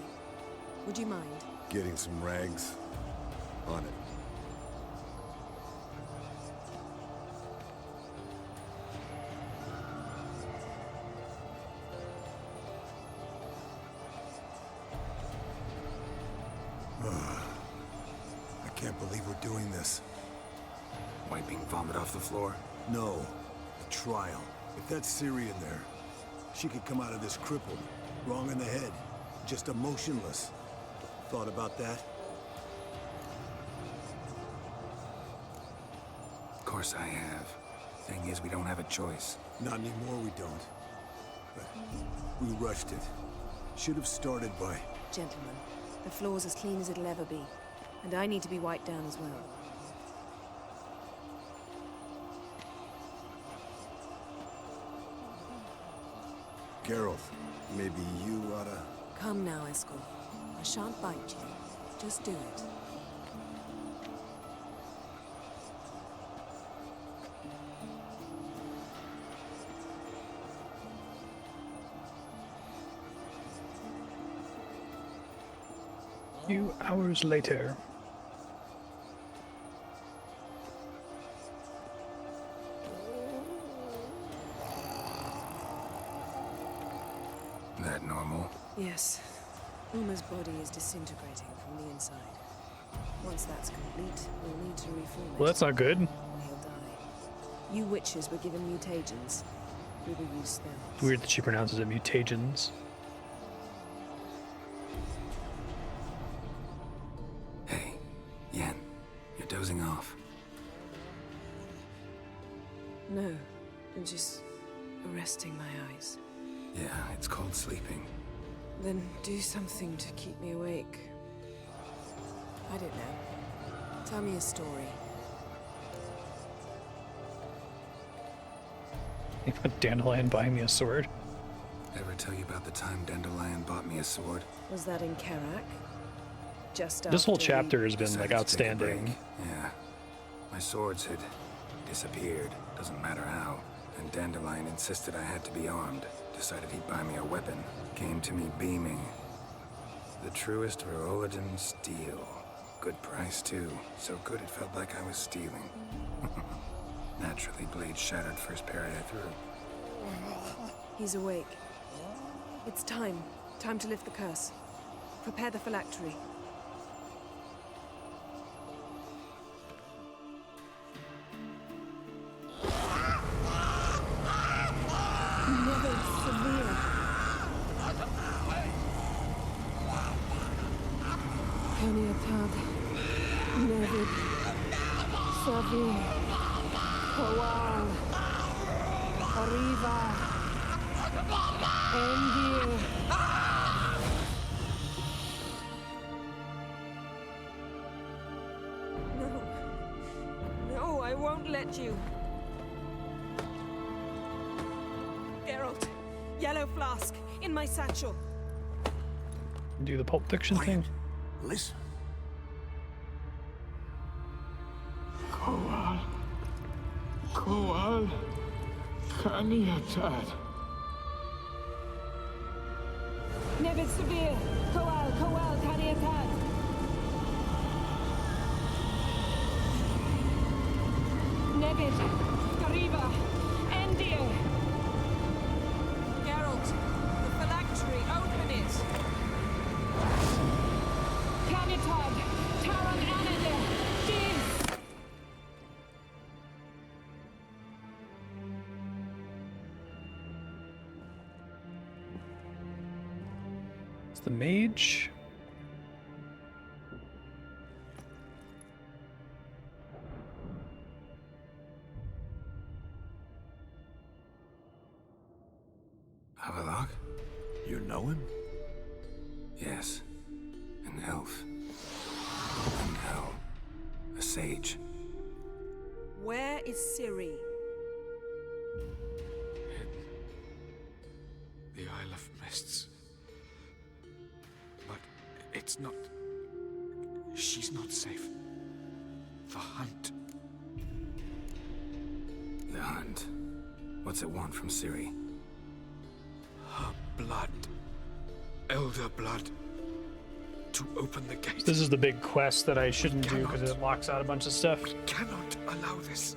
Would you mind? Getting some rags. On it. I can't believe we're doing this. Wiping vomit off the floor? No. The trial. If that's Ciri in there, she could come out of this crippled, wrong in the head, just emotionless. Thought about that? Of course I have. Thing is, we don't have a choice. Not anymore, we don't. But we rushed it. Should have started by... Gentlemen, the floor's as clean as it'll ever be. And I need to be wiped down as well. Geralt, maybe you oughta... Come now, Eskel. I shan't bite you. Just do it. A few hours later. That normal? Yes. Uma's body is disintegrating from the inside. Once that's complete, we'll need to reform it. Well, that's not good. He'll die. You witches were given mutagens. We will use spells. Weird that she pronounces it mutagens. Hey, Yen, you're dozing off. No, I'm just resting my eyes. Yeah, it's called sleeping. Then do something to keep me awake. I don't know. Tell me a story. You put Dandelion buying me a sword. Ever tell you about the time Dandelion bought me a sword? Was that in Karak? Just This whole after chapter has been Decided like to take a break. outstanding. Yeah. My swords had disappeared. Doesn't matter how. And Dandelion insisted I had to be armed. Decided he'd buy me a weapon. Came to me beaming. The truest Veroligan steel. Good price, too. So good it felt like I was stealing. Naturally, blade shattered first parry I threw. He's awake. It's time. Time to lift the curse. Prepare the phylactery. Never severe. Kaniatad. Nevid. Savi. Kowal. Arriva. Endir. No. No, I won't let you. Geralt, yellow flask, in my satchel. Do the Pulp Fiction thing. Listen. Kowal. Kowal. Kaniatad. Nevid Severe. Kowal, Kaniatad. Nevid. Gariba. Endir. Geralt, the phylactery, open it. Kaniatad. the mage. Avalok? You know him? Yes. An elf. And hell. A sage. Where is Ciri? The Isle of Mists. But it's not... She's not safe. The hunt. The hunt. What's it want from Ciri? Her blood. Elder blood. To open the gate. This is the big quest that I shouldn't do because it locks out a bunch of stuff. We cannot allow this.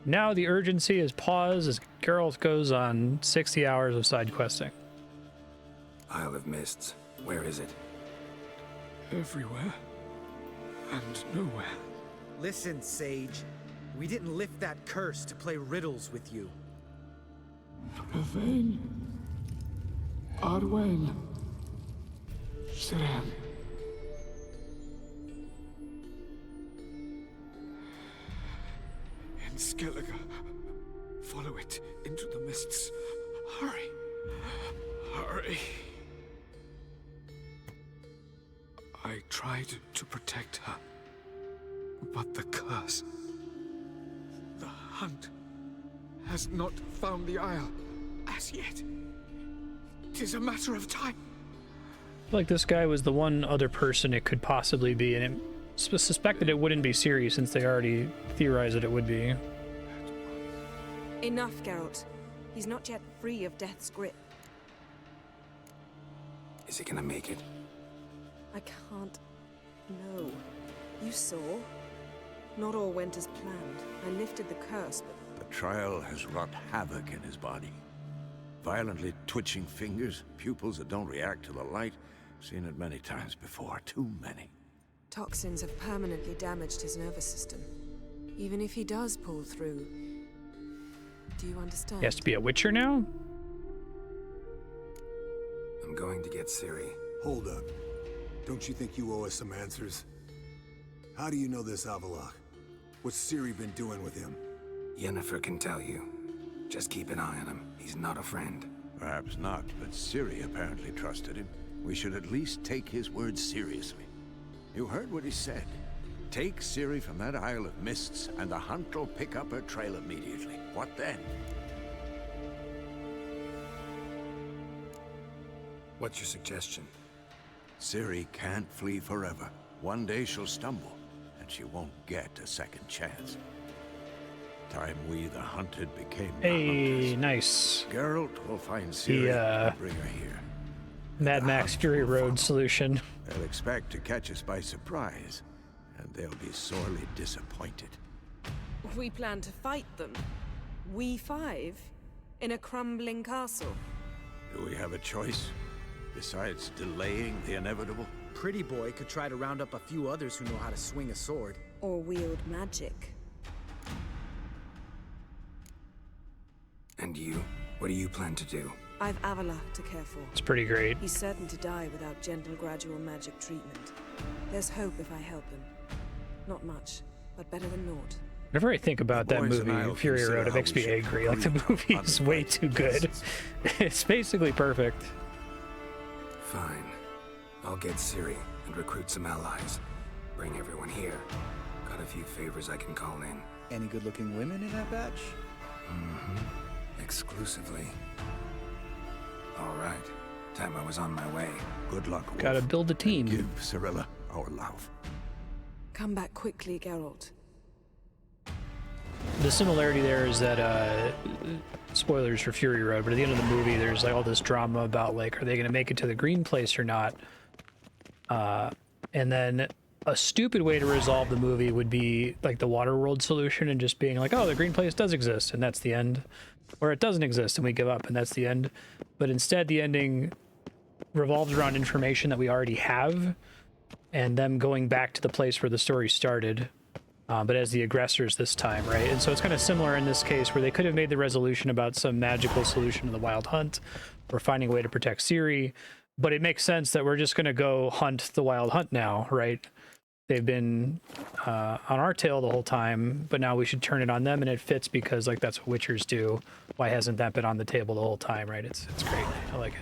Now the urgency is paused as Geralt goes on 60 hours of side questing. Isle of Mists. Where is it? Everywhere. And nowhere. Listen, Sage. We didn't lift that curse to play riddles with you. Yvain. Arwen. Siren. In Skellige. Follow it into the mists. Hurry. Hurry. I tried to protect her. But the curse... The hunt has not found the Isle as yet. 'Tis a matter of time. I feel like this guy was the one other person it could possibly be, and it suspected it wouldn't be Ciri since they already theorized that it would be. Enough, Geralt. He's not yet free of death's grip. Is he gonna make it? I can't... No. You saw? Not all went as planned. I lifted the curse, but... The trial has wrought havoc in his body. Violently twitching fingers, pupils that don't react to the light. Seen it many times before, too many. Toxins have permanently damaged his nervous system. Even if he does pull through... Do you understand? He has to be a Witcher now? I'm going to get Ciri. Hold up. Don't you think you owe us some answers? How do you know this Avalok? What's Ciri been doing with him? Yennefer can tell you. Just keep an eye on him. He's not a friend. Perhaps not, but Ciri apparently trusted him. We should at least take his words seriously. You heard what he said. Take Ciri from that Isle of Mists, and the hunt will pick up her trail immediately. What then? What's your suggestion? Ciri can't flee forever. One day she'll stumble, and she won't get a second chance. Time we, the hunted, became the hunters. Nice. Geralt will find Ciri and bring her here. Mad Max Fury Road solution. They'll expect to catch us by surprise, and they'll be sorely disappointed. We plan to fight them. We five? In a crumbling castle? Do we have a choice? Besides delaying the inevitable? Pretty Boy could try to round up a few others who know how to swing a sword. Or wield magic. And you? What do you plan to do? I've Avalok to care for. It's pretty great. He's certain to die without gentle, gradual magic treatment. There's hope if I help him. Not much, but better than naught. Whenever I think about that movie, Fury Road, it makes me angry. Like, the movie is way too good. It's basically perfect. Fine. I'll get Ciri and recruit some allies. Bring everyone here. Got a few favors I can call in. Any good-looking women in that batch? Mm-hmm. Exclusively. All right. Time I was on my way. Good luck, Wolf. Gotta build a team. Give Cirilla our love. Come back quickly, Geralt. The similarity there is that, spoilers for Fury Road, but at the end of the movie, there's like all this drama about like, are they going to make it to the green place or not? And then a stupid way to resolve the movie would be like the Waterworld solution and just being like, oh, the green place does exist, and that's the end. Or it doesn't exist, and we give up, and that's the end. But instead, the ending revolves around information that we already have, and them going back to the place where the story started. But as the aggressors this time, right? And so it's kind of similar in this case where they could have made the resolution about some magical solution to the Wild Hunt or finding a way to protect Ciri, But it makes sense that we're just going to go hunt the Wild Hunt now, right? They've been on our tail the whole time, but now we should turn it on them, and it fits because like that's what Witchers do. Why hasn't that been on the table the whole time, right? It's great. I like it.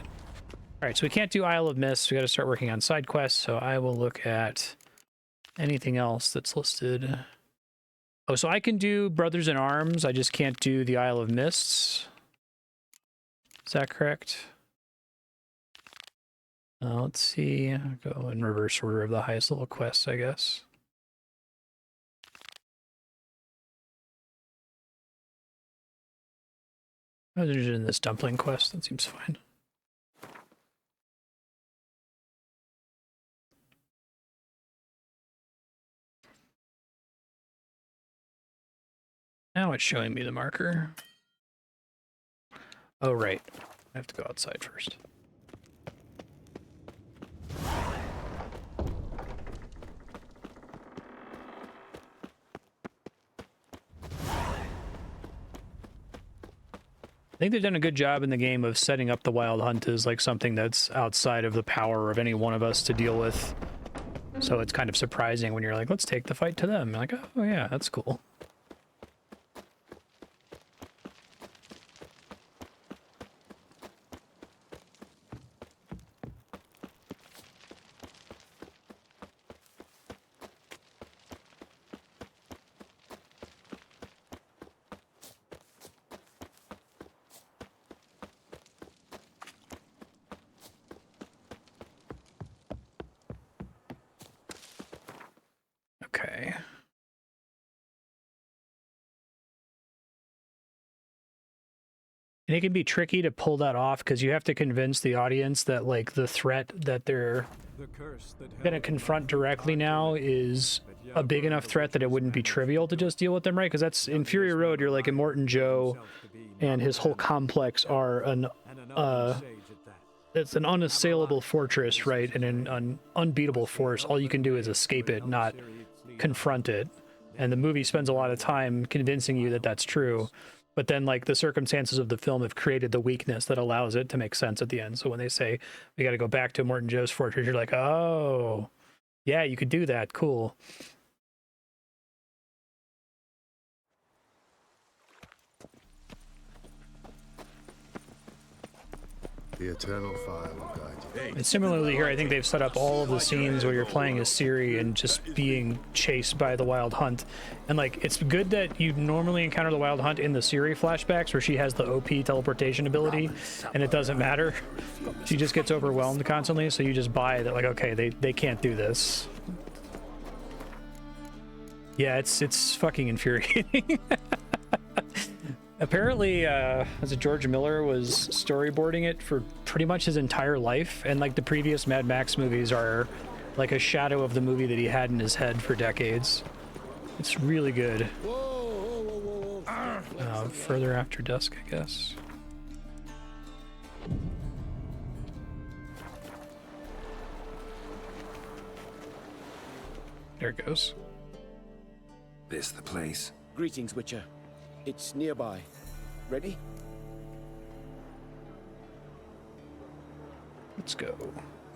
All right, so we can't do Isle of Mist. We got to start working on side quests. So I will look at anything else that's listed. Oh, so I can do Brothers in Arms. I just can't do the Isle of Mists. Is that correct? Let's see. I'll go in reverse order of the highest level quests, I guess. I was interested in this dumpling quest. That seems fine. Now it's showing me the marker. Oh, right. I have to go outside first. I think they've done a good job in the game of setting up the Wild Hunt as like something that's outside of the power of any one of us to deal with. So it's kind of surprising when you're like, let's take the fight to them. You're like, oh yeah, that's cool. Okay. And it can be tricky to pull that off because you have to convince the audience that like the threat that they're going to confront directly now is a big enough threat that it wouldn't be trivial to just deal with them, right? Because that's in Fury Road, you're like Immortan Joe and his whole complex are it's an unassailable fortress, right? And an unbeatable force. All you can do is escape it, not confront it. And the movie spends a lot of time convincing you that that's true. But then, like, the circumstances of the film have created the weakness that allows it to make sense at the end. So when they say, we got to go back to Immortan Joe's fortress, you're like, oh, yeah, you could do that. Cool. The eternal fire will guide you. And similarly here, I think they've set up all of the scenes where you're playing as Ciri and just being chased by the Wild Hunt. And like, it's good that you normally encounter the Wild Hunt in the Ciri flashbacks where she has the OP teleportation ability and it doesn't matter. She just gets overwhelmed constantly, so you just buy that like, okay, they can't do this. Yeah, it's fucking infuriating. Apparently, as George Miller was storyboarding it for pretty much his entire life, and like the previous Mad Max movies are like a shadow of the movie that he had in his head for decades. It's really good. Further after dusk, I guess. There it goes. This the place? Greetings, Witcher. It's nearby. Ready? Let's go.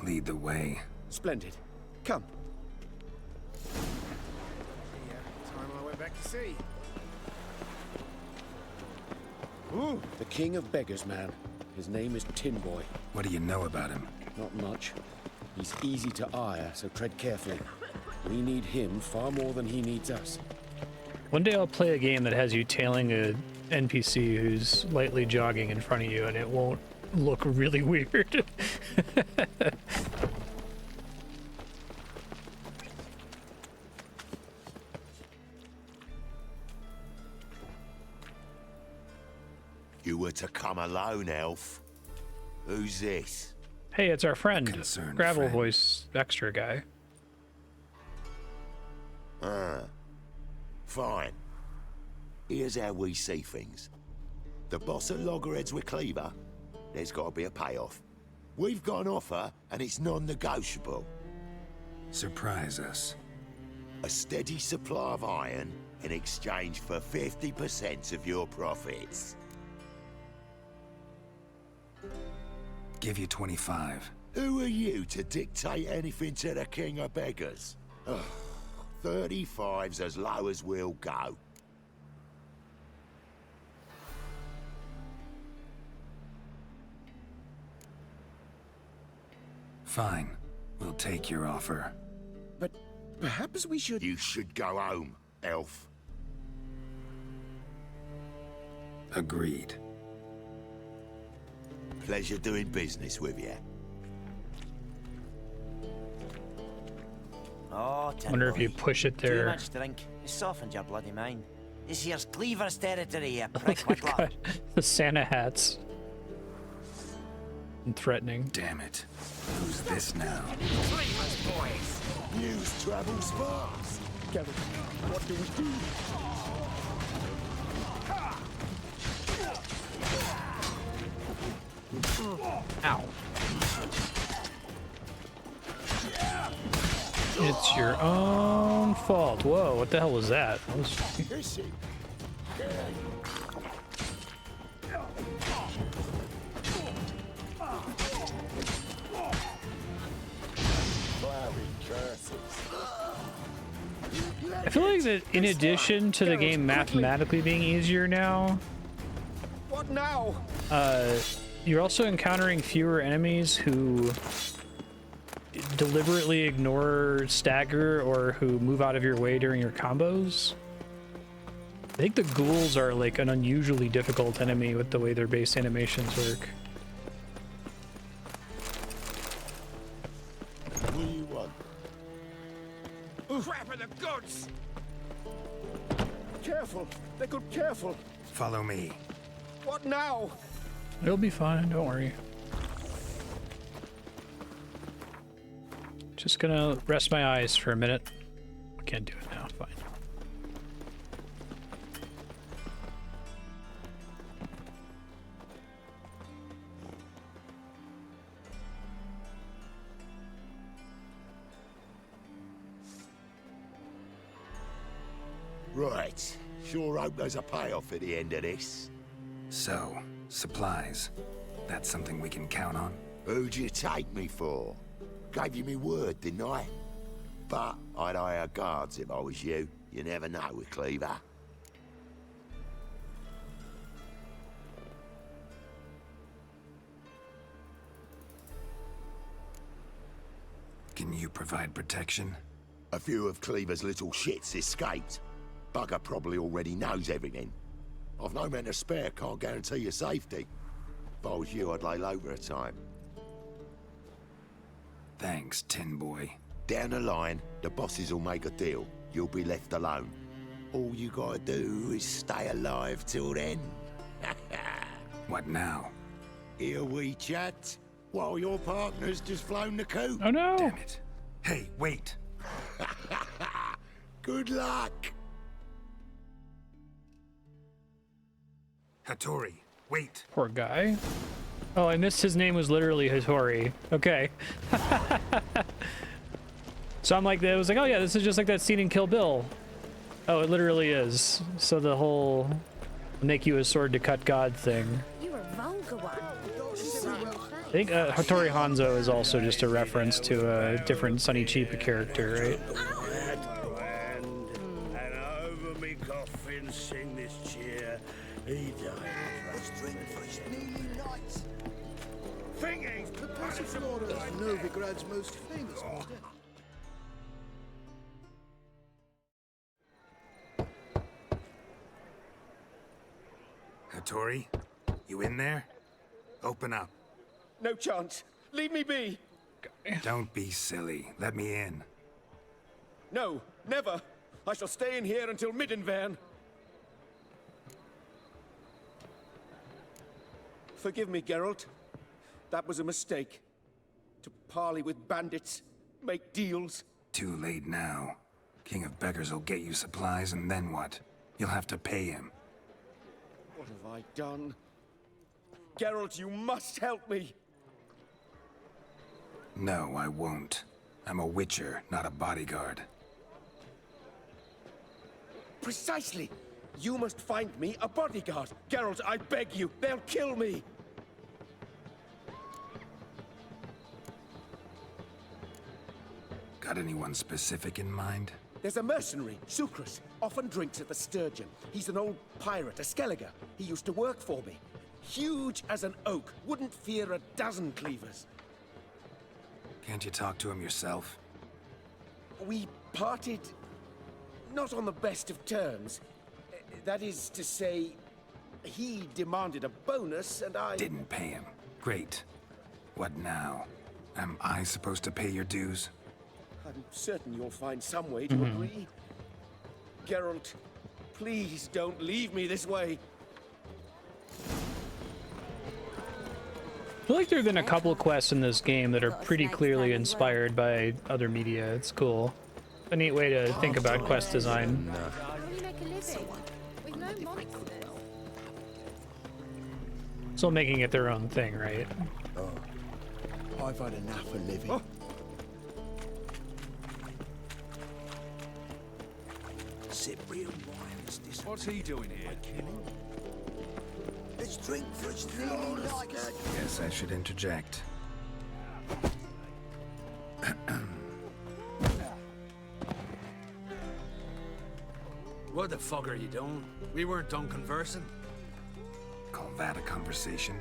Lead the way. Splendid. Come. Time I went back to sea. Ooh, the king of beggars, man. His name is Tin Boy. What do you know about him? Not much. He's easy to ire, so tread carefully. We need him far more than he needs us. One day I'll play a game that has you tailing a NPC who's lightly jogging in front of you, and it won't look really weird. You were to come alone, elf. Who's this? Hey, it's our friend, Gravel friend. Voice extra guy. Fine. Here's how we see things. The boss at Loggerheads with Cleaver, there's got to be a payoff. We've got an offer, and it's non-negotiable. Surprise us. A steady supply of iron in exchange for 50% of your profits. Give you 25. Who are you to dictate anything to the king of beggars? Ugh, 35's as low as we'll go. Fine. We'll take your offer. But perhaps we should... You should go home, elf. Agreed. Pleasure doing business with you. Oh, Wonder if you push it Too there. much drink. It softens your bloody mind. This here's Cleaver's territory, you prick. What's up? God, the Santa hats. And threatening. Damn it. Who's this now? Cleaver's boys. News travels fast. Kevin, what do we do? Ow. It's your own fault. Whoa, what the hell was that? That was... I feel like that in addition to the game mathematically being easier now, What now? you're also encountering fewer enemies who deliberately ignore stagger or who move out of your way during your combos. I think the ghouls are like an unusually difficult enemy with the way their base animations work. What do you want? Crap in the goods! Careful! They could careful! Follow me. What now? It'll be fine, don't worry. Just gonna rest my eyes for a minute. I can't do it now, fine. Right. Sure hope there's a payoff at the end of this. So, supplies. That's something we can count on? Who'd you take me for? Gave you me word, didn't I? But I'd hire guards if I was you. You never know with Cleaver. Can you provide protection? A few of Cleaver's little shits escaped. Bugger probably already knows everything. I've no men to spare, can't guarantee your safety. If I was you, I'd lay low for a time. Thanks, Tin Boy. Down the line, the bosses will make a deal. You'll be left alone. All you gotta do is stay alive till then. What now? Here we chat, while your partner's just flown the coop. Oh no! Damn it. Hey, wait! Good luck! Hattori, wait! Poor guy. Oh, I missed his name was literally Hattori. Okay. So I'm like, it was like, oh yeah, this is just like that scene in Kill Bill. Oh, it literally is. So the whole make you a sword to cut God thing. You're a vulgar one. I think Hattori Hanzo is also just a reference to a different Sonny Chiba character, right? And over me coffin sing this cheer. He died. Thinking! The Passiflora is Novigrad's most famous monster. Hattori, you in there? Open up. No chance. Leave me be. Don't be silly. Let me in. No, never. I shall stay in here until Middenvern. Forgive me, Geralt. That was a mistake. To parley with bandits, make deals. Too late now. King of Beggars will get you supplies, and then what? You'll have to pay him. What have I done? Geralt, you must help me. No, I won't. I'm a witcher, not a bodyguard. Precisely. You must find me a bodyguard. Geralt, I beg you. They'll kill me. Got anyone specific in mind? There's a mercenary, Sucrus, often drinks at the Sturgeon. He's an old pirate, a Skelliger. He used to work for me. Huge as an oak, wouldn't fear a dozen cleavers. Can't you talk to him yourself? We parted not on the best of terms. That is to say, he demanded a bonus and I... Didn't pay him. Great. What now? Am I supposed to pay your dues? I'm certain you'll find some way to agree. Geralt, please don't leave me this way. I feel like there have been a couple quests in this game that are pretty clearly inspired by other media. It's cool. A neat way to think about quest design. Still making it their own thing, right? Oh, I've had enough of living. Oh. Cyprian wine is this. What's he doing here? Let's drink for his flawless. Guess I should interject. What the fuck are you doing? We weren't done conversing. Call that a conversation?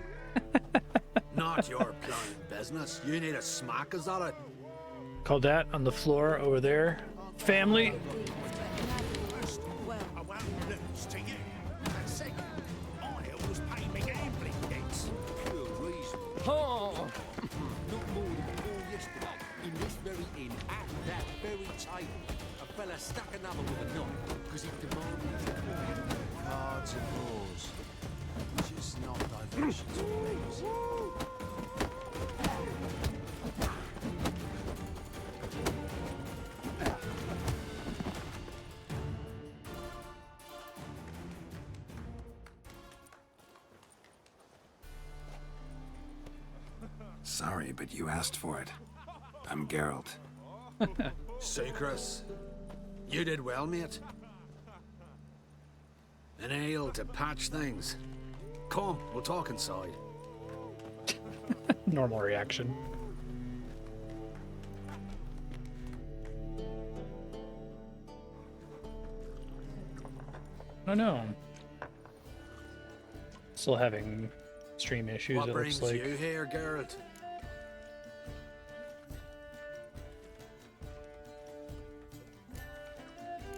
Not your plain business. You need a smack, is that it? Call that on the floor over there. Family. Oh! Not more than 4 yesterday, in this very inn, at that very table, a fella stuck another with a knife because he demanded his coin. Cards and rules. Just not diversions or things. Sorry, but you asked for it. I'm Geralt. Sucrus, you did well, mate. An ale to patch things. Come, we'll talk inside. Normal reaction. I don't know. Still having stream issues, What it brings looks like. you here, Geralt?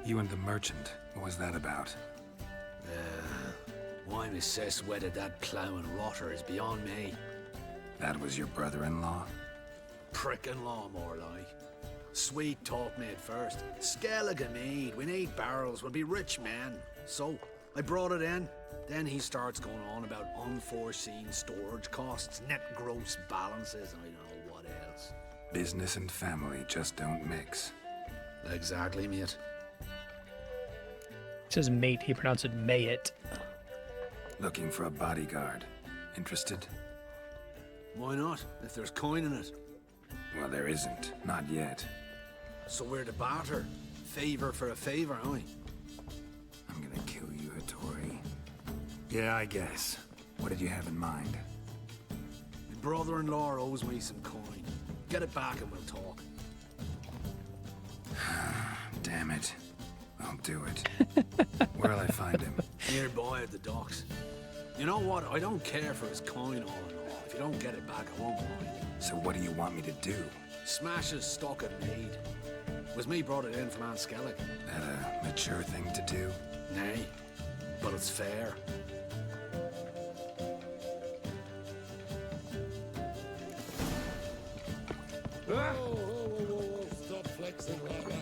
You and the merchant. What was that about? Why my sis wedded that plough and rotter is beyond me. That was your brother-in-law? Prick-in-law, more like. Sweet talk made first. Skellige mead. We need barrels. We'll be rich men. So, I brought it in. Then he starts going on about unforeseen storage costs, net gross balances, and I don't know what else. Business and family just don't mix. Exactly, mate. It says mate, he pronounced it may it. Looking for a bodyguard. Interested? Why not, if there's coin in it? Well, there isn't. Not yet. So we're the barter. Favor for a favor, aren't we? I'm gonna kill you, Hattori. Yeah, I guess. What did you have in mind? My brother-in-law owes me some coin. Get it back and we'll talk. Damn it. I'll do it. Where'll I find him? Nearby at the docks. You know what? I don't care for his coin all in all. If you don't get it back, I won't mind. So what do you want me to do? Smash his stock at mead. Was me brought it in from Aunt Skellig. That a mature thing to do? Nay, but it's fair. Stop flexing like that.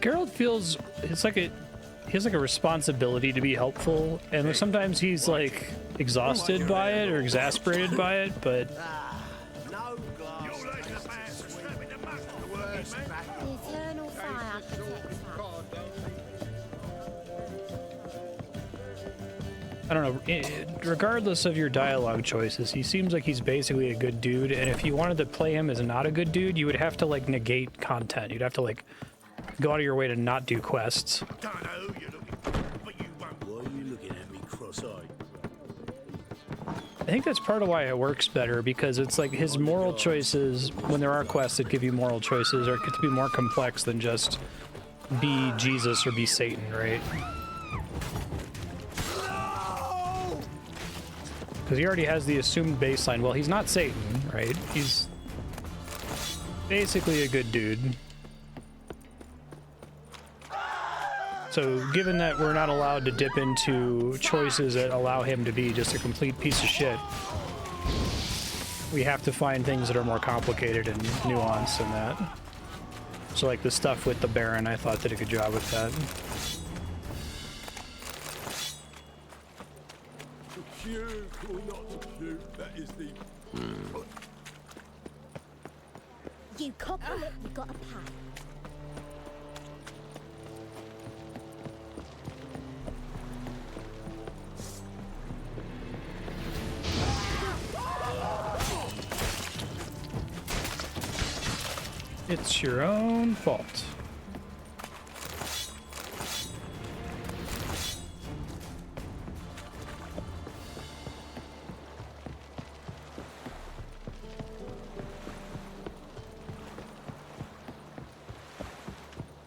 Geralt feels he has like a responsibility to be helpful, and sometimes he's like exhausted by it or exasperated by it, but No glass. Eternal fire protects I don't know. Regardless of your dialogue choices, he seems like he's basically a good dude, and if you wanted to play him as not a good dude, you would have to like negate content. You'd have to like go out of your way to not do quests. Don't know who you're looking for, but you won't. Why are you looking at me cross-eyed? I think that's part of why it works better, because it's like his moral choices, when there are quests that give you moral choices, are get to be more complex than just be Jesus or be Satan, right? Because he already has the assumed baseline. Well, he's not Satan, right? He's basically a good dude. So given that we're not allowed to dip into choices that allow him to be just a complete piece of shit, we have to find things that are more complicated and nuanced than that. So like the stuff with the Baron, I thought did a good job with that. You copper it, you got a pie. It's your own fault.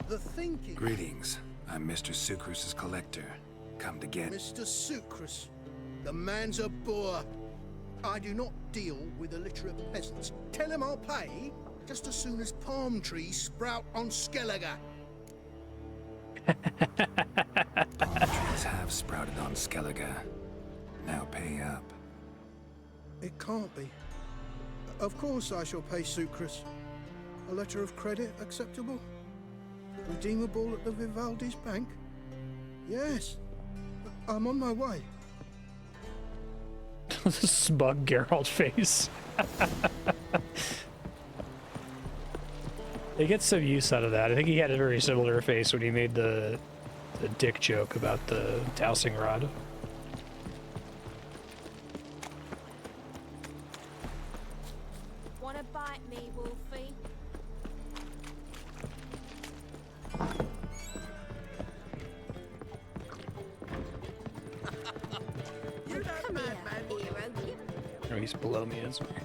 The thinking. Greetings. I'm Mr. Sucrus's collector. Come to get... Mr. Sucrus, the man's a boor. I do not deal with illiterate peasants. Tell him I'll pay just as soon as palm trees sprout on Skellige. Palm trees have sprouted on Skellige. Now pay up. It can't be. Of course I shall pay Sucrus. A letter of credit acceptable? Redeemable at the Vivaldi's bank? Yes. I'm on my way. The smug Geralt face. He gets some use out of that. I think he had a very similar face when he made the dick joke about the dowsing rod. Wanna bite me, Wolfie? Come here, hero. Oh, he's below me, isn't he?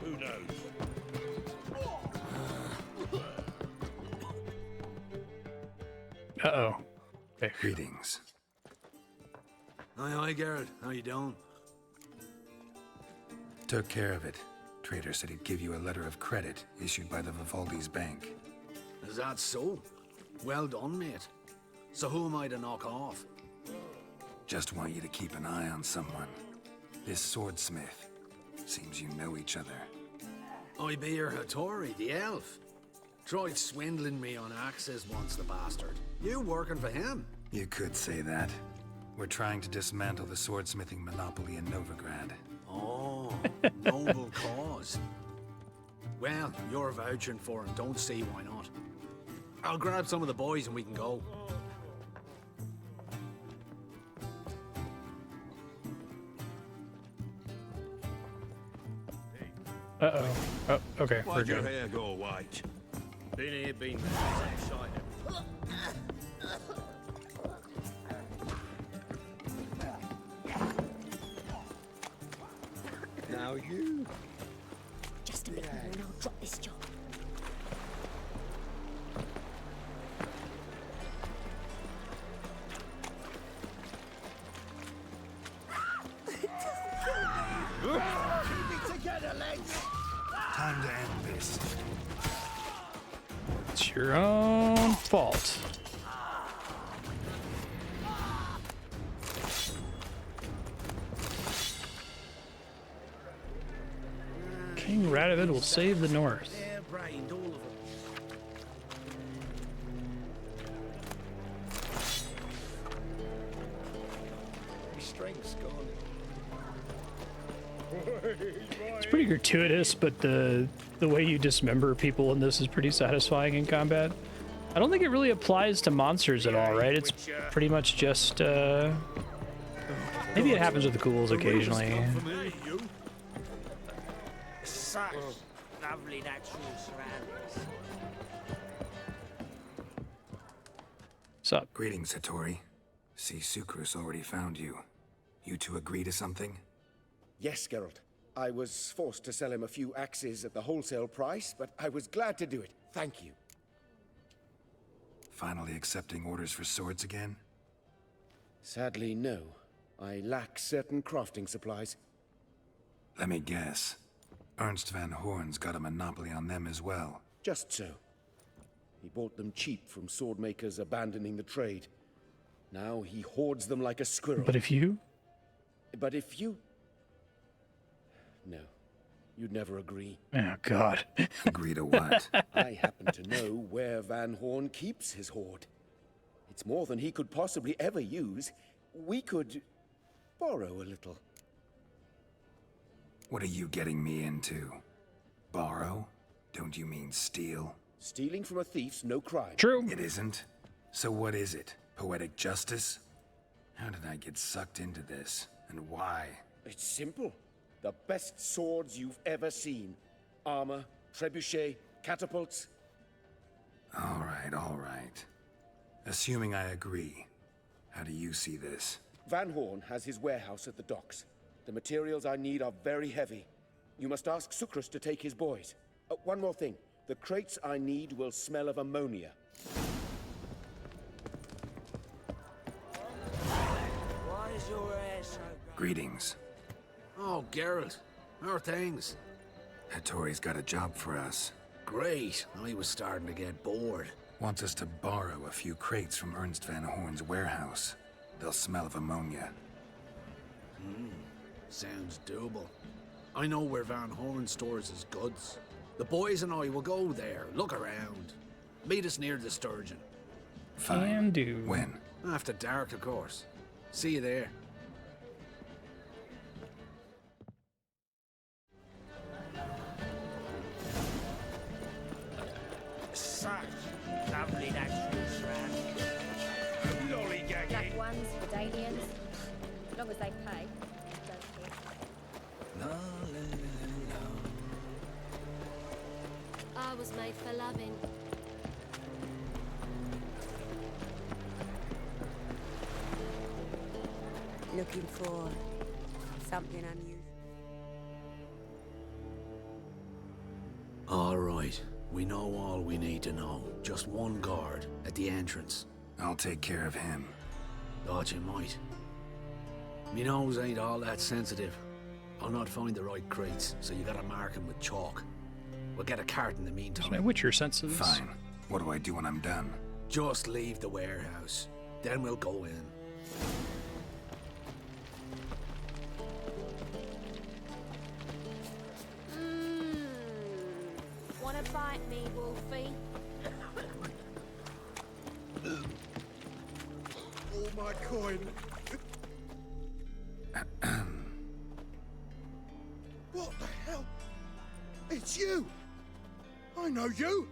Who knows? Uh-oh. Okay. Greetings. Aye, Geralt. How you doing? Took care of it. Trader said he'd give you a letter of credit issued by the Vivaldi's bank. Is that so? Well done, mate. So who am I to knock off? Just want you to keep an eye on someone. This swordsmith. Seems you know each other. I be your Hattori, the elf. Tried swindling me on axes once, the bastard. You working for him? You could say that. We're trying to dismantle the swordsmithing monopoly in Novigrad. Oh, noble cause. Well, you're vouching for it, don't see why not. I'll grab some of the boys and we can go. Uh-oh. Oh, okay, we're Why'd your good. hair go white? Been here, been there. Excited. Now you. Just a bit more and I'll drop this job. Keep it together, lads! Time to end this. It's your own fault. King Radovid will save the North. They're brained, all of them. My strength's gone. It's pretty gratuitous, but the way you dismember people in this is pretty satisfying in combat. I don't think it really applies to monsters at all, right? It's pretty much just, maybe it happens with the ghouls occasionally. Such lovely natural surroundings. What's up? Greetings, Hattori. See, Sucrus already found you. You two agree to something? Yes, Geralt. I was forced to sell him a few axes at the wholesale price, but I was glad to do it. Thank you. Finally accepting orders for swords again? Sadly, no. I lack certain crafting supplies. Let me guess. Ernst van Horn's got a monopoly on them as well. Just so. He bought them cheap from sword makers abandoning the trade. Now he hoards them like a squirrel. But if you? But if you... No. You'd never agree. Oh, God. Agree to what? I happen to know where Van Horn keeps his hoard. It's more than he could possibly ever use. We could borrow a little. What are you getting me into? Borrow? Don't you mean steal? Stealing from a thief's no crime. True. It isn't? So what is it? Poetic justice? How did I get sucked into this? And why? It's simple. The best swords you've ever seen. Armor, trebuchet, catapults. All right. Assuming I agree, how do you see this? Van Horn has his warehouse at the docks. The materials I need are very heavy. You must ask Sucrus to take his boys. One more thing. The crates I need will smell of ammonia. Why is your hair so... Greetings. Oh, Geralt. How are things? Hattori's got a job for us. Great. I was starting to get bored. Wants us to borrow a few crates from Ernst van Horn's warehouse. They'll smell of ammonia. Sounds doable. I know where Van Horn stores his goods. The boys and I will go there, look around. Meet us near the Sturgeon. Fine. Can do. When? After dark, of course. See you there. Such lovely natural shrubs. Lollygagging. Black ones, Vidalians. As long as they pay. Don't care. I was made for loving. Looking for something unusual. All right. We know all we need to know. Just one guard at the entrance. I'll take care of him. Thought you might. Me nose ain't all that sensitive. I'll not find the right crates, so you gotta mark 'em with chalk. We'll get a cart in the meantime. My Witcher senses. Fine. What do I do when I'm done? Just leave the warehouse. Then we'll go in. Wanna bite me, Wolfie? Oh, my coin. What the hell? It's you! I know you!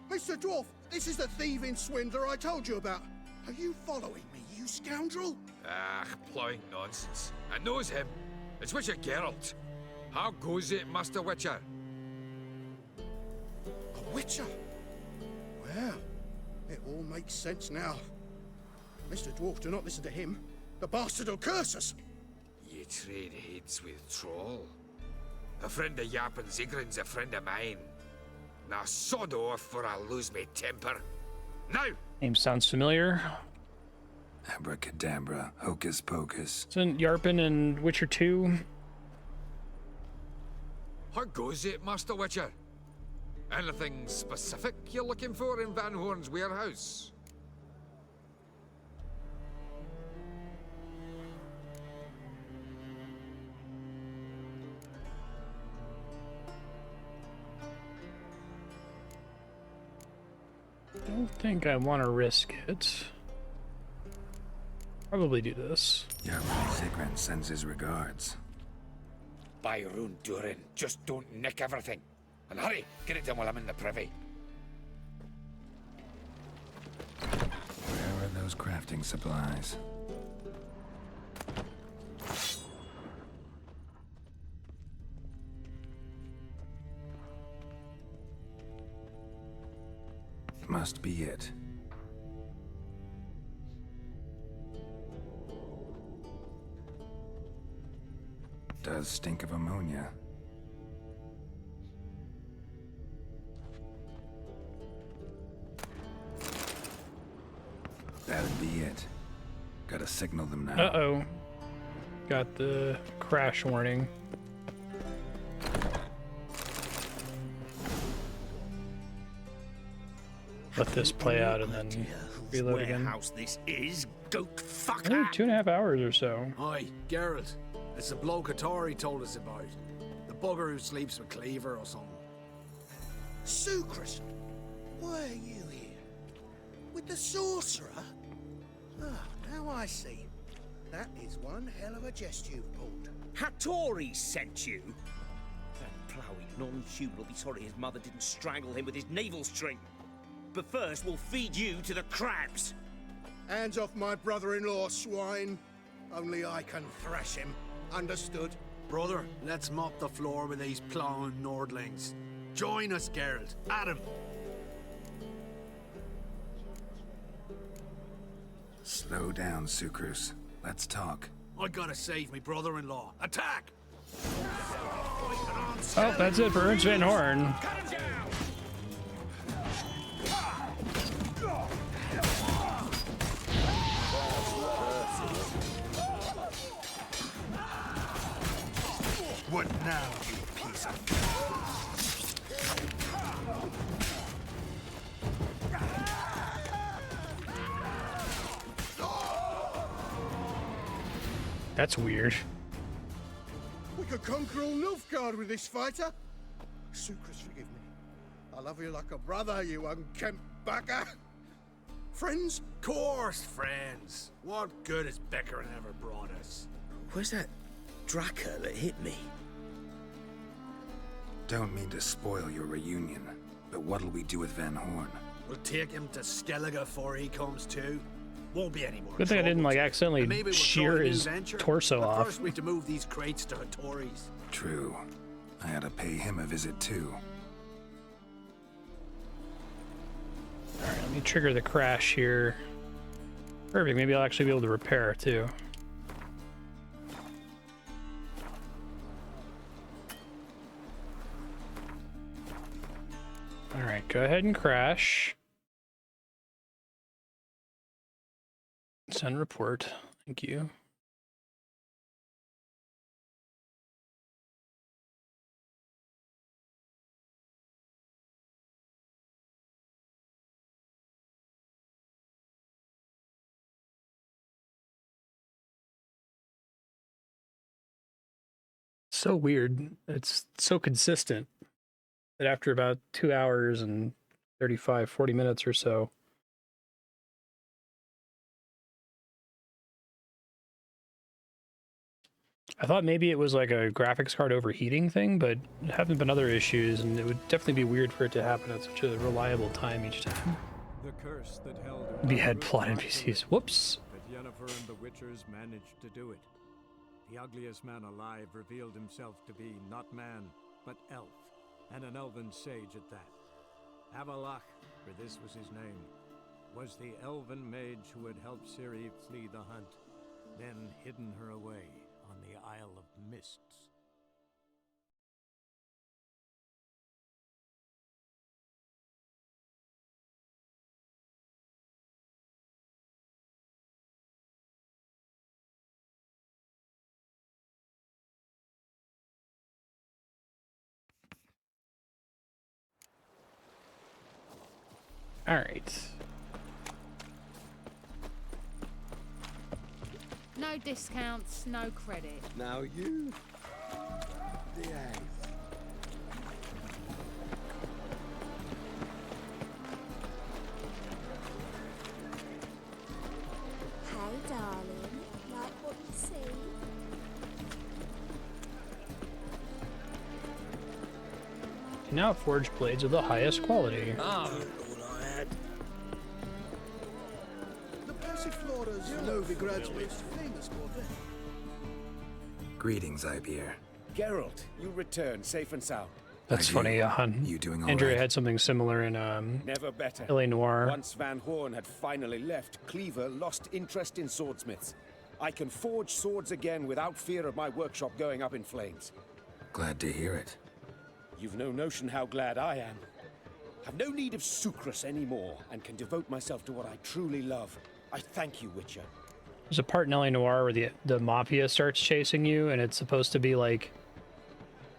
Mr. Dwarf, this is the thieving swindler I told you about. Are you following me, you scoundrel? Ah, plowing nonsense. I knows him. It's Witcher Geralt. How goes it, Master Witcher? A witcher? Well, it all makes sense now. Mr. Dwarf, do not listen to him. The bastard will curse us. You trade heads with Troll. A friend of Yap and Zigrin's a friend of mine. Now sod off or I'll lose my temper. Now! Name sounds familiar. Abracadabra, hocus pocus. Isn't Yarpen in Witcher 2? How goes it, Master Witcher? Anything specific you're looking for in Van Horn's warehouse? Don't think I want to risk it. Probably do this. Yarpen Zigrin sends his regards. By Rune Durin, just don't nick everything. And hurry, get it done while I'm in the privy. Where are those crafting supplies? Must be it. Does stink of ammonia. That'd be it. Gotta signal them now. Uh-oh. Got the crash warning. Let this play out and then reload again. Warehouse this is, goat fucker. I think 2.5 hours or so. Hi, Geralt. It's the bloke Tori told us about. The bugger who sleeps with Cleaver or something. Sucrus, why are you here? With the sorcerer? Ah, now I see. That is one hell of a jest you've pulled. Hattori sent you? That ploughing non-human will be sorry his mother didn't strangle him with his navel string. But first, we'll feed you to the crabs. Hands off my brother-in-law, swine. Only I can thrash him. Understood? Brother, let's mop the floor with these plowing Nordlings. Join us, Geralt. Adam. Slow down, Sucrus. Let's talk. I gotta save me brother-in-law. Attack! Oh, that's it for Ernst Van Horn. What now, you piece of... That's weird. We could conquer all Nilfgaard with this fighter. Sucrus, forgive me. I love you like a brother, you unkempt bugger. Friends? Course, friends. What good has Beckerin ever brought us? Where's that Draka that hit me? Don't mean to spoil your reunion, but what'll we do with Van Horn? We'll take him to Skellige before he comes to. Won't be any more. Good thing I didn't like And accidentally maybe we'll shear try a new his venture. torso But off. First, we have to move these crates to Hattori's. True. I had to pay him a visit too. Alright, let me trigger the crash here. Perfect, maybe I'll actually be able to repair too. Alright, go ahead and crash. Send report. Thank you. So weird. It's so consistent that after about 2 hours and 40 minutes or so, I thought maybe it was like a graphics card overheating thing, but there haven't been other issues, and it would definitely be weird for it to happen at such a reliable time each time. The curse that held Behead plot NPCs. Whoops. But Yennefer and the Witchers managed to do it. The ugliest man alive revealed himself to be not man, but elf, and an elven sage at that. Avalach, for this was his name, was the elven mage who had helped Ciri flee the hunt, then hidden her away on the Isle of Mists. All right. No discounts, no credit. Now you behave. Hey, darling. Like what you see? You now forge blades of the highest quality. Ah, all I had. The Passiflora's Novigrad's most famous quartet. Greetings, Ibeer. Geralt, you returned safe and sound. That's funny. You doing all Andrea right? had something similar in Never better. L.A. Noire. Once Van Horn had finally left, Cleaver lost interest in swordsmiths. I can forge swords again without fear of my workshop going up in flames. Glad to hear it. You've no notion how glad I am. Have no need of sucrus anymore, and can devote myself to what I truly love. I thank you, Witcher. There's a part in LA Noire where the mafia starts chasing you, and it's supposed to be like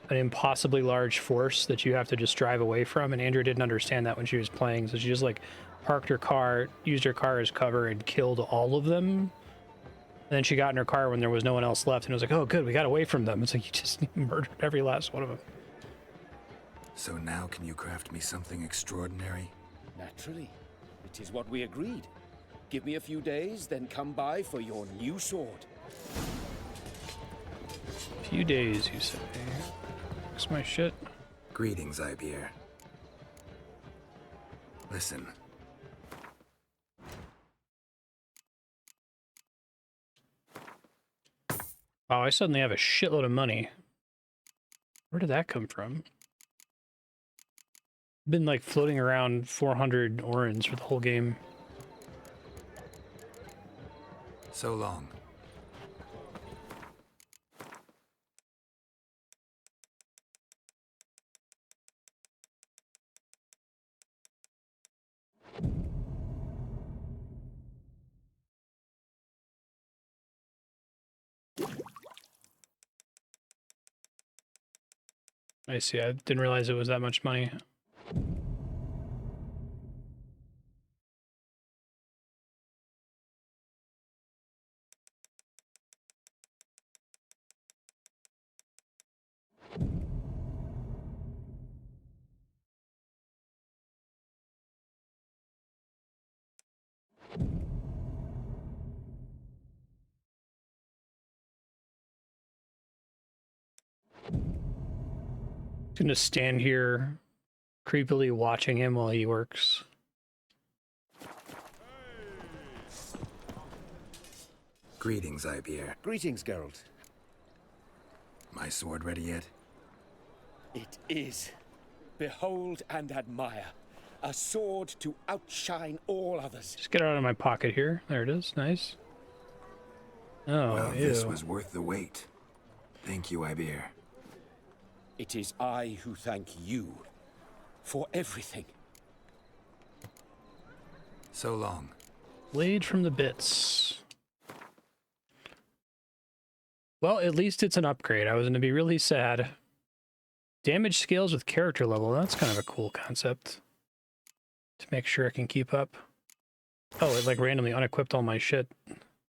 an impossibly large force that you have to just drive away from, and Andrea didn't understand that when she was playing, so she just like parked her car, used her car as cover, and killed all of them. And then she got in her car when there was no one else left, and it was like, oh good, we got away from them. It's like you just murdered every last one of them. So now can you craft me something extraordinary? Naturally. It is what we agreed. Give me a few days, then come by for your new sword. Few days, you say. Fix my shit. Greetings, Ibeer. Listen. Oh, I suddenly have a shitload of money. Where did that come from? I've been like floating around 400 orans for the whole game. So long. I see. I didn't realize it was that much money. Gonna stand here creepily watching him while he works. Greetings, Ibeer. Greetings, Geralt. My sword ready yet? It is. Behold and admire. A sword to outshine all others. Just get it out of my pocket here. There it is. Nice. Oh, well, ew. This was worth the wait. Thank you, Ibeer. It is I who thank you for everything. So long. Blade from the bits. Well, at least it's an upgrade. I was going to be really sad. Damage scales with character level. That's kind of a cool concept. To make sure I can keep up. Oh, it like randomly unequipped all my shit.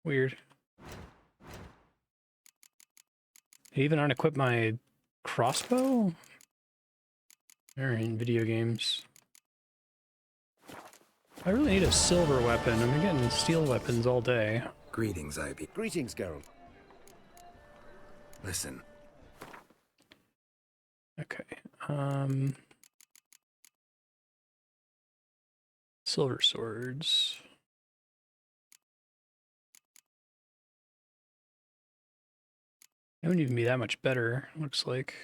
Weird. It even unequipped my crossbow? They're in video games. I really need a silver weapon. I'm getting steel weapons all day. Greetings, Ibeer. Greetings, Geralt. Listen. Okay. Silver swords. It wouldn't even be that much better, looks like.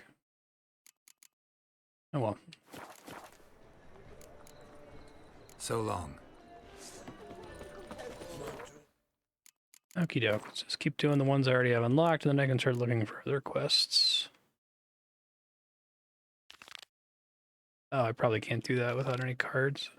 Oh well. So long. Okie doke. Let's just keep doing the ones I already have unlocked, and then I can start looking for other quests. Oh, I probably can't do that without any cards.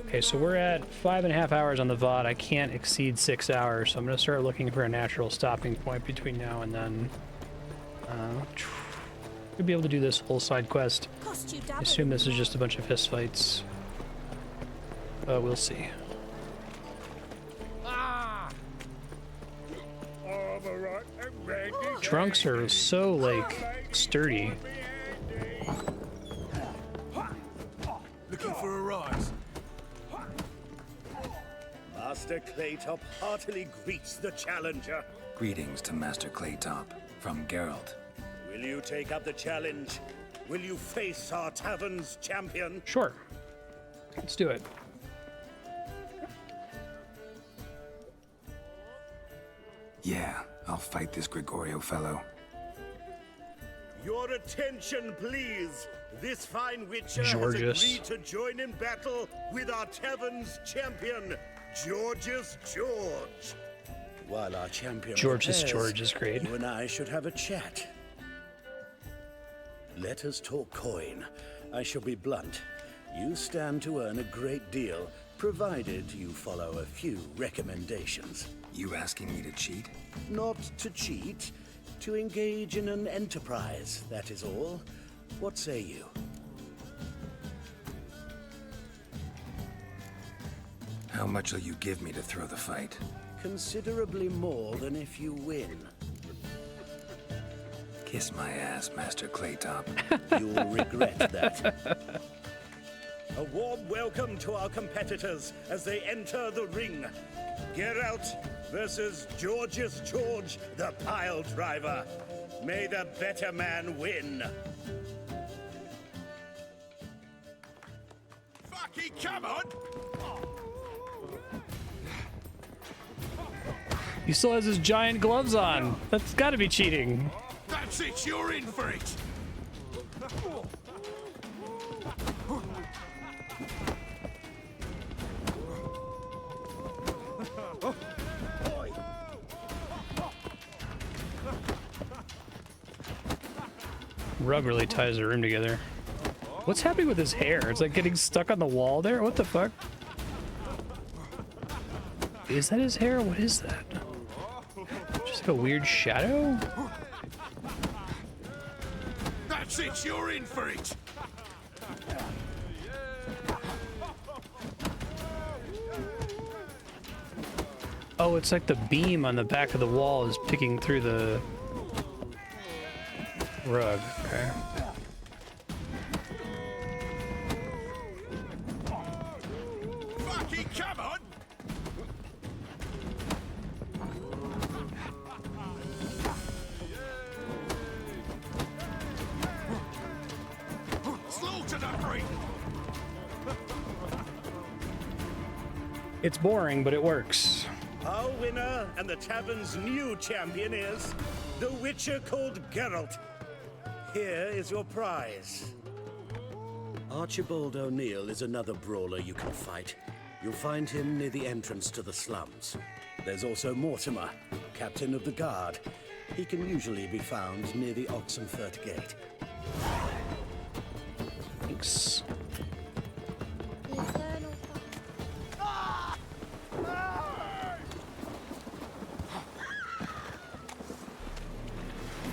Okay, so we're at 5.5 hours on the VOD. I can't exceed 6 hours, so I'm going to start looking for a natural stopping point between now and then. Could be able to do this whole side quest. I assume this is just a bunch of fist fights. But we'll see. Trunks are so, like, sturdy. Looking for a rise. Master Claytop heartily greets the challenger. Greetings to Master Claytop from Geralt. Will you take up the challenge? Will you face our tavern's champion? Sure. Let's do it. Yeah, I'll fight this Gregorio fellow. Your attention, please. This fine witcher Georgius. has agreed to join in battle with our tavern's champion, Georgius George. While our champion Georgius prepares, George is great. You and I should have a chat. Let us talk coin. I shall be blunt. You stand to earn a great deal, provided you follow a few recommendations. You asking me to cheat? Not to cheat, to engage in an enterprise, that is all. What say you? How much will you give me to throw the fight? Considerably more than if you win. Kiss my ass, Master Claytop. You'll regret that. A warm welcome to our competitors as they enter the ring. Geralt versus Georgius George, the pile driver. May the better man win. Fucking come on! He still has his giant gloves on. That's got to be cheating. That's it, you're in for it! Rug really ties the room together. What's happening with his hair? It's like getting stuck on the wall there. What the fuck? Is that his hair? What is that? Just like a weird shadow? That's it, you're in for it! Oh, it's like the beam on the back of the wall is picking through the rug. Okay. Fucking come on! Slaughter the freak! It's boring, but it works. Our winner and the tavern's new champion is the witcher called Geralt. Here is your prize. Archibald O'Neill is another brawler you can fight. You'll find him near the entrance to the slums. There's also Mortimer, captain of the guard. He can usually be found near the Oxenfurt Gate. Thanks.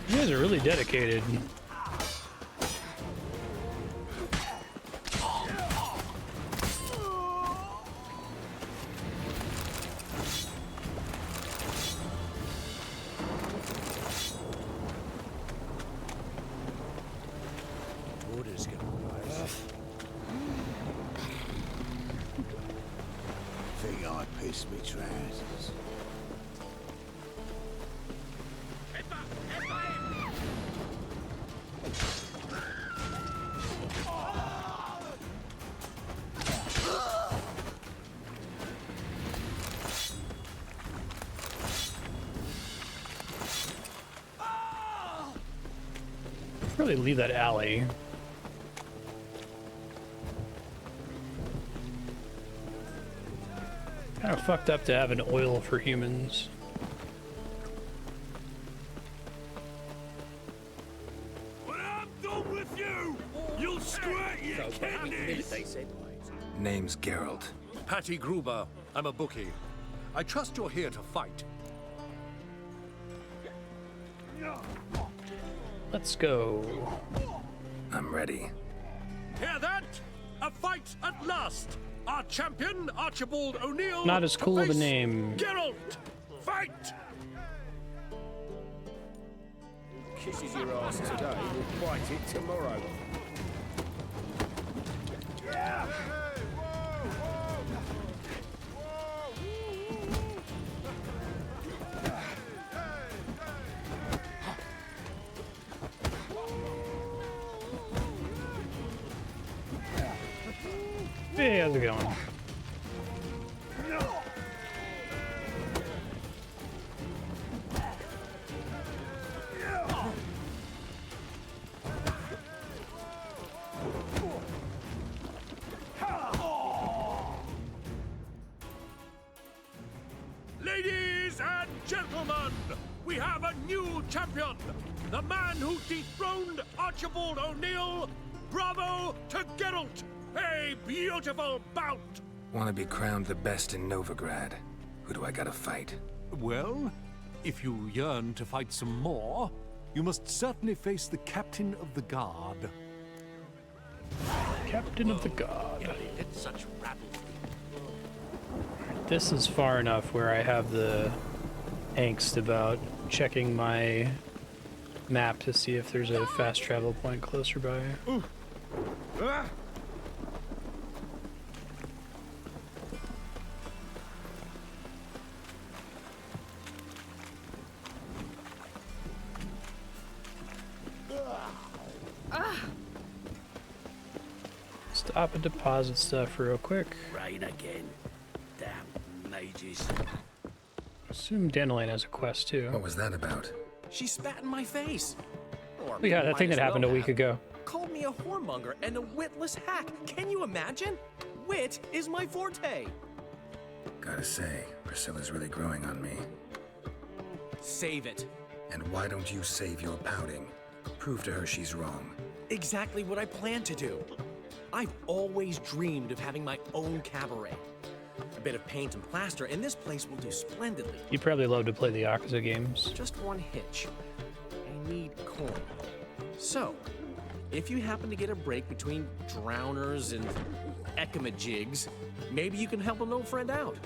You guys are really dedicated. Orders go rise. Think I pissed me trousers. Really leave that alley. Kind of fucked up to have an oil for humans. When I'm done with you, you'll squirt your kidneys! Name's Geralt. Patty Gruber. I'm a bookie. I trust you're here to fight. Let's go. I'm ready. Hear that? A fight at last! Our champion, Archibald O'Neill. Not as cool of a face name. Geralt! Fight! Kisses your ass today, will bite it tomorrow. Hey, how's it going? champion, the man who dethroned Archibald O'Neill. Bravo to Geralt! A beautiful bout! Want to be crowned the best in Novigrad? Who do I gotta fight? Well, if you yearn to fight some more, you must certainly face the Captain of the Guard. Captain of the Guard. It's such rabble. This is far enough where I have the angst about checking my map to see if there's a fast travel point closer by. Stop and deposit stuff real quick. Rain again. Damn mages. Assume Dandelion has a quest too. What was that about? She spat in my face. Or Yeah, that might thing as that happened well a week have. ago. Called me a whoremonger and a witless hack. Can you imagine? Wit is my forte. Gotta say, Priscilla's really growing on me. Save it. And why don't you save your pouting? Prove to her she's wrong. Exactly what I plan to do. I've always dreamed of having my own cabaret. A bit of paint and plaster, and this place will do splendidly. You'd probably love to play the Yakuza games. Just one hitch. I need corn. So, if you happen to get a break between drowners and ekamajigs, maybe you can help an old friend out.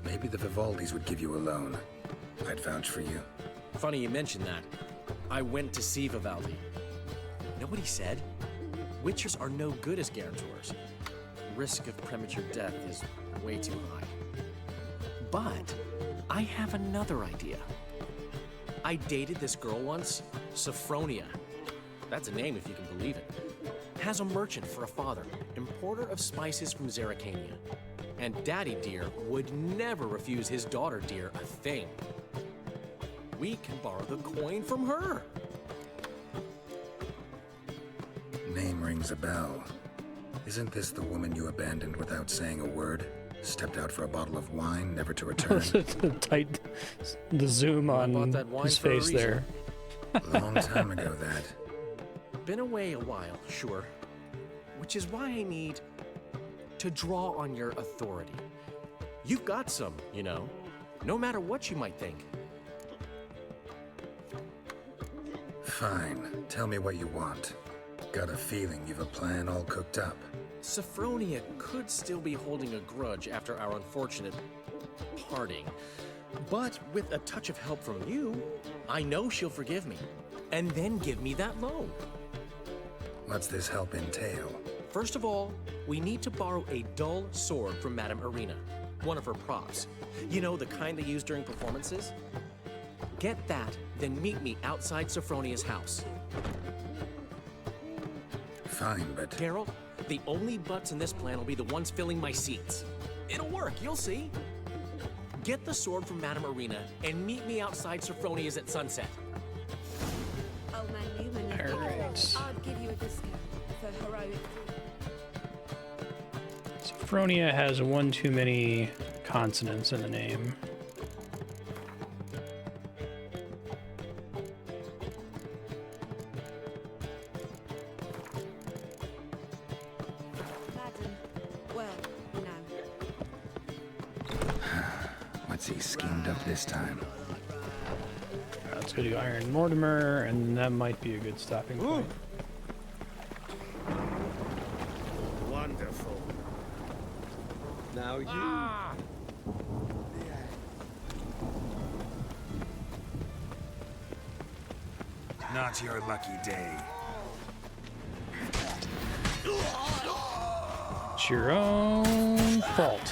Maybe the Vivaldis would give you a loan. I'd vouch for you. Funny you mention that. I went to see Vivaldi. Nobody said. Witchers are no good as guarantors. Risk of premature death is way too high. But I have another idea. I dated this girl once, Sophronia. That's a name if you can believe it. Has a merchant for a father, importer of spices from Zerrikania. And Daddy Dear would never refuse his daughter Dear a thing. We can borrow the coin from her. Name rings a bell. Isn't this the woman you abandoned without saying a word? Stepped out for a bottle of wine, never to return? Tight, the zoom on his face there. Long time ago, that. Been away a while, sure. Which is why I need to draw on your authority. You've got some, you know, no matter what you might think. Fine. Tell me what you want. Got a feeling you've a plan all cooked up. Sophronia could still be holding a grudge after our unfortunate parting. But with a touch of help from you, I know she'll forgive me. And then give me that loan. What's this help entail? First of all, we need to borrow a dull sword from Madame Irina, one of her props. You know, the kind they use during performances? Get that, then meet me outside Sophronia's house. Fine, but... Geralt, the only butts in this plan will be the ones filling my seats. It'll work, you'll see. Get the sword from Madame Irina and meet me outside Sophronia's at sunset. Old man Newman, if you Alright. I'd give you a discount for heroic. Sophronia has one too many consonants in the name. Madam, well, no. What's he schemed up this time? Let's go to Iron Mortimer, and that might be a good stopping point. Wonderful. Now you... Not your lucky day. It's your own fault.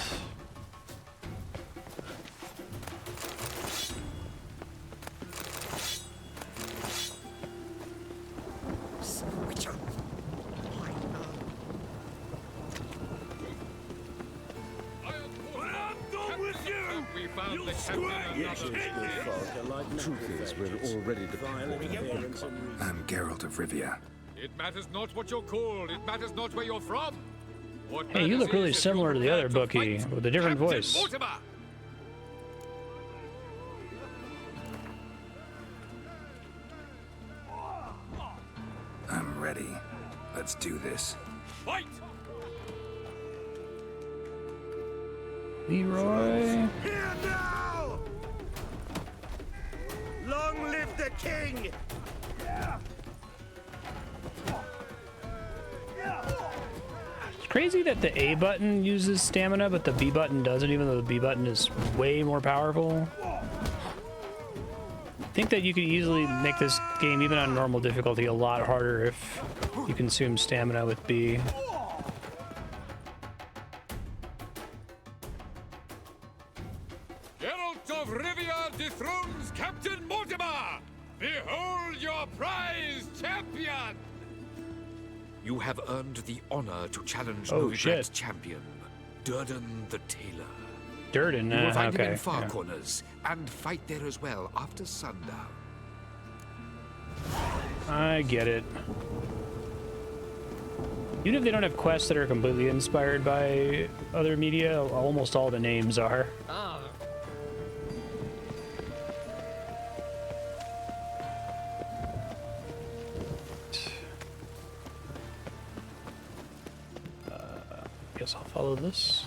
We found the champion. Truth is, we're already dependent. I'm Geralt of Rivia. It matters not what you're called. It matters not where you're from. Hey, you look really similar to the other bookie with a different voice. Mortimer. ready. Let's do this. Fight! Leroy. Here now! Long live the king! It's crazy that the A button uses stamina, but the B button doesn't, even though the B button is way more powerful. I think that you could easily make this game, even on normal difficulty, a lot harder if you consume stamina with B. Geralt of Rivia dethrones Captain Mortimer! Behold your prize champion! You have earned the honor to challenge Novigrad's champion, Durden the Tailor. Durden, You will find him okay. in Far Yeah. Corners and fight there as well after sundown. I get it. Even if they don't have quests that are completely inspired by other media, almost all the names are. Ah. Guess I'll follow this.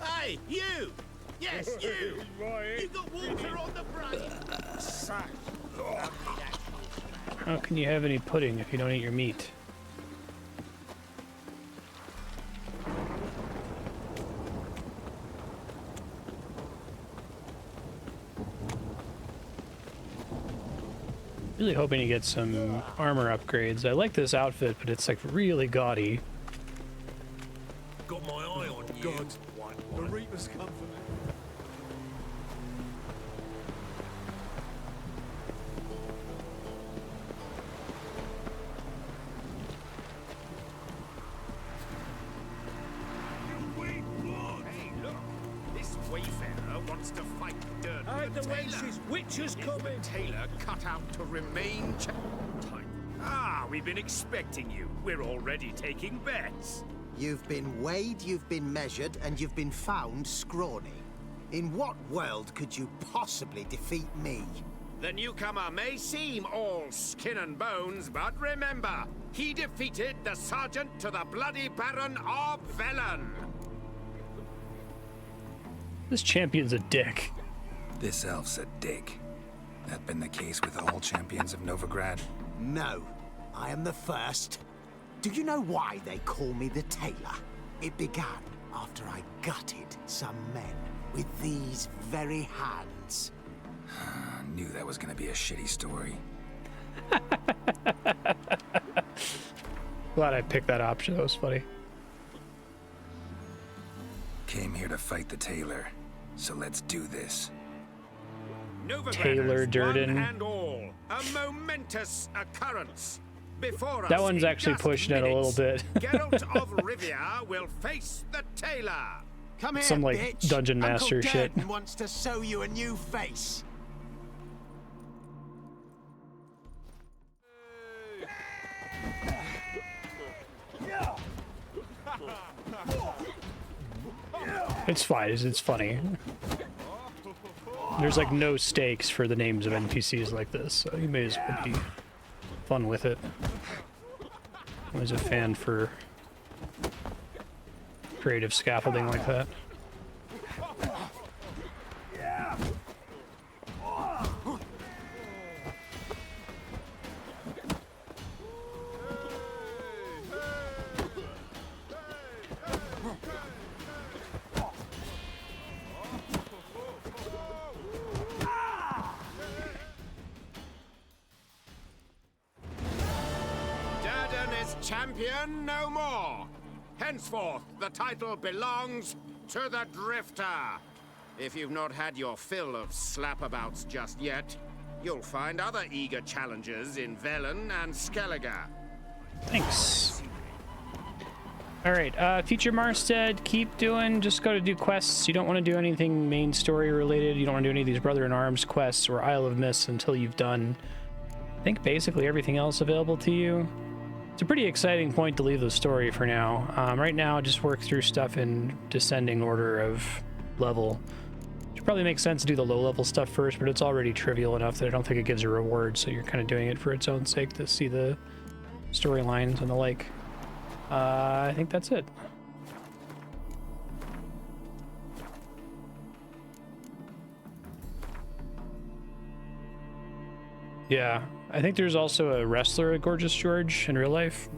Hey, you! Yes, you! You got water on the brain! How can you have any pudding if you don't eat your meat? Really hoping to get some armor upgrades. I like this outfit, but it's like really gaudy. Got my eye on you. God, the Reapers come for me. Hey, look. This wayfarer wants to fight Durden Hide the wenches, witches coming. Tailor cut out to remain we've been expecting you. We're already taking bets. You've been weighed, you've been measured, and you've been found scrawny. In what world could you possibly defeat me? The newcomer may seem all skin and bones, but remember, he defeated the sergeant to the bloody Baron of Velen. This champion's a dick. This elf's a dick. That been the case with all champions of Novigrad? No, I am the first. Do you know why they call me the Tailor? It began after I gutted some men with these very hands. Knew that was gonna be a shitty story. Glad I picked that option. That was funny. Came here to fight the Tailor, so let's do this. Tailor Durden. One and all, a momentous occurrence. Before That us one's in actually just pushing it a little minutes, bit. Geralt of Rivia will face the Tailor. Come here, Some, like, bitch. dungeon Uncle master shit. Durden wants to sew you a new face. It's fine. It's funny. There's like no stakes for the names of NPCs like this, so you may as well be fun with it. Always a fan for creative scaffolding like that. Durden is champion no more. Henceforth, the title belongs to the Drifter. If you've not had your fill of slapabouts just yet, you'll find other eager challengers in Velen and Skellige. Thanks. Alright, Future Marstead, keep doing, just go to do quests. You don't want to do anything main story related. You don't want to do any of these Brother-in-Arms quests or Isle of Mist until you've done, I think, basically everything else available to you. It's a pretty exciting point to leave the story for now. Right now, just work through stuff in descending order of level. Should probably makes sense to do the low-level stuff first, but it's already trivial enough that I don't think it gives a reward, so you're kind of doing it for its own sake to see the storylines and the like. I think that's it. Yeah, I think there's also a wrestler at Gorgeous George in real life.